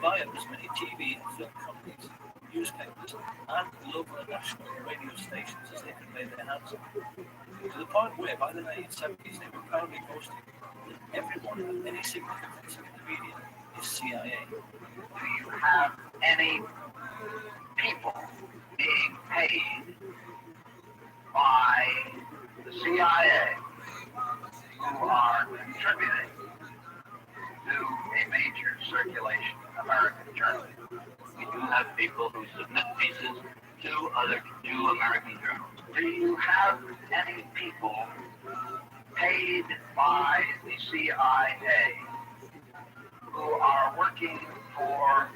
via as many TV and film companies, newspapers, and local and national radio stations as they could lay their hands on. To the point where, by the 1970s, they were proudly boasting that everyone of any significance in the media is CIA. Do you have any people being paid by the CIA who are contributing to a major circulation of American journalism? We do have people who submit pieces to American journals. Do you have any people paid by the CIA who are working for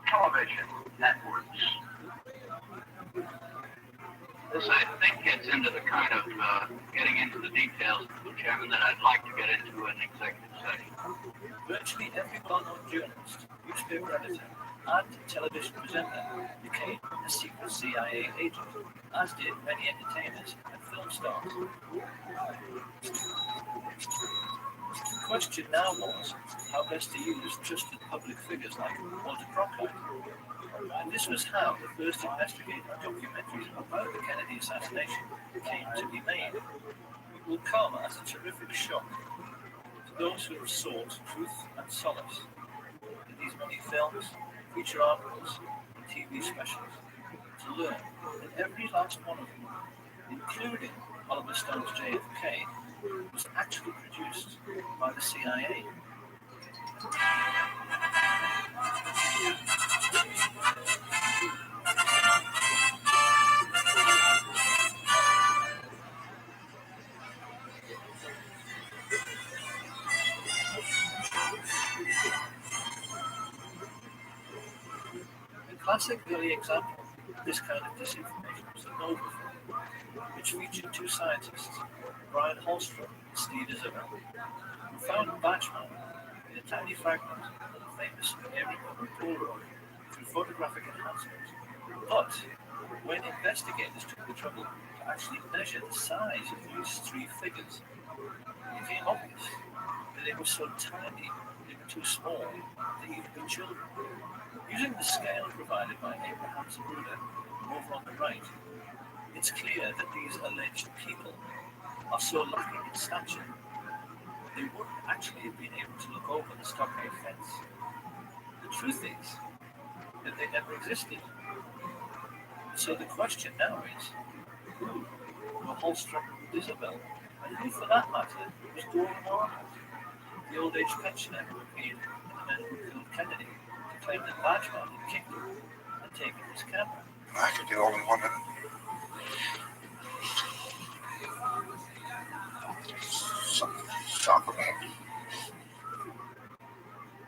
television networks? This, I think, gets into the kind of getting into the details, Chairman, that I'd like to get into in executive session. Virtually every well-known journalist, newspaper editor, and television presenter became a secret CIA agent, as did many entertainers and film stars. The question now was how best to use trusted public figures like Walter Cronkite. And this was how the first investigative documentaries about the Kennedy assassination came to be made. It will come as a terrific shock to those who have sought truth and solace in these many films, feature articles, and TV specials, to learn that every last one of them, including Oliver Stone's JFK, was actually produced by the CIA. A classic early example of this kind of disinformation was the Nova film, which featured two scientists, Brian Holstrom and Steve Isabel, who found Bachmann in a tiny fragment of the famous area of Polaroid through photographic enhancement. But when investigators took the trouble to actually measure the size of these three figures, it became obvious that they were so tiny they were too small to even be children. Using the scale provided by Abraham Zapruder over on the right, it's clear that these alleged people are so lacking in stature they wouldn't actually have been able to look over the stockade fence. The truth is that they never existed. So the question now is, who were Holstrom and Isabel, and who for that matter was Gordon Arnold, the old age pensioner who appeared in The Men Who Killed Kennedy to claim that Bachmann had kicked him and taken his camera? I could do all in 1 minute. Sacramento.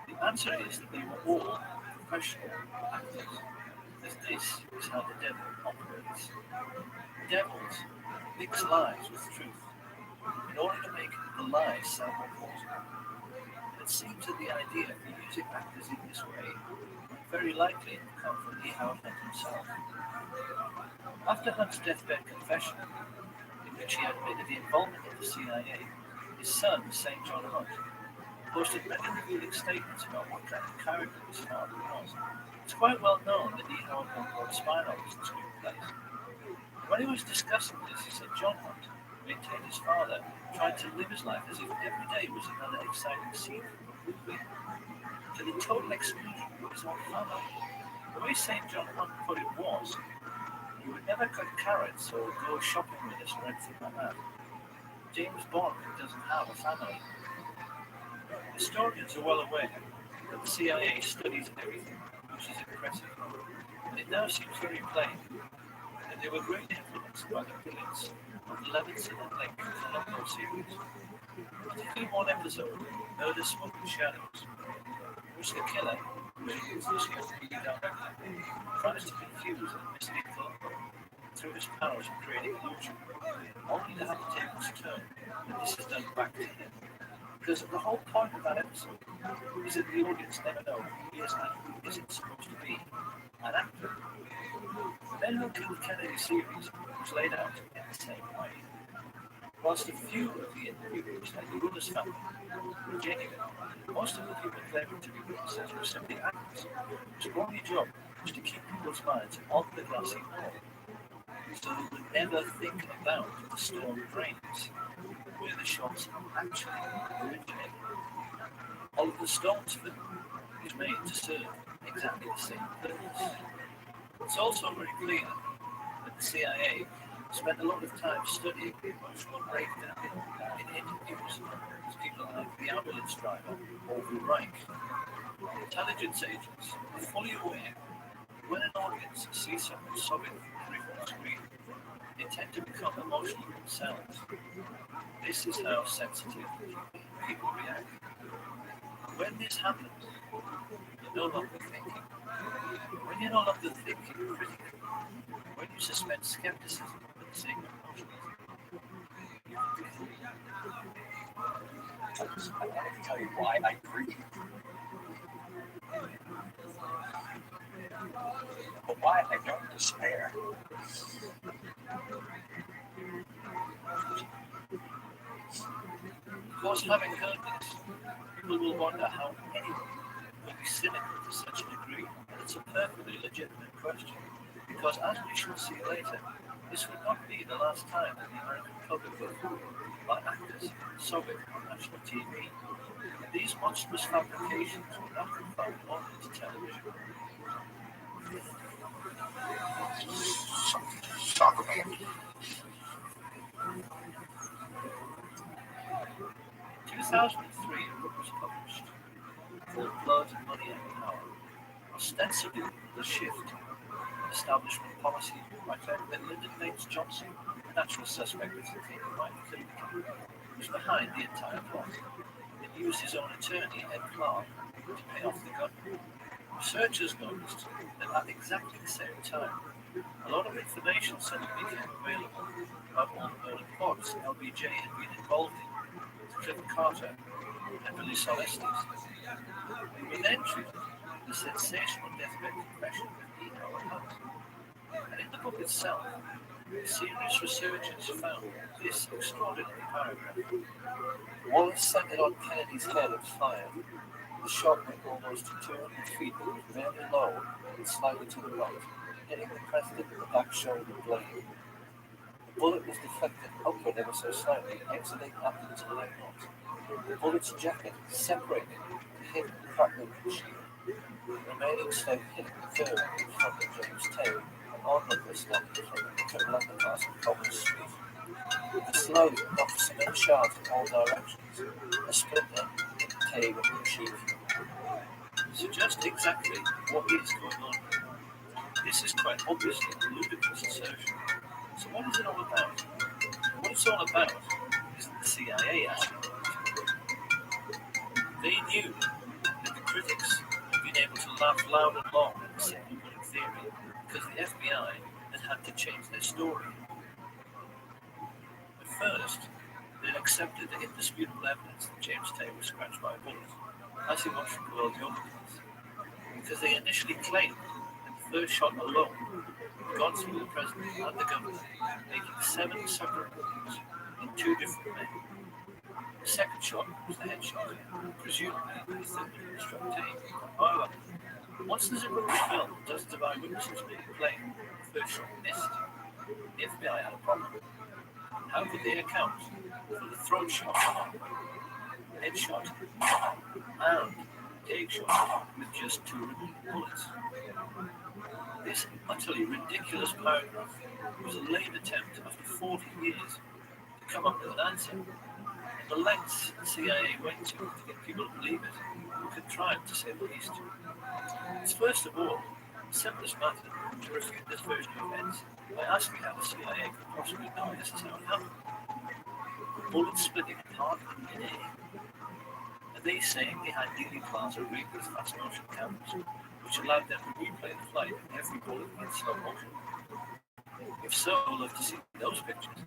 The answer is that they were all professional actors, as this is how the devil operates. Devils mix lies with truth in order to make the lies sound more plausible. It seems that the idea for using actors in this way would very likely have come from Lee Howard Hunt himself. After Hunt's deathbed confession, in which he admitted the involvement of the CIA, his son, St. John Hunt, posted many revealing statements about what kind of character his father was. It's quite well known that E. Howard Hunt wrote spy novels and screenplays. When he was discussing this, he said John Hunt maintained his father tried to live his life as if every day was another exciting scene from a movie, to the total exclusion of his own family. The way St. John Hunt put it was, "You would never cut carrots or go shopping with us or anything like that. James Bond doesn't have a family." Historians are well aware that the CIA studies everything, which is impressive, and it now seems very plain that they were greatly influenced by the brilliance of the Levinson and Lake Colombo series, particularly one episode, Murder, Smoke and Shadows, in which the killer, who is this young director, tries to confuse and mislead Colombo through his powers of creating illusion, only to have the tables turn, and this is done back to him. Because the whole point of that episode is that the audience never know who he is and who isn't supposed to be an actor. The Men Who Killed Kennedy series was laid out in the same way. Whilst a few of the interviewees, like the Willis family, were genuine, most of the people claiming to be witnesses were simply actors whose only job was to keep people's minds on the glassy knoll, so they would never think about the storm drains, where the shots actually originated. Oliver Stone's film is made to serve exactly the same purpose. It's also very clear that the CIA spent a lot of time studying the emotional breakdown in interviews with people like the ambulance driver, Orville Reich. Intelligence agents are fully aware that when an audience sees someone sobbing on the screen, they tend to become emotional themselves. This is how sensitive people react. When this happens, you're no longer thinking. When you're no longer thinking critically, when you suspend skepticism for the sake of emotionalism, you can be fooled. I wanted to tell you why I grieve. But why I don't despair. Of course, having heard this, people will wonder how anyone could be cynical to such a degree, and it's a perfectly legitimate question, because as we shall see later, this would not be the last time that the American public were fooled by actors sobbing on national TV. These monstrous fabrications were not confined only to television. Sacramento. 2003, a book was published ostensibly the shift in establishment policy by claiming that Lyndon Baines Johnson, the natural suspect of the taking by the King, was behind the entire plot and used his own attorney, Ed Clark, to pay off the gun. Researchers noticed that at exactly the same time, a lot of information suddenly became available about all the murder plots LBJ had been involved in with Cliff Carter and Billy Solestes. They were then treated the sensational deathbed confession of ego alone. And in the book itself, serious researchers found this extraordinary paragraph. Wallace centered on Kennedy's head and fired. The shot went almost 200 feet, very low and slightly to the right, hitting the president in the back shoulder blade. The bullet was deflected upward ever so slightly, exiting after the time knot. The bullet's jacket separated to hit the crack the windshield. The remaining slope hit the curve in front of James Taylor, an onlooker standing in front of the triple underpass on Collins Street. The slope knocked cement shards in all directions. A splinter hit Taylor in the cheek. So just exactly what is going on here? This is quite obviously a ludicrous assertion. So what is it all about? What it's all about is that the CIA asked for it. They knew that the critics had been able to laugh loud and long at the single bullet theory because the FBI had to change their story. At first, they accepted the indisputable evidence that James Taylor was scratched by a bullet, as he was from the world documents, because they initially claimed that the first shot alone had gone through the president and the governor, making 7 separate wounds in 2 different men. The second shot was the headshot, presumably the third man struck Taylor. However, once there's a rubber film, dozens of eyewitnesses being played, the first shot missed. The FBI had a problem. How could they account for the throat shot, headshot, and take shot with just 2 repeat bullets? This utterly ridiculous paragraph was a lame attempt after 40 years to come up with an answer. The lengths the CIA went to get people to believe it were contrived, to say the least. It's first of all the simplest matter to refute this version of events by asking how the CIA could possibly know this is how it happened. The bullet splitting apart in midair. Are they saying they had Dealey Plaza rigged with fast motion cameras, which allowed them to replay the flight of every bullet in slow motion? If so, I'd love to see those pictures.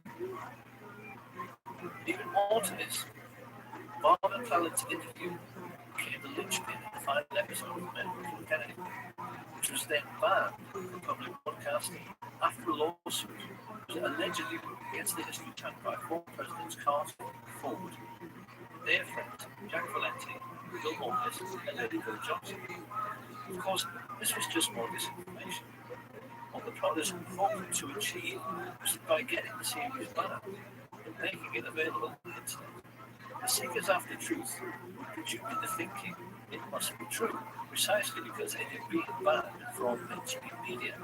Even more to this, Bob and Fallon's interview became the linchpin in the final episode of Medical Kennedy, which was then banned from public broadcasting after a lawsuit was allegedly against the history channel by former Presidents Carter, Ford, their friends Jack Valenti, Bill Morris, and Lady Bill Johnson. Of course, this was just more disinformation. What the protesters hoped to achieve was by getting the series banned and making it available on the internet. The seekers after truth were presuming the thinking it must be true, precisely because it had been banned from mainstream media.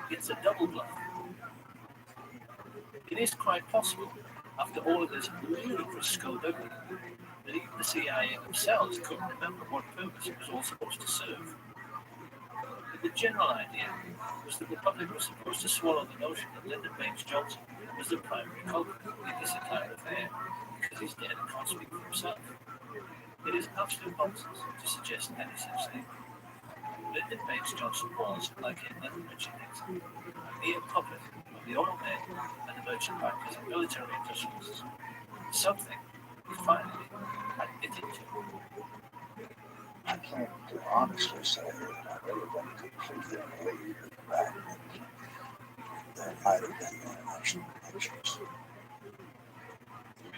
It's a double bluff. It is quite possible, after all of this ludicrous skullduggery, that even the CIA themselves couldn't remember what purpose it was all supposed to serve. But the general idea was that the public was supposed to swallow the notion that Lyndon Baines Johnson was the primary culprit in this entire affair, because he's dead and can't speak for himself. It is absolute nonsense to suggest any such thing. Lyndon Baines Johnson was, like any Richard Nixon, a mere puppet of the oil men and the merchant bankers and military industrialists. Something he finally admitted to. I can't honestly say that I've ever been completely believed in the fact that there might have been international connections.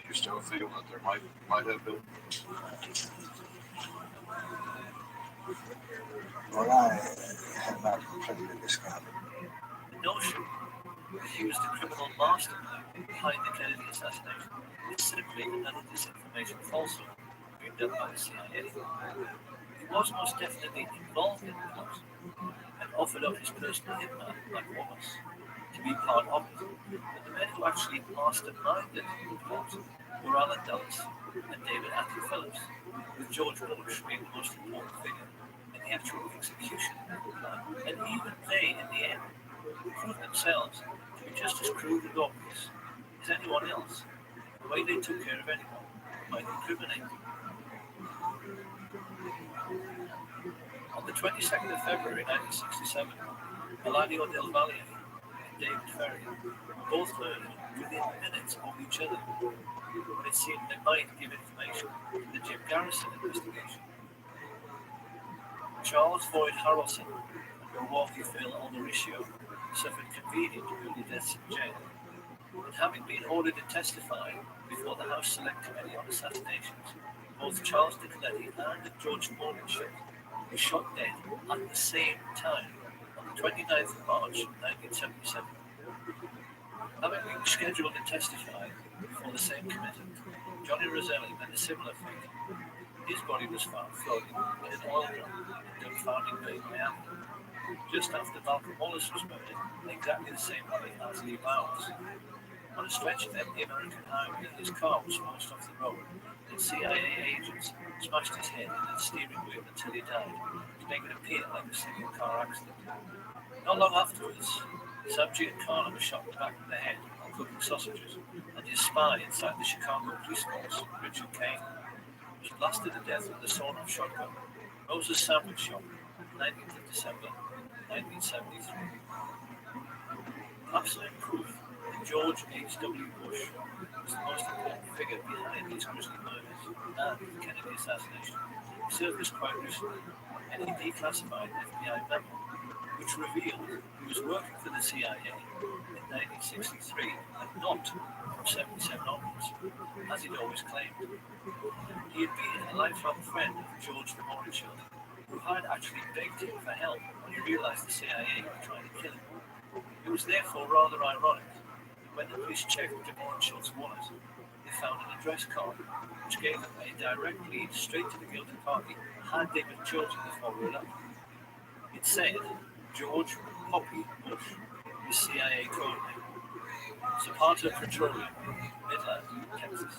You still feel that there might have been? Well, I have not completely discovered. The notion that he was the criminal mastermind behind the Kennedy assassination is simply another disinformation falsehood being done by the CIA. He was most definitely involved in the plot and offered up his personal hitman, like Wallace, to be part of it. But the men who actually masterminded the plot were Alan Dulles and David Atlee Phillips, with George Bush being the most important figure in the actual execution of the plan, and even they, in the end, proved themselves to be just as crude and obvious as anyone else. The way they took care of anyone who might incriminate them. On the 22nd of February 1967, Eladio Del Valle and David Ferry were both murdered within minutes of each other, when it seemed they might give information to the Jim Garrison investigation. Charles Floyd Harrelson and Milwaukee Phil Aldericio suffered convenient early deaths in jail, and having been ordered to testify before the House Select Committee on Assassinations, both Charles Nicoletti and George Morgenstern were shot dead at the same time on the 29th of March 1977. Having been scheduled to testify before the same committee, Johnny Roselli met a similar fate. His body was found floating in an oil drum in Dumfounding Bay, Miami, just after Malcolm Wallace was murdered in exactly the same way as Lee Bowers. On a stretch of the American highway, his car was smashed off the road, and CIA agents smashed his head into the steering wheel until he died, to make it appear like a single car accident. Not long afterwards, Sam Giancana was shot in the back of the head while cooking sausages, and his spy inside the Chicago police force, Richard Kane, was blasted to death with a sawn-off shotgun. Moses Sandwich shot, 19th of December, 1973. Absolute proof that George H.W. Bush was the most important figure behind these grisly murders and the Kennedy assassination surfaced quite recently in a declassified FBI memo, which revealed he was working for the CIA in 1963 and not from 77 onwards, as he'd always claimed. He had been a lifelong friend of George the ROTHSCHILD, who had actually begged him for help when he realized the CIA were trying to kill him. It was therefore rather ironic that when the police checked the ROTHSCHILD's wallet, they found an address card which gave them a direct lead straight to the guilty party had they been chosen before we were up. It said George Poppy Bush, the CIA code name, Zapata Petroleum, Midland, Texas.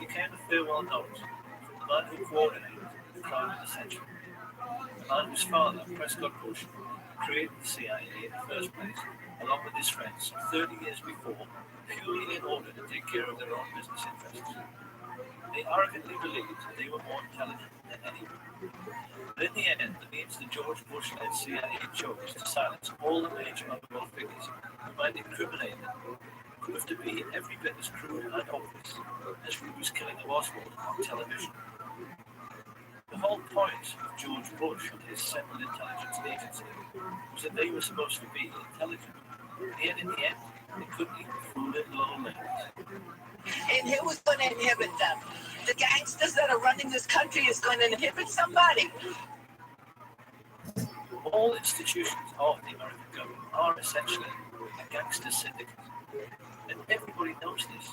It became a farewell note from the man who coordinated the crime of the century, the man whose father, Prescott Bush, created the CIA in the first place, along with his friends, 30 years before, purely in order to take care of their own business interests. They arrogantly believed they were more intelligent than anyone. But in the end, the means the George Bush-led CIA chose to silence all the major underworld figures who might incriminate them proved to be every bit as crude and obvious as Ruby's killing of Oswald on television. The whole point of George Bush and his Central Intelligence Agency was that they were supposed to be intelligent, yet in the end, they couldn't even fool their little ladies. And who's going to inhibit them? The gangsters that are running this country is going to inhibit somebody. All institutions of the American government are essentially a gangster syndicate, and everybody knows this.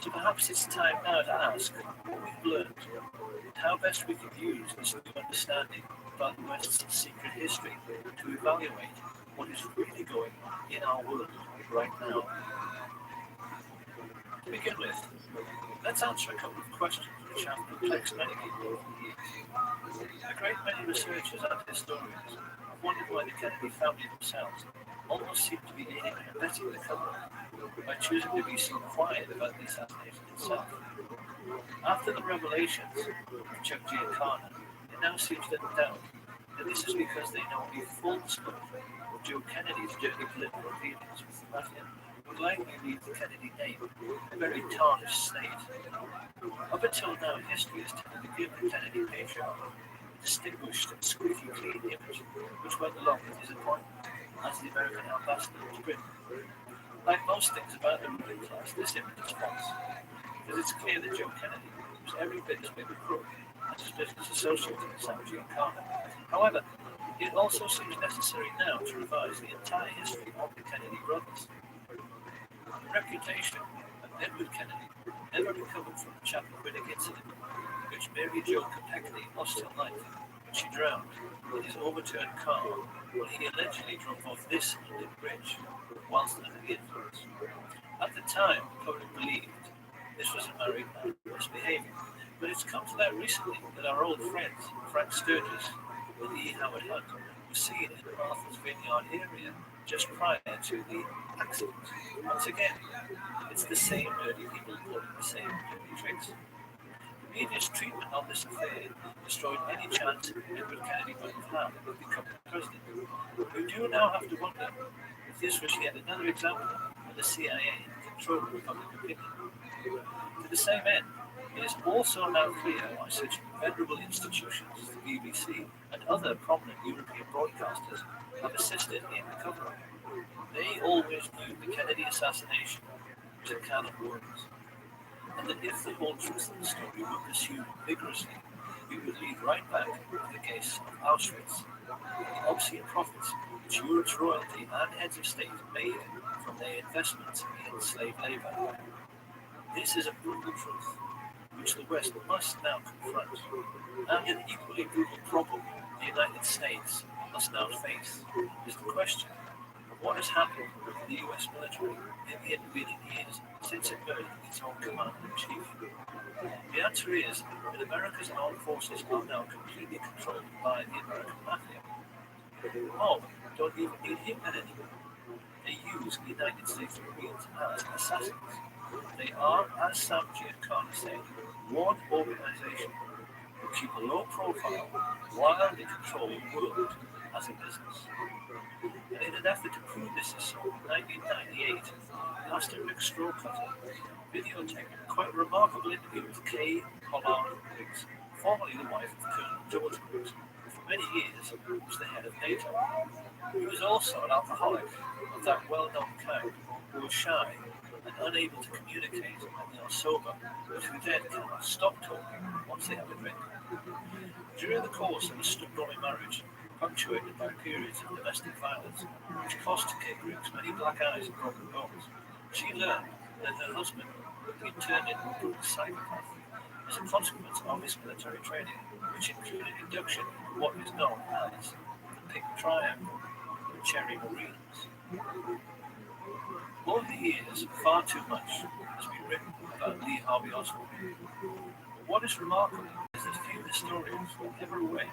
So perhaps it's time now to ask what we've learned and how best we can use this new understanding about the West's secret history to evaluate what is really going on in our world right now. To begin with, let's answer a couple of questions which have perplexed many people over the years. A great many researchers and historians have wondered why the Kennedy family themselves almost seem to be aiding and abetting the cover by choosing to be so quiet about the assassination itself. After the revelations of Chuck Giancana, it now seems little doubt that this is because they know a full disclosure of Joe Kennedy's dirty political dealings with the mafia would likely leave the Kennedy name a very tarnished state. Up until now, history has tended to give the Kennedy patriarch a distinguished and squeaky clean image which went along with his appointment as the American ambassador to Britain. Like most things about the ruling class, this image is false, because it's clear that Joe Kennedy was every bit as big a crook as his business associate in Sam Giancana. However, it also seems necessary now to revise the entire history of the Kennedy brothers. The reputation of Edward Kennedy never recovered from the Chappaquiddick incident, in which Mary Jo Kopechne lost her life when she drowned in his overturned car when he allegedly drove off this lit bridge whilst under the influence. At the time, the public believed this was a married man misbehaving, But it's come to that recently that our old friends, Frank Sturgis and E. Howard Hunt, were seen in Martha's Vineyard area just prior to the accident. Once again, it's the same dirty people pulling the same dirty tricks. The media's treatment of this affair destroyed any chance Edward Kennedy might have had of becoming president. We do now have to wonder if this was yet another example of the CIA controlling public opinion. To the same end, it is also now clear why such venerable institutions as the BBC and other prominent European broadcasters have assisted in the cover-up. They always knew the Kennedy assassination was a can of worms, and that if the whole truth of the story were pursued vigorously, it would lead right back to the case of Auschwitz and the obscene profits which Europe's royalty and heads of state made from their investments in slave labor. This is a brutal truth which the West must now confront, and an equally brutal problem the United States must now face is the question of what has happened to the US military in the intervening years since it merged its own commander-in-chief. The answer is that America's armed forces are now completely controlled by the American mafia. The mob don't even need hitmen anymore. They use the United States Marines as assassins. They are, as Sam Giancana said, one organization who keep a low profile while they control the world as a business. And in an effort to prove this is so, in 1998, Pastor Rick Strowcutter videotaped a quite remarkable interview with Kay Pollard Briggs, formerly the wife of Colonel George Briggs, who for many years was the head of NATO. He was also an alcoholic of that well-known kind who was shy and unable to communicate when they are sober, but who then cannot stop talking once they have a drink. During the course of a stormy marriage, punctuated by periods of domestic violence, which cost Kay Briggs many black eyes and broken bones, she learned that her husband had been turned into a brutal psychopath as a consequence of his military training, which included induction in what is known as the Pink Triangle, the Cherry Marines. Over the years, far too much has been written about Lee Harvey Oswald. But what is remarkable is that few historians will ever aware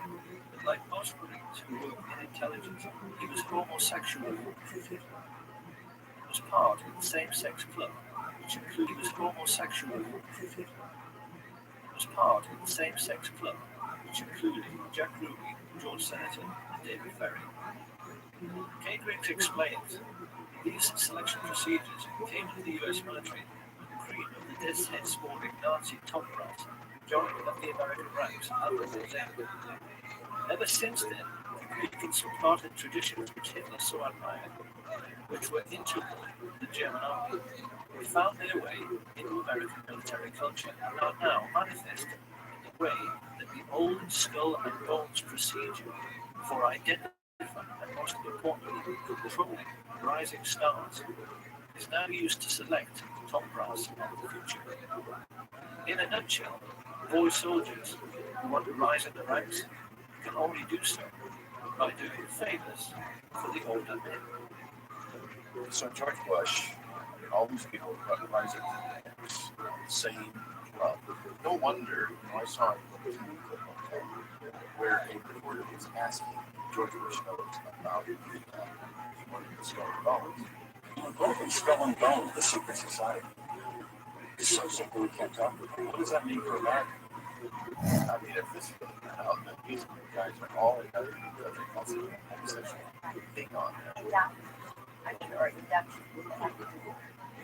that, like most Marines who work in intelligence, he was homosexually recruited. He was part of the same-sex club, which included he was homosexually recruited. He was part of the same-sex club, which included Jack Ruby, George Senator, and David Ferry. Kay Griggs explains these selection procedures came into the US military with the cream of the death's head sporting Nazi top brass joining of the American ranks under war's end. Ever since then, the Greek and Spartan traditions which Hitler so admired, which were integral to the German army, have found their way into American military culture and are now manifest in the way that the old skull and bones procedure for identifying and most importantly controlling rising stars is now used to select the top brass of the future. In a nutshell, boy soldiers who want to rise in the ranks can only do so by doing favors for the older men. So George Bush, all these people rise up to the same club. No wonder, I saw a clip where a reporter was asking George Bush about the Skull and Bones. Both in Skull and Bones, the secret society. It's so simple we can't talk about it. What does that mean for America? I mean, if this is out, then these guys are all in other countries homosexual thing on there. Or induction.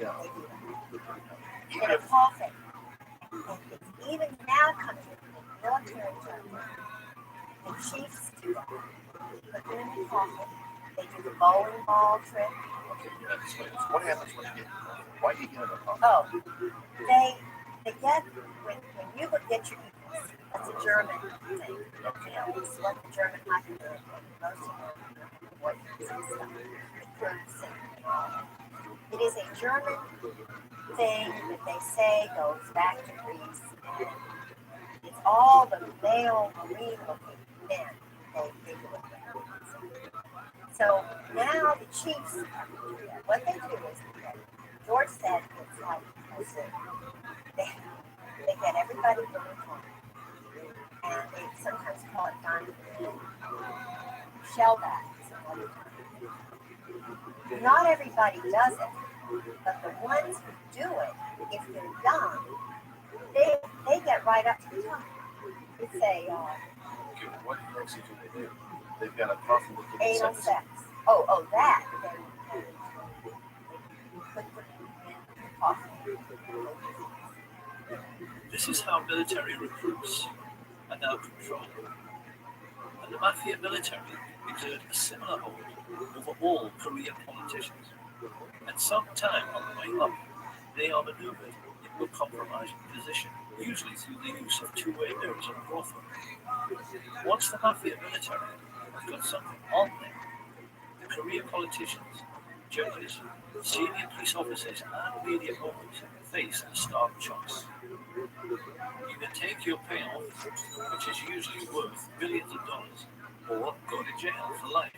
Yeah. Even if Paul said, even now comes in military terms, the chiefs do that. Put them in the coffin. They do the bowling ball trick. Okay, yeah, so what happens when you get? Why do you get in a coffin? Oh, they get when you would get your equals. That's a German thing. Okay. You know, it's what the German hockey do. Most of them what stuff. It is a German thing that they say goes back to Greece. It's all the male marine-looking men they do it. So now the chiefs, what they do is, George said it's like, They get everybody really drunk, and they sometimes call it diamond shell back. Not everybody does it, but the ones who do it, if they're young, they get right up to the top. It's What actually do they do? They've got a coffin with the anal sex. sex. Oh, that. They put the coffin. This is how military recruits are now controlled. And the mafia military exert a similar hold over all career politicians. At some time on the way up, they are maneuvered into a compromising position, usually through the use of two-way mirrors and brothel. Once the mafia military has got something on them, the career politicians, judges, senior police officers, and media moguls face a stark choice. You can take your payoff, which is usually worth billions of dollars, or go to jail for life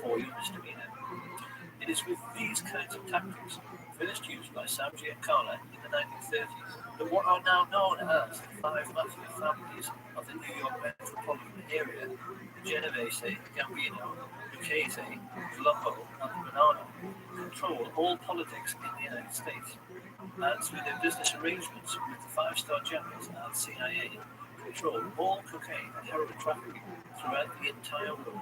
for your misdemeanor. It is with these kinds of tactics, first used by Samji and Carla in the 1930s, that what are now known as the five mafia families of the New York metropolitan area, the Genovese, Gambino, Lucchese, Colombo, and the Bonanno, control all politics in the United States, and through their business arrangements with the five-star generals and CIA, control all cocaine and heroin trafficking throughout the entire world.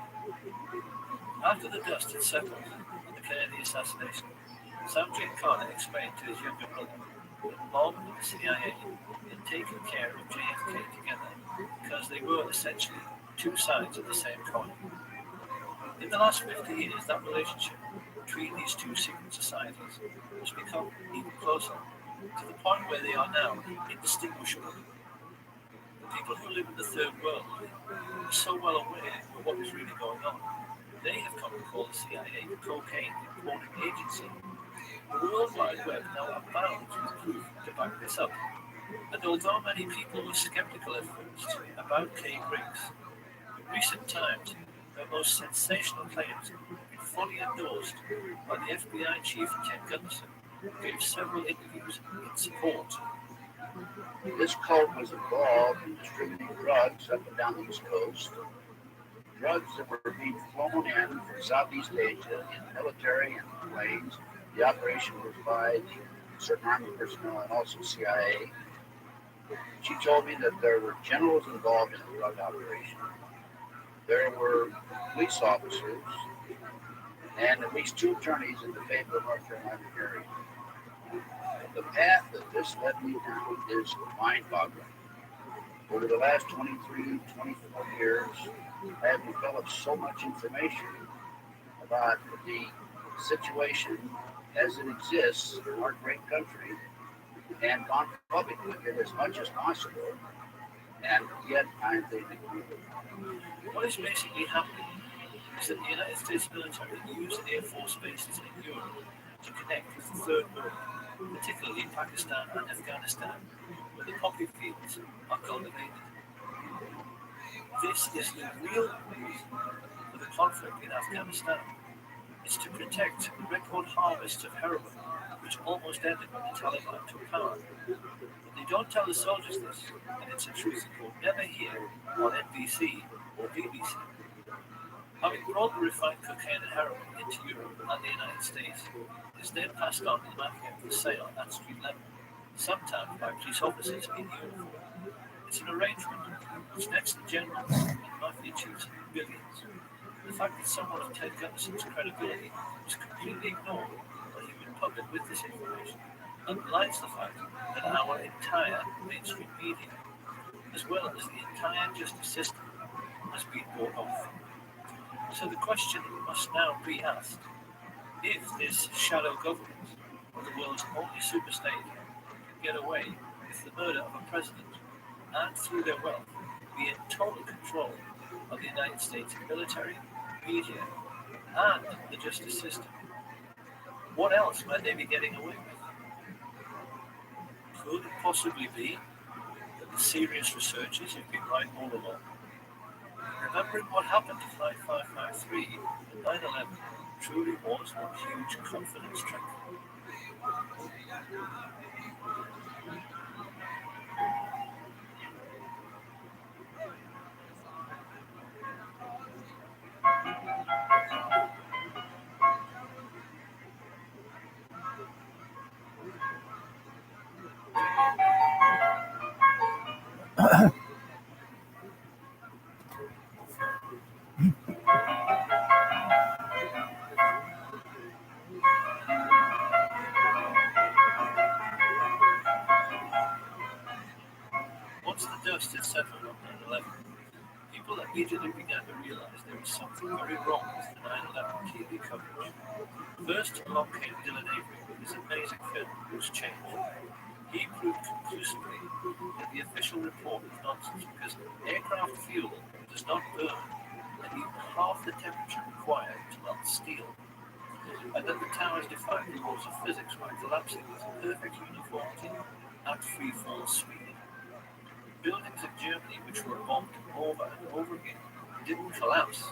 After the dust had settled on the Kennedy assassination, Samji Carter explained to his younger brother that the mob and the CIA had taken care of JFK together because they were essentially two sides of the same coin. In the last 50 years, that relationship between these two secret societies has become even closer, to the point where they are now indistinguishable. The people who live in the third world are so well aware of what is really going on, they have come to call the CIA the cocaine importing agency. The World Wide Web now abounds with proof to back this up. And although many people were skeptical at first about K. Briggs, in recent times, their most sensational claims have been fully endorsed by the FBI chief Ted Gunderson, who gave several interviews in support. This cult was involved in distributing drugs up and down the East Coast, drugs that were being flown in from Southeast Asia in military and planes. The operation was by certain Army personnel and also CIA. She told me that there were generals involved in the drug operation. There were police officers and at least two attorneys in the Fayetteville, North Carolina area. The path that this led me down is mind-boggling. Over the last 23, 24 years, I have developed so much information about the situation as it exists in our great country and gone public with it as much as possible. And yet I'm thinking, What is basically happening is that the United States military use Air Force bases in Europe to connect with the third world, particularly Pakistan and Afghanistan, where the poppy fields are cultivated. This is the real reason for the conflict in Afghanistan. It's to protect the record harvest of heroin, which almost ended when the Taliban took power. But they don't tell the soldiers this, and it's a truth you'll never hear on NBC or BBC. Having brought the refined cocaine and heroin into Europe and the United States, it is then passed on to the mafia for sale at street level, sometimes by police officers in uniform. It's an arrangement which nets the generals and mafia chiefs billions. The fact that someone of Ted Gunderson's credibility was completely ignored when he went public with this information underlines the fact that our entire mainstream media, as well as the entire justice system, has been bought off. So the question must now be asked, if this shadow government of the world's only superstate can get away with the murder of a president and through their wealth be in total control of the United States military, media, and the justice system, what else might they be getting away with? Could it possibly be that the serious researchers have been right all along? Remembering what happened to Flight 553 and 9/11 truly was one huge confidence trick. Once the dust had settled on 9/11, people immediately began to realize there was something very wrong with the 9/11 TV coverage. First, along came Dylan Avery with his amazing film, Loose Change. He proved conclusively that the official report was nonsense because aircraft fuel does not burn at even half the temperature required to melt steel, and that the towers defied the laws of physics by collapsing with perfect uniformity at free fall speed. Buildings in Germany which were bombed over and over again didn't collapse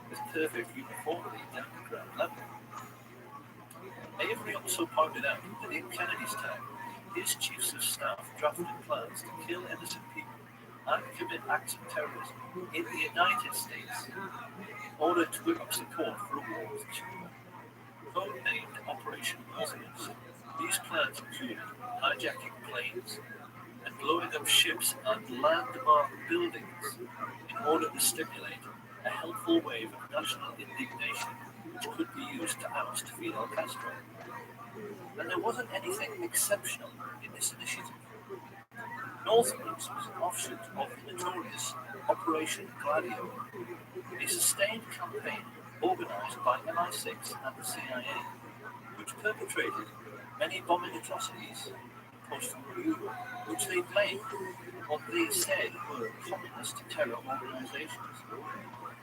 with perfect uniformity down to ground level. Avery also pointed out that in Kennedy's time, his chiefs of staff drafted plans to kill innocent people and commit acts of terrorism in the United States in order to whip up support for a war with Cuba. Codenamed Operation Warlords, these plans included hijacking planes and blowing up ships and landmark buildings in order to stimulate a helpful wave of national indignation which could be used to oust Fidel Castro. And there wasn't anything exceptional in this initiative. Northwoods was an offshoot of the notorious Operation Gladio, a sustained campaign organized by MI6 and the CIA, which perpetrated many bombing atrocities in post-war Europe, which they blamed on what they said were communist terror organizations.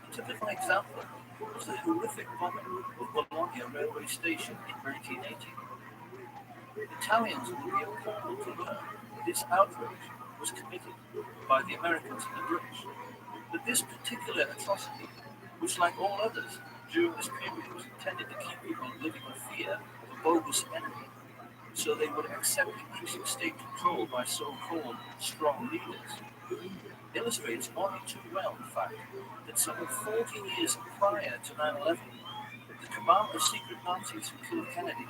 A typical example was the horrific bombing of Bologna railway station in 1980. Italians will be appalled to learn that this outrage was committed by the Americans and the British. But this particular atrocity, which like all others during this period was intended to keep people living in fear of a bogus enemy, so they would accept increasing state control by so-called strong leaders, illustrates only too well the fact that some 40 years prior to 9/11, the cabal of secret Nazis who killed Kennedy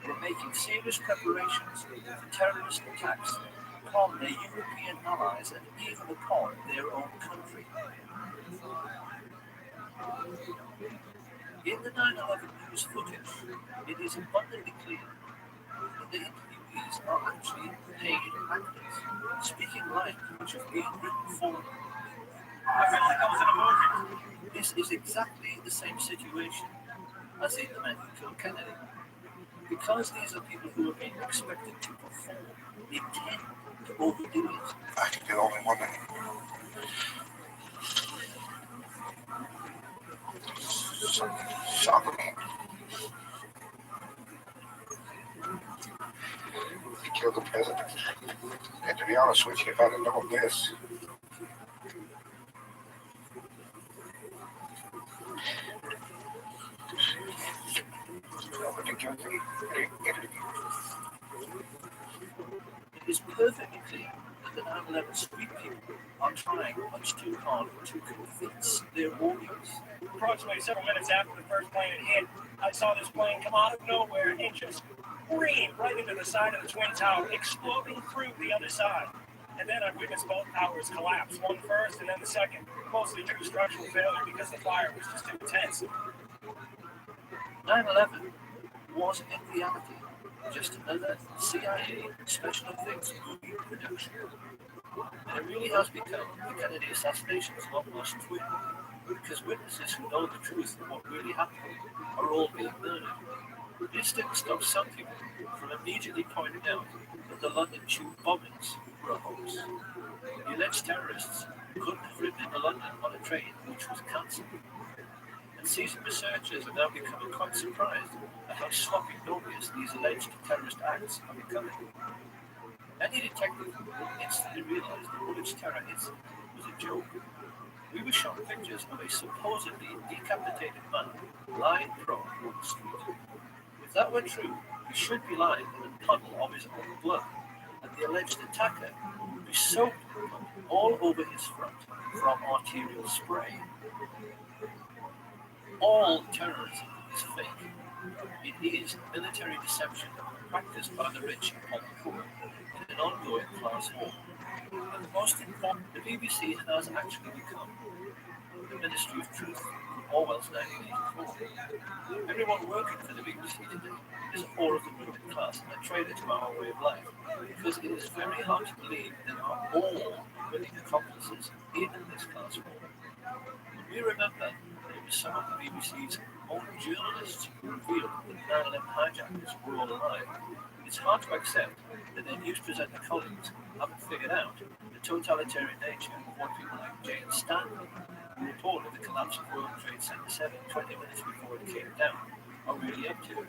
were making serious preparations for terrorist attacks upon their European allies and even upon their own country. In the 9/11 news footage, it is abundantly clear that the interviewees are actually paid actors, speaking lines which have been written for them. I feel like I was in a movie. This is exactly the same situation as in the men who killed Kennedy. Because these are people who are being expected to perform, they tend to overdo it. I think the only one that shocked me. He killed the president. And to be honest with you, if I'd have known this, I would have given the interview. It is perfectly clear that the 9/11 street people are trying much too hard to convince their audience. Approximately several minutes after the first plane had hit, I saw this plane come out of nowhere and just scream right into the side of the Twin Tower, exploding through the other side. And then I witnessed both towers collapse, one first and then the second, mostly due to structural failure because the fire was just too intense. 9/11 was in reality just another CIA special effects movie production. And it really has become the Kennedy assassination's long-lost twin, because witnesses who know the truth of what really happened are all being murdered. This didn't stop some people from immediately pointing out that the London Tube bombings were a hoax. The alleged terrorists couldn't have ridden into London on a train which was cancelled. And seasoned researchers are now becoming quite surprised at how sloppy and obvious these alleged terrorist acts are becoming. Any detective will instantly realize the Woolwich terror incident was a joke. We were shown pictures of a supposedly decapitated man lying prone on the street. If that were true, he should be lying in a puddle of his own blood, and the alleged attacker would be soaked in blood all over his front from arterial spray. All terrorism is fake. It is military deception practiced by the rich upon the poor in an ongoing class war. And the most important, the BBC has actually become the Ministry of Truth from Orwell's 1984. Everyone working for the BBC today is all of the ruling class and a traitor to our way of life, because it is very hard to believe there are all willing accomplices in this class war. We remember that it was some of the BBC's own journalists who revealed that 9/11 hijackers were all alive. It's hard to accept that their news presenter colleagues haven't figured out the totalitarian nature of what people like Jane Stanley, who reported the collapse of World Trade Center 7 20 minutes before it came down, are really up to.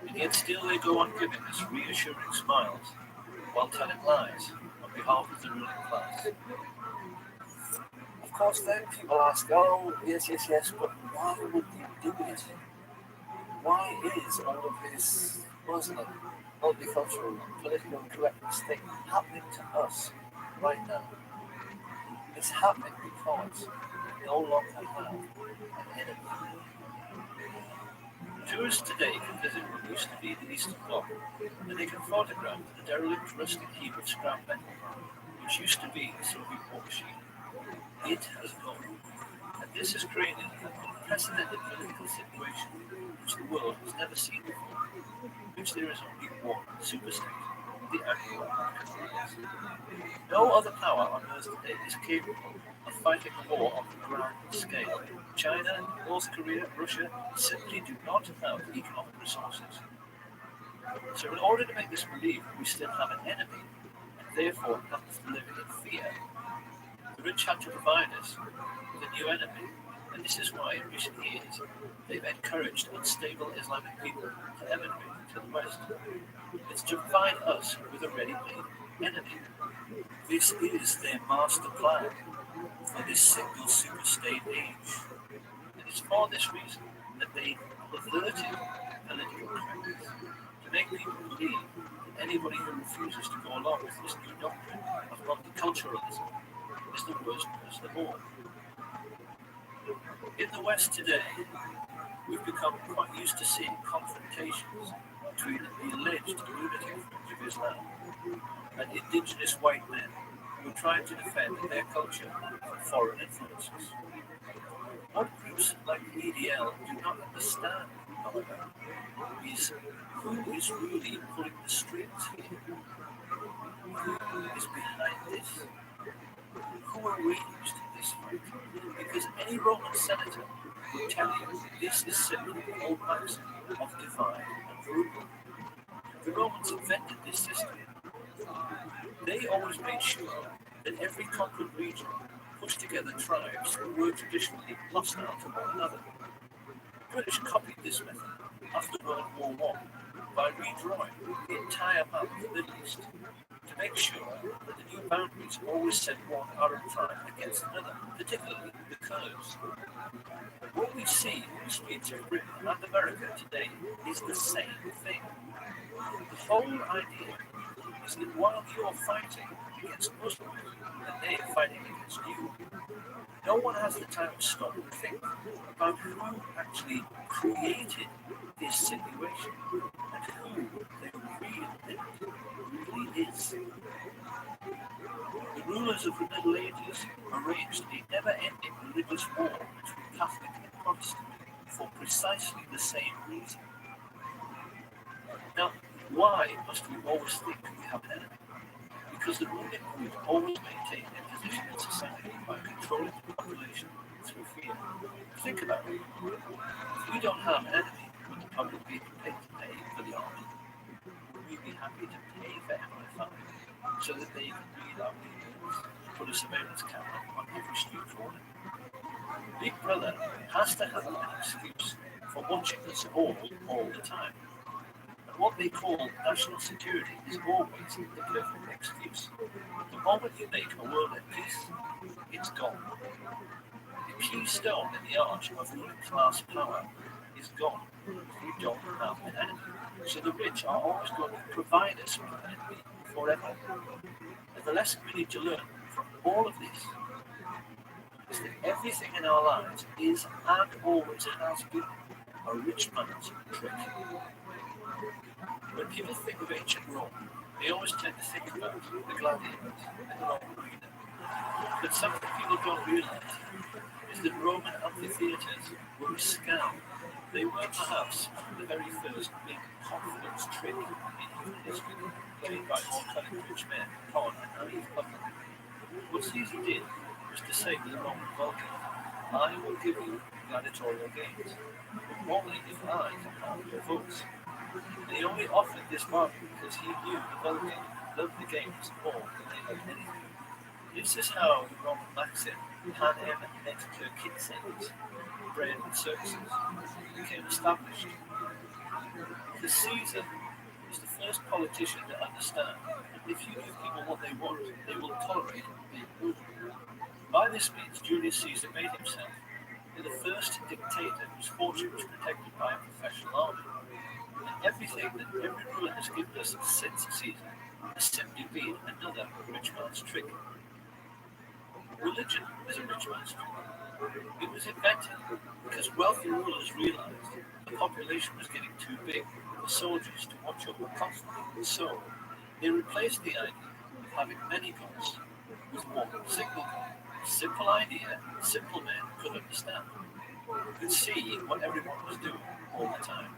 And yet still they go on giving us reassuring smiles while telling lies on behalf of the ruling class. Of course, then people ask, oh, yes, but why would you do it? Why is all of this Muslim, multicultural, political correctness thing happening to us right now? It's happening because we no longer have an enemy. Tourists today can visit what used to be the Eastern Bloc, and they can photograph the derelict rusting heap of scrap metal, which used to be the Soviet war machine. It has gone, and this has created an unprecedented political situation which the world has never seen before, in which there is only one superstate, the Anglo-American. No other power on earth today is capable of fighting a war on the grand scale. China, North Korea, Russia simply do not have the economic resources. So in order to make us believe we still have an enemy, and therefore have to live in fear, the rich had to provide us with a new enemy, and this is why in recent years they've encouraged unstable Islamic people to emigrate to the West. It's to provide us with a ready-made enemy. This is their master plan for this single super-state age. And it's for this reason that they perverted political correctness to make people believe that anybody who refuses to go along with this new doctrine of multiculturalism is the worst person of all. In the West today, we've become quite used to seeing confrontations between the alleged lunatic fringe of Islam and indigenous white men who are trying to defend their culture from foreign influences. What groups like the EDL do not understand, however, is who is really pulling the strings here. Who is behind this? Who arranged this fight? Because any Roman senator will tell you this is simply the old maxim of divide and rule. The Romans invented this system. They always made sure that every conquered region pushed together tribes who were traditionally hostile to one another. The British copied this method after World War I by redrawing the entire map of the Middle East to make sure that the new boundaries always set one Arab tribe against another, particularly the Kurds. What we see in the streets of Britain and America today is the same thing. The whole idea is that while you're fighting against Muslims and they're fighting against you, no one has the time to stop and think about who actually created this situation and who the real enemy really is. The rulers of the Middle Ages arranged a never-ending religious war between Catholic and Protestant for precisely the same reason. Now, why must we always think we have an enemy? Because the ruling group always maintain their position in society by controlling the population through fear. Think about it. If we don't have an enemy, would the public be prepared to pay for the army? Would we be happy to pay for MI5 so that they can read our emails and put a surveillance camera on every street corner? Big Brother has to have an excuse for watching us all the time. What they call national security is always the perfect excuse. The moment you make a world at peace, it's gone. The keystone in the arch of ruling class power is gone if we don't have an enemy. So the rich are always going to provide us with an enemy forever. And the lesson we need to learn from all of this is that everything in our lives is and always has been a rich man's trick. When people think of ancient Rome, They always tend to think about the gladiators in the Roman arena. But something people don't realize is that Roman amphitheaters were a scam. They were perhaps the very first big confidence trick in human history, played by more cunning rich men upon a naive public. What Caesar did was to say to the Roman Vulcan, I will give you gladiatorial games, but only if I can have your votes. And he only offered this bargain because he knew the Vulcan loved the games more than they loved anything. This is how the Roman maxim, panem et circenses, bread and circuses, became established. Because Caesar was the first politician to understand that if you give people what they want, they will tolerate being ruled. By this means, Julius Caesar made himself the first dictator whose fortune was protected by a professional army. And everything that every ruler has given us since Caesar has simply been another rich man's trick. Religion is a rich man's trick. It was invented because wealthy rulers realized the population was getting too big for soldiers to watch over constantly. So they replaced the idea of having many gods with one single god. Simple idea, simple men could understand. Could see what everyone was doing all the time.